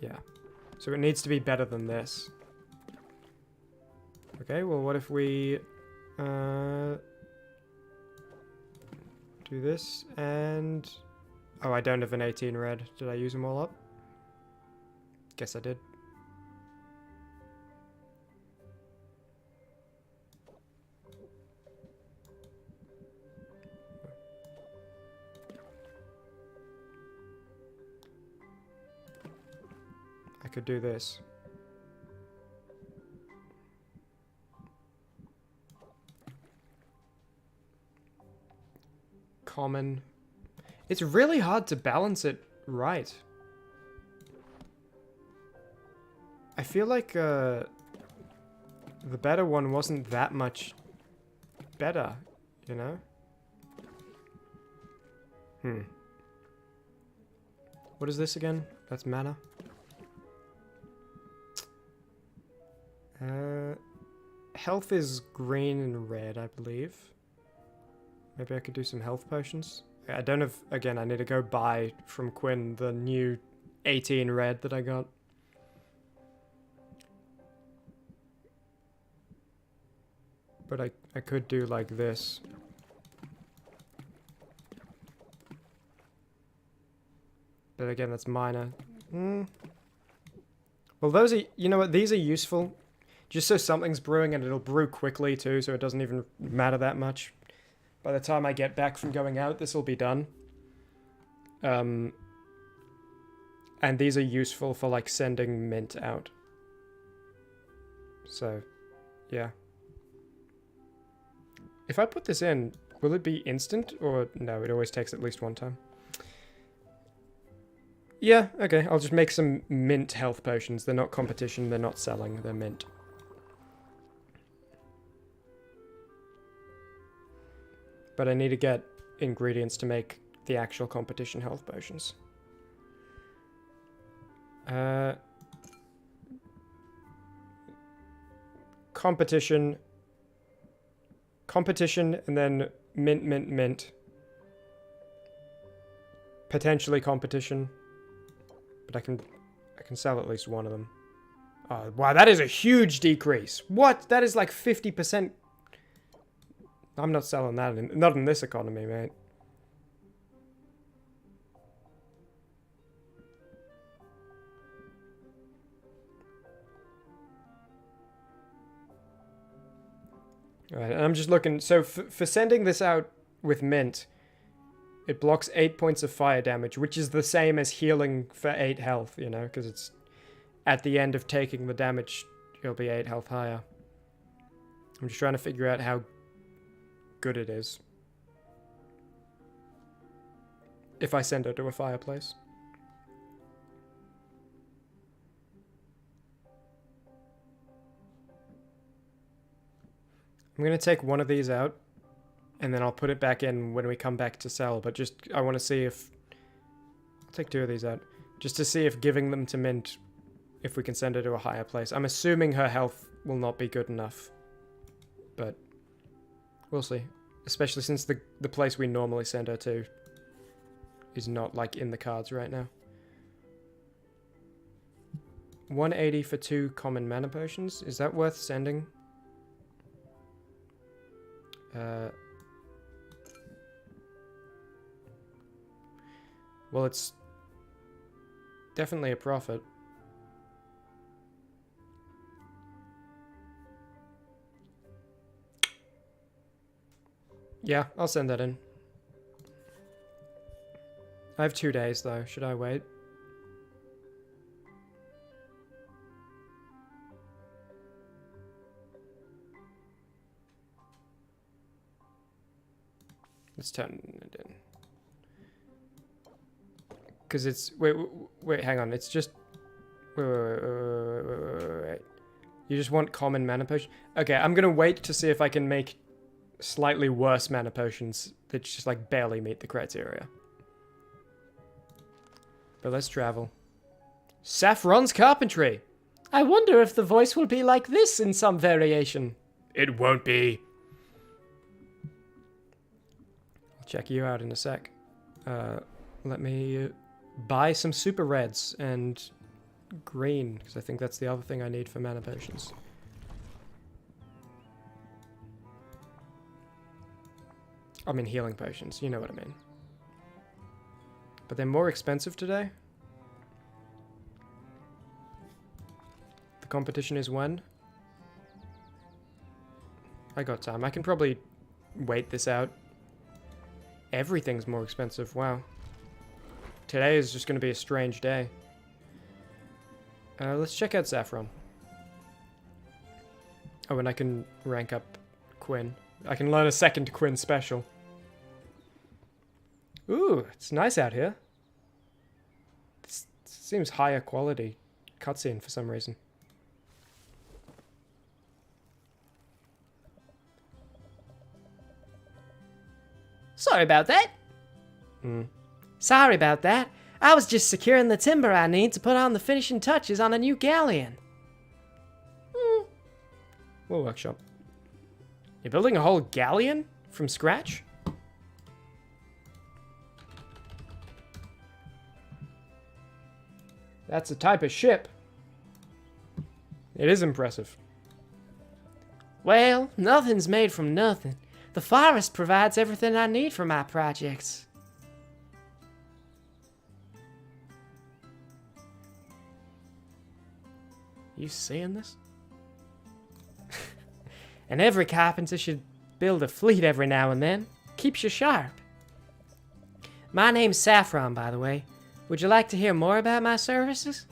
Speaker 9: Yeah. So it needs to be better than this. Okay, well what if we... do this, and... Oh, I don't have an 18 red. Did I use them all up? Guess I did. I could do this. common. It's really hard to balance it right. I feel like the better one wasn't that much better, you know? What is this again? That's mana. Health is green and red, I believe. Maybe I could do some health potions. I don't have... Again, I need to go buy from Quinn the new 18 red that I got. But I could do like this. But again, that's minor. Well, those are... You know what? These are useful. Just so something's brewing, and it'll brew quickly too, so it doesn't even matter that much. By the time I get back from going out, this will be done. And these are useful for, like, sending mint out. So, yeah. If I put this in, will it be instant? Or no, it always takes at least one time. Yeah, okay, I'll just make some mint health potions. They're not competition, they're not selling, they're mint. But I need to get ingredients to make the actual competition health potions. Competition, and then mint, mint, mint. Potentially competition, but I can sell at least one of them. Oh, wow, that is a huge decrease. What? That is like 50%. I'm not selling that, not in this economy, mate. Alright, and I'm just looking, so for sending this out with mint, it blocks 8 points of fire damage, which is the same as healing for 8 health, you know, because it's at the end of taking the damage, it'll be 8 health higher. I'm just trying to figure out how good it is if I send her to a fireplace. I'm gonna take one of these out and then I'll put it back in when we come back to sell, but just I want to see if I'll take 2 of these out just to see if giving them to mint, if we can send her to a higher place. I'm assuming her health will not be good enough, but we'll see. Especially since the place we normally send her to is not, like, in the cards right now. 180 for 2 common mana potions. Is that worth sending? Well, it's definitely a profit. Yeah, I'll send that in. I have 2 days, though. Should I wait? Let's turn it in. Because it's... Wait, hang on. It's just... Wait. You just want common mana potion? Okay, I'm gonna wait to see if I can make slightly worse mana potions that just, like, barely meet the criteria. But let's travel. Saffron's Carpentry! I wonder if the voice will be like this in some variation. It won't be. I'll check you out in a sec. Let me buy some super reds and green, because I think that's the other thing I need for mana potions. I mean healing potions, you know what I mean. But they're more expensive today. The competition is when? I got time. I can probably wait this out. Everything's more expensive, wow. Today is just going to be a strange day. Let's check out Saffron. Oh, and I can rank up Quinn. I can learn a second Quinn special. Ooh, it's nice out here. This seems higher quality cutscene for some reason.
Speaker 4: Sorry about that. Sorry about that. I was just securing the timber I need to put on the finishing touches on a new galleon.
Speaker 9: We'll workshop. You're building a whole galleon from scratch? That's a type of ship. It is impressive.
Speaker 4: Well, nothing's made from nothing. The forest provides everything I need for my projects.
Speaker 9: You seeing this?
Speaker 4: And every carpenter should build a fleet every now and then. Keeps you sharp. My name's Saffron, by the way. Would you like to hear more about my services?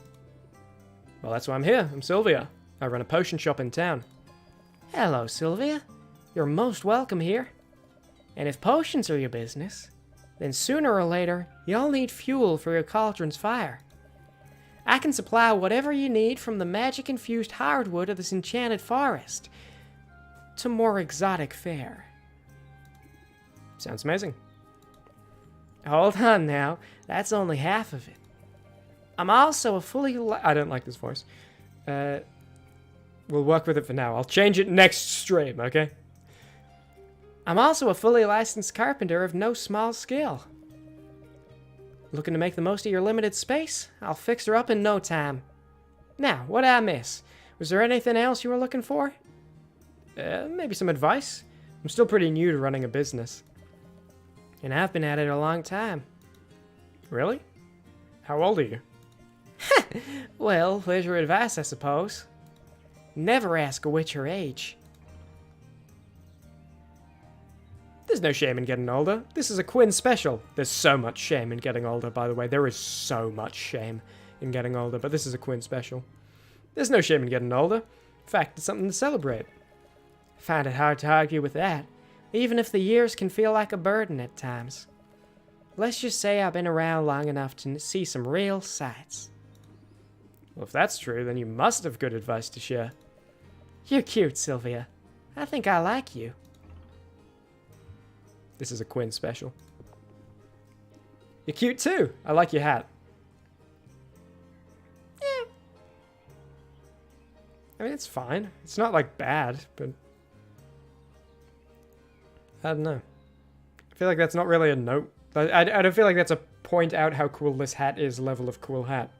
Speaker 9: Well, that's why I'm here. I'm Sylvia. I run a potion shop in town.
Speaker 4: Hello, Sylvia. You're most welcome here. And if potions are your business, then sooner or later, you'll need fuel for your cauldron's fire. I can supply whatever you need from the magic-infused hardwood of this enchanted forest to more exotic fare.
Speaker 9: Sounds amazing.
Speaker 4: Hold on now, that's only half of it. I'm also a fully
Speaker 9: I don't like this voice. We'll work with it for now. I'll change it next stream, okay?
Speaker 4: I'm also a fully licensed carpenter of no small skill. Looking to make the most of your limited space? I'll fix her up in no time. Now, what'd I miss? Was there anything else you were looking for?
Speaker 9: Maybe some advice? I'm still pretty new to running a business.
Speaker 4: And I've been at it a long time.
Speaker 9: Really? How old are you?
Speaker 4: Well, there's your advice, I suppose. Never ask a witch her age.
Speaker 9: There's no shame in getting older. This is a Quinn special. There's so much shame in getting older, by the way. There is so much shame in getting older, but this is a Quinn special. There's no shame in getting older. In fact, it's something to celebrate.
Speaker 4: Find it hard to argue with that, even if the years can feel like a burden at times. Let's just say I've been around long enough to see some real sights.
Speaker 9: Well, if that's true, then you must have good advice to share.
Speaker 4: You're cute, Sylvia. I think I like you.
Speaker 9: This is a Quinn special. You're cute too. I like your hat.
Speaker 4: Yeah.
Speaker 9: I mean, it's fine. It's not like bad, but I don't know. I feel like that's not really a note. I don't feel like that's a point out how cool this hat is level of cool hat.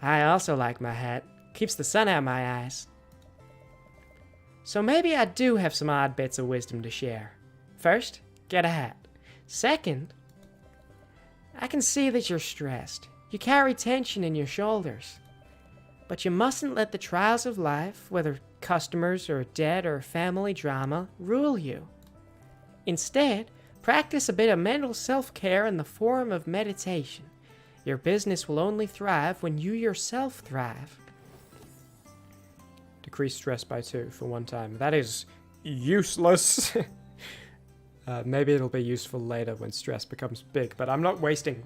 Speaker 4: I also like my hat. Keeps the sun out of my eyes. So maybe I do have some odd bits of wisdom to share. First, get a hat. Second, I can see that you're stressed. You carry tension in your shoulders. But you mustn't let the trials of life, whether customers or debt or family drama, rule you. Instead, practice a bit of mental self-care in the form of meditation. Your business will only thrive when you yourself thrive.
Speaker 9: Decrease stress by 2 for one time. That is useless. Maybe it'll be useful later when stress becomes big, but I'm not wasting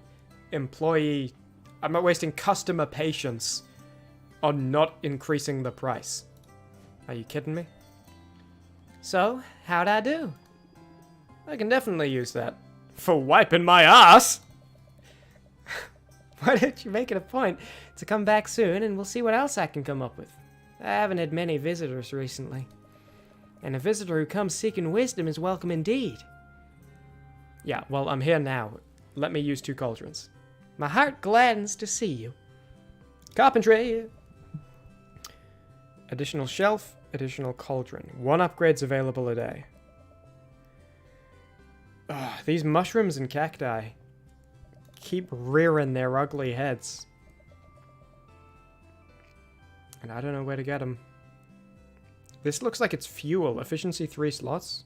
Speaker 9: customer patience on not increasing the price. Are you kidding me?
Speaker 4: So, how'd I do?
Speaker 9: I can definitely use that. For wiping my ass!
Speaker 4: Why don't you make it a point to come back soon and we'll see what else I can come up with. I haven't had many visitors recently. And a visitor who comes seeking wisdom is welcome indeed.
Speaker 9: Yeah, well, I'm here now. Let me use 2 cauldrons.
Speaker 4: My heart gladdens to see you.
Speaker 9: Carpentry! Additional shelf, additional cauldron. 1 upgrade's available a day. Ugh, these mushrooms and cacti keep rearing their ugly heads. And I don't know where to get them. This looks like it's fuel. Efficiency 3 slots.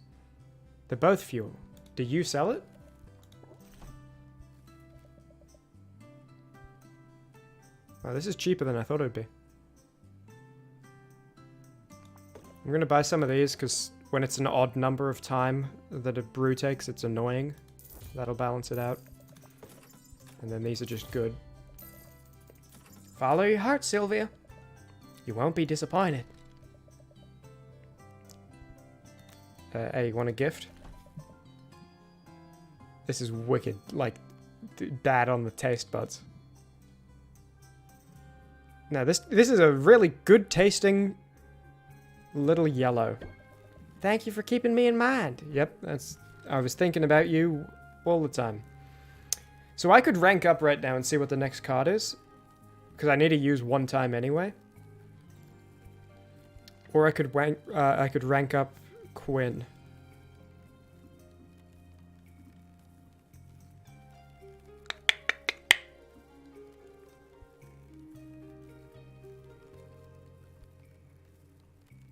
Speaker 9: They're both fuel. Do you sell it? Oh, this is cheaper than I thought it would be. I'm going to buy some of these because when it's an odd number of time that a brew takes, it's annoying. That'll balance it out. And then these are just good.
Speaker 4: Follow your heart, Sylvia. You won't be disappointed.
Speaker 9: Hey, you want a gift? This is wicked, like, bad on the taste buds. No, this is a really good tasting little yellow.
Speaker 4: Thank you for keeping me in mind.
Speaker 9: Yep, I was thinking about you all the time. So I could rank up right now and see what the next card is, because I need to use one time anyway. Or I could rank up Quinn.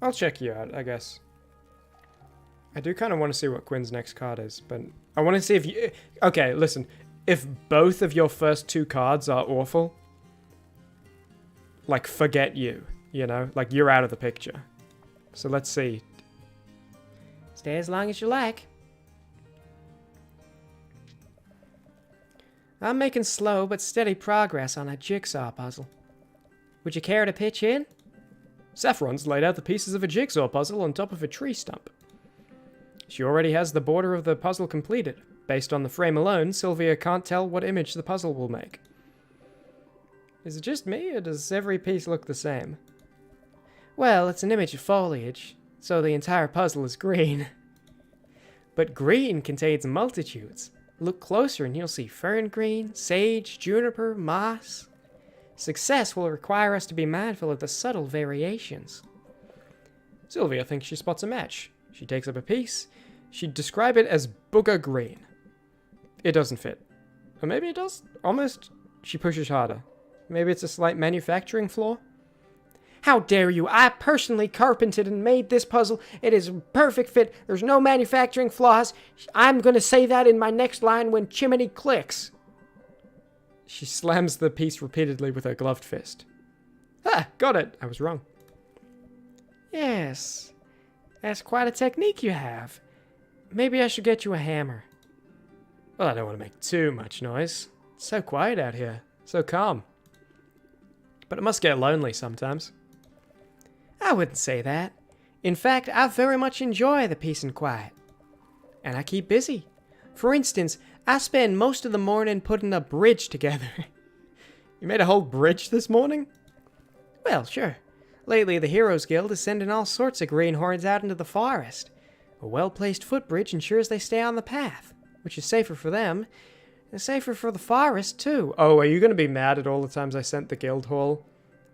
Speaker 9: I'll check you out, I guess. I do kind of want to see what Quinn's next card is, but I want to see if you... Okay, listen. If both of your first two cards are awful, like, forget you, you know? Like, you're out of the picture. So let's see.
Speaker 4: Stay as long as you like. I'm making slow but steady progress on a jigsaw puzzle. Would you care to pitch in?
Speaker 9: Saffron's laid out the pieces of a jigsaw puzzle on top of a tree stump. She already has the border of the puzzle completed. Based on the frame alone, Sylvia can't tell what image the puzzle will make. Is it just me, or does every piece look the same?
Speaker 4: Well, it's an image of foliage, so the entire puzzle is green. But green contains multitudes. Look closer and you'll see fern green, sage, juniper, moss. Success will require us to be mindful of the subtle variations.
Speaker 9: Sylvia thinks she spots a match. She takes up a piece. She'd describe it as booger green. It doesn't fit. Or maybe it does? Almost. She pushes harder. Maybe it's a slight manufacturing flaw?
Speaker 4: How dare you! I personally carpented and made this puzzle. It is a perfect fit. There's no manufacturing flaws. I'm going to say that in my next line when Chimmaney clicks.
Speaker 9: She slams the piece repeatedly with her gloved fist. Ah, got it. I was wrong.
Speaker 4: Yes. That's quite a technique you have. Maybe I should get you a hammer.
Speaker 9: Well, I don't want to make too much noise. It's so quiet out here. So calm. But it must get lonely sometimes.
Speaker 4: I wouldn't say that. In fact, I very much enjoy the peace and quiet. And I keep busy. For instance, I spend most of the morning putting a bridge together.
Speaker 9: You made a whole bridge this morning?
Speaker 4: Well, sure. Lately, the Heroes Guild is sending all sorts of greenhorns out into the forest. A well-placed footbridge ensures they stay on the path, which is safer for them, and safer for the forest, too.
Speaker 9: Oh, are you going to be mad at all the times I sent the guild hall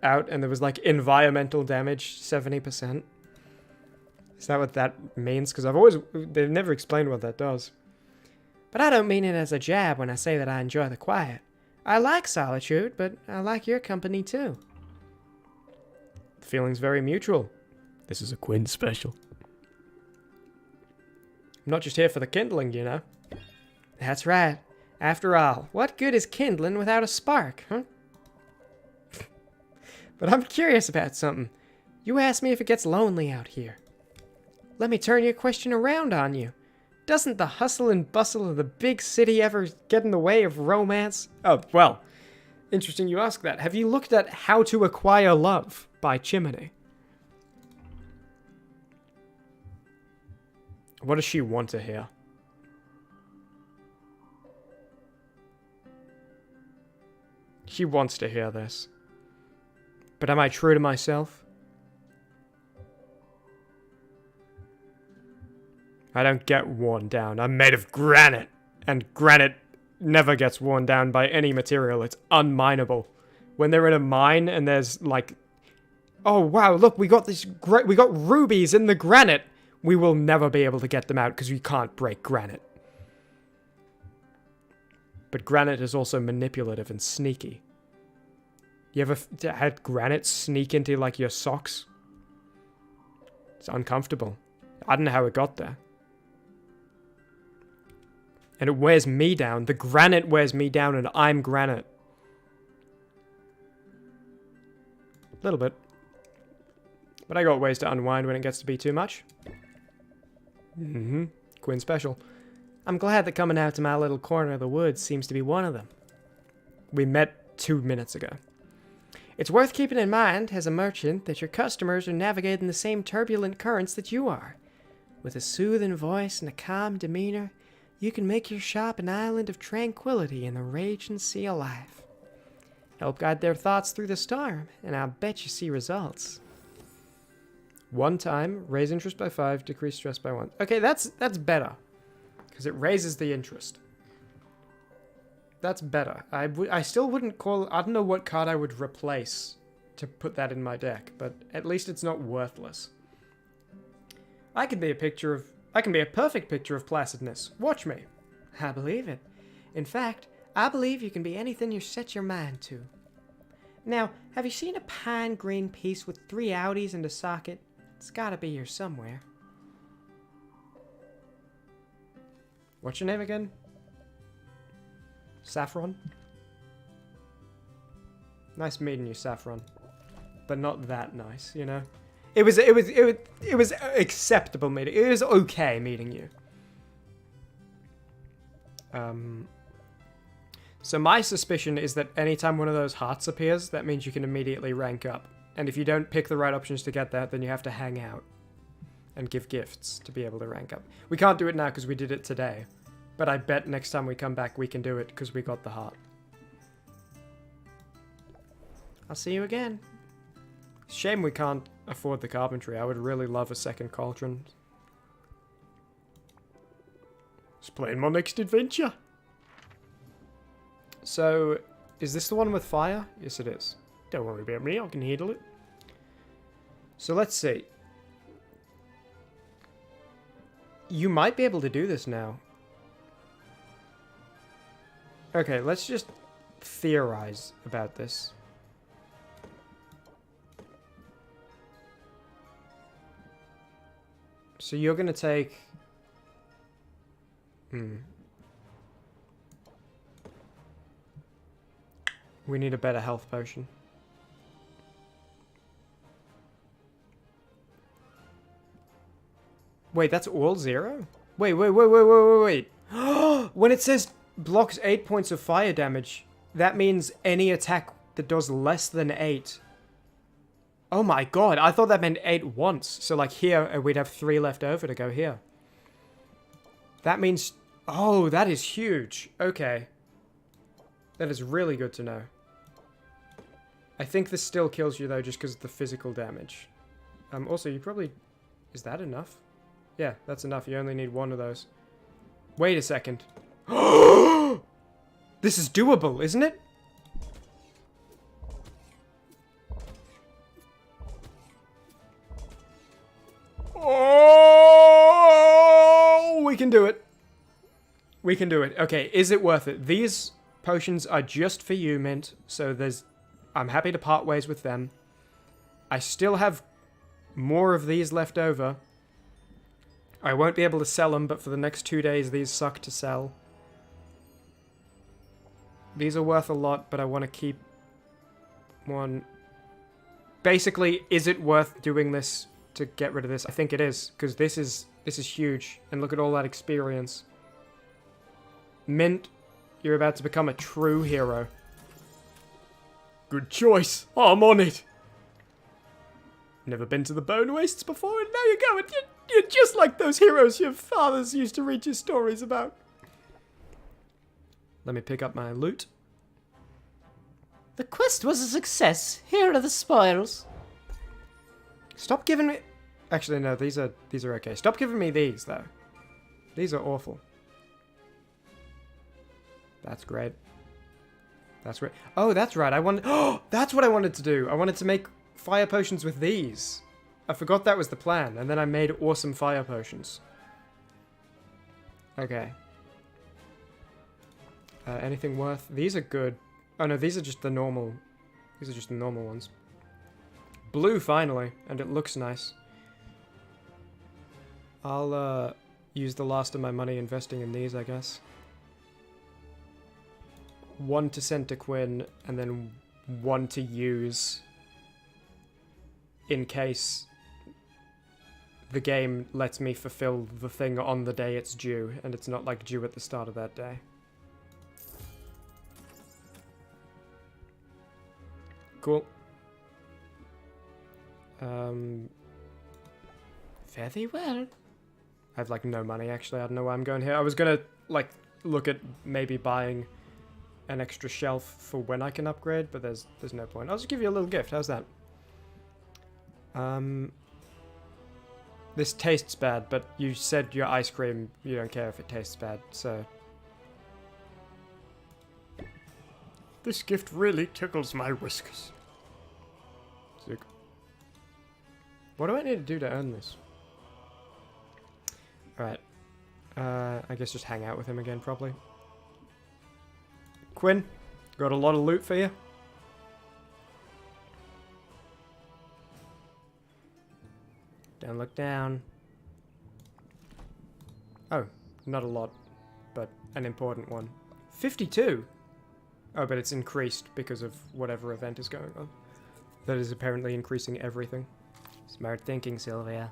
Speaker 9: out and there was, like, environmental damage 70%? Is that what that means? Because they've never explained what that does.
Speaker 4: But I don't mean it as a jab when I say that I enjoy the quiet. I like solitude, but I like your company, too.
Speaker 9: The feeling's very mutual. This is a Quinn special. I'm not just here for the kindling, you know.
Speaker 4: That's right. After all, what good is kindling without a spark, huh? But I'm curious about something. You asked me if it gets lonely out here. Let me turn your question around on you. Doesn't the hustle and bustle of the big city ever get in the way of romance?
Speaker 9: Oh, well, interesting you ask that. Have you looked at How to Acquire Love by Chimmaney? What does she want to hear? She wants to hear this. But am I true to myself? I don't get worn down. I'm made of granite. And granite never gets worn down by any material. It's unmineable. When they're in a mine and there's like... Oh, wow, look, we got rubies in the granite. We will never be able to get them out because we can't break granite. But granite is also manipulative and sneaky. You ever had granite sneak into, like, your socks? It's uncomfortable. I don't know how it got there. And it wears me down. The granite wears me down and I'm granite. A little bit. But I got ways to unwind when it gets to be too much. Quinn special.
Speaker 4: I'm glad that coming out to my little corner of the woods seems to be one of them.
Speaker 9: We met 2 minutes ago.
Speaker 4: It's worth keeping in mind, as a merchant, that your customers are navigating the same turbulent currents that you are. With a soothing voice and a calm demeanor, you can make your shop an island of tranquility in the raging sea of life. Help guide their thoughts through the storm, and I'll bet you see results.
Speaker 9: 1 time, raise interest by 5, decrease stress by 1. Okay, that's better. Because it raises the interest. That's better. I still wouldn't call... I don't know what card I would replace to put that in my deck, but at least it's not worthless. I can be a perfect picture of placidness. Watch me.
Speaker 4: I believe it. In fact, I believe you can be anything you set your mind to. Now, have you seen a pine green piece with 3 outies and a socket? It's gotta be here somewhere.
Speaker 9: What's your name again? Saffron? Nice meeting you, Saffron. But not that nice, you know? It was acceptable meeting. It was okay meeting you. So my suspicion is that anytime one of those hearts appears, that means you can immediately rank up. And if you don't pick the right options to get that, then you have to hang out and give gifts to be able to rank up. We can't do it now because we did it today. But I bet next time we come back we can do it because we got the heart.
Speaker 4: I'll see you again.
Speaker 9: Shame we can't afford the carpentry. I would really love a second cauldron. Just playing my next adventure. So, is this the one with fire? Yes, it is. Don't worry about me, I can handle it. So let's see. You might be able to do this now. Okay, let's just theorize about this. So you're gonna take... We need a better health potion. Wait, that's all 0? Wait. When it says blocks 8 points of fire damage, that means any attack that does less than 8. Oh my god, I thought that meant 8 once. So like here, we'd have 3 left over to go here. That means... Oh, that is huge. Okay. That is really good to know. I think this still kills you though, just because of the physical damage. Also, you probably... Is that enough? Yeah, that's enough. You only need 1 of those. Wait a second. This is doable, isn't it? Oh, we can do it. We can do it. Okay, is it worth it? These potions are just for you, Mint. So I'm happy to part ways with them. I still have more of these left over. I won't be able to sell them, but for the next 2 days, these suck to sell. These are worth a lot, but I want to keep one. Basically, is it worth doing this to get rid of this? I think it is, because this is huge. And look at all that experience. Mint, you're about to become a true hero. Good choice. I'm on it. Never been to the Bone Wastes before, and now you're going. You're just like those heroes your fathers used to read you stories about. Let me pick up my loot.
Speaker 4: The quest was a success. Here are the spoils.
Speaker 9: Stop giving me... Actually, no, these are okay. Stop giving me these, though. These are awful. That's great. That's great. Oh, that's right. Oh, that's what I wanted to do. I wanted to make fire potions with these. I forgot that was the plan, and then I made awesome fire potions. Okay. Anything worth... These are good. Oh no, these are just the normal... These are just the normal ones. Blue, finally, and it looks nice. I'll, use the last of my money investing in these, I guess. 1 to send to Quinn, and then 1 to use... in case... the game lets me fulfill the thing on the day it's due, and it's not like due at the start of that day. Cool. Very well. I have like no money actually. I don't know where I'm going here. I was gonna like look at maybe buying an extra shelf for when I can upgrade, but there's no point. I'll just give you a little gift. How's that? This tastes bad, but you said your ice cream, you don't care if it tastes bad, so...
Speaker 10: This gift really tickles my whiskers.
Speaker 9: Sick. What do I need to do to earn this? Alright. I guess just hang out with him again, probably. Quinn, got a lot of loot for you. Don't look down. Oh, not a lot, but an important one. 52! Oh, but it's increased because of whatever event is going on. That is apparently increasing everything.
Speaker 3: Smart thinking, Sylvia.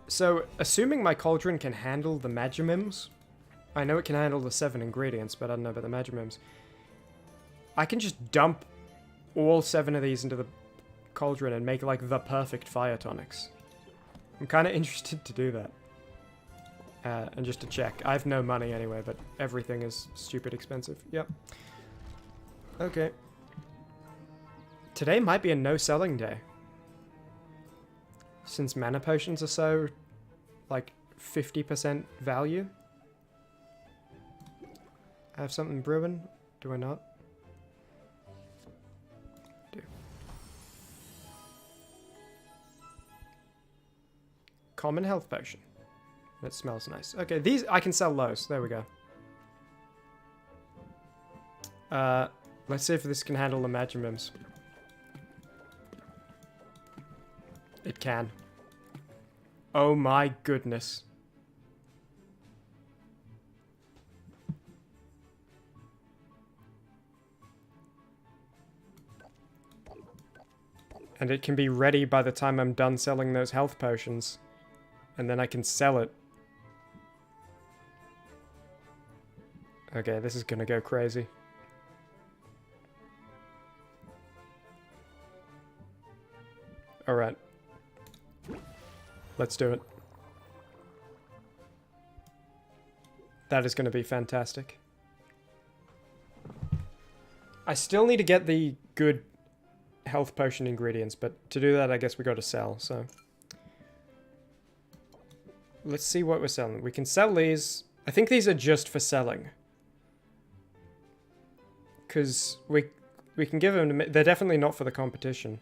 Speaker 9: So, assuming my cauldron can handle the Magimims, I know it can handle the 7 ingredients, but I don't know about the Magimims. I can just dump all 7 of these into the cauldron and make like the perfect fire tonics. I'm kind of interested to do that. And just to check. I have no money anyway, but everything is stupid expensive. Yep. Okay. Today might be a no-selling day. Since mana potions are so, like, 50% value. I have something brewing. Do I not? Do. Common health potion. That smells nice. Okay, these, I can sell those. There we go. Let's see if this can handle the Magimims. It can. Oh my goodness. And it can be ready by the time I'm done selling those health potions. And then I can sell it. Okay, this is gonna go crazy. Alright. Let's do it. That is gonna be fantastic. I still need to get the good health potion ingredients, but to do that I guess we gotta sell, so... Let's see what we're selling. We can sell these. I think these are just for selling. Because we can give them... They're definitely not for the competition.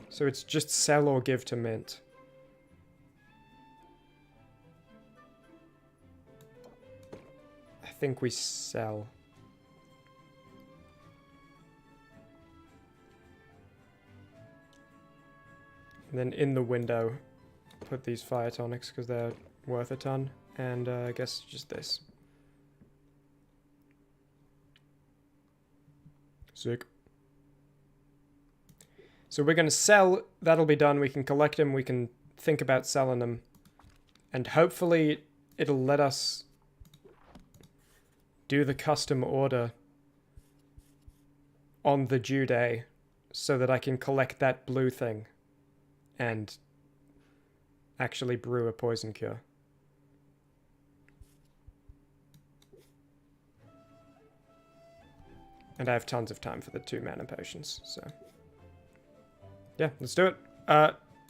Speaker 9: So it's just sell or give to mint. I think we sell. And then in the window, put these fire tonics because they're worth a ton. And I guess just this. Sick. So we're going to sell, that'll be done, we can collect them, we can think about selling them. And hopefully it'll let us do the custom order on the due day so that I can collect that blue thing and actually brew a poison cure. And I have tons of time for the 2 mana potions, so... Yeah, let's do it.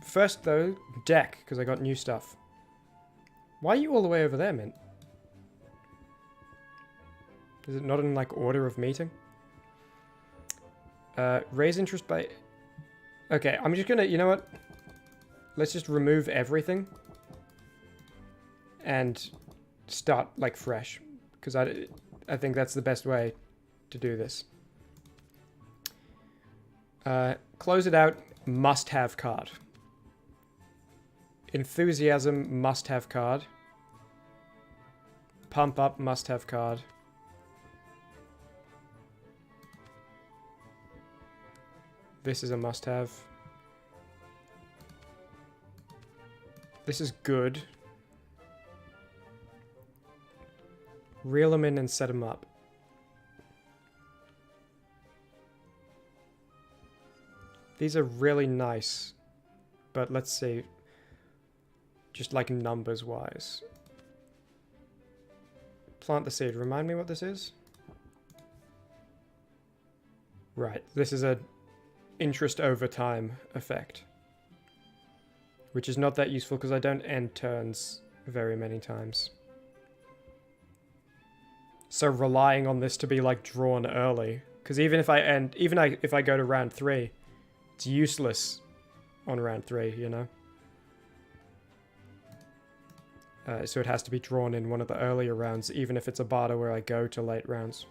Speaker 9: First, though, deck, because I got new stuff. Why are you all the way over there, Mint? Is it not in, like, order of meeting? Raise interest by... Okay, I'm just gonna... You know what? Let's just remove everything. And start, like, fresh. Because I think that's the best way to do this. Close it out. Must-have card. Enthusiasm, must-have card. Pump up, must-have card. This is a must-have. This is good. Reel them in and set them up. These are really nice, but let's see. Just like numbers-wise. Plant the seed. Remind me what this is? Right, this is a interest over time effect. Which is not that useful because I don't end turns very many times. So relying on this to be like drawn early, because even if I go to round 3, it's useless on round 3, you know. So it has to be drawn in one of the earlier rounds, even if it's a barter where I go to late rounds.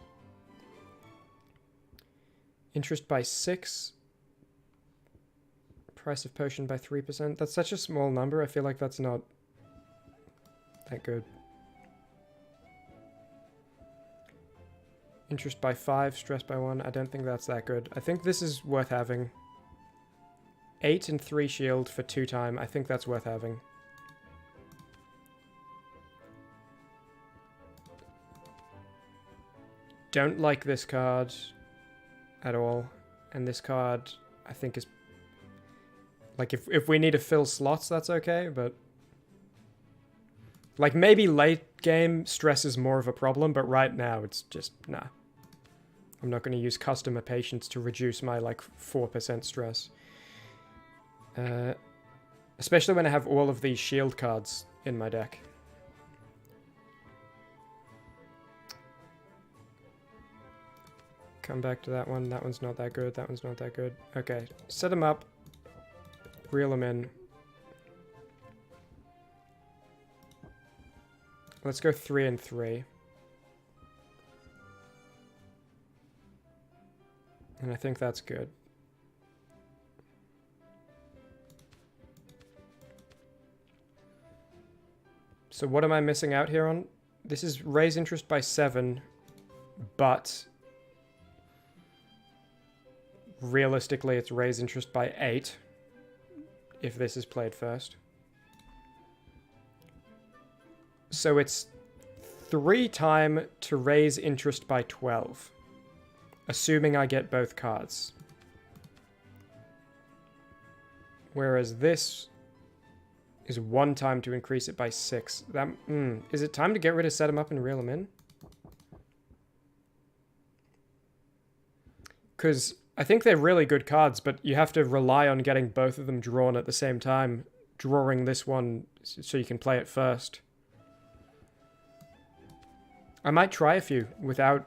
Speaker 9: Interest by 6. Price of potion by 3%. That's such a small number. I feel like that's not that good. Interest by 5, stress by 1. I don't think that's that good. I think this is worth having. 8 and 3 shield for 2 time. I think that's worth having. Don't like this card at all. And this card, I think, is... Like, if we need to fill slots, that's okay, but... Like, maybe late game stress is more of a problem, but right now it's just, nah. I'm not going to use customer patience to reduce my, like, 4% stress. Especially when I have all of these shield cards in my deck. Come back to that one. That one's not that good. That one's not that good. Okay, set them up. Reel them in. Let's go 3 and 3. And I think that's good. So what am I missing out here on? This is raise interest by 7, but realistically it's raise interest by 8 if this is played first. So it's 3 time to raise interest by 12, assuming I get both cards. Whereas this is 1 time to increase it by 6. That is it time to get rid of set them up and reel them in? Because I think they're really good cards, but you have to rely on getting both of them drawn at the same time, drawing this one so you can play it first. I might try a few without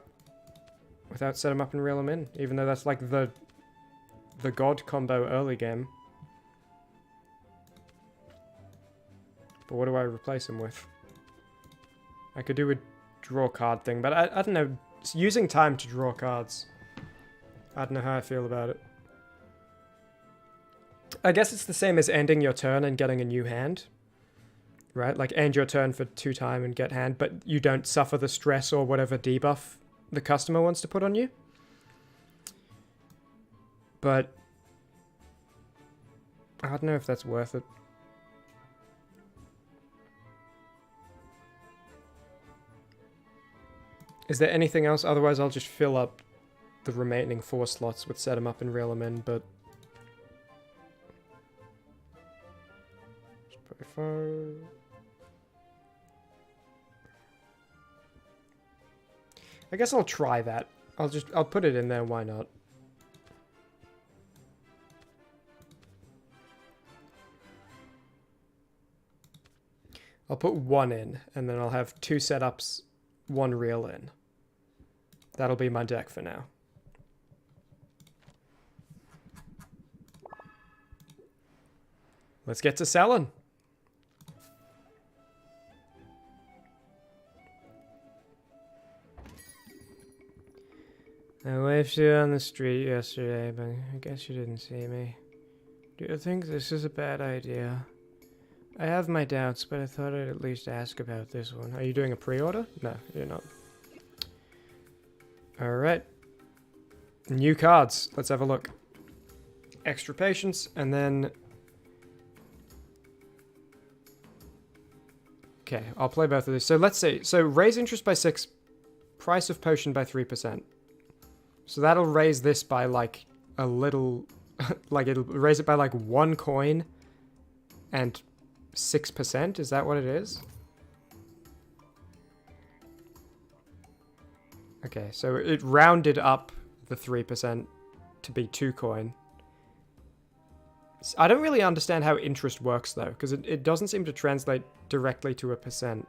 Speaker 9: set them up and reel them in, even though that's like the god combo early game. But what do I replace them with? I could do a draw card thing, but I don't know. It's using time to draw cards. I don't know how I feel about it. I guess it's the same as ending your turn and getting a new hand. Right? Like end your turn for 2 time and get hand, but you don't suffer the stress or whatever debuff the customer wants to put on you. But I don't know if that's worth it. Is there anything else? Otherwise I'll just fill up the remaining 4 slots with set them up and reel them in, but... I guess I'll try that. I'll put it in there, why not? I'll put 1 in, and then I'll have 2 setups, 1 reel in. That'll be my deck for now. Let's get to selling. I waved you on the street yesterday, but I guess you didn't see me. Do you think this is a bad idea? I have my doubts, but I thought I'd at least ask about this one. Are you doing a pre-order? No, you're not. Alright. New cards. Let's have a look. extra patience, and then... Okay, I'll play both of these. So let's see. So raise interest by 6, price of potion by 3%. So that'll raise this by like a little... like it'll raise it by like 1 coin and 6%. Is that what it is? Okay, so it rounded up the 3% to be 2 coin. I don't really understand how interest works though, because it doesn't seem to translate directly to a percent.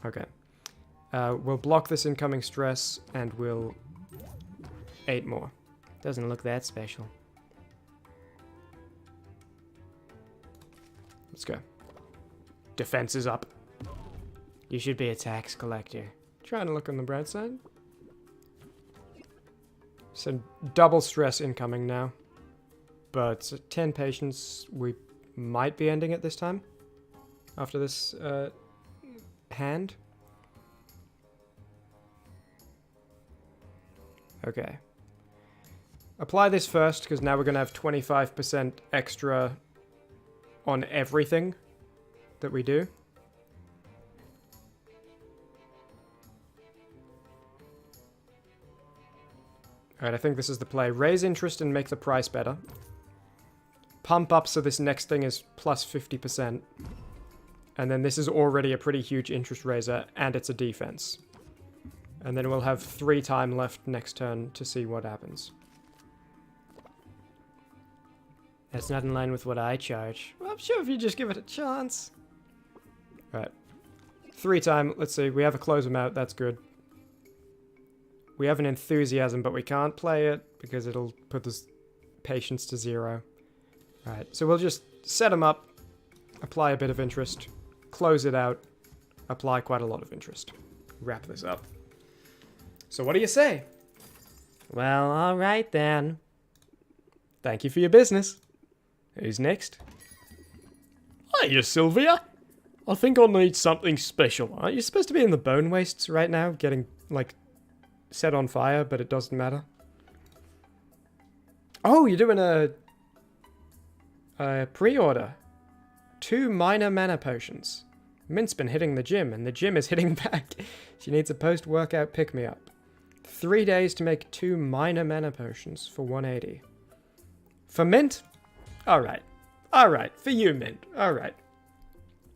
Speaker 9: Okay. We'll block this incoming stress, and we'll 8 more.
Speaker 4: Doesn't look that special.
Speaker 9: Let's go. Defense is up.
Speaker 4: You should be a tax collector.
Speaker 9: Trying to look on the bright side. So double stress incoming now. But 10 patients, we might be ending it this time. After this hand. Okay. Apply this first, because now we're going to have 25% extra on everything that we do. Alright, I think this is the play. Raise interest and make the price better. Pump up so this next thing is plus 50%. And then this is already a pretty huge interest raiser, and it's a defense. And then we'll have 3 time left next turn to see what happens.
Speaker 4: That's not in line with what I charge.
Speaker 9: Well, I'm sure if you just give it a chance. Alright. 3 time, let's see, we have a close them out, that's good. We have an enthusiasm, but we can't play it because it'll put this patience to 0. Alright, so we'll just set them up, apply a bit of interest, close it out, apply quite a lot of interest. Wrap this up. So what do you say?
Speaker 4: Well, alright then.
Speaker 9: Thank you for your business. Who's next?
Speaker 10: Hiya, Sylvia. I think I'll need something special.
Speaker 9: Aren't you supposed to be in the bone wastes right now, getting, like, set on fire, but it doesn't matter? Oh, you're doing a pre-order. 2 minor mana potions. Mint's been hitting the gym, and the gym is hitting back. She needs a post-workout pick-me-up. 3 days to make 2 minor mana potions for 180. For Mint? Alright. Alright, for you, Mint. Alright.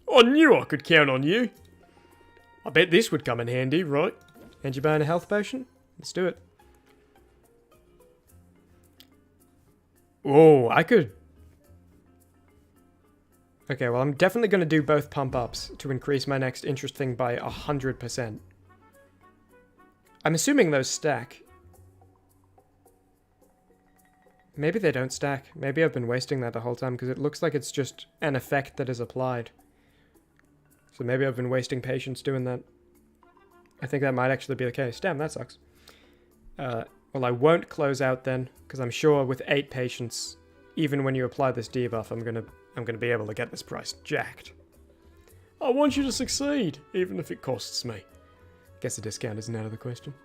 Speaker 10: I knew I could count on you. I bet this would come in handy, right?
Speaker 9: And you burn a health potion? Let's do it. Oh, I could... Okay, well, I'm definitely going to do both pump-ups to increase my next interest thing by 100%. I'm assuming those stack. Maybe they don't stack. Maybe I've been wasting that the whole time, because it looks like it's just an effect that is applied. So maybe I've been wasting patience doing that. I think that might actually be the case. Damn, that sucks. Well, I won't close out then, because I'm sure with 8 patience, even when you apply this debuff, I'm gonna be able to get this price jacked.
Speaker 10: I want you to succeed, even if it costs me.
Speaker 9: Guess a discount isn't out of the question.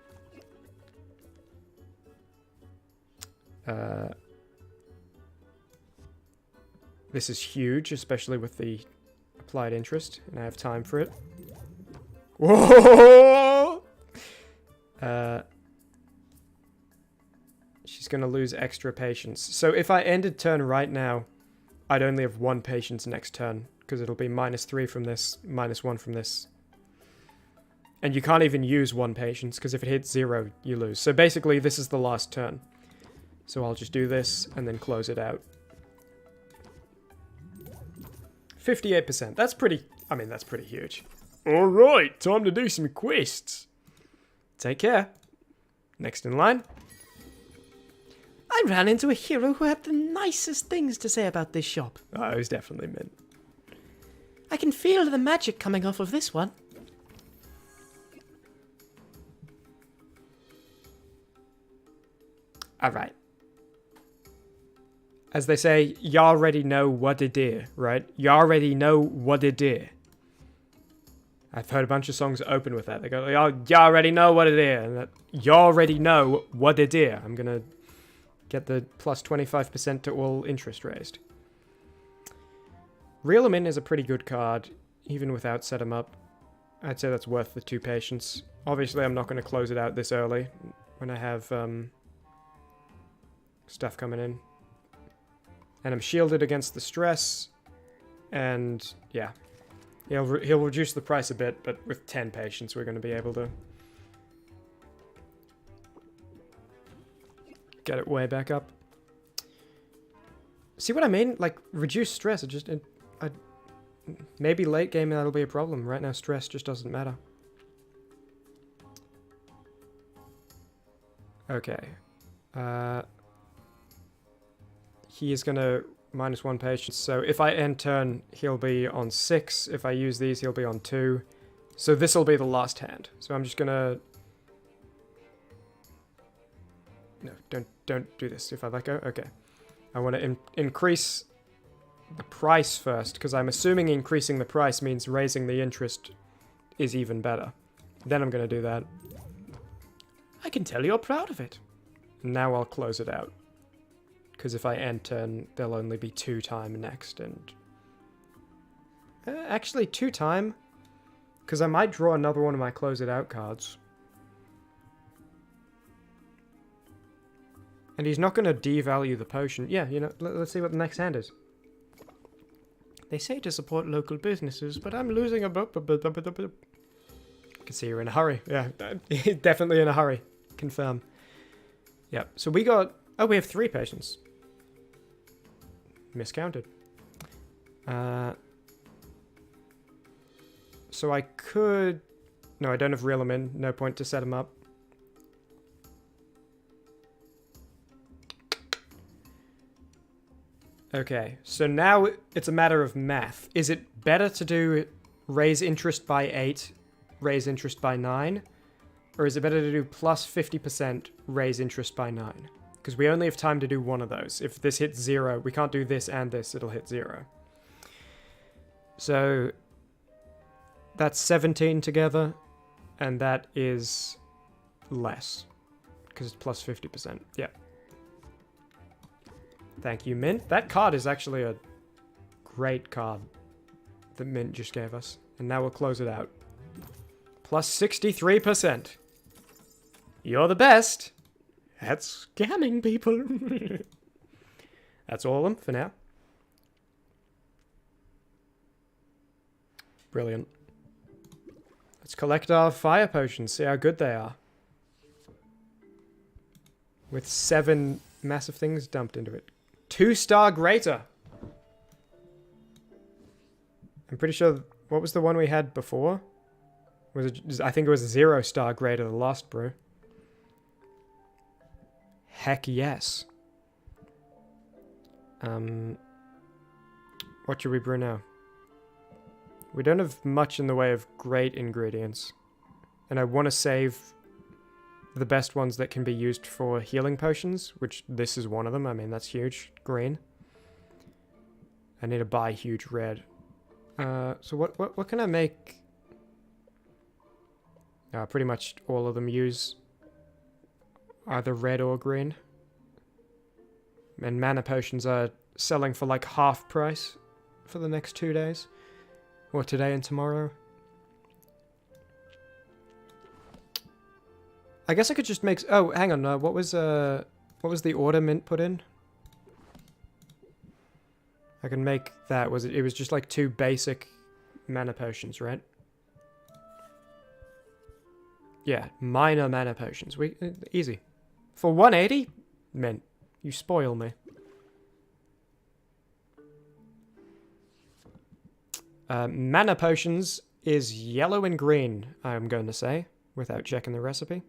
Speaker 9: This is huge, especially with the applied interest, and I have time for it. Whoa! She's gonna lose extra patience. So if I ended turn right now, I'd only have 1 patience next turn, because it'll be -3 from this, -1 from this. And you can't even use 1 patience, because if it hits 0, you lose. So basically, this is the last turn. So I'll just do this, and then close it out. 58%. That's pretty... I mean, that's pretty huge.
Speaker 10: Alright, time to do some quests.
Speaker 9: Take care. Next in line.
Speaker 4: I ran into a hero who had the nicest things to say about this shop.
Speaker 9: Oh, it was definitely Mint.
Speaker 4: I can feel the magic coming off of this one.
Speaker 9: Alright. As they say, you already know what it is, right? You already know what it is. I've heard a bunch of songs open with that. They go, you already know what it is. And that, you already know what it is. I'm gonna Get the plus 25% to all interest raised. Reel 'em in is a pretty good card, even without set 'em up. I'd say that's worth the 2 patience. Obviously, I'm not going to close it out this early when I have stuff coming in. And I'm shielded against the stress. And yeah, he'll reduce the price a bit, but with 10 patience, we're going to be able to get it way back up. See what I mean? Like, reduce stress. Maybe late game that'll be a problem. Right now, stress just doesn't matter. Okay. He is going to -1 patience. So if I end turn, he'll be on 6. If I use these, he'll be on 2. So this will be the last hand. So I'm just going to... No, don't do this. If I let go? Okay. I want to increase the price first, because I'm assuming increasing the price means raising the interest is even better. Then I'm going to do that. I can tell you're proud of it. Now I'll close it out. Because if I end turn, there'll only be 2 time next, and... actually, 2 time. Because I might draw another one of my close it out cards. And he's not going to devalue the potion. Yeah, you know, let's see what the next hand is. They say to support local businesses, but I'm losing a... I can see you're in a hurry. Yeah, definitely in a hurry. Confirm. Yep, so we got... Oh, we have 3 patients. Miscounted. So I could... No, I don't have reel 'em in. No point to set 'em up. Okay, so now it's a matter of math. Is it better to do raise interest by 8, raise interest by 9? Or is it better to do plus 50%, raise interest by 9? Because we only have time to do one of those. If this hits 0, we can't do this and this, it'll hit 0. So that's 17 together, and that is less. Because it's plus 50%. Yeah. Thank you, Mint. That card is actually a great card that Mint just gave us. And now we'll close it out. Plus 63%. You're the best at scamming people. That's all of them for now. Brilliant. Let's collect our fire potions, see how good they are. With 7 massive things dumped into it. 2-star greater. I'm pretty sure... What was the one we had before? Was it? I think it was 0-star greater, the last brew. Heck yes. What should we brew now? We don't have much in the way of great ingredients. And I want to save the best ones that can be used for healing potions, which this is one of them. I mean, that's huge. Green. I need to buy huge red. So what can I make? Pretty much all of them use either red or green. And mana potions are selling for like half price for the next 2 days. Or today and tomorrow. I guess I could just make... Oh, hang on. What was the order Mint put in? I can make that. It was just like 2 basic mana potions, right? Yeah, minor mana potions. Easy. For 180? Mint, you spoil me. Mana potions is yellow and green, I'm going to say, without checking the recipe.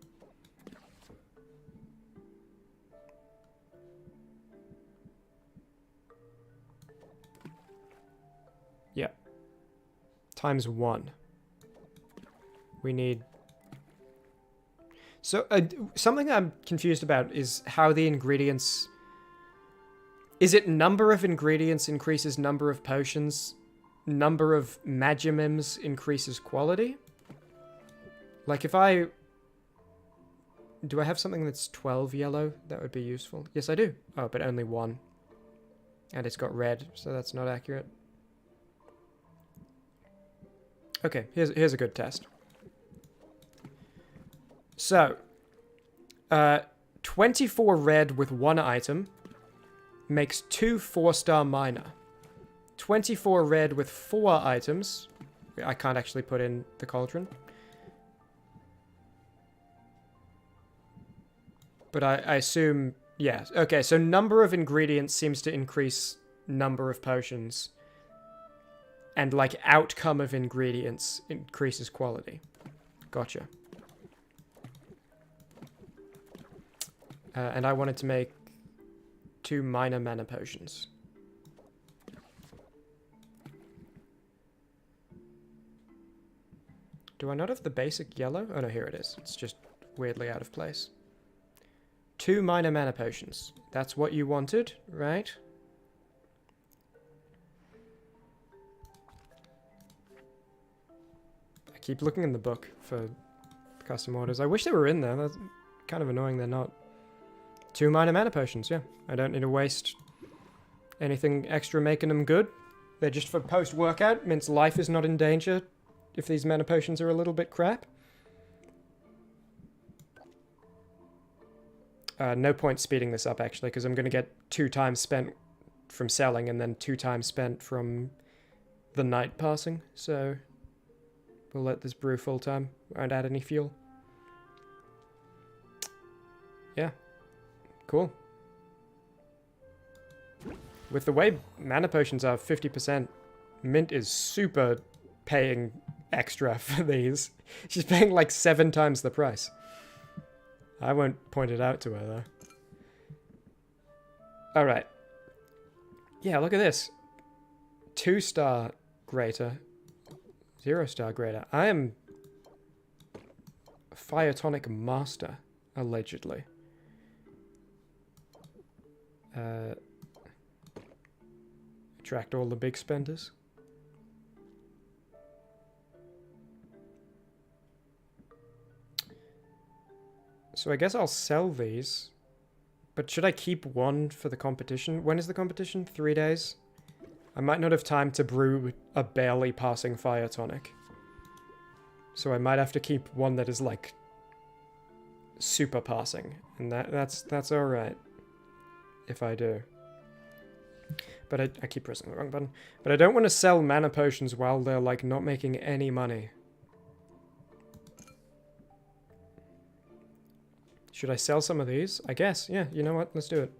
Speaker 9: Yeah. Times 1. We need... So, something I'm confused about is how the ingredients... Is it number of ingredients increases number of potions? Number of Magimims increases quality? Like, if I Do I have something that's 12 yellow? That would be useful. Yes, I do. Oh, but only 1. And it's got red, so that's not accurate. Okay, here's a good test. So, 24 red with 1 item makes 2 4-star miner. 24 red with 4 items. I can't actually put in the cauldron. But I assume, yeah. Okay, so number of ingredients seems to increase number of potions. And, like, outcome of ingredients increases quality. Gotcha. And I wanted to make 2 minor mana potions. Do I not have the basic yellow? Oh no, here it is. It's just weirdly out of place. 2 minor mana potions. That's what you wanted, right? I keep looking in the book for custom orders. I wish they were in there. That's kind of annoying they're not. 2 minor mana potions, yeah. I don't need to waste anything extra making them good. They're just for post-workout. Means life is not in danger if these mana potions are a little bit crap. No point speeding this up, actually, because I'm going to get 2 times spent from selling and then 2 times spent from the night passing. So we'll let this brew full time. Won't add any fuel. Yeah. Cool. With the way mana potions are 50%, Mint is super paying extra for these. She's paying like 7 times the price. I won't point it out to her, though. Alright. Yeah, look at this. 2-star greater. 0-star greater. I am a Phytonic master, allegedly. Attract all the big spenders. So I guess I'll sell these. But should I keep 1 for the competition? When is the competition? 3 days? I might not have time to brew a barely passing fire tonic. So I might have to keep 1 that is like super passing. And that's alright. If I do. But I keep pressing the wrong button. But I don't want to sell mana potions while they're like not making any money. Should I sell some of these? I guess. Yeah, you know what? Let's do it.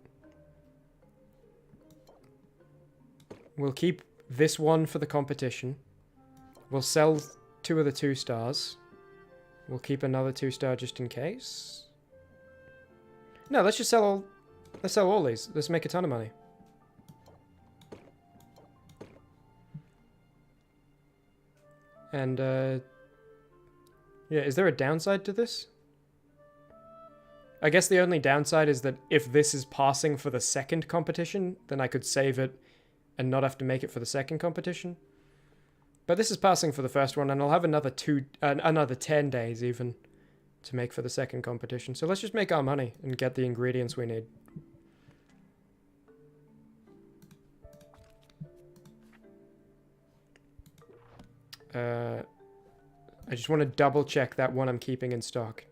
Speaker 9: We'll keep this 1 for the competition. We'll sell 2 of the 2 stars. We'll keep another 2-star just in case. No, let's just sell all... Let's sell all these. Let's make a ton of money. And, yeah, is there a downside to this? I guess the only downside is that if this is passing for the second competition, then I could save it and not have to make it for the second competition. But this is passing for the first one, and I'll have another 10 days even to make for the second competition. So let's just make our money and get the ingredients we need. I just want to double check that one I'm keeping in stock.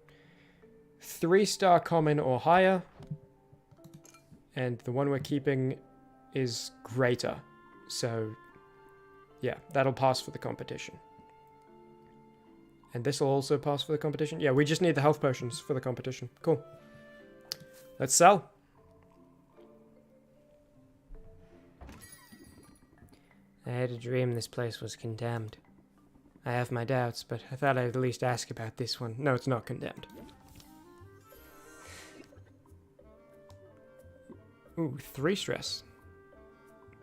Speaker 9: 3-star common or higher. And the one we're keeping is greater. So, yeah, that'll pass for the competition. And this will also pass for the competition. Yeah, we just need the health potions for the competition. Cool. Let's sell.
Speaker 4: I had a dream this place was condemned. I have my doubts, but I thought I'd at least ask about this one.
Speaker 9: No, it's not condemned. Ooh, 3 stress.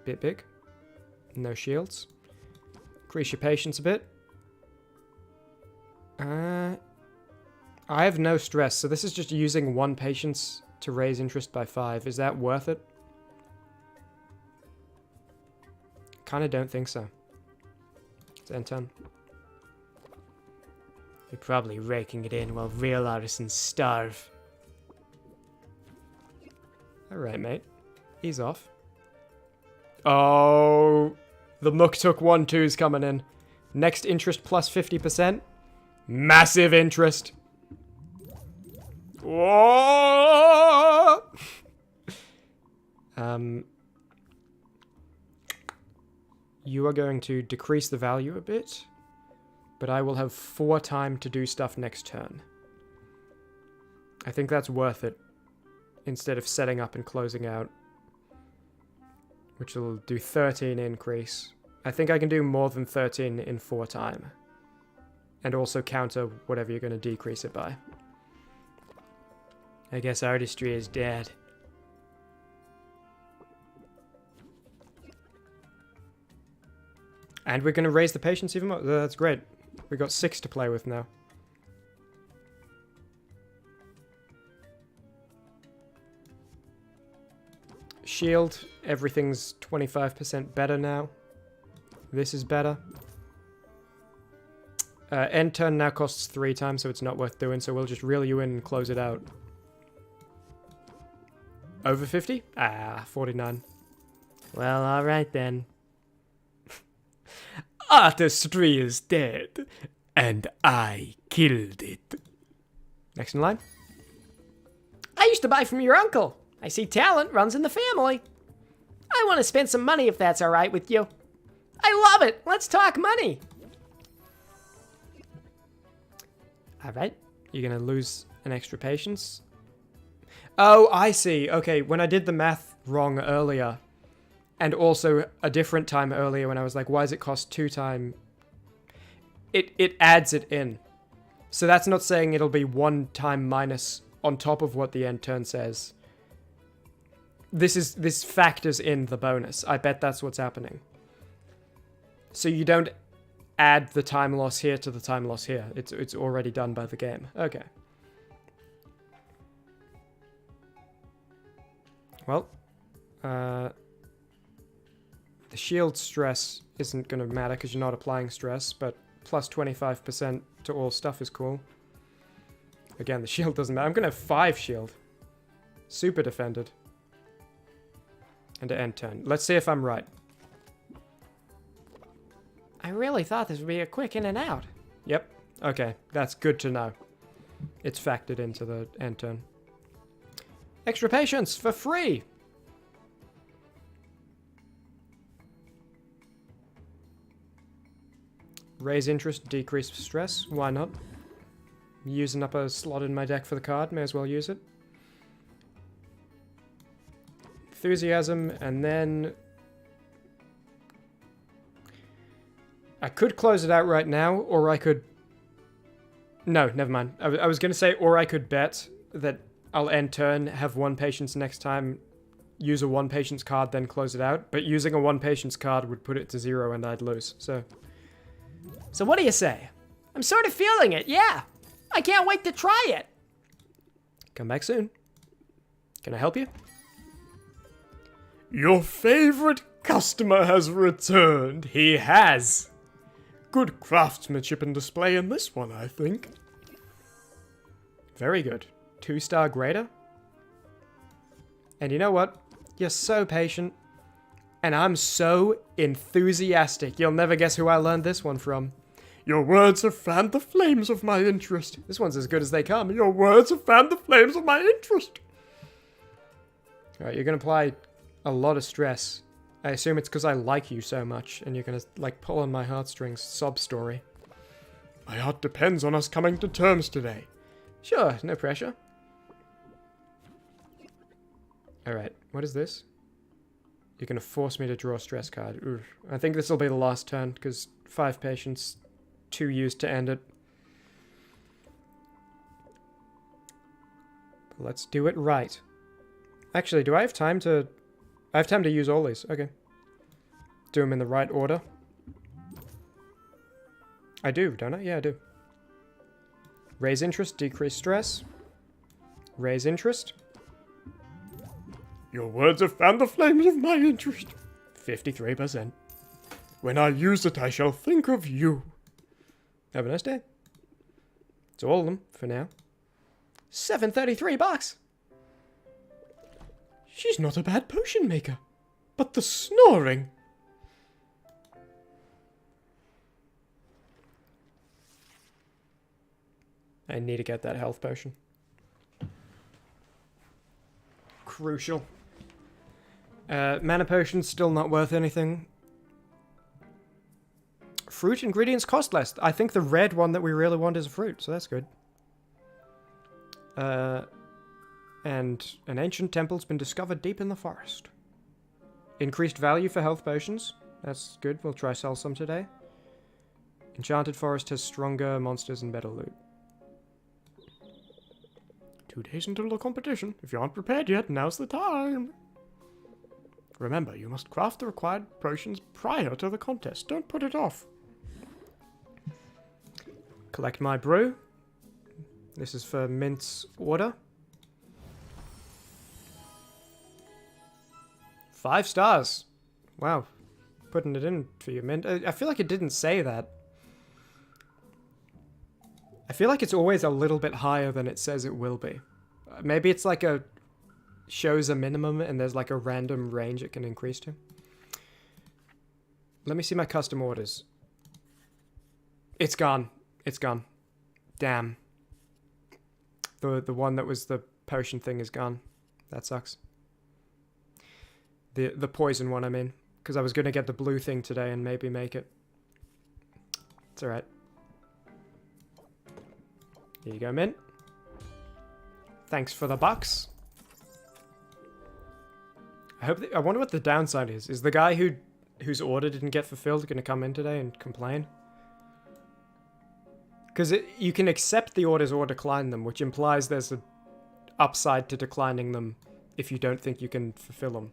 Speaker 9: Bit big. No shields. Increase your patience a bit. I have no stress, so this is just using 1 patience to raise interest by 5. Is that worth it? Kinda don't think so. It's N10.
Speaker 4: You're probably raking it in while real artisans starve.
Speaker 9: Alright, mate. Ease off. Oh, the Muktuk 1-2's coming in. Next interest plus 50%. Massive interest. Whoa! You are going to decrease the value a bit, but I will have 4 time to do stuff next turn. I think that's worth it, instead of setting up and closing out, which will do 13 increase. I think I can do more than 13 in 4 time, and also counter whatever you're going to decrease it by. I guess artistry is dead. And we're going to raise the patience even more. That's great. We got 6 to play with now. Shield. Everything's 25% better now. This is better. End turn now costs 3 times, so it's not worth doing, so we'll just reel you in and close it out. Over 50? Ah, 49.
Speaker 4: Well, alright then.
Speaker 9: Artistry is dead, and I killed it. Next in line.
Speaker 4: I used to buy from your uncle. I see talent runs in the family. I want to spend some money if that's alright with you. I love it. Let's talk money.
Speaker 9: Alright, you're gonna lose an extra patience. Oh, I see. Okay, when I did the math wrong earlier, and also a different time earlier when I was like, why does it cost 2 time? It adds it in. So that's not saying it'll be 1 time minus on top of what the end turn says. This factors in the bonus. I bet that's what's happening. So you don't add the time loss here to the time loss here. It's already done by the game. Okay. Well, the shield stress isn't going to matter because you're not applying stress, but plus 25% to all stuff is cool. Again, the shield doesn't matter. I'm going to have 5 shield. Super defended. And end turn. Let's see if I'm right.
Speaker 4: I really thought this would be a quick in and out.
Speaker 9: Yep. Okay, that's good to know. It's factored into the end turn. Extra patience for free! Raise interest, decrease stress. Why not? Using up a slot in my deck for the card, may as well use it. Enthusiasm, and then... I could close it out right now, or I could... No, never mind. I was going to say, or I could bet that I'll end turn, have 1 patience next time, use a 1 patience card, then close it out. But using a 1 patience card would put it to 0 and I'd lose, so...
Speaker 4: So what do you say? I'm sort of feeling it, yeah. I can't wait to try it.
Speaker 9: Come back soon. Can I help you?
Speaker 10: Your favorite customer has returned. He has. Good craftsmanship and display in this one, I think.
Speaker 9: Very good. 2-star grader. And you know what? You're so patient. And I'm so enthusiastic. You'll never guess who I learned this one from.
Speaker 10: Your words have fanned the flames of my interest.
Speaker 9: This one's as good as they come.
Speaker 10: Your words have fanned the flames of my interest.
Speaker 9: Alright, you're gonna apply a lot of stress. I assume it's because I like you so much, and you're gonna, like, pull on my heartstrings. Sob story.
Speaker 10: My heart depends on us coming to terms today.
Speaker 9: Sure, no pressure. Alright, what is this? You're gonna force me to draw a stress card. Oof. I think this will be the last turn, because 5 patience, 2 used to end it. But let's do it right. Actually, do I have time to... I have time to use all these. Okay. Do them in the right order. I do, don't I? Yeah, I do. Raise interest, decrease stress. Raise interest.
Speaker 10: Your words have fanned the flames of my interest.
Speaker 9: 53%.
Speaker 10: When I use it, I shall think of you.
Speaker 9: Have a nice day. It's all of them for now. $733. She's not a bad potion maker. But the snoring... I need to get that health potion. Crucial. Mana potions still not worth anything. Fruit ingredients cost less. I think the red one that we really want is a fruit, so that's good. And an ancient temple's been discovered deep in the forest. Increased value for health potions. That's good. We'll try sell some today. Enchanted forest has stronger monsters and better loot. 2 days until the competition. If you aren't prepared yet, now's the time. Remember, you must craft the required potions prior to the contest. Don't put it off. Collect my brew. This is for Mint's order. 5 stars. Wow. Putting it in for you, Mint. I feel like it didn't say that. I feel like it's always a little bit higher than it says it will be. Maybe it's like a... shows a minimum and there's like a random range it can increase to. Let me see my custom orders. It's gone. It's gone. Damn. The one that was the potion thing is gone. That sucks. The poison one, I mean. Because I was going to get the blue thing today and maybe make it. It's alright. Here you go, Mint. Thanks for the bucks. I wonder what the downside is. Is the guy whose order didn't get fulfilled going to come in today and complain? Because you can accept the orders or decline them, which implies there's an upside to declining them if you don't think you can fulfill them.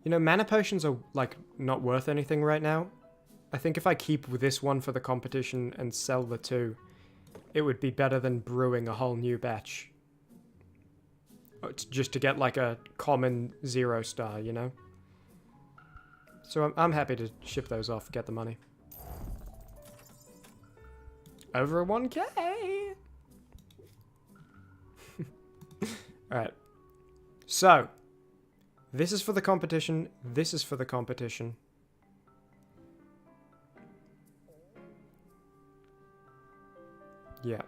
Speaker 9: You know, mana potions are, like, not worth anything right now. I think if I keep this one for the competition and sell the 2, it would be better than brewing a whole new batch. Just to get, like, a common 0 star, you know? So I'm happy to ship those off, get the money. Over a 1k! Alright. So, this is for the competition, this is for the competition. Yeah.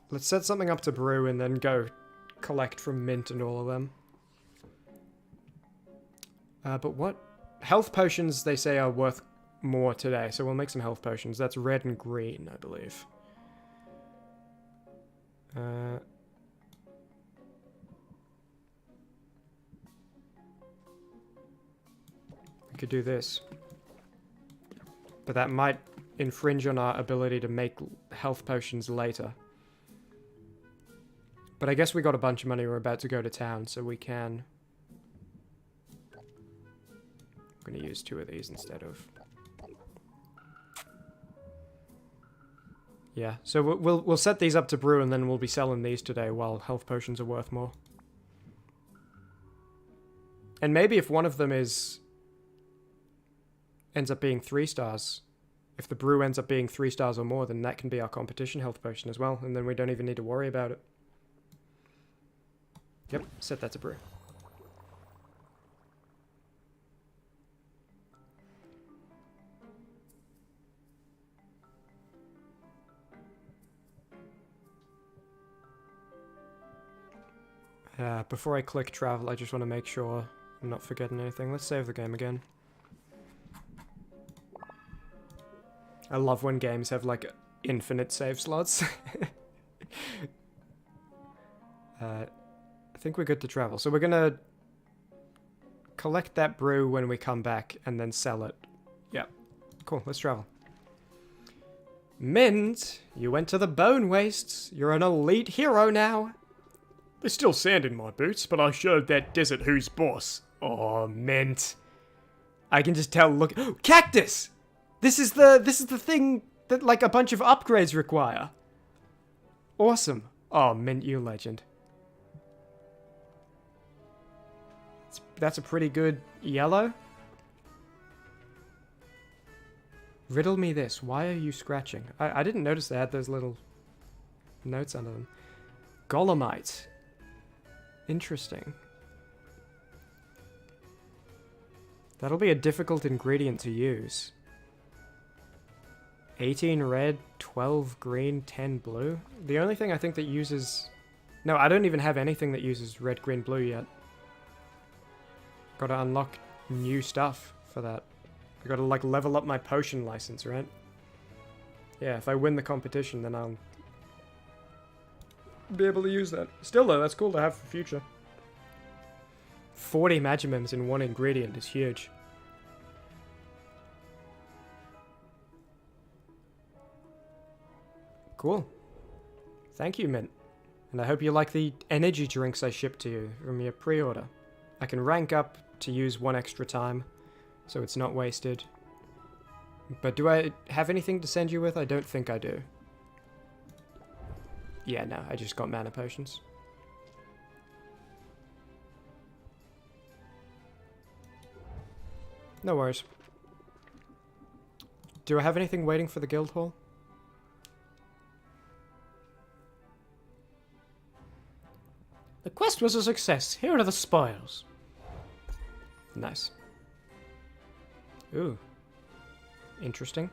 Speaker 9: Let's set something up to brew and then go collect from Mint and all of them. But what? Health potions, they say, are worth more today, so we'll make some health potions. That's red and green, I believe. We could do this. But that might infringe on our ability to make health potions later. But I guess we got a bunch of money. We're about to go to town, so we can... I'm going to use 2 of these instead of... Yeah, so we'll set these up to brew, and then we'll be selling these today while health potions are worth more. And maybe if one of them ends up being 3 stars... If the brew ends up being 3 stars or more, then that can be our competition health potion as well, and then we don't even need to worry about it. Yep, set that to brew. Before I click travel, I just want to make sure I'm not forgetting anything. Let's save the game again. I love when games have, like, infinite save slots. I think we're good to travel. So we're gonna collect that brew when we come back and then sell it. Yeah. Cool, let's travel. Mint, you went to the Bone Wastes. You're an elite hero now.
Speaker 10: There's still sand in my boots, but I showed that desert who's boss.
Speaker 9: Oh, Mint. I can just tell, look... Cactus! This is the thing that, like, a bunch of upgrades require. Awesome. Oh, Mint, you legend. That's a pretty good yellow. Riddle me this. Why are you scratching? I didn't notice they had those little notes under them. Golemite. Interesting. That'll be a difficult ingredient to use. 18 red, 12 green, 10 blue. The only thing I think that uses... No, I don't even have anything that uses red, green, blue yet. Gotta unlock new stuff for that. I gotta, like, level up my potion license, right? Yeah, if I win the competition, then I'll be able to use that. Still, though, that's cool to have for future. 40 Magimims in one ingredient is huge. Cool. Thank you, Mint. And I hope you like the energy drinks I shipped to you from your pre-order. I can rank up to use one extra time, so it's not wasted. But do I have anything to send you with? I don't think I do. Yeah, no, I just got mana potions. No worries. Do I have anything waiting for the guild hall?
Speaker 4: The quest was a success. Here are the spoils.
Speaker 9: Nice. Ooh. Interesting.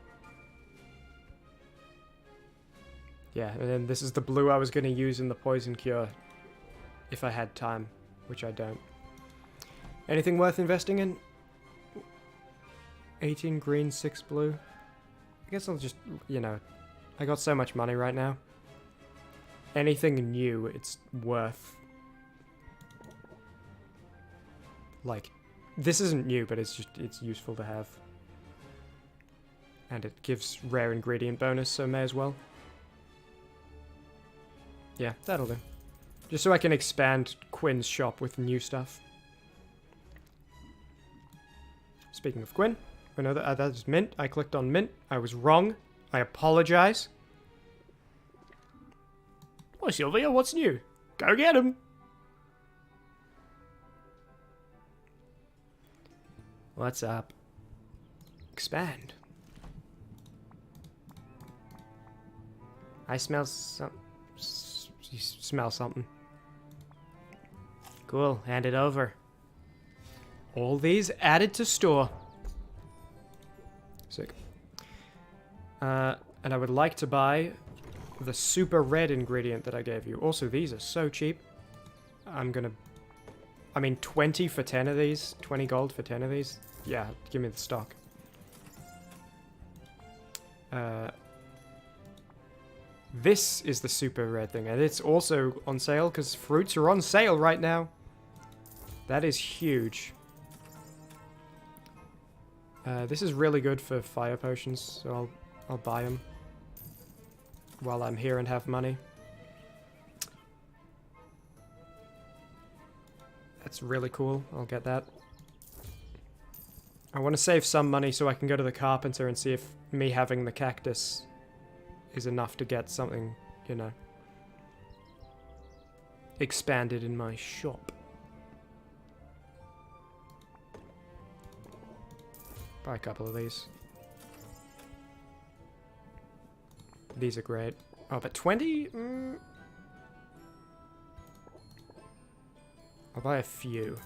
Speaker 9: Yeah, and then this is the blue I was going to use in the poison cure if I had time, which I don't. Anything worth investing in? 18 green, 6 blue. I guess I'll just, you know, I got so much money right now. Anything new, it's worth. Like, this isn't new, but it's useful to have. And it gives rare ingredient bonus, so may as well. Yeah, that'll do. Just so I can expand Quinn's shop with new stuff. Speaking of Quinn, I know that that's Mint. I clicked on Mint. I was wrong. I apologize.
Speaker 4: Oh, Sylvia, what's new? Go get him.
Speaker 9: What's up? Expand. I smell some... You smell something.
Speaker 4: Cool, hand it over.
Speaker 9: All these added to store. Sick. And I would like to buy the super red ingredient that I gave you. Also, these are so cheap. I'm gonna... I mean, 20 for 10 of these. 20 gold for 10 of these. Yeah, give me the stock. This is the super red thing, and it's also on sale because fruits are on sale right now. That is huge. This is really good for fire potions, so I'll buy them while I'm here and have money. That's really cool. I'll get that. I want to save some money so I can go to the carpenter and see if me having the cactus is enough to get something, you know, expanded in my shop. Buy a couple of these. These are great. Oh, but 20? I'll buy a few.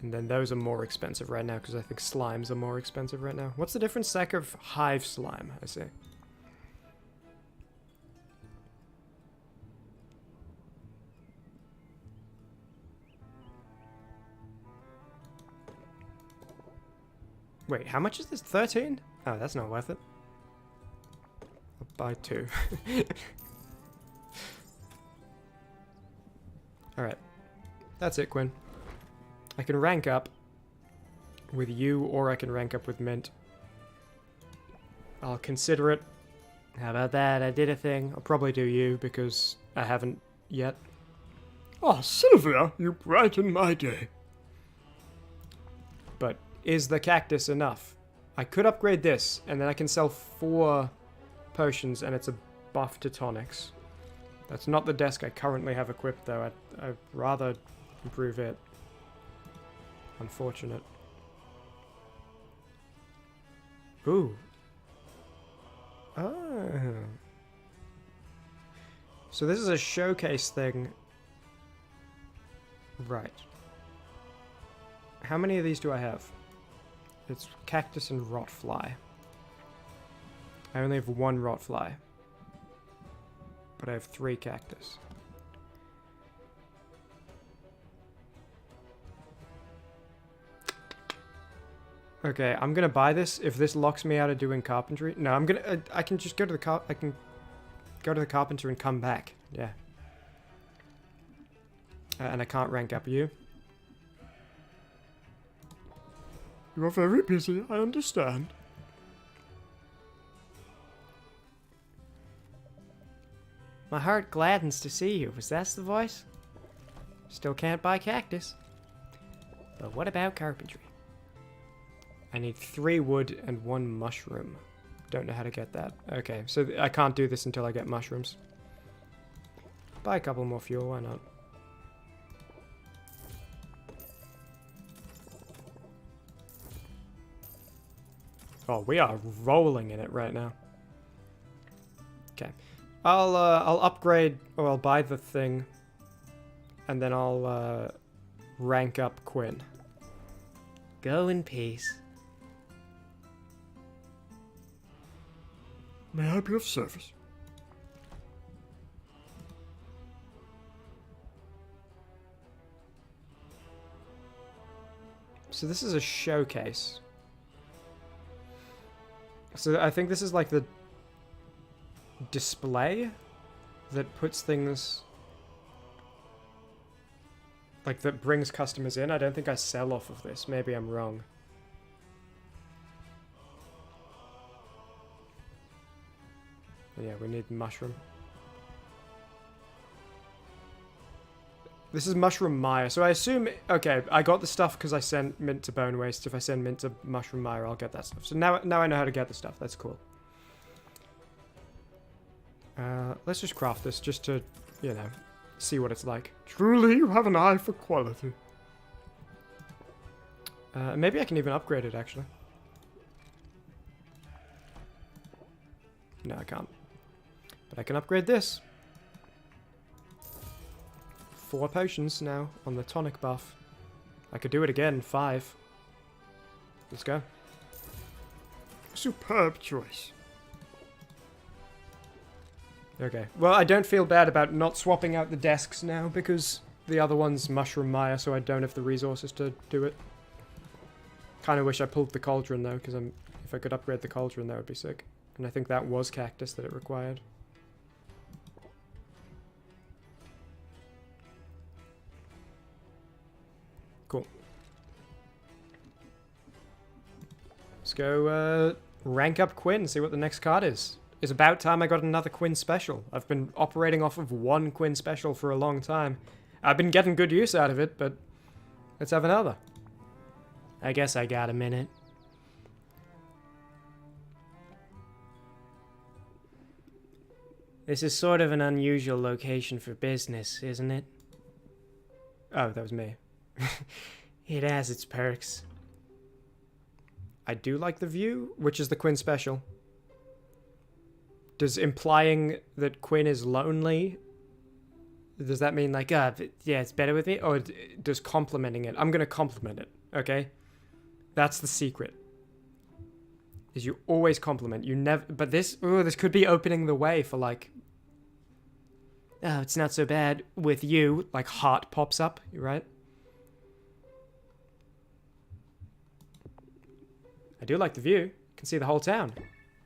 Speaker 9: And then those are more expensive right now because I think slimes are more expensive right now. What's the difference? Sack of hive slime, I see. Wait, how much is this? 13? Oh, that's not worth it. I'll buy 2. Alright. That's it, Quinn. I can rank up with you, or I can rank up with Mint. I'll consider it. How about that? I did a thing. I'll probably do you, because I haven't yet.
Speaker 10: Oh, Sylvia, you brighten my day.
Speaker 9: But is the cactus enough? I could upgrade this, and then I can sell 4 potions, and it's a buff to tonics. That's not the desk I currently have equipped, though. I'd rather improve it. Unfortunate. Ooh. Oh. So this is a showcase thing. Right. How many of these do I have? It's cactus and rotfly. I only have one rotfly. But I have 3 cactus. Okay, I'm gonna buy this if this locks me out of doing carpentry. No, I'm gonna. I can just go to the I can go to the carpenter and come back. Yeah. And I can't rank up you.
Speaker 10: You are very busy, I understand.
Speaker 4: My heart gladdens to see you. Was that the voice? Still can't buy cactus. But what about carpentry?
Speaker 9: I need 3 wood and 1 mushroom. Don't know how to get that. Okay, so I can't do this until I get mushrooms. Buy a couple more fuel, why not? Oh, we are rolling in it right now. Okay. I'll upgrade, or I'll buy the thing, and then I'll rank up Quinn.
Speaker 4: Go in peace.
Speaker 10: May I be of service?
Speaker 9: So this is a showcase. So I think this is like the display that puts things... like that brings customers in. I don't think I sell off of this. Maybe I'm wrong. But yeah, we need mushroom. This is mushroom mire. So I assume... okay, I got the stuff because I sent mint to bone waste. If I send mint to mushroom mire, I'll get that stuff. So now I know how to get the stuff. That's cool. Let's just craft this just to, you know, see what it's like.
Speaker 10: Truly, you have an eye for quality.
Speaker 9: Maybe I can even upgrade it, actually. No, I can't. But I can upgrade this. 4 potions now on the tonic buff. I could do it again, 5. Let's go.
Speaker 10: Superb choice.
Speaker 9: Okay. Well, I don't feel bad about not swapping out the desks now because the other one's mushroom mire, so I don't have the resources to do it. Kind of wish I pulled the cauldron though, because if I could upgrade the cauldron, that would be sick. And I think that was cactus that it required. Cool. Let's go rank up Quinn, see what the next card is. It's about time I got another Quinn special. I've been operating off of 1 Quinn special for a long time. I've been getting good use out of it, but let's have another.
Speaker 4: I guess I got a minute. This is sort of an unusual location for business, isn't it?
Speaker 9: Oh, that was me.
Speaker 4: It has its perks.
Speaker 9: I do like the view, which is the Quinn special. Does implying that Quinn is lonely, does that mean like,
Speaker 4: yeah, it's better with me?
Speaker 9: or does complimenting it? I'm going to compliment it, okay? That's the secret. Is you always compliment. You never, but this could be opening the way for like,
Speaker 4: oh, it's not so bad with you.
Speaker 9: like heart pops up, right? I do like the view. You can see the whole town.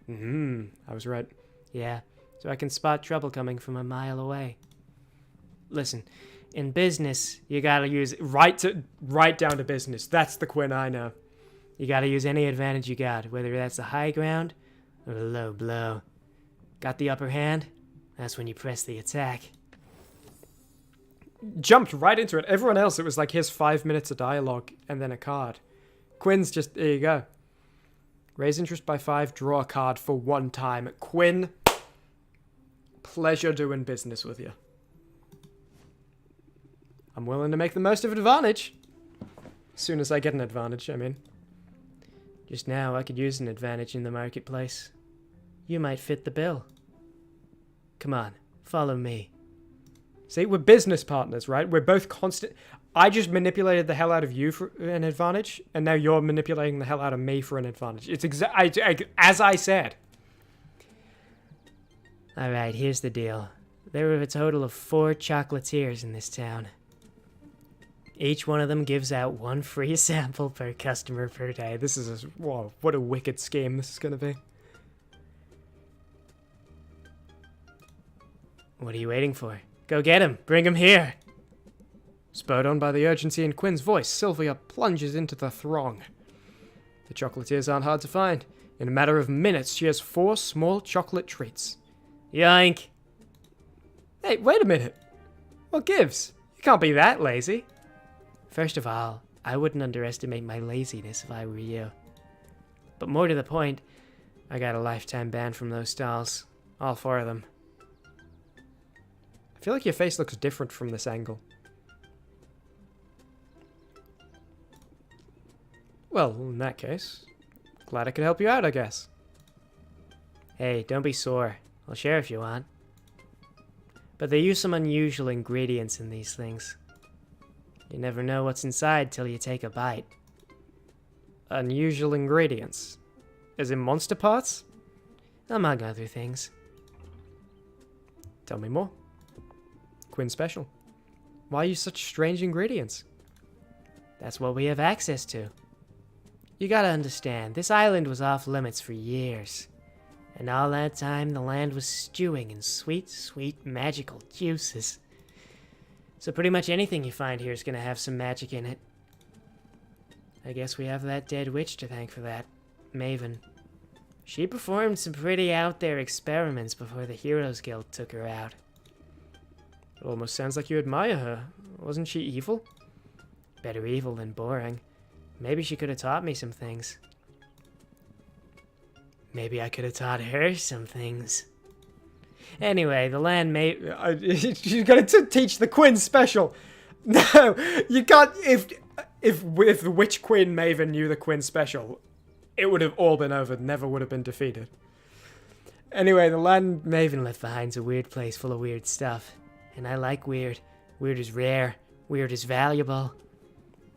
Speaker 9: I was right.
Speaker 4: Yeah, so I can spot trouble coming from a mile away. Listen, in business, you gotta use...
Speaker 9: right down to business. That's the Quinn I know.
Speaker 4: You gotta use any advantage you got, whether that's the high ground or the low blow. Got the upper hand? That's when you press the attack.
Speaker 9: Jumped right into it. Everyone else, it was like, here's 5 minutes of dialogue and then a card. Quinn's just, there you go. Raise interest by 5, draw a card for 1 time. Quinn, pleasure doing business with you. I'm willing to make the most of advantage. As soon as I get an advantage, I mean.
Speaker 4: Just now, I could use an advantage in the marketplace. You might fit the bill. Come on, follow me.
Speaker 9: See, we're business partners, right? We're both constant. I just manipulated the hell out of you for an advantage, and now you're manipulating the hell out of me for an advantage. It's as I said.
Speaker 4: Alright, here's the deal. There are a total of 4 chocolatiers in this town. Each one of them gives out 1 free sample per customer per day.
Speaker 9: This is whoa, what a wicked scheme this is going to be.
Speaker 4: What are you waiting for? Go get him! Bring him here!
Speaker 9: Spurred on by the urgency in Quinn's voice, Sylvia plunges into the throng. The chocolatiers aren't hard to find. In a matter of minutes, she has 4 small chocolate treats.
Speaker 4: Yoink!
Speaker 9: Hey, wait a minute. What gives? You can't be that lazy.
Speaker 4: First of all, I wouldn't underestimate my laziness if I were you. But more to the point, I got a lifetime ban from those stalls. All 4 of them.
Speaker 9: I feel like your face looks different from this angle. Well, in that case, glad I could help you out, I guess.
Speaker 4: Hey, don't be sore. I'll share if you want. But they use some unusual ingredients in these things. You never know what's inside till you take a bite.
Speaker 9: Unusual ingredients? As in monster parts?
Speaker 4: Among other things.
Speaker 9: Tell me more. Quinn special. Why use such strange ingredients?
Speaker 4: That's what we have access to. You gotta understand, this island was off limits for years. And all that time, the land was stewing in sweet, sweet, magical juices. So pretty much anything you find here is gonna have some magic in it. I guess we have that dead witch to thank for that, Maven. She performed some pretty out there experiments before the Heroes Guild took her out.
Speaker 9: It almost sounds like you admire her. Wasn't she evil?
Speaker 4: Better evil than boring. Maybe she could have taught me some things. Maybe I could have taught her some things. Anyway, the land may...
Speaker 9: She's going to teach the Quinn special. No, you can't... If the Witch Queen Maven knew the Quinn special, it would have all been over. Never would have been defeated. Anyway, the land...
Speaker 4: Maven left behind's a weird place full of weird stuff. And I like weird. Weird is rare. Weird is valuable.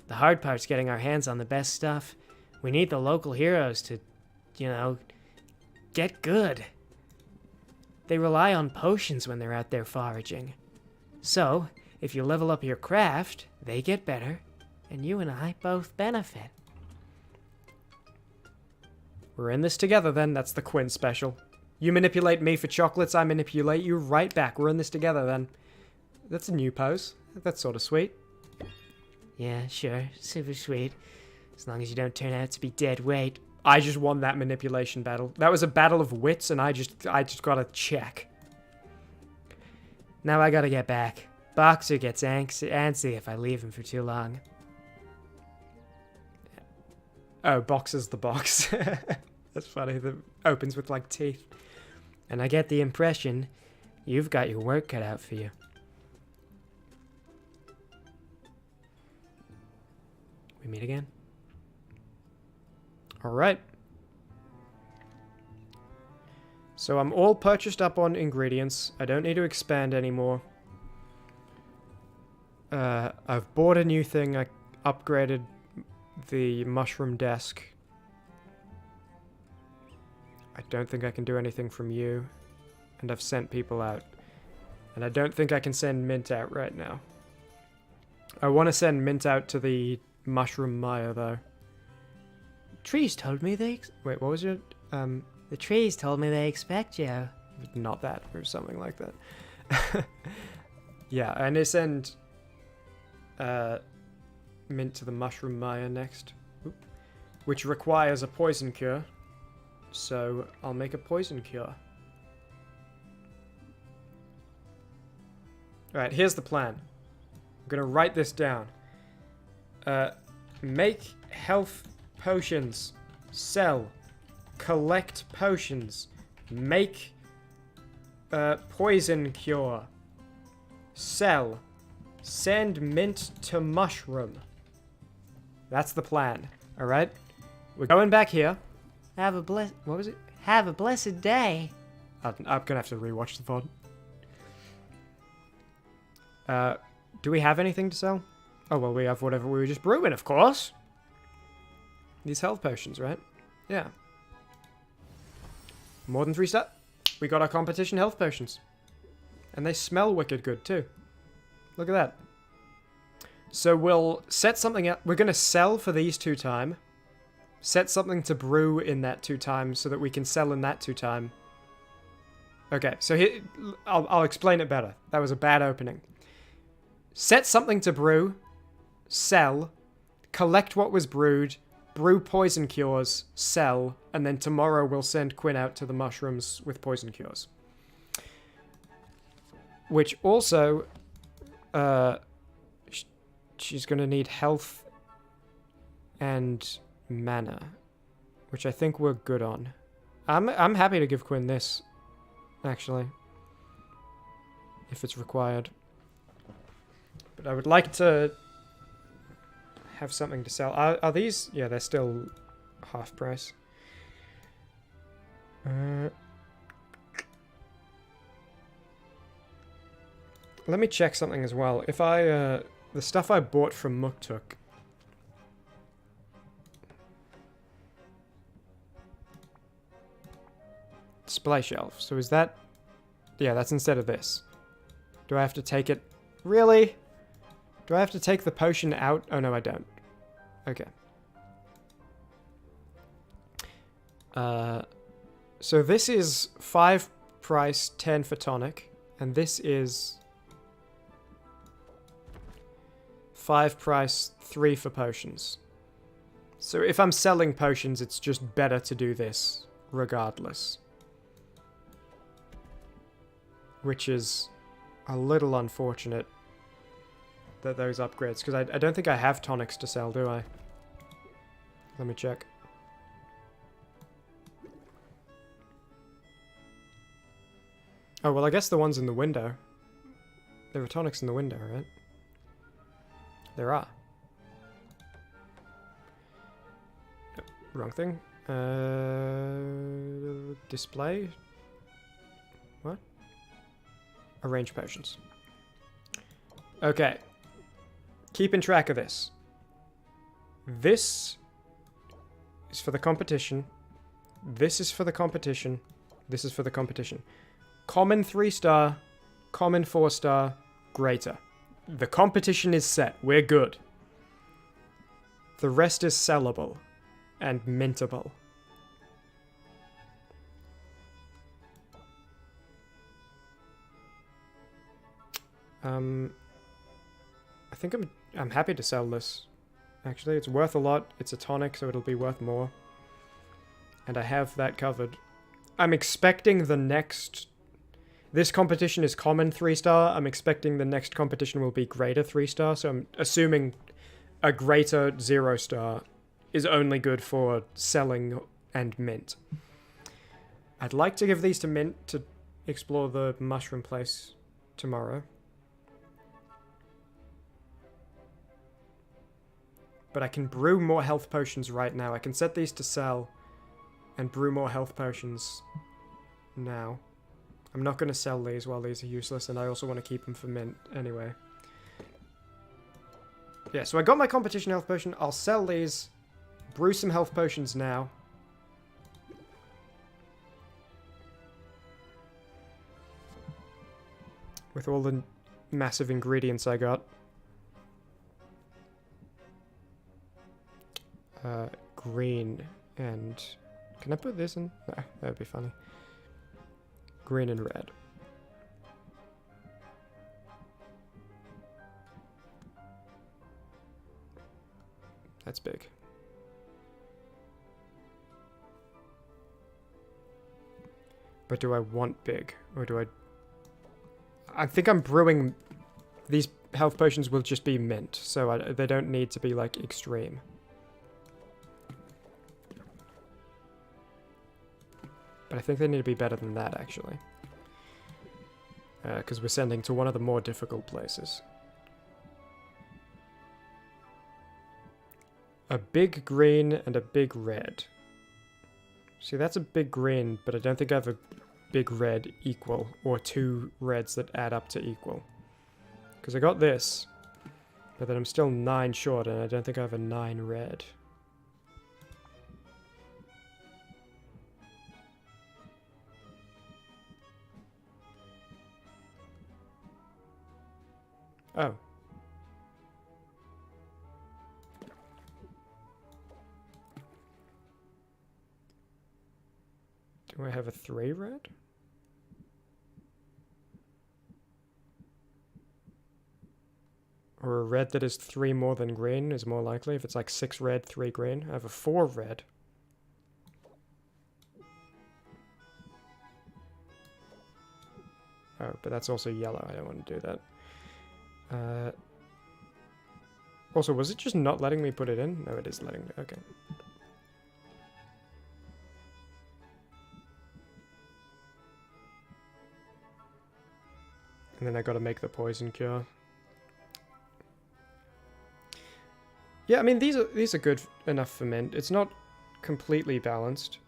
Speaker 4: The hard part's getting our hands on the best stuff. We need the local heroes to, you know, get good. They rely on potions when they're out there foraging. So, if you level up your craft, they get better, and you and I both benefit.
Speaker 9: We're in this together then, that's the Quinn special. You manipulate me for chocolates, I manipulate you right back. We're in this together then. That's a new pose. That's sort of sweet.
Speaker 4: Yeah, sure. Super sweet. As long as you don't turn out to be dead weight.
Speaker 9: I just won that manipulation battle. That was a battle of wits, and I just got a check.
Speaker 4: Now I gotta get back. Boxer gets antsy if I leave him for too long.
Speaker 9: Oh, Boxer's the box. That's funny. That opens with, like, teeth.
Speaker 4: And I get the impression you've got your work cut out for you. We meet again?
Speaker 9: Alright. So I'm all purchased up on ingredients. I don't need to expand anymore. I've bought a new thing. I upgraded the mushroom desk. I don't think I can do anything from you. And I've sent people out. And I don't think I can send Mint out right now. I want to send Mint out to the Mushroom Maya, though.
Speaker 4: Trees told me they...
Speaker 9: Wait, what was your...
Speaker 4: The trees told me they expect you.
Speaker 9: Not that, or something like that. Yeah, and I send Mint to the Mushroom Maya next. Oop. Which requires a poison cure. So, I'll make a poison cure. Alright, here's the plan. I'm gonna write this down. Make health potions. Sell. Collect potions. Make poison cure. Sell. Send Mint to Mushroom. That's the plan, alright? We're going back here.
Speaker 4: Have a what was it? Have a blessed day.
Speaker 9: I'm gonna have to rewatch the VOD. Do we have anything to sell? Oh, well, we have whatever we were just brewing, of course. These health potions, right? Yeah. More than 3 star. We got our competition health potions. And they smell wicked good, too. Look at that. So we'll set something up. We're going to sell for these 2 time. Set something to brew in that 2 time so that we can sell in that 2 time. Okay, so here, I'll explain it better. That was a bad opening. Set something to brew, sell, collect what was brewed, brew poison cures, sell, and then tomorrow we'll send Quinn out to the mushrooms with poison cures. Which also, she's gonna need health and mana, which I think we're good on. I'm happy to give Quinn this, actually, if it's required. But I would like to have something to sell. Are these? Yeah, they're still half price. Let me check something as well. If I, the stuff I bought from Muktuk. Display shelf. So is that... Yeah, that's instead of this. Do I have to take it? Really? Do I have to take the potion out? Oh, no, I don't. Okay. So this is 5 price, 10 for tonic. And this is 5 price, 3 for potions. So if I'm selling potions, it's just better to do this regardless. Which is a little unfortunate that those upgrades, because I don't think I have tonics to sell, do I? Let me check. Oh, well, I guess the ones in the window. There are tonics in the window, right? There are. Wrong thing. Display? What? Arrange potions. Okay. Keeping track of this. This is for the competition. This is for the competition. This is for the competition. Common 3-star, common 4-star, greater. The competition is set. We're good. The rest is sellable and mintable. I think I'm happy to sell this. Actually, it's worth a lot. It's a tonic, so it'll be worth more. And I have that covered. I'm expecting the next... This competition is common 3-star. I'm expecting the next competition will be greater 3-star, so I'm assuming a greater 0-star is only good for selling and mint. I'd like to give these to mint to explore the mushroom place tomorrow. But I can brew more health potions right now. I can set these to sell and brew more health potions now. I'm not going to sell these while these are useless, and I also want to keep them for mint anyway. Yeah, so I got my competition health potion. I'll sell these, brew some health potions now. With all the massive ingredients I got. Green and... Can I put this in? No, that would be funny. Green and red. That's big. But do I want big? Or do I... I think I'm brewing... These health potions will just be mint, so they don't need to be, like, extreme. But I think they need to be better than that, actually. Because we're sending to one of the more difficult places. a big green and a big red. See, that's a big green, but I don't think I have a big red equal, or 2 reds that add up to equal. Because I got this, but then I'm still 9 short, and I don't think I have a 9 red. Oh. Do I have a 3 red? Or a red that is 3 more than green is more likely. If it's like 6 red, 3 green. I have a 4 red. Oh, but that's also yellow. I don't want to do that. Also, was it just not letting me put it in? No, it is letting me. Okay. And then I gotta make the poison cure. Yeah, I mean, these are good enough for mint. It's not completely balanced.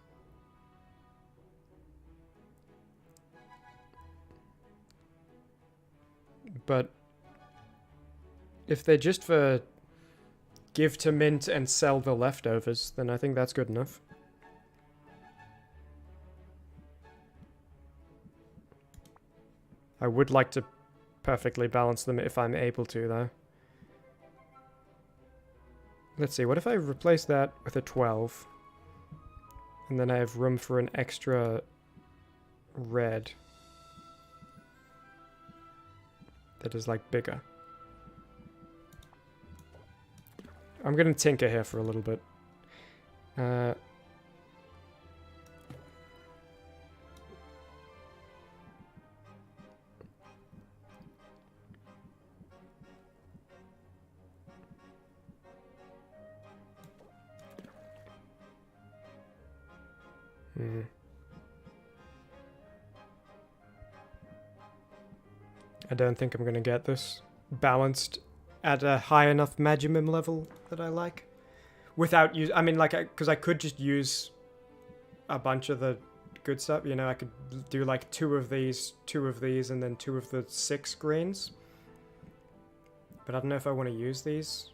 Speaker 9: But if they're just for give to mint and sell the leftovers, then I think that's good enough. I would like to perfectly balance them if I'm able to, though. Let's see, what if I replace that with a 12? And then I have room for an extra red that is, like, bigger. I'm gonna tinker here for a little bit. I don't think I'm gonna get this balanced at a high enough Magimim level that I like. Without use, I mean, like, because I could just use a bunch of the good stuff. You know, I could do like 2 of these, and then 2 of the 6 greens. But I don't know if I want to use these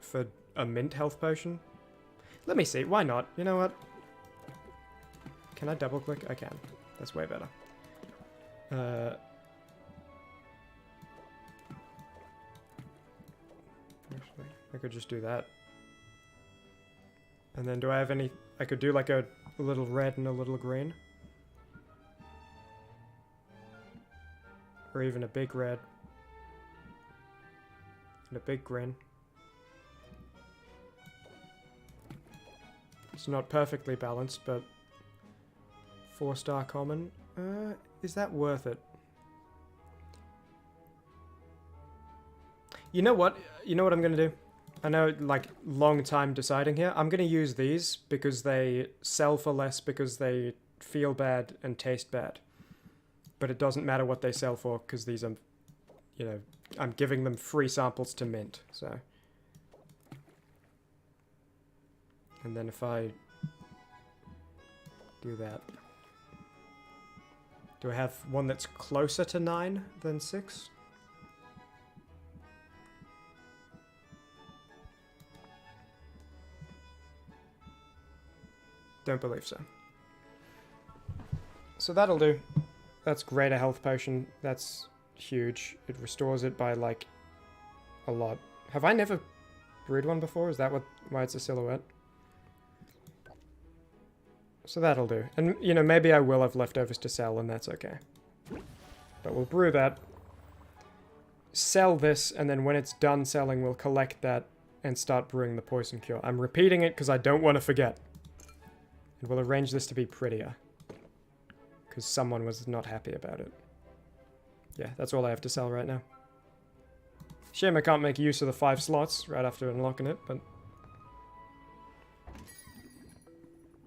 Speaker 9: for a mint health potion. Let me see. Why not? You know what? Can I double click? I can. That's way better. Actually, I could just do that. And then do I have any... I could do like a little red and a little green. Or even a big red. And a big green. It's not perfectly balanced, but 4-star common. Is that worth it? You know what? You know what I'm gonna do? I know, like, long time deciding here. I'm gonna use these because they sell for less because they feel bad and taste bad. But it doesn't matter what they sell for because these are, you know, I'm giving them free samples to mint, so. And then if I do that. Do I have one that's closer to 9 than 6? Don't believe so. So that'll do. That's greater health potion. That's huge. It restores it by, like, a lot. Have I never brewed one before? Is that why it's a silhouette? So that'll do. And, you know, maybe I will have leftovers to sell, and that's okay. But we'll brew that. Sell this, and then when it's done selling, we'll collect that and start brewing the poison cure. I'm repeating it because I don't want to forget. And we'll arrange this to be prettier. Because someone was not happy about it. Yeah, that's all I have to sell right now. Shame I can't make use of the 5 slots right after unlocking it, but...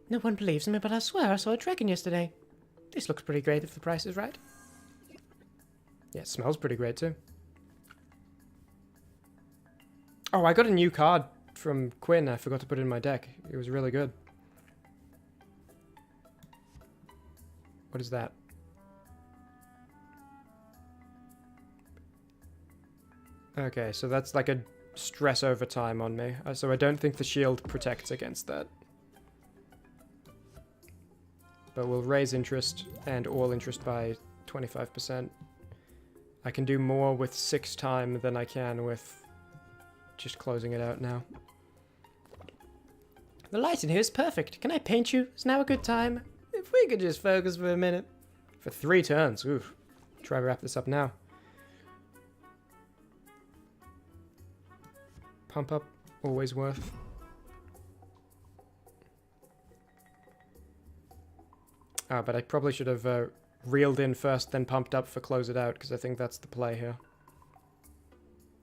Speaker 4: No one believes me, but I swear I saw a dragon yesterday. This looks pretty great if the price is right.
Speaker 9: Yeah, it smells pretty great too. Oh, I got a new card from Quinn. I forgot to put it in my deck. It was really good. What is that? Okay, so that's like a stress over time on me. So I don't think the shield protects against that. But we'll raise interest and all interest by 25%. I can do more with 6 time than I can with just closing it out now.
Speaker 4: The light in here is perfect. Can I paint you? Is now a good time? If we could just focus for a minute.
Speaker 9: For 3 turns. Oof. Try to wrap this up now. Pump up. Always worth. Ah, but I probably should have reeled in first, then pumped up for close it out, because I think that's the play here.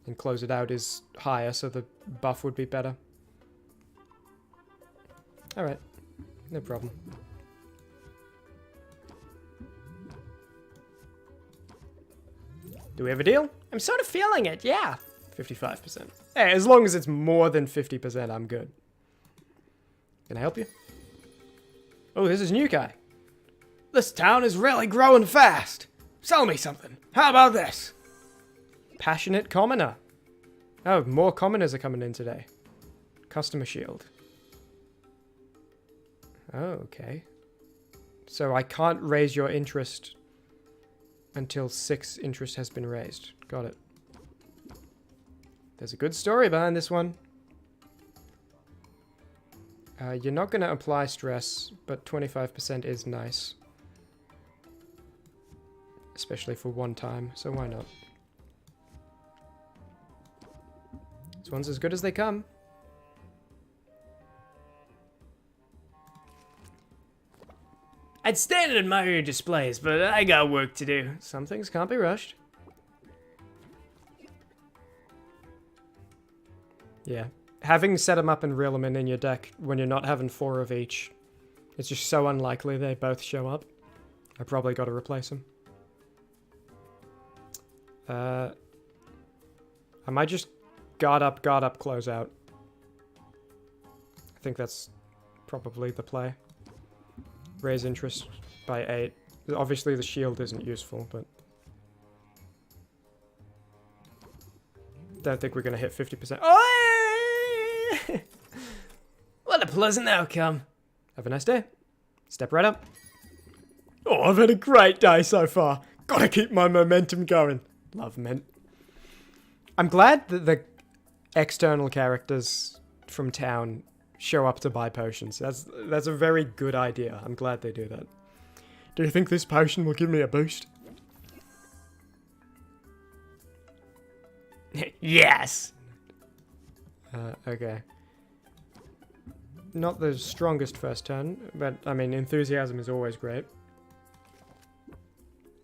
Speaker 9: And close it out is higher, so the buff would be better. Alright. No problem. Do we have a deal?
Speaker 4: I'm sort of feeling it, yeah.
Speaker 9: 55%. Hey, as long as it's more than 50%, I'm good. Can I help you? Oh, this is a new guy.
Speaker 3: This town is really growing fast. Sell me something. How about this?
Speaker 9: Passionate commoner. Oh, more commoners are coming in today. Customer shield. Oh, okay. So I can't raise your interest until 6 interest has been raised. Got it. There's a good story behind this one. You're not going to apply stress, but 25% is nice. Especially for 1 time, so why not? This one's as good as they come.
Speaker 4: I'd stand and admire your displays, but I got work to do.
Speaker 9: Some things can't be rushed. Yeah. Having set them up and reel them in your deck when you're not having 4 of each, it's just so unlikely they both show up. I probably got to replace them. I might just guard up, close out. I think that's probably the play. Raise interest by 8. Obviously the shield isn't useful, but... Don't think we're going to hit 50%.
Speaker 4: Oh! What a pleasant outcome.
Speaker 9: Have a nice day. Step right up.
Speaker 3: Oh, I've had a great day so far. Gotta keep my momentum going.
Speaker 9: Love mint. I'm glad that the external characters from town show up to buy potions. That's a very good idea. I'm glad they do that.
Speaker 3: Do you think this potion will give me a boost?
Speaker 4: Yes!
Speaker 9: Okay. Not the strongest first turn, but I mean, enthusiasm is always great.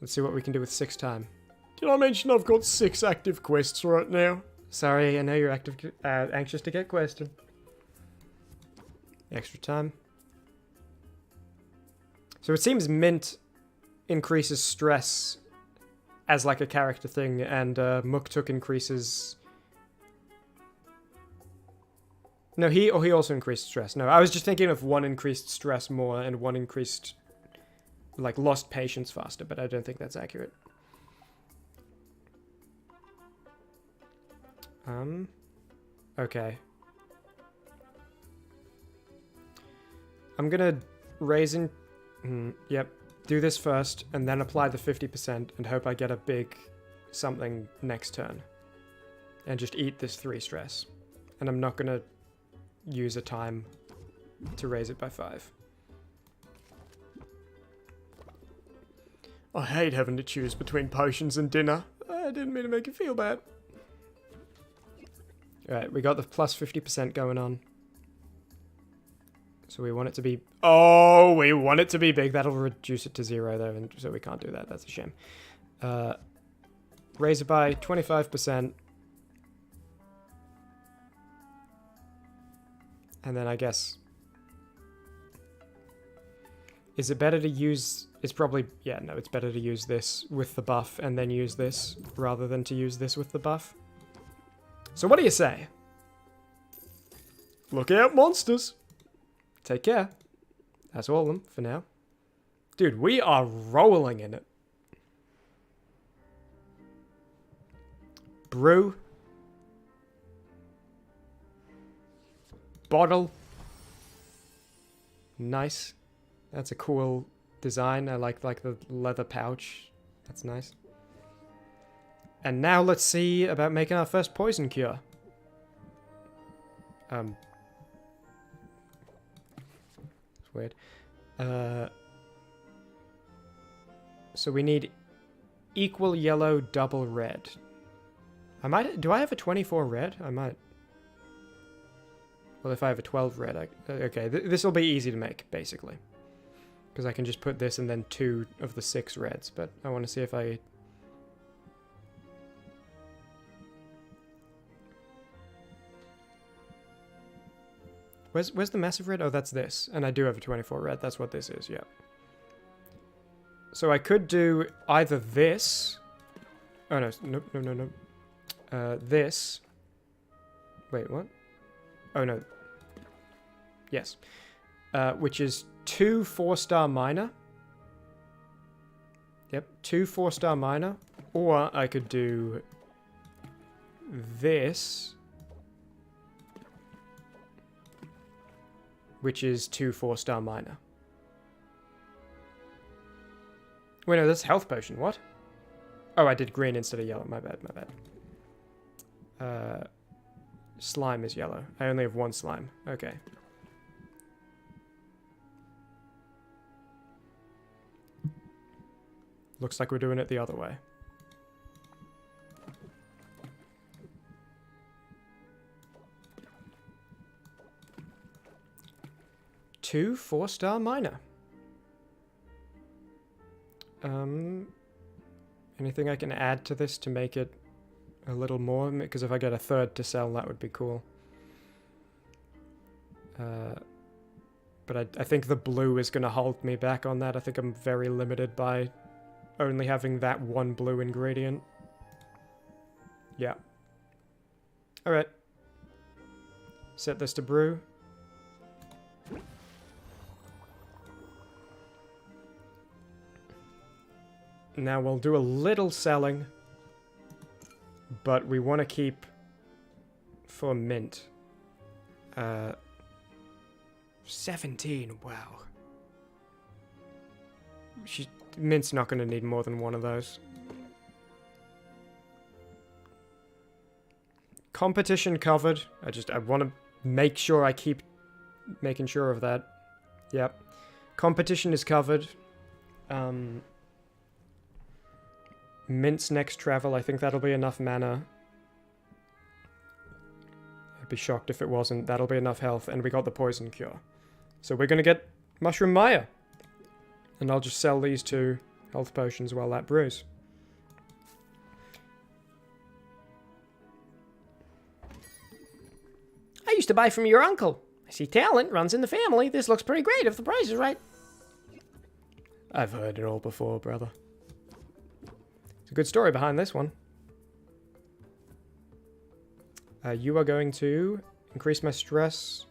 Speaker 9: Let's see what we can do with 6 time.
Speaker 3: Did I mention I've got 6 active quests right now?
Speaker 9: Sorry, I know you're anxious to get quested. Extra time. So it seems mint increases stress as like a character thing, and Muktuk increases... No, he also increased stress. No, I was just thinking of 1 increased stress more and 1 increased, like, lost patience faster, but I don't think that's accurate. Okay. I'm gonna raise in... yep. Do this first, and then apply the 50%, and hope I get a big something next turn. And just eat this 3 stress. And I'm not gonna use a time to raise it by 5.
Speaker 3: I hate having to choose between potions and dinner. I didn't mean to make you feel bad.
Speaker 9: Alright, we got the plus 50% going on. So we want it to be... Oh, we want it to be big. That'll reduce it to 0, though, and so we can't do that. That's a shame. Raise it by 25%. And then I guess... Is it better to use... It's probably... Yeah, no, it's better to use this with the buff and then use this, rather than to use this with the buff. So what do you say? Look out, monsters! Take care. That's all of them for now. Dude, we are rolling in it. Brew. Bottle. Nice. That's a cool design. I like the leather pouch. That's nice. And now let's see about making our first poison cure. It's weird. So we need equal yellow, double red. Do I have a 24 red? I might. Well, if I have a 12 red, okay, this will be easy to make, basically. Because I can just put this and then 2 of the 6 reds, but I want to see if I... Where's the massive red? Oh, that's this. And I do have a 24 red, that's what this is, yeah. So I could do either this... Oh, no, no. This... Wait, what? Oh, no. Yes. Which is 2 4-star minor. Yep, 2 4-star minor. Or I could do this, which is 2 4-star minor. Wait, no, that's health potion. What? Oh, I did green instead of yellow. My bad, my bad. Slime is yellow. I only have 1 slime. Okay. Looks like we're doing it the other way. Two 4-star minor. Anything I can add to this to make it a little more? Because if I get a 3rd to sell, that would be cool. But I think the blue is going to hold me back on that. I think I'm very limited by only having that 1 blue ingredient. Yeah. Alright. Set this to brew. Now we'll do a little selling, but we want to keep for mint. 17, wow. Mint's not going to need more than 1 of those. Competition covered. I want to make sure I keep making sure of that. Yep. Competition is covered. Mint's next travel, I think that'll be enough mana. I'd be shocked if it wasn't. That'll be enough health, and we got the poison cure. So we're gonna get Mushroom Maya. And I'll just sell these 2 health potions while that brews.
Speaker 4: I used to buy from your uncle. I see talent runs in the family. This looks pretty great if the price is right.
Speaker 9: I've heard it all before, brother. There's a good story behind this one. You are going to increase my stress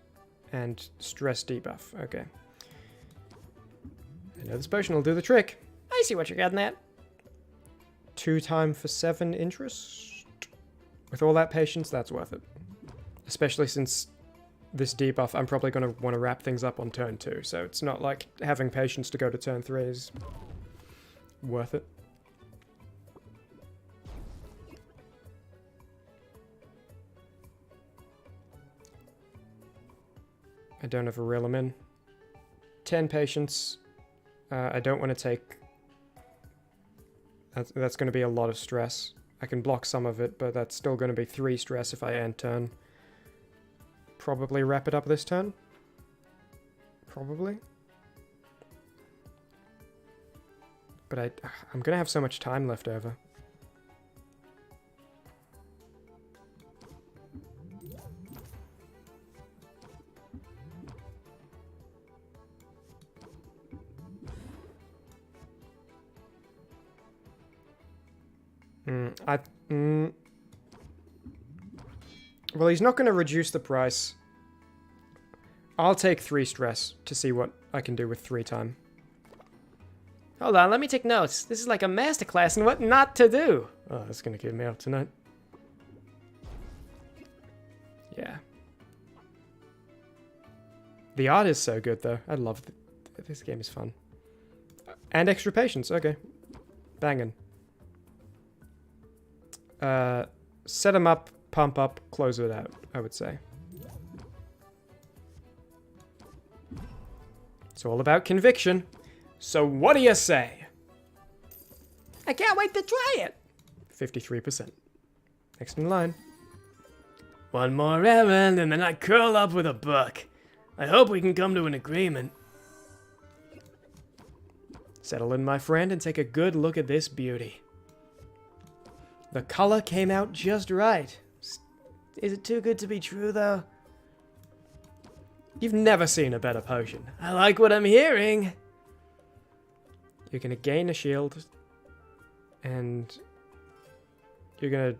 Speaker 9: and stress debuff. Okay. I know this potion will do the trick.
Speaker 4: I see what you're getting at.
Speaker 9: 2 times for 7 interest. With all that patience, that's worth it. Especially since this debuff, I'm probably going to want to wrap things up on turn 2. So it's not like having patience to go to turn 3 is worth it. I don't have a reel them in. 10 patience. I don't want to take... That's going to be a lot of stress. I can block some of it, but that's still going to be 3 stress if I end turn. Probably wrap it up this turn. Probably. But I'm going to have so much time left over. Well, he's not going to reduce the price I'll take 3 stress to see what I can do with 3 time.
Speaker 4: Hold on, let me take notes. This is like a masterclass in what not to do.
Speaker 9: Oh, that's gonna keep me up tonight. Yeah. The art is so good, though. I love this game is fun. And extra patience, okay. Banging. Set them up, pump up, close it out, I would say. It's all about conviction. So what do you say?
Speaker 4: I can't wait to try it.
Speaker 9: 53%. Next in line.
Speaker 2: One more errand and then I curl up with a book. I hope we can come to an agreement.
Speaker 9: Settle in, my friend, and take a good look at this beauty. The color came out just right.
Speaker 4: Is it too good to be true, though?
Speaker 9: You've never seen a better potion.
Speaker 2: I like what I'm hearing.
Speaker 9: You're gonna gain a shield, and you're gonna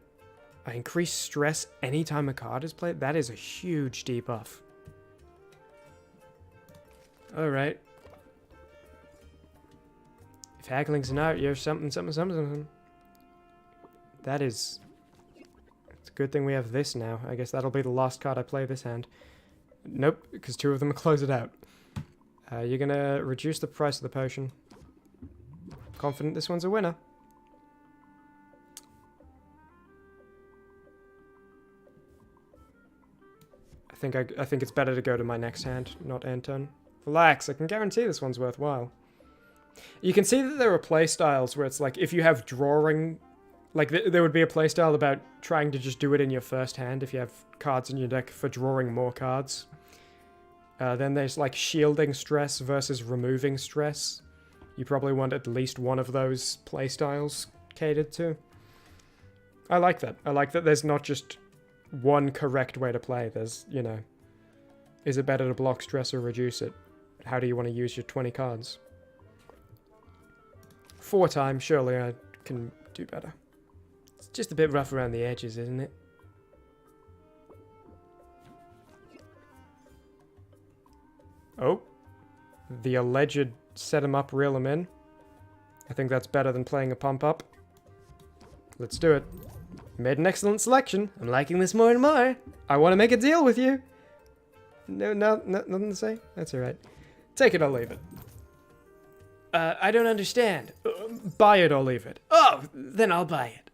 Speaker 9: increase stress anytime a card is played. That is a huge debuff. Alright. If haggling's an art, you're something. That is... It's a good thing we have this now. I guess that'll be the last card I play this hand. Nope, because 2 of them close it out. You're gonna reduce the price of the potion. Confident this one's a winner. I think it's better to go to my next hand, not end turn. Relax, I can guarantee this one's worthwhile. You can see that there are playstyles where it's like, if you have drawing... Like, there would be a playstyle about trying to just do it in your first hand if you have cards in your deck for drawing more cards. Then there's, like, shielding stress versus removing stress. You probably want at least one of those playstyles catered to. I like that. I like that there's not just one correct way to play. There's, you know... Is it better to block stress or reduce it? How do you want to use your 20 cards? 4 time, surely I can do better.
Speaker 4: It's just a bit rough around the edges, isn't it?
Speaker 9: Oh. The alleged set 'em up, reel 'em in. I think that's better than playing a pump up. Let's do it. Made an excellent selection.
Speaker 4: I'm liking this more and more.
Speaker 9: I want to make a deal with you. No, nothing to say? That's alright. Take it or leave it.
Speaker 4: I don't understand.
Speaker 9: Buy it or leave it.
Speaker 4: Oh, then I'll buy it.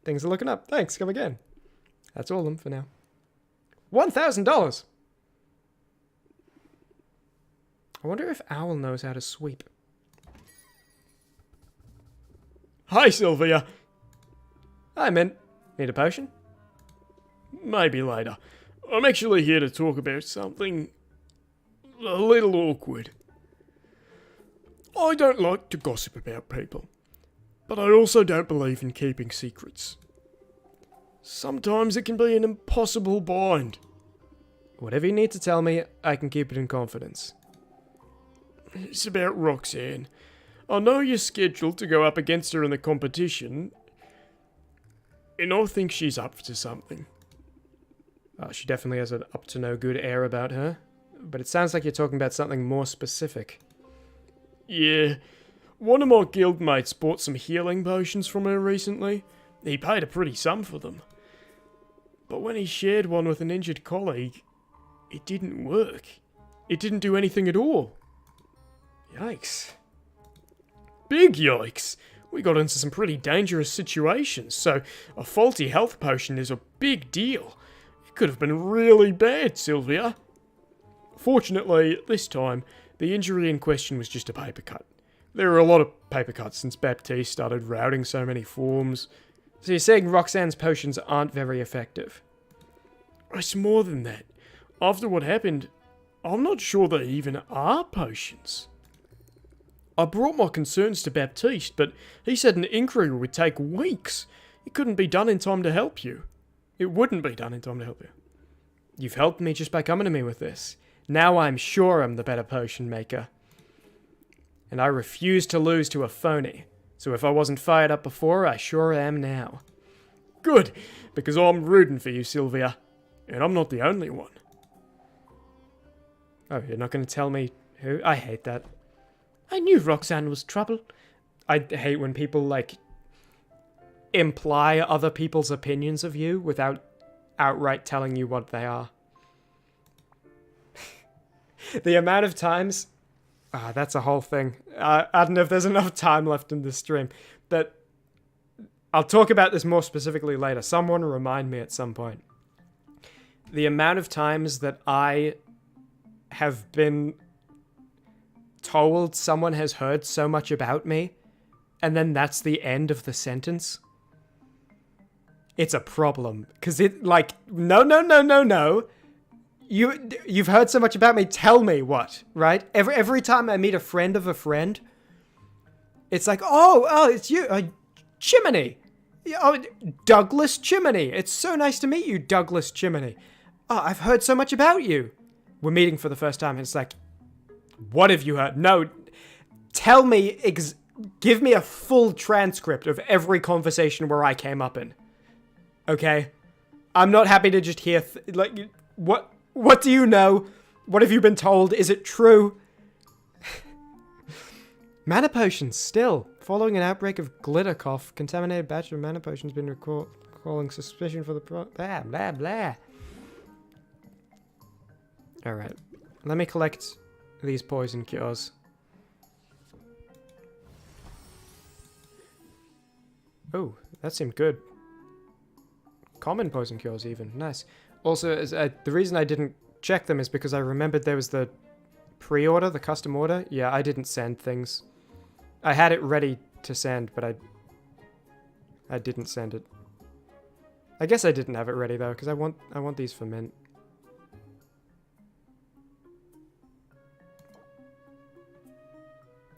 Speaker 9: Things are looking up. Thanks, come again. That's all of them for now. $1,000! I wonder if Owl knows how to sweep.
Speaker 10: Hi, Sylvia.
Speaker 9: Hi, Mint. Need a potion?
Speaker 10: Maybe later. I'm actually here to talk about something a little awkward. I don't like to gossip about people, but I also don't believe in keeping secrets. Sometimes it can be an impossible bind.
Speaker 9: Whatever you need to tell me, I can keep it in confidence.
Speaker 10: It's about Roxanne. I know you're scheduled to go up against her in the competition, and I think she's up to something.
Speaker 9: She definitely has an up-to-no-good air about her, but it sounds like you're talking about something more specific.
Speaker 10: Yeah, one of my guildmates bought some healing potions from her recently. He paid a pretty sum for them. But when he shared one with an injured colleague, it didn't work. It didn't do anything at all.
Speaker 9: Yikes.
Speaker 10: Big yikes! We got into some pretty dangerous situations, so a faulty health potion is a big deal. It could have been really bad, Sylvia. Fortunately, this time, the injury in question was just a paper cut. There are a lot of paper cuts since Baptiste started routing so many forms.
Speaker 9: So you're saying Roxanne's potions aren't very effective?
Speaker 10: It's more than that. After what happened, I'm not sure they even are potions. I brought my concerns to Baptiste, but he said an inquiry would take weeks. It couldn't be done in time to help you. It wouldn't be done in time to help you.
Speaker 9: You've helped me just by coming to me with this. Now I'm sure I'm the better potion maker. And I refuse to lose to a phony. So if I wasn't fired up before, I sure am now.
Speaker 10: Good, because I'm rooting for you, Sylvia. And I'm not the only one.
Speaker 9: Oh, you're not going to tell me who? I hate that. I knew Roxanne was trouble. I hate when people, like, imply other people's opinions of you without outright telling you what they are. The amount of times... that's a whole thing. I don't know if there's enough time left in this stream, but I'll talk about this more specifically later. Someone remind me at some point. The amount of times that I have been told someone has heard so much about me, and then that's the end of the sentence. It's a problem. Because it, like, no. You've heard so much about me, tell me what, right? Every time I meet a friend of a friend, it's like, oh, it's you, Chimmaney. Oh, Douglas Chimmaney. It's so nice to meet you, Douglas Chimmaney. Oh, I've heard so much about you. We're meeting for the first time, and it's like, what have you heard? No, tell me, give me a full transcript of every conversation where I came up in. Okay? I'm not happy to just hear, what do you know? What have you been told? Is it true? Mana potions, still. Following an outbreak of glitter cough, contaminated batch of mana potions been calling suspicion for the blah, blah, blah. Alright. Let me collect these poison cures. Oh, that seemed good. Common poison cures even. Nice. Also, the reason I didn't check them is because I remembered there was the pre-order, the custom order. Yeah, I didn't send things. I had it ready to send, but I didn't send it. I guess I didn't have it ready though, because I want these for mint.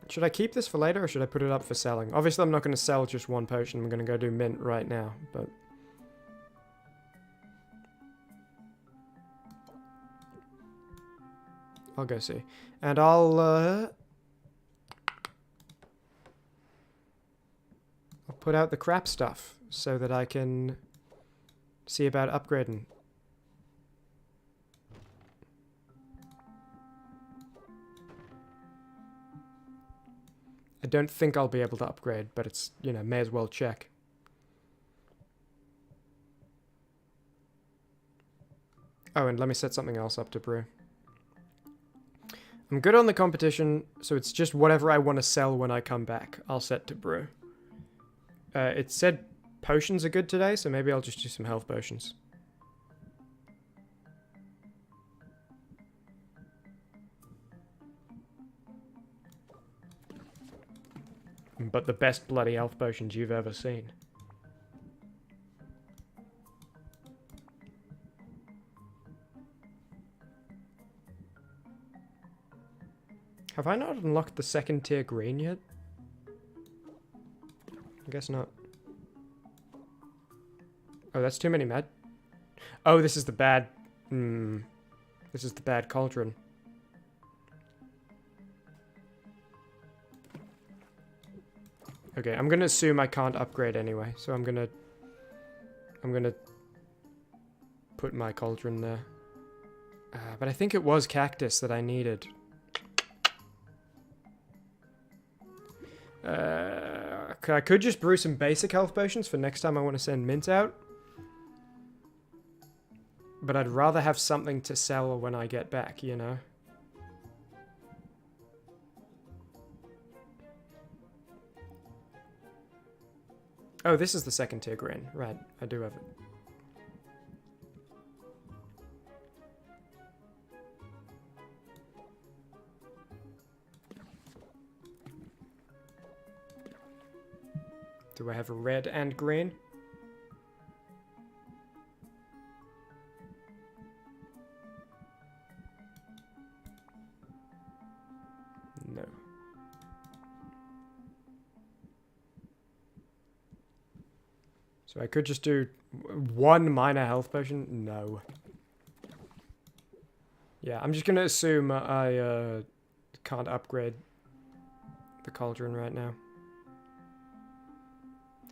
Speaker 9: Should I keep this for later, or should I put it up for selling? Obviously, I'm not going to sell just one potion. I'm going to go do mint right now, but... I'll go see. And I'll put out the crap stuff so that I can see about upgrading. I don't think I'll be able to upgrade, but it's, you know, may as well check. Oh, and let me set something else up to brew. I'm good on the competition, so it's just whatever I want to sell when I come back, I'll set to brew. It said potions are good today, so maybe I'll just do some health potions. But the best bloody health potions you've ever seen. Have I not unlocked the second tier green yet? I guess not. Oh, that's too many mad. Oh, this is the bad... This is the bad cauldron. Okay, I'm gonna assume I can't upgrade anyway, so I'm gonna put my cauldron there. But I think it was cactus that I needed. I could just brew some basic health potions for next time I want to send mint out. But I'd rather have something to sell when I get back, you know? Oh, this is the second tier grain. Right, I do have it. Do I have a red and green? No. So I could just do one minor health potion? No. Yeah, I'm just gonna assume I can't upgrade the cauldron right now.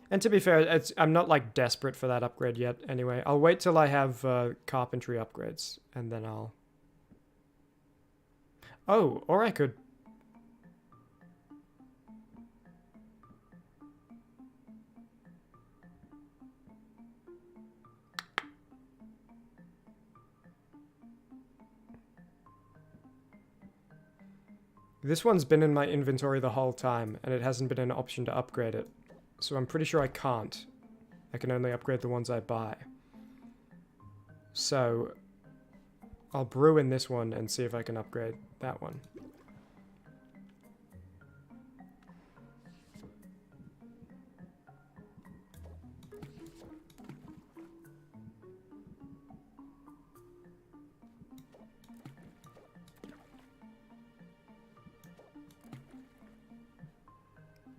Speaker 9: And to be fair, I'm not, like, desperate for that upgrade yet, anyway. I'll wait till I have carpentry upgrades, and then I'll Oh, or I could... This one's been in my inventory the whole time, and it hasn't been an option to upgrade it. So I'm pretty sure I can't. I can only upgrade the ones I buy. So I'll brew in this one and see if I can upgrade that one.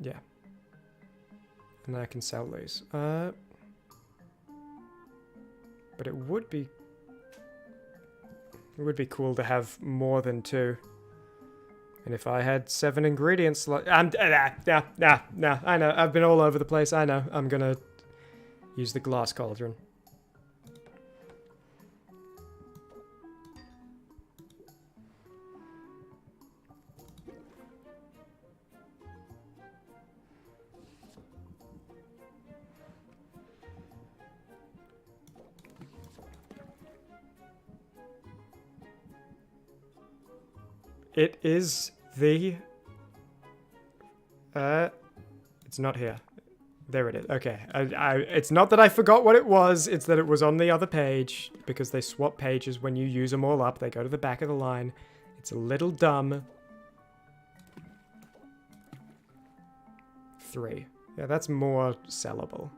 Speaker 9: Yeah. And then I can sell these. But it would be cool to have more than 2. And if I had 7 ingredients, like I know. I've been all over the place. I know. I'm gonna use the glass cauldron. It is the... It's not here. There it is. Okay. It's not that I forgot what it was, it's that it was on the other page, because they swap pages when you use them all up. They go to the back of the line. It's a little dumb. 3. Yeah, that's more sellable.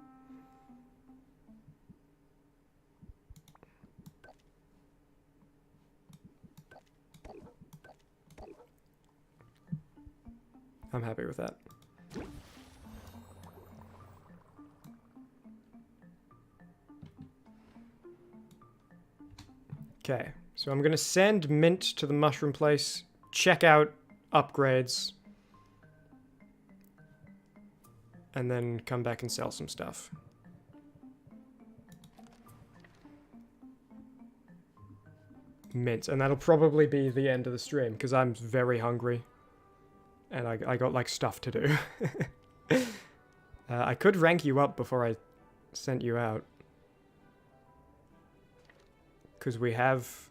Speaker 9: I'm happy with that. Okay, so I'm gonna send Mint to the mushroom place, check out upgrades, and then come back and sell some stuff. Mint, and that'll probably be the end of the stream, because I'm very hungry. And I got, like, stuff to do. I could rank you up before I sent you out. Because we have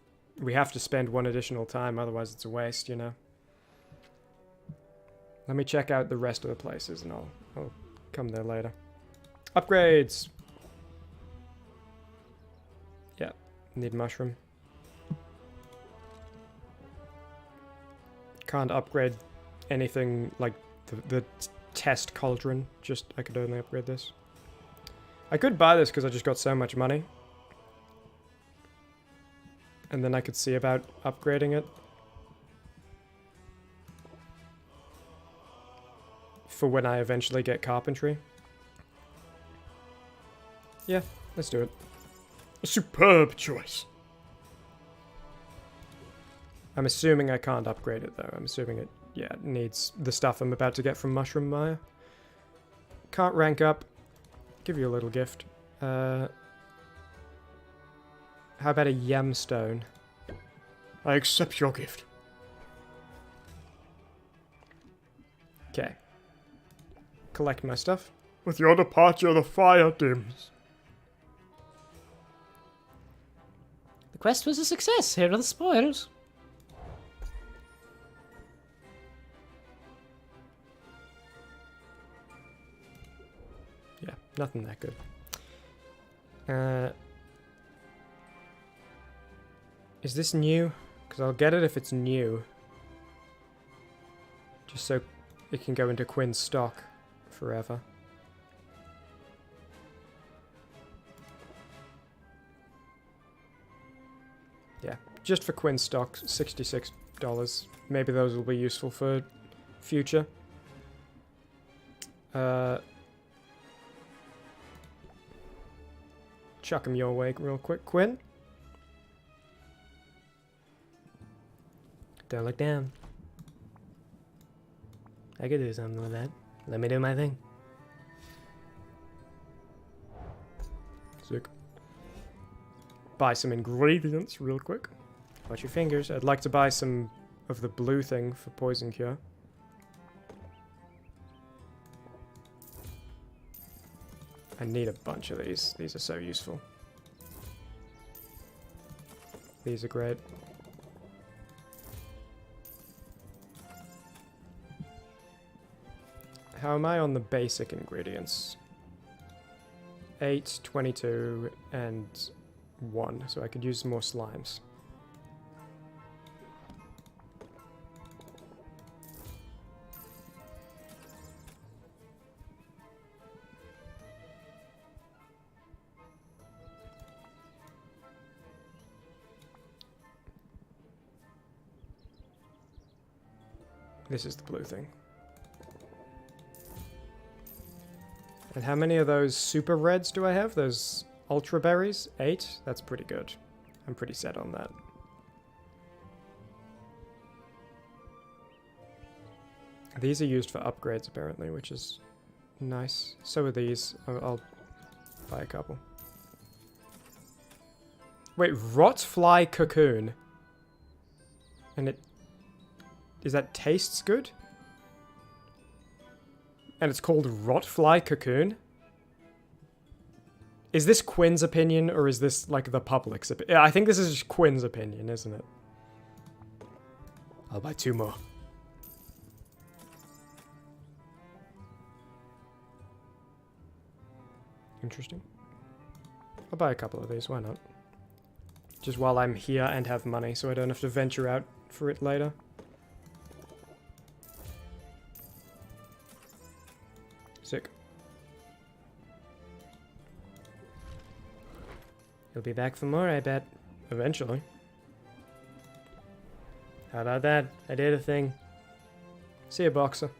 Speaker 9: to spend 1 additional time, otherwise it's a waste, you know? Let me check out the rest of the places, and I'll come there later. Upgrades! Yeah, need mushroom. Can't upgrade anything like the test cauldron. Just, I could only upgrade this. I could buy this because I just got so much money. And then I could see about upgrading it. For when I eventually get carpentry. Yeah, let's do it.
Speaker 10: A superb choice.
Speaker 9: I'm assuming I can't upgrade it though. I'm assuming it, yeah, it needs the stuff I'm about to get from Mushroom Maya. Can't rank up. Give you a little gift. How about a Yamstone?
Speaker 10: I accept your gift.
Speaker 9: Okay. Collect my stuff.
Speaker 10: With your departure, the fire dims.
Speaker 4: The quest was a success. Here are the spoils.
Speaker 9: Yeah, nothing that good. Is this new? Because I'll get it if it's new. Just so it can go into Quinn's stock forever. Yeah, just for Quinn's stock, $66. Maybe those will be useful for future. Chuck them your way real quick, Quinn. Don't look down. I could do something with that. Let me do my thing.
Speaker 10: Sick.
Speaker 9: Buy some ingredients real quick. Watch your fingers. I'd like to buy some of the blue thing for poison cure. I need a bunch of these. These are so useful. These are great. How am I on the basic ingredients? 8, 22, and 1, so I could use more slimes. This is the blue thing. And how many of those super reds do I have? Those ultra berries? 8? That's pretty good. I'm pretty set on that. These are used for upgrades apparently, which is nice. So are these. I'll buy a couple. Wait, rot fly cocoon. And it... Is that tastes good? And it's called Rotfly Cocoon? Is this Quinn's opinion, or is this, like, the public's opinion? I think this is just Quinn's opinion, isn't it? I'll buy 2 more. Interesting. I'll buy a couple of these, why not? Just while I'm here and have money, so I don't have to venture out for it later. Sick. He'll be back for more, I bet. Eventually. How about that? I did a thing. See ya, Boxer.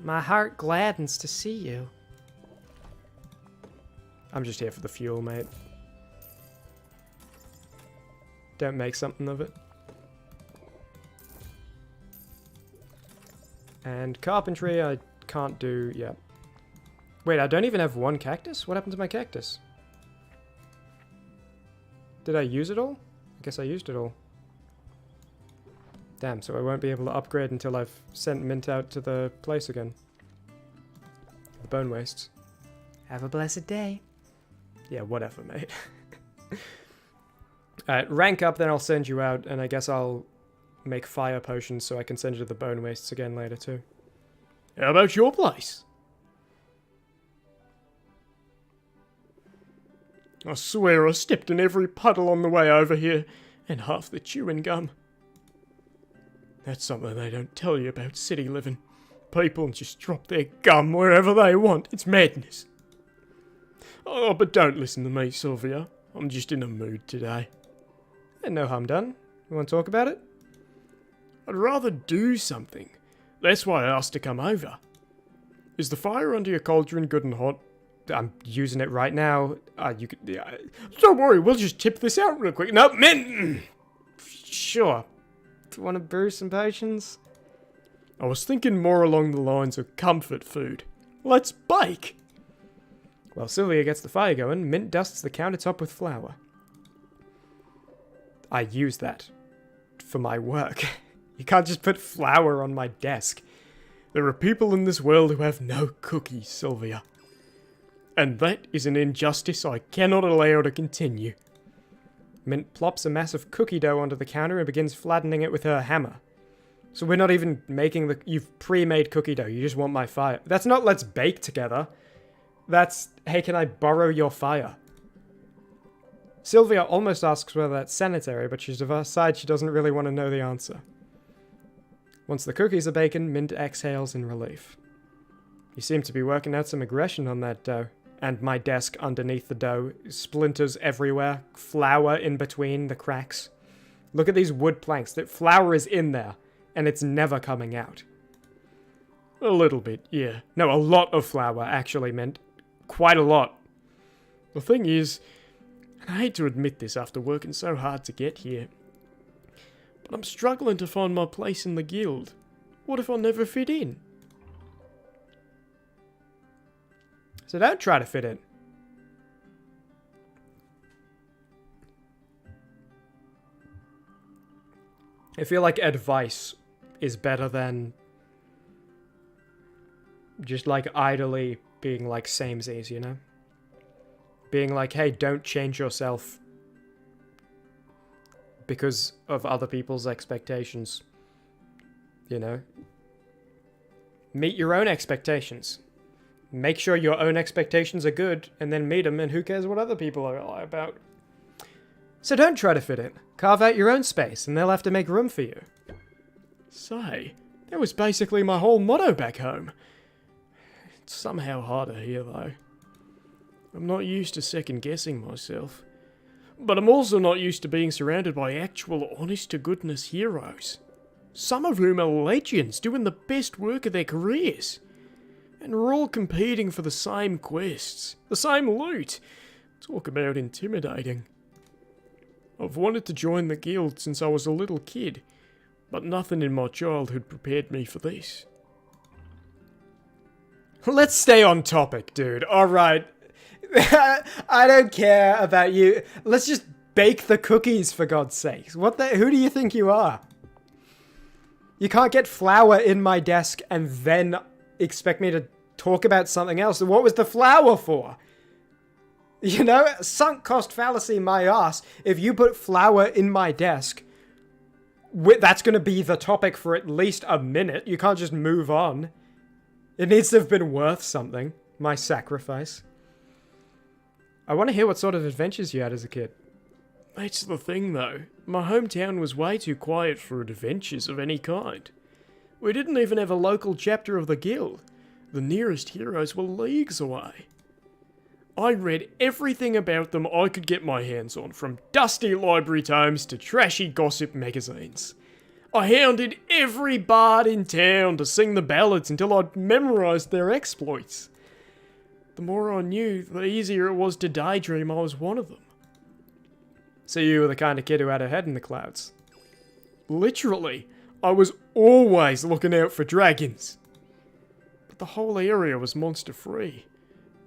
Speaker 4: My heart gladdens to see you.
Speaker 9: I'm just here for the fuel, mate. Don't make something of it. And carpentry, I can't do, yeah. Wait, I don't even have 1 cactus? What happened to my cactus? Did I use it all? I guess I used it all. Damn, so I won't be able to upgrade until I've sent Mint out to the place again. The bone wastes.
Speaker 4: Have a blessed day.
Speaker 9: Yeah, whatever, mate. Alright, rank up, then I'll send you out, and I guess I'll make fire potions so I can send you to the bone wastes again later too. How about your place? I swear I stepped in every puddle on the way over here, and half the chewing gum. That's something they don't tell you about city living. People just drop their gum wherever they want. It's madness. Oh, but don't listen to me, Sylvia. I'm just in a mood today. And no harm done. You want to talk about it? I'd rather do something. That's why I asked to come over. Is the fire under your cauldron good and hot? I'm using it right now. You could... don't worry, we'll just tip this out real quick. No, Mint! Sure. Do you want to brew some potions? I was thinking more along the lines of comfort food. Let's bake! While Sylvia gets the fire going, Mint dusts the countertop with flour. I use that for my work. You can't just put flour on my desk. There are people in this world who have no cookies, Sylvia. And that is an injustice I cannot allow to continue. Mint plops a mass of cookie dough onto the counter and begins flattening it with her hammer. So we're not even making the... You've pre-made cookie dough. You just want my fire. That's not let's bake together. That's, hey, can I borrow your fire? Sylvia almost asks whether that's sanitary, but she decides she doesn't really want to know the answer. Once the cookies are baking, Mint exhales in relief. You seem to be working out some aggression on that dough. And my desk underneath the dough. Splinters everywhere. Flour in between the cracks. Look at these wood planks. That flour is in there. And it's never coming out. A little bit, yeah. No, a lot of flour, actually, Mint. Quite a lot. The thing is, and I hate to admit this after working so hard to get here, but I'm struggling to find my place in the guild. What if I never fit in? So don't try to fit in. I feel like advice is better than just like idly being like samesies, you know? Being like, hey, don't change yourself because of other people's expectations. You know? Meet your own expectations. Make sure your own expectations are good, and then meet them, and who cares what other people are about. So don't try to fit in. Carve out your own space, and they'll have to make room for you.
Speaker 10: Say, that was basically my whole motto back home. It's somehow harder here, though. I'm not used to second-guessing myself. But I'm also not used to being surrounded by actual honest-to-goodness heroes. Some of whom are legends doing the best work of their careers. And we're all competing for the same quests, the same loot. Talk about intimidating. I've wanted to join the guild since I was a little kid, but nothing in my childhood prepared me for this.
Speaker 9: Let's stay on topic, dude. Alright. I don't care about you. Let's just bake the cookies, for God's sakes. Who do you think you are? You can't get flour in my desk and then expect me to talk about something else. What was the flour for? You know, sunk cost fallacy my ass. If you put flour in my desk, that's going to be the topic for at least a minute. You can't just move on. It needs to have been worth something. My sacrifice. I want to hear what sort of adventures you had as a kid.
Speaker 10: That's the thing, though. My hometown was way too quiet for adventures of any kind. We didn't even have a local chapter of the guild. The nearest heroes were leagues away. I read everything about them I could get my hands on, from dusty library tomes to trashy gossip magazines. I hounded every bard in town to sing the ballads until I'd memorised their exploits. The more I knew, the easier it was to daydream I was one of them.
Speaker 9: So you were the kind of kid who had a head in the clouds?
Speaker 10: Literally, I was always looking out for dragons. But the whole area was monster-free.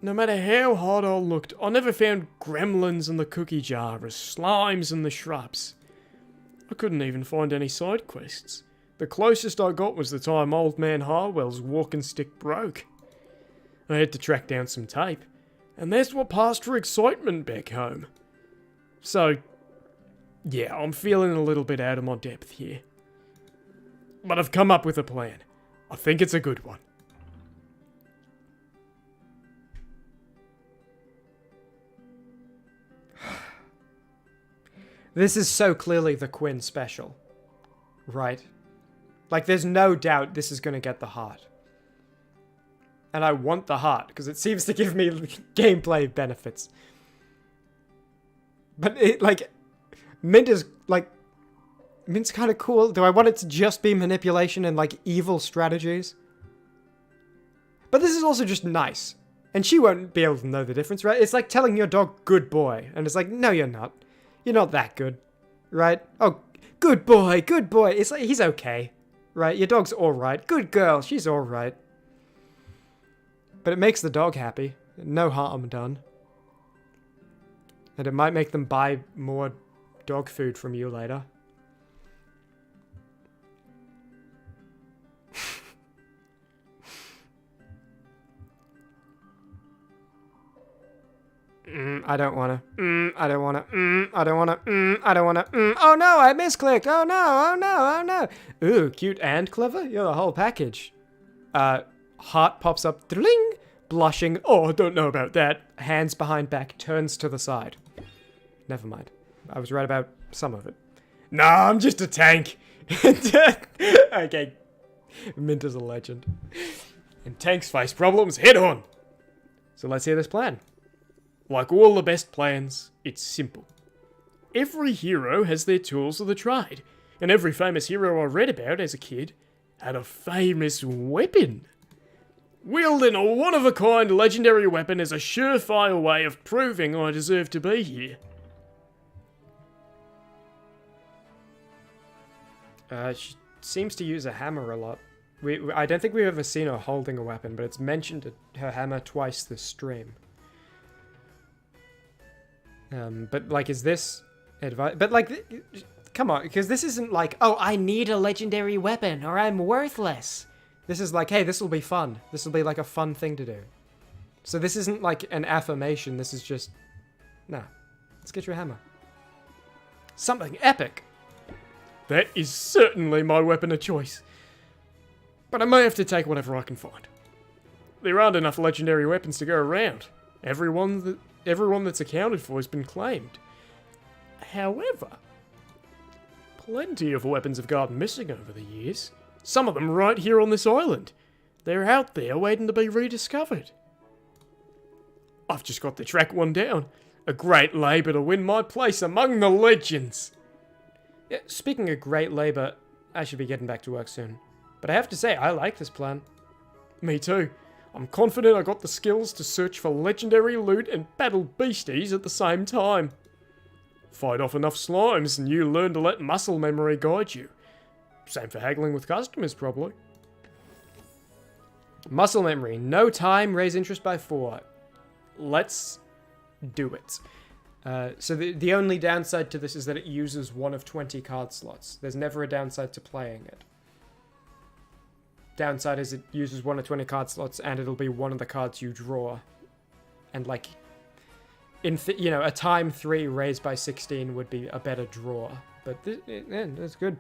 Speaker 10: No matter how hard I looked, I never found gremlins in the cookie jar or slimes in the shrubs. I couldn't even find any side quests. The closest I got was the time old man Harwell's walking stick broke. I had to track down some tape, and that's what passed for excitement back home. So, yeah, I'm feeling a little bit out of my depth here. But I've come up with a plan. I think it's a good one.
Speaker 9: This is so clearly the Quinn special. Right? Like, there's no doubt this is going to get the heart. And I want the heart, because it seems to give me gameplay benefits. But it, like, Mint's kind of cool. Do I want it to just be manipulation and, like, evil strategies? But this is also just nice. And she won't be able to know the difference, right? It's like telling your dog, good boy. And it's like, no, you're not. You're not that good, right? Oh, good boy, good boy. It's like, he's okay, right? Your dog's alright. Good girl, she's alright. But it makes the dog happy. No harm done. And it might make them buy more dog food from you later. I don't wanna. I don't wanna. I don't wanna. I don't wanna. Oh no, I misclicked. Oh no, oh no, oh no. Ooh, cute and clever? You're the whole package. Heart pops up. Dling! Blushing. Oh, I don't know about that. Hands behind back, turns to the side. Never mind. I was right about some of it.
Speaker 10: Nah, I'm just a tank.
Speaker 9: Okay. Mint is a legend.
Speaker 10: And tanks face problems head on.
Speaker 9: So let's hear this plan.
Speaker 10: Like all the best plans, it's simple. Every hero has their tools of the trade, and every famous hero I read about as a kid had a famous weapon. Wielding a one-of-a-kind legendary weapon is a surefire way of proving I deserve to be here.
Speaker 9: She seems to use a hammer a lot. I don't think we've ever seen her holding a weapon, but it's mentioned her hammer twice this stream. But like, is this advice? But like, come on, because this isn't like, oh, I need a legendary weapon or I'm worthless. This is like, hey, this will be fun. This will be like a fun thing to do. So this isn't like an affirmation. This is just, nah, let's get you a hammer. Something epic. That is certainly my weapon of choice. But I may have to take whatever I can find. There aren't enough legendary weapons to go around. Everyone that's accounted for has been claimed. However, plenty of weapons have gone missing over the years. Some of them right here on this island. They're out there waiting to be rediscovered. I've just got to track one down. A great labour to win my place among the legends. Yeah, speaking of great labour, I should be getting back to work soon. But I have to say, I like this plan. Me too. I'm confident I got the skills to search for legendary loot and battle beasties at the same time. Fight off enough slimes and you learn to let muscle memory guide you. Same for haggling with customers, probably. Muscle memory. No time, raise interest by 4. Let's do it. So the only downside to this is that it uses 1 of 20 card slots. There's never a downside to playing it. Downside is it uses 1 of 20 card slots and it'll be one of the cards you draw. And like, a time 3 raised by 16 would be a better draw. But yeah, that's good.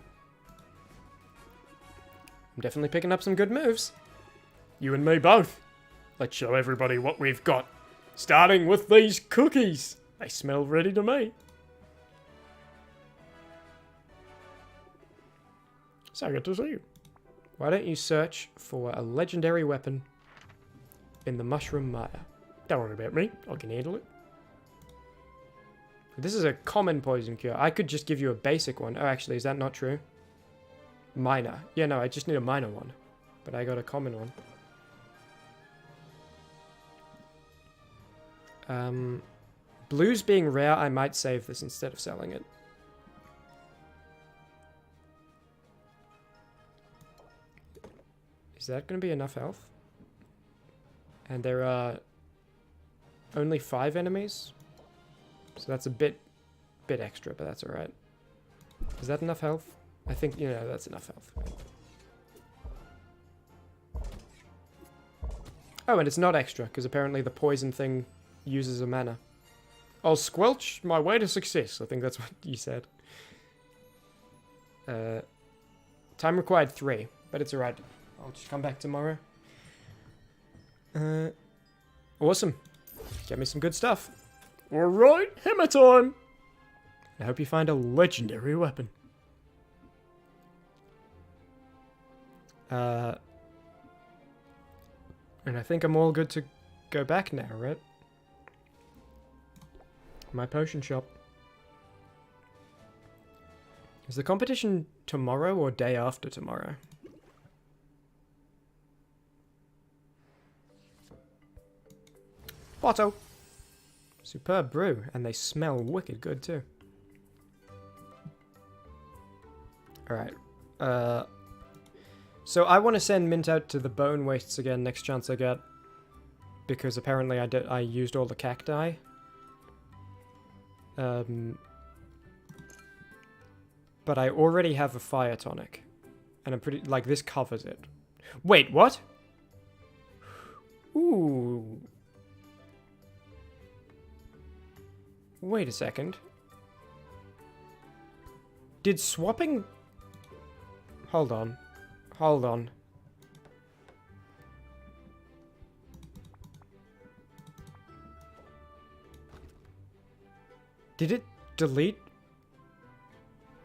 Speaker 9: I'm definitely picking up some good moves. You and me both. Let's show everybody what we've got. Starting with these cookies. They smell ready to me. So good to see you. Why don't you search for a legendary weapon in the Mushroom Mire? Don't worry about me. I can handle it. This is a common poison cure. I could just give you a basic one. Oh, actually, is that not true? Minor. Yeah, no, I just need a minor one. But I got a common one. Blues being rare, I might save this instead of selling it. Is that going to be enough health? And there are only 5 enemies. So that's a bit extra, but that's alright. Is that enough health? I think, that's enough health. Oh, and it's not extra, because apparently the poison thing uses a mana. I'll squelch my way to success. I think that's what you said. Time required 3, but it's alright. I'll just come back tomorrow. Awesome. Get me some good stuff. Alright, hammer time! I hope you find a legendary weapon. And I think I'm all good to go back now, right? My potion shop. Is the competition tomorrow or day after tomorrow? Botto! Superb brew, and they smell wicked good too. Alright. So I want to send Mint out to the bone wastes again next chance I get. Because apparently I used all the cacti. But I already have a fire tonic. And I'm pretty... like, this covers it. Wait, what? Ooh. Wait a second. Did swapping... Hold on. Hold on. Did it delete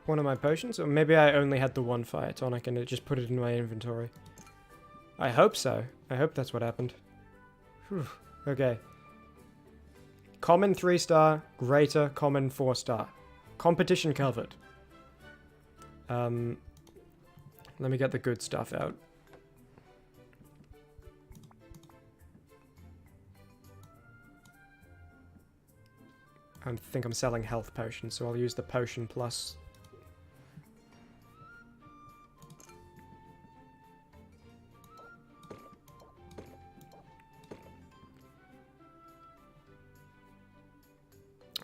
Speaker 9: one of my potions? Or maybe I only had the one fire tonic and it just put it in my inventory. I hope so. I hope that's what happened. Whew. Okay. Common 3-star, greater, common 4-star. Competition covered. Let me get the good stuff out. I think I'm selling health potions, so I'll use the potion plus.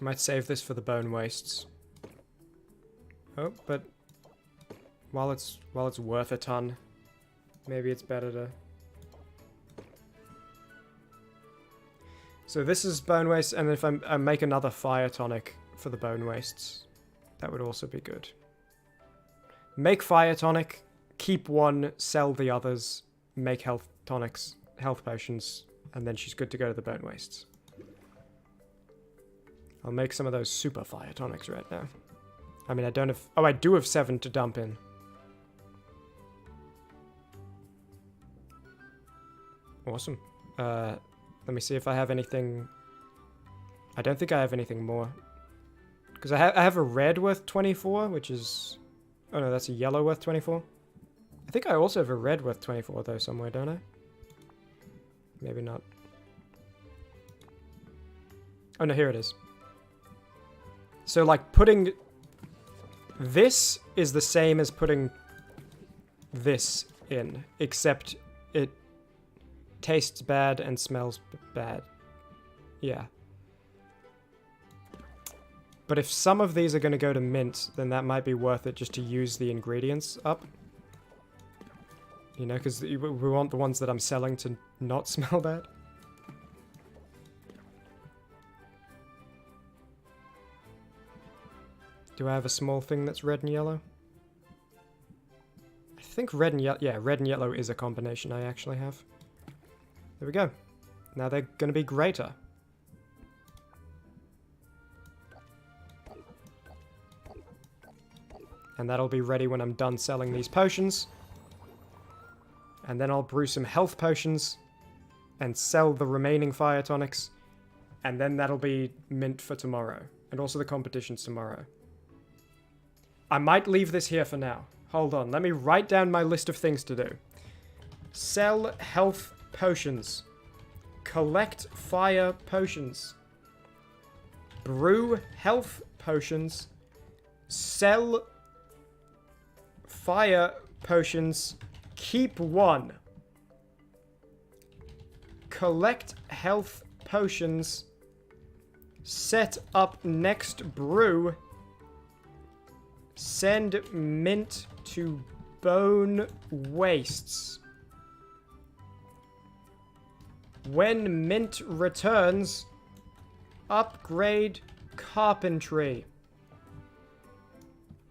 Speaker 9: I might save this for the bone wastes. Oh, but while it's worth a ton, maybe it's better to... So this is bone waste, and if I make another fire tonic for the bone wastes, that would also be good. Make fire tonic, keep one, sell the others, make health tonics, health potions, and then she's good to go to the bone wastes. I'll make some of those super fire tonics right now. I mean, I don't have... Oh, I do have 7 to dump in. Awesome. Let me see if I have anything... I don't think I have anything more. Because I have a red worth 24, which is... Oh no, that's a yellow worth 24. I think I also have a red worth 24 though somewhere, don't I? Maybe not. Oh no, here it is. So like putting... This is the same as putting this in, except it tastes bad and smells bad. Yeah. But if some of these are going to go to mint, then that might be worth it just to use the ingredients up. You know, because we want the ones that I'm selling to not smell bad. Do I have a small thing that's red and yellow? I think red and yellow... Yeah, red and yellow is a combination I actually have. There we go. Now they're going to be greater. And that'll be ready when I'm done selling these potions. And then I'll brew some health potions and sell the remaining fire tonics. And then that'll be mint for tomorrow. And also the competition's tomorrow. I might leave this here for now. Hold on, let me write down my list of things to do. Sell health potions. Collect fire potions. Brew health potions. Sell fire potions. Keep one. Collect health potions. Set up next brew. Send mint to bone wastes. When mint returns, upgrade carpentry.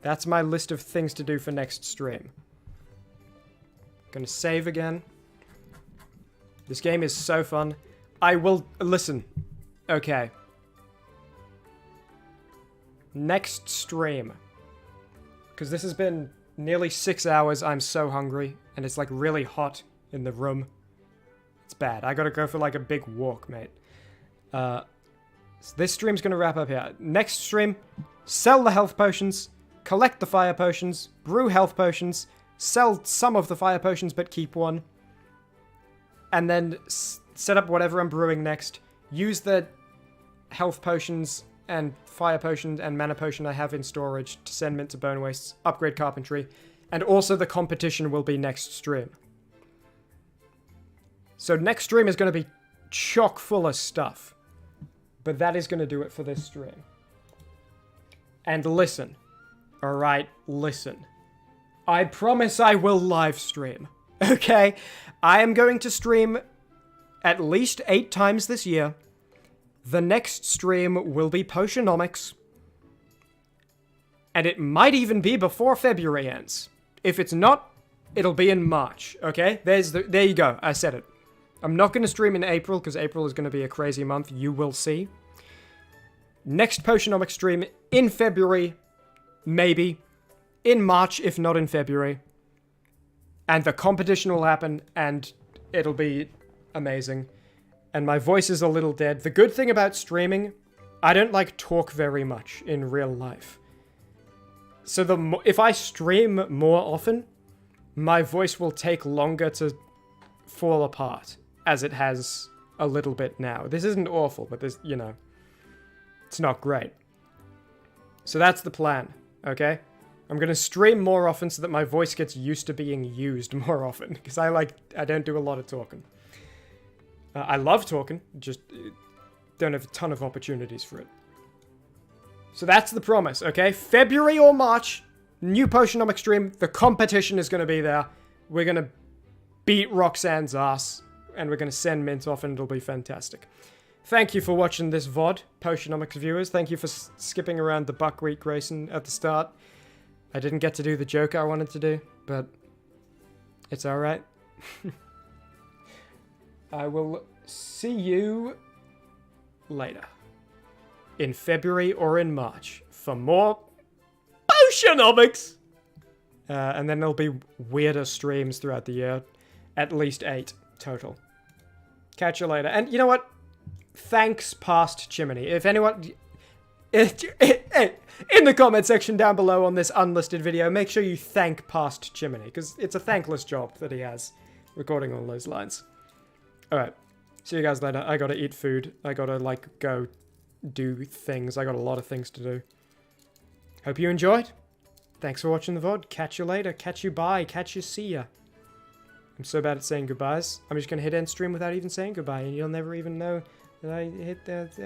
Speaker 9: That's my list of things to do for next stream. Gonna save again. This game is so fun. I will... Listen. Okay. Next stream. Because this has been nearly 6 hours. I'm so hungry. And it's like really hot in the room. It's bad. I gotta go for like a big walk, mate. So this stream's gonna wrap up here. Next stream, sell the health potions, collect the fire potions, brew health potions, sell some of the fire potions but keep one. And then set up whatever I'm brewing next. Use the health potions and fire potion and mana potion I have in storage to send mint to bone wastes, upgrade carpentry, and also the competition will be next stream. So next stream is going to be chock full of stuff. But that is going to do it for this stream. And listen. Alright, listen. I promise I will live stream. Okay? I am going to stream at least 8 times this year. The next stream will be Potionomics. And it might even be before February ends. If it's not, it'll be in March, okay? There you go, I said it. I'm not going to stream in April, because April is going to be a crazy month, you will see. Next Potionomics stream in February, maybe. In March, if not in February. And the competition will happen, and it'll be amazing. And my voice is a little dead. The good thing about streaming, I don't like talk very much in real life. So if I stream more often, my voice will take longer to fall apart, as it has a little bit now. This isn't awful, but this, you know, it's not great. So that's the plan, okay? I'm gonna stream more often so that my voice gets used to being used more often, because I don't do a lot of talking. I love talking, just don't have a ton of opportunities for it. So that's the promise, okay? February or March, new Potionomics stream. The competition is going to be there. We're going to beat Roxanne's ass, and we're going to send Mint off, and it'll be fantastic. Thank you for watching this VOD, Potionomics viewers. Thank you for skipping around the Buckwheat Grayson at the start. I didn't get to do the joke I wanted to do, but it's alright. I will see you later. In February or in March for more Potionomics! And then there'll be weirder streams throughout the year. At least 8 total. Catch you later. And you know what? Thanks, past Chimmaney. If anyone... In the comment section down below on this unlisted video, make sure you thank past Chimmaney, because it's a thankless job that he has, recording all those lines. Alright, see you guys later. I gotta eat food. I gotta, like, go do things. I got a lot of things to do. Hope you enjoyed. Thanks for watching the VOD. Catch you later. Catch you bye. Catch you see ya. I'm so bad at saying goodbyes. I'm just gonna hit end stream without even saying goodbye, and you'll never even know that I hit that...